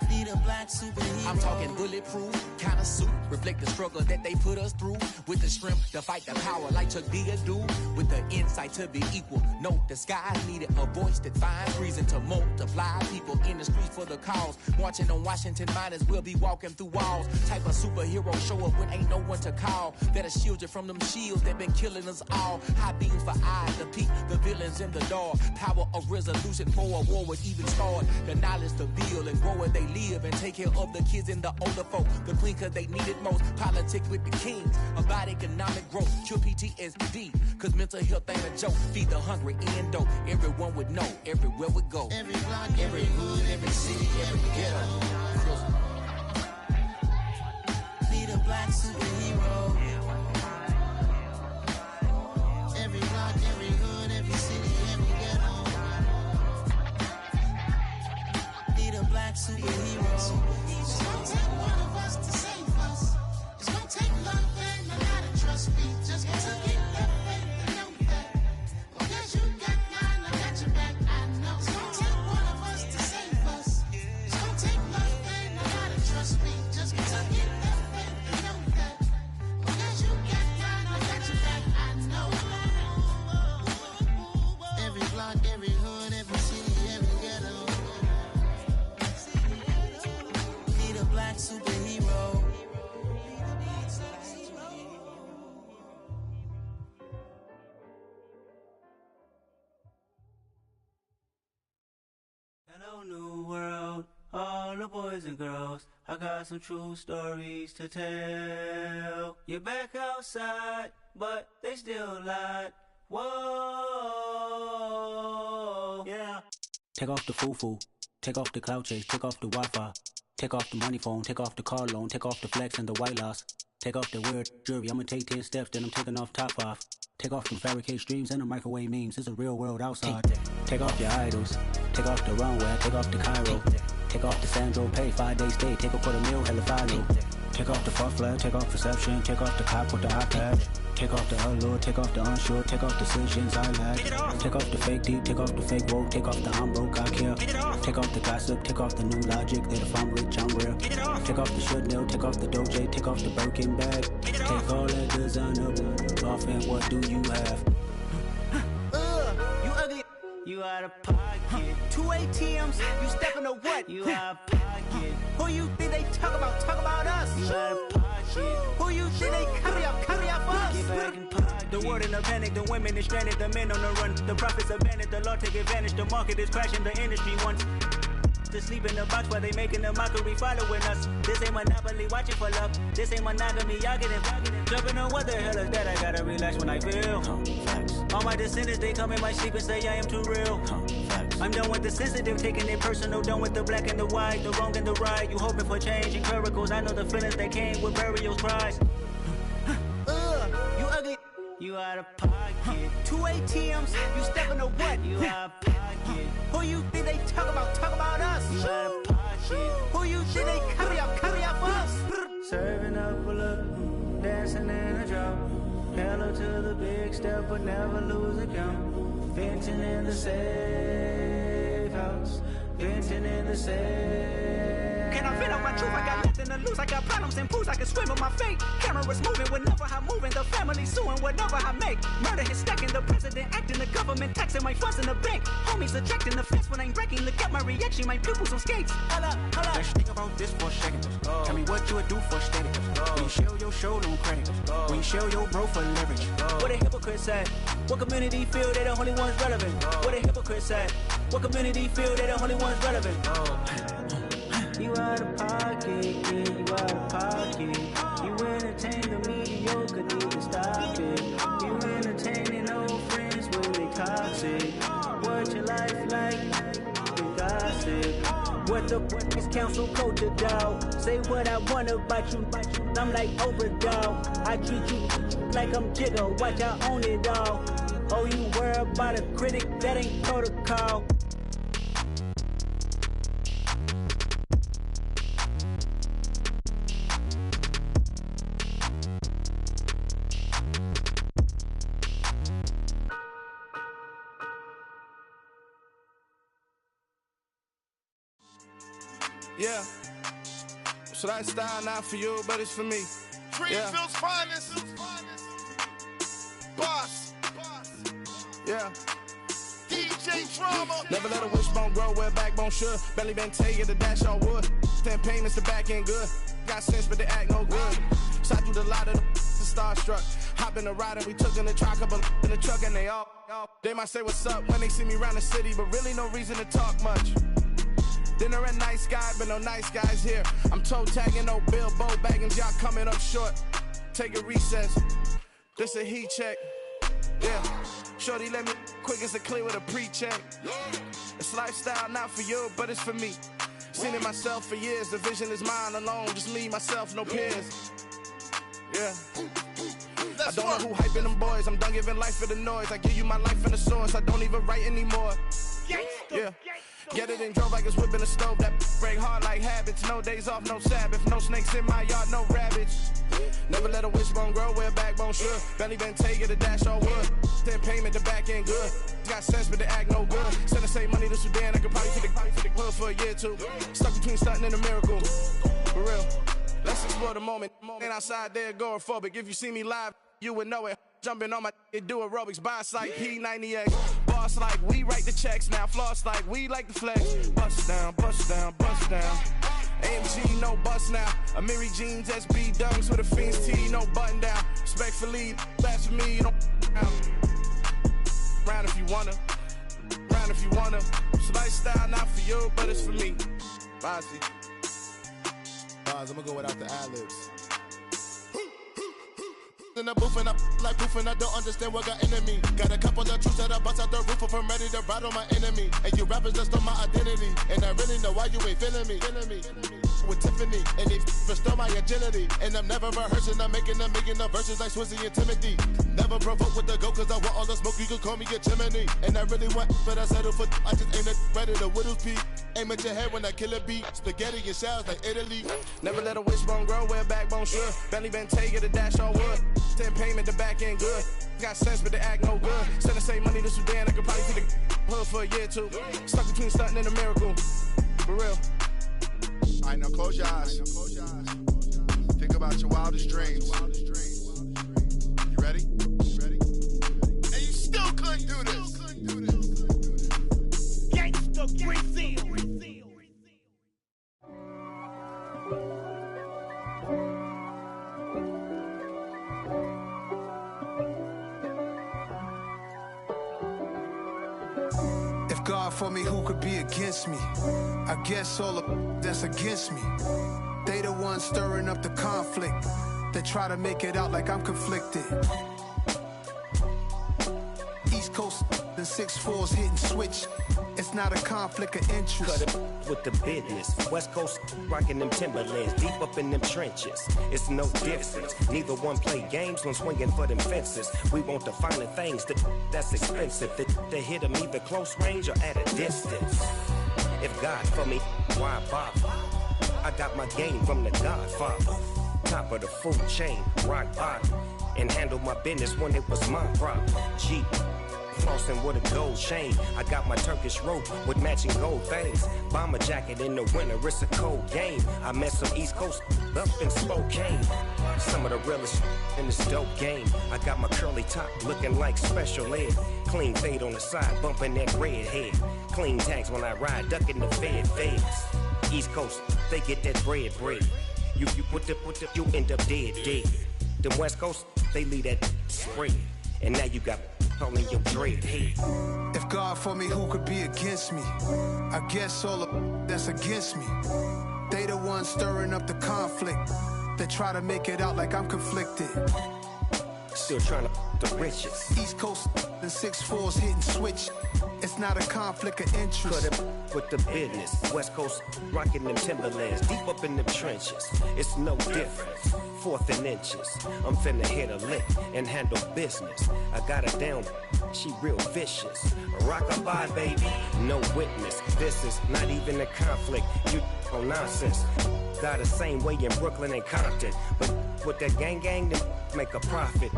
Need a black superhero. I'm talking bulletproof kind of suit, reflect the struggle that they put us through. With the strength to fight the power like Chuck D do. With the insight to be equal. No disguise needed, a voice that finds reason to multiply. People in the streets for the cause. Marching on Washington, might as well be walking through walls. Type of superhero show up when ain't no one to call. That'll shield you from them shields that been killing us all. High beams for eyes to peek the villains in the dark. Power of resolution for a war would even start. The knowledge to build and grow where they live. give and take care of the kids and the older folk. The clean cause they need it most. Politics with the kings about economic growth. Cure PTSD cause mental health ain't a joke. Feed the hungry and dope. Everyone would know everywhere we go. Every block, every hood, every city, every ghetto. Need a black superhero. Every block, every hood, every city, every ghetto. Need a black superhero. It's gonna take one of us to save us. It's gonna take love and a lot of trust. We just got to get that faith and know that. Because you got mine, I got your back, I know. It's gonna take one of us to save us. It's gonna take love and a lot of trust. We just got to get that faith and know that. Because you got mine, I got your back, I know. Every block, every hood, every city, every ghetto. Need a black superhero. Hello, new world, all the boys and girls. I got some true stories to tell. You're back outside, but they still lied. Whoa, yeah. Take off the foo-foo, take off the cloud chase, take off the Wi-Fi, take off the money phone, take off the car loan, take off the flex and the white loss, take off the weird jewelry. I'ma take 10 steps, then I'm taking off top 5. Take off them fabricate streams and the microwave memes. It's a real world outside. Take off your idols, take off the runway, take off the Cairo, take off the Sandro Pay, 5-day stay, take a $250,000 hella final. Take off the fuck flag, take off perception, take off the cop with the iPad. Take off the allure, take off the unsure, take off decisions I lack. Take off the fake deep, take off the fake woke, take off the I'm broke, I care. Take off the gossip, take off the new logic that if I'm rich, I'm real. Take off the Chanel, take off the Doja, take off the Birkin bag. Take all that designer off and what do you have? You ugly. You out of pocket. 2 ATMs, you stepping to what? You out of pocket. Who you think they talk about? Talk about us. You out of pocket. Who you think they carry up for us? Get back in pocket. The world in a panic, the women is stranded, the men on the run. The profits abandoned, the law take advantage. The market is crashing, the industry wants to sleep in the box while they making a mockery following us. This ain't Monopoly, watching for love. This ain't monogamy, y'all getting jumping on what the hell is that? I gotta relax when I feel. All my descendants, they come in my sleep and say I am too real. I'm done with the sensitive, taking it personal. Done with the black and the white, the wrong and the right. You hoping for change and miracles. I know the feelings that came with burial cries. You ugly. You out of pocket. 2 ATMs, you stepping to what? You out of pocket. Who you think they talk about? Talk about us. You out of pocket. Who you think they carry up for us? Serving up a look, dancing in a drop. Hello to the big step, but never lose a count. Venting in the safe house. Venting in the safe. Can I feel out my truth? I got nothing to lose. I got problems and pools. I can swim with my fate. Cameras moving whenever I'm moving. The family suing whatever I make. Murder is stacking. The president acting. The government taxing my funds in the bank. Homies ejecting the fence when I'm breaking. Look at my reaction. My pupils on skates. Holla, holla. Let's think about this for a second. Tell me what you would do for status. When you show your show, don't credit. When you show your bro for leverage. What a hypocrite said. What community feel they the only ones relevant? What a hypocrite said. What community feel they the only ones relevant? You out of pocket, yeah, you out of pocket. You entertain the mediocre, need to stop it. You entertaining old friends when they toxic. What your life like? You gossip. What the is council culture, dog? Say what I want about you. I'm like overdog. I treat you like I'm Jigga. Watch I own it all. Oh, you worry about a critic? That ain't protocol. Yeah. So that style not for you, but it's for me. Greenville's finest. Boss. Yeah. DJ Drama. Never let a wishbone grow where backbone should. Belly been taking the dash on wood. Stand payments, the back end good. Got sense, but they act no good. So I do the lot of the starstruck. Hop in the ride and we took in the truck, couple in the truck, and they all. They might say what's up when they see me around the city, but really no reason to talk much. Dinner at Nice Guy, but no nice guys here. I'm toe tagging, no Bilbo Baggins, y'all coming up short. Take a recess. This a heat check. Yeah. Shorty let me quick as a clear with a pre-check. It's lifestyle, not for you, but it's for me. Seen it myself for years. The vision is mine alone. Just me, myself, no peers. Yeah. I don't know who hyping them boys. I'm done giving life for the noise. I give you my life in the source. I don't even write anymore. Yeah. Get it and drove like it's whipping a stove. That break hard like habits. No days off, no Sabbath. No snakes in my yard, no rabbits. Never let a wishbone grow where backbone should. Belly been taking a dash all wood. Then payment, the back end good. Got sense, but the act no good. Send the same money to Sudan. I could probably take the hood for a year or two. Stuck between stunting and a miracle. For real. Let's explore the moment. Ain't outside there agoraphobic. If you see me live, you would know it. Jumping on my do aerobics. Boss like P90X. Boss like we write the checks now. Floss like we like the flex. Bust down, bust down, bust down. AMG, no bust now. Amiri jeans, SB dunks with a Fiends T, no button down. Respectfully, that's for me, you don't round if you wanna. Round if you wanna. It's lifestyle, not for you, but it's for me. Bossy. Bars, I'm gonna go without the ad-libs. In the booth and I like proof and I don't understand what got into me. Got a couple of truths that I bust out the roof if I'm ready to ride on my enemy. And you rappers just stole my identity. And I really know why you ain't feeling me. With Tiffany, and they restore my agility. And I'm never rehearsing, I'm making them verses like Swizzy and Timothy. Never provoke with the go, cause I want all the smoke, you can call me a chimney. And I really want, but I settle for, I just ain't ready to Whittles Peak. Aim at your head when I kill a beat. Spaghetti and shells like Italy. Never let a wishbone grow where backbone should. Belly been taking a dash all wood. Then payment, the back end good. Got sense, but the act no good. Send the same money to Sudan, I could probably take the hood for a year or two. Stuck between stunting and a miracle. For real. All right, now close your eyes. Think about your wildest dreams. You ready? And you still couldn't do this. Gangsta Brazil. God for me, who could be against me? I guess all of that's against me. They the ones stirring up the conflict. They try to make it out like I'm conflicted. East Coast and 6'4's hitting switch. It's not a conflict of interest. Cut it with the business. West Coast rocking them Timberlands, deep up in them trenches. It's no difference. Neither one play games when swinging for them fences. We want the finer things that's expensive. That hit them either close range or at a distance. If God for me, why bother? I got my game from the Godfather. Top of the food chain, rock bottom. And handle my business when it was my problem. G. Flossing with a gold chain. I got my Turkish rope with matching gold things. Bomber jacket in the winter, it's a cold game. I met some East Coast up in Spokane. Some of the realest in this dope game. I got my curly top looking like special ed. Clean fade on the side, bumping that red head. Clean tags when I ride, ducking the feds. East Coast, they get that bread. You you end up dead. Them West Coast, they leave that spread. And now you got calling your dread head. If God for me, who could be against me? I guess all of that's against me. They the ones stirring up the conflict. They try to make it out like I'm conflicted. Still trying to the riches. East Coast and 6'4's hitting switch. It's not a conflict of interest. Cut it with the business. West Coast rocking them Timberlands, deep up in them trenches. It's no difference. 4th and inches. I'm finna hit a lick and handle business. I got her down, she real vicious. Rock-a-bye, baby, no witness. This is not even a conflict. You on nonsense. Got the same way in Brooklyn and Compton. But with that gang, then make a profit.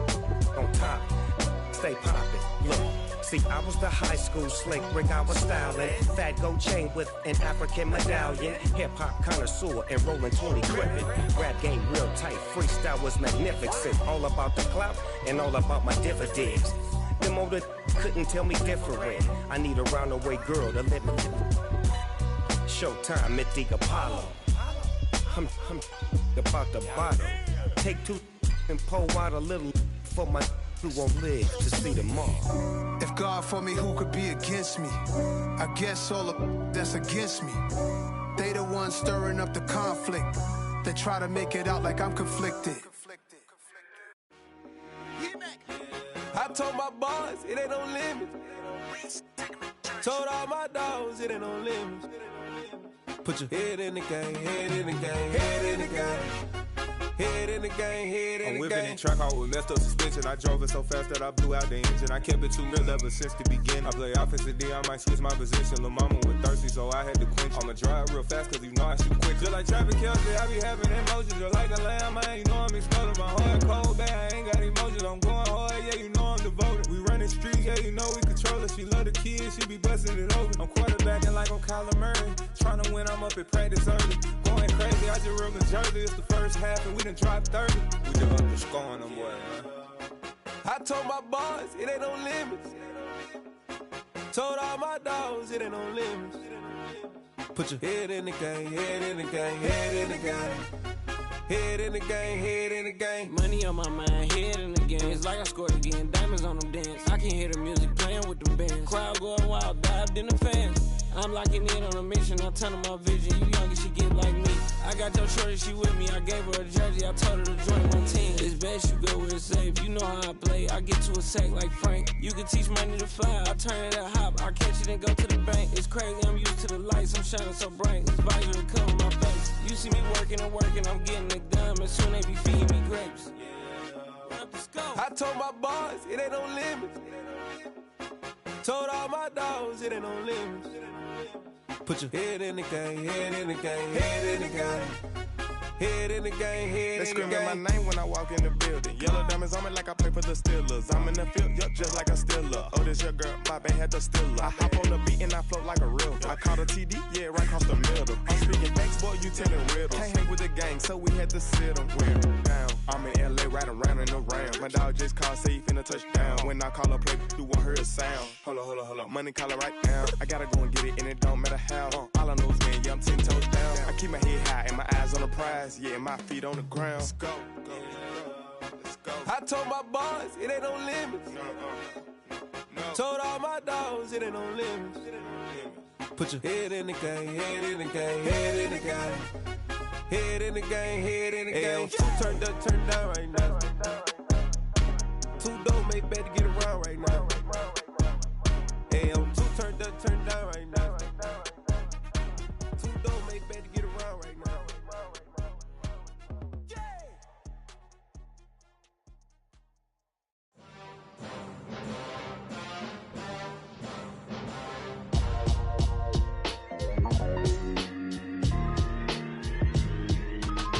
On top, stay poppin'. Look. See, I was the high school slick Rick, I was styling. Fat gold chain with an African medallion. Hip-hop connoisseur and rolling 20 crippin'. Rap game real tight, freestyle was magnificent. All about the clout and all about my dividends. Them older couldn't tell me different. I need a roundaway girl to let me Showtime at the Apollo. I'm about the bottle. Take 2 and pour out a little for my who won't live to see tomorrow. If God for me, who could be against me? I guess all of that's against me. They the ones stirring up the conflict. They try to make it out like I'm conflicted. I told my boys it ain't no limits. Told all my dogs it ain't no limits. Put your head in the game, head in the game, head in the game. Head in the game, head in the game. I'm whipping in track out with messed up suspension. I drove it so fast that I blew out the engine. I kept it too real ever since the beginning. I play offensive D, I might switch my position. Lil' mama was thirsty, so I had to quench. I'ma drive real fast, cause you know I shoot quick. Just like traffic Kelsey, I be having emotions. Just like a lamb, man, you know I'm exploding. My heart cold, bad, I ain't got emotions. I'm going hard, yeah, you know I'm devoted. We running streets, yeah, you know we control it. She love the kids, she be busting it over. I'm quarterbacking like I'm Kyler Murray. Trying to win, I'm up at practice early. Going crazy, I just real the jersey. It's the first half, and we done dropped 30. We just underscoring them, boy, man. I told my boys it ain't no limits. Told all my dogs it ain't no limits. Put your head in the game, head in the game, head in the game. Head in the game, head in the game. Money on my mind, head in the game. It's like I scored again, diamonds on them dance. I can hear the music playing with them bands. Crowd going wild, dived in the fans. I'm locking in on a mission, I'm telling my vision. You young and she get like me. I got your shorty, she with me. I gave her a jersey, I told her to join my team. It's best you go where it's safe. You know how I play. I get to a sack like Frank. You can teach money to fly. I turn it up hop. I catch it and go to the bank. It's crazy, I'm used to the lights. I'm shining so bright. This visor to cover my face. You see me working and working. I'm getting it done. And soon they be feeding me grapes. I told my boys it ain't no limits. Told all my dogs it ain't no limits. Put your head in the game, head in the game, head in the game. Head in the game, head in the game. They screaming my name when I walk in the building. Yellow diamonds on me like I play for the Steelers. I'm in the field, yup, just like a Steeler. Oh, this your girl, my band had the Steeler. I hop on the beat and I float like a river. I caught a TD, yeah, right across the middle. I'm speaking facts, boy, you telling riddles. Can't hang with the gang, so we had to sit them down. I'm in LA, riding around in the Ram. My dog just called, say he finna touchdown. When I call a play, you won't hear a sound. Hold on, money calling right now. I gotta go and get it, and it don't matter how. All I know is man, yeah, I'm 10 toes down. I keep my head high and my eyes on the prize. Yeah, and my feet on the ground. Let's go. I told my boys it ain't no limits. Told all my dogs it ain't no limits. Put your head in the game, head in the game, head in the game. Head in the game, head in the game. Two turned up, turned down right now. Two dope make better get around right now. Hey, I'm two turned up, turned down right now. Two dope make better get around right now.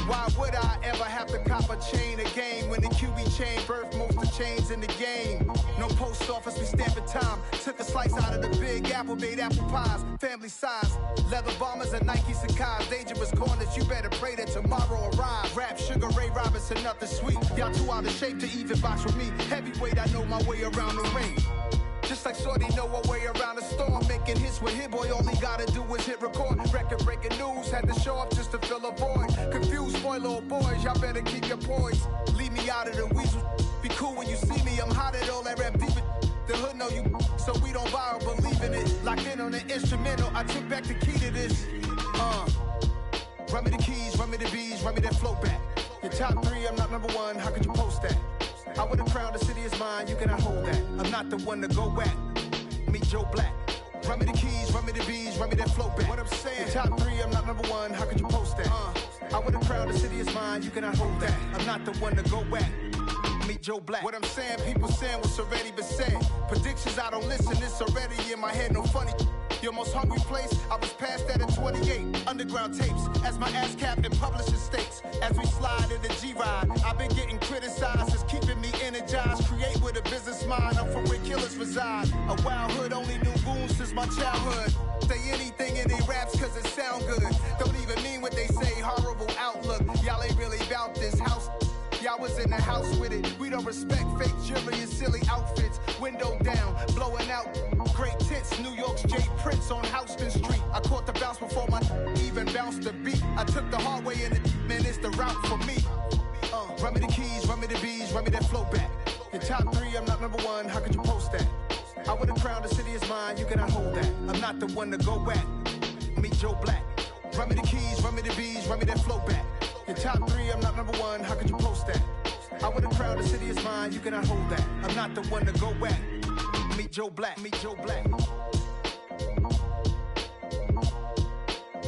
Why would I ever have to cop a chain again when the QB chain birthed most of the chains in the game? No post office, we stamping time. Took a slice out of the big apple, made apple pies, family size. Leather bombers and Nike Sacai's. Dangerous corners, you better pray that tomorrow arrives. Rap, Sugar Ray Robinson, nothing sweet. Y'all too out of shape to even box with me. Heavyweight, I know my way around the ring. Just like Shorty know her way around the storm. Making hits with Hit Boy, all he gotta do is hit record. Record breaking news, had to show up just to fill a void. Confused, spoiled little boys, y'all better keep your poise. Leave me out of the weasel. Be cool when you see me, I'm hot at all that rap deep. The hood know you, so we don't borrow, believe in it. Locked in on the instrumental, I took back the key to this. Run me the keys, run me the bees, run me that flow back. Your top three, I'm not number one, how could you post that? I would've crowned the city is mine, you cannot hold that. I'm not the one to go at. Meet Joe Black. Run me the keys, run me the bees, run me that flow back. What I'm saying, your top three, I'm not number one, how could you post that? I would've crowned the city is mine, you cannot hold that. I'm not the one to go at. Meet Joe Black. What I'm saying, people saying what's already been said. Predictions, I don't listen, it's already in my head, no funny. Your most hungry place, I was past that at 28. Underground tapes, as my ass cap in publishing states. As we slide in the G-Ride, I've been getting criticized, it's keeping me energized. Create with a business mind, I'm from where killers reside. A wild hood, only knew goons since my childhood. Say anything in they raps cause it sound good. Don't even mean what they say, horrible outlook. Y'all ain't really about this house. Y'all was in the house with it. We don't respect fake jewelry and silly outfits. Window down, blowing out great tits. New York's J. Prince on Houston Street. I caught the bounce before my even bounced the beat. I took the hard way and man, it's the route for me. Run me the keys, run me the bees, run me that flow back. Your top 3, I'm not number 1, how could you post that? I would've crowned the city is mine, you cannot hold that. I'm not the one to go at. Meet Joe Black. Run me the keys, run me the bees, run me that flow back. Your top 3, I'm not number 1, how could you post that? I would've crowned the city is mine, you cannot hold that. I'm not the one to go at. Meet Joe Black, meet Joe Black.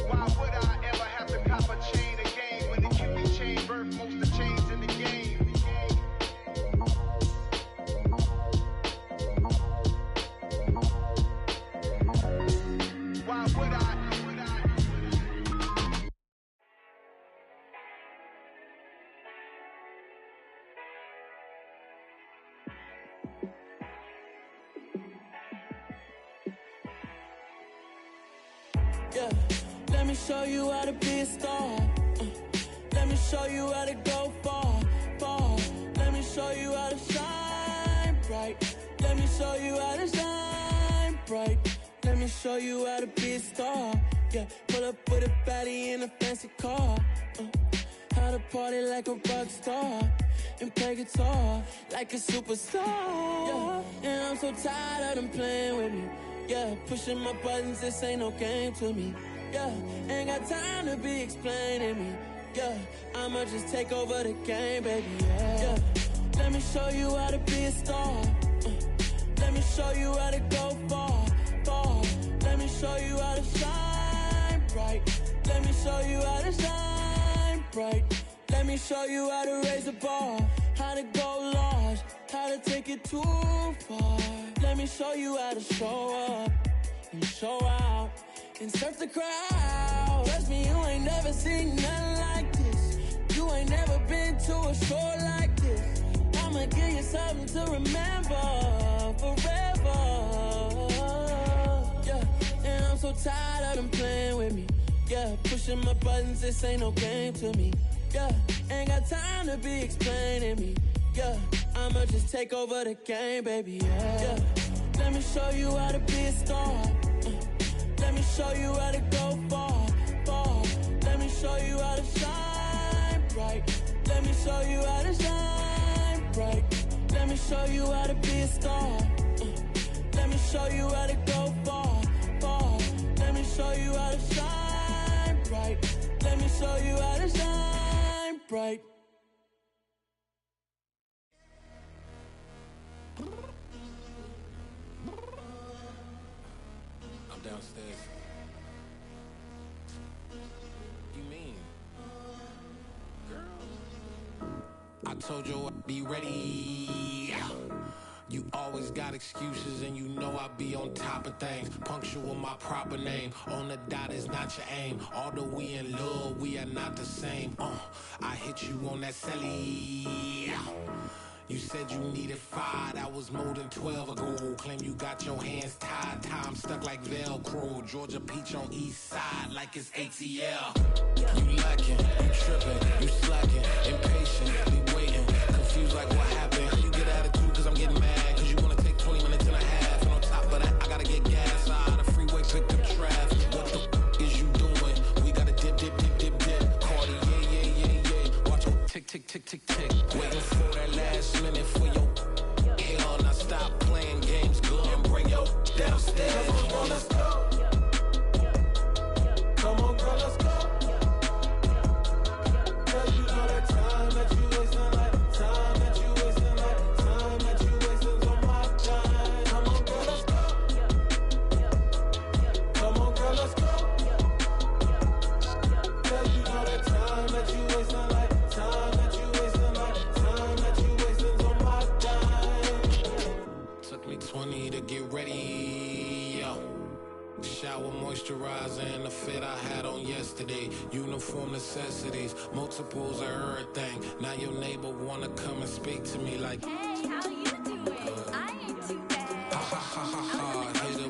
Why would I ever have to cop a chain again when the QB chain birthed most of the chains in the game? Why would I? Yeah, let me show you how to be a star. Let me show you how to go far, far. Let me show you how to shine bright. Let me show you how to shine bright. Let me show you how to be a star. Yeah, pull up with a baddie in a fancy car. How to party like a rock star and play guitar like a superstar. Yeah, and I'm so tired of them playing with me. Yeah, pushing my buttons, this ain't no game to me. Yeah, ain't got time to be explaining me. Yeah, I'ma just take over the game, baby. Yeah, let me show you how to be a star. Let me show you how to go far, far. Let me show you how to shine bright. Let me show you how to shine bright. Let me show you how to raise the bar, how to go large, how to take it too far. Let me show you how to show up and show out and surf the crowd. Trust me, you ain't never seen nothing like this. You ain't never been to a show like this. I'ma give you something to remember forever. Yeah, and I'm so tired of them playing with me. Yeah, pushing my buttons, this ain't no game to me. Yeah, ain't got time to be explaining me. Yeah, I'ma just take over the game, baby. Yeah, let me show you how to be a star. Let me show you how to go far, far. Let me show you how to shine bright. Let me show you how to shine bright. Let me show you how to be a star. Let me show you how to go far, far. Let me show you how to shine bright. Let me show you how to shine bright. I'm downstairs. You mean? Girl, I told you I'd be ready. You always got excuses and you know I be on top of things. Punctual my proper name. On the dot is not your aim. Although we in love, we are not the same. I hit you on that celly. You said you needed 5, that was more than 12 ago. Claim you got your hands tied, time stuck like Velcro. Georgia Peach on east side like it's ATL. You lacking, you tripping, you slacking, impatient, waiting, confused like what happened. You get attitude cause I'm getting mad, cause you wanna take 20 minutes and a half. And on top of that, I gotta get gas out of the freeway, pick up traffic. What the is you doing? We gotta dip, dip, dip, dip, dip. Cardi, yeah. Watch your tick, tick, tick, tick, tick. Waiting for that last minute for your hell. Now stop playing games, girl, and bring your downstairs. Come on, girl, let's go. Come on, girl, let's go. Cause you know that time that you wasting, like time that you wasting, like time that you wasting on my time. Come on, girl, let's go. Come on, girl, let's go. Cause you know that time that you wasting, like time that you wasting, like time that you wasting on my time. Took me 20 to get ready, yo. Shower, moisturizer, and the fit I had on yesterday. Uniform necessities, multiples of everything. Now your neighbor wanna come and speak to me like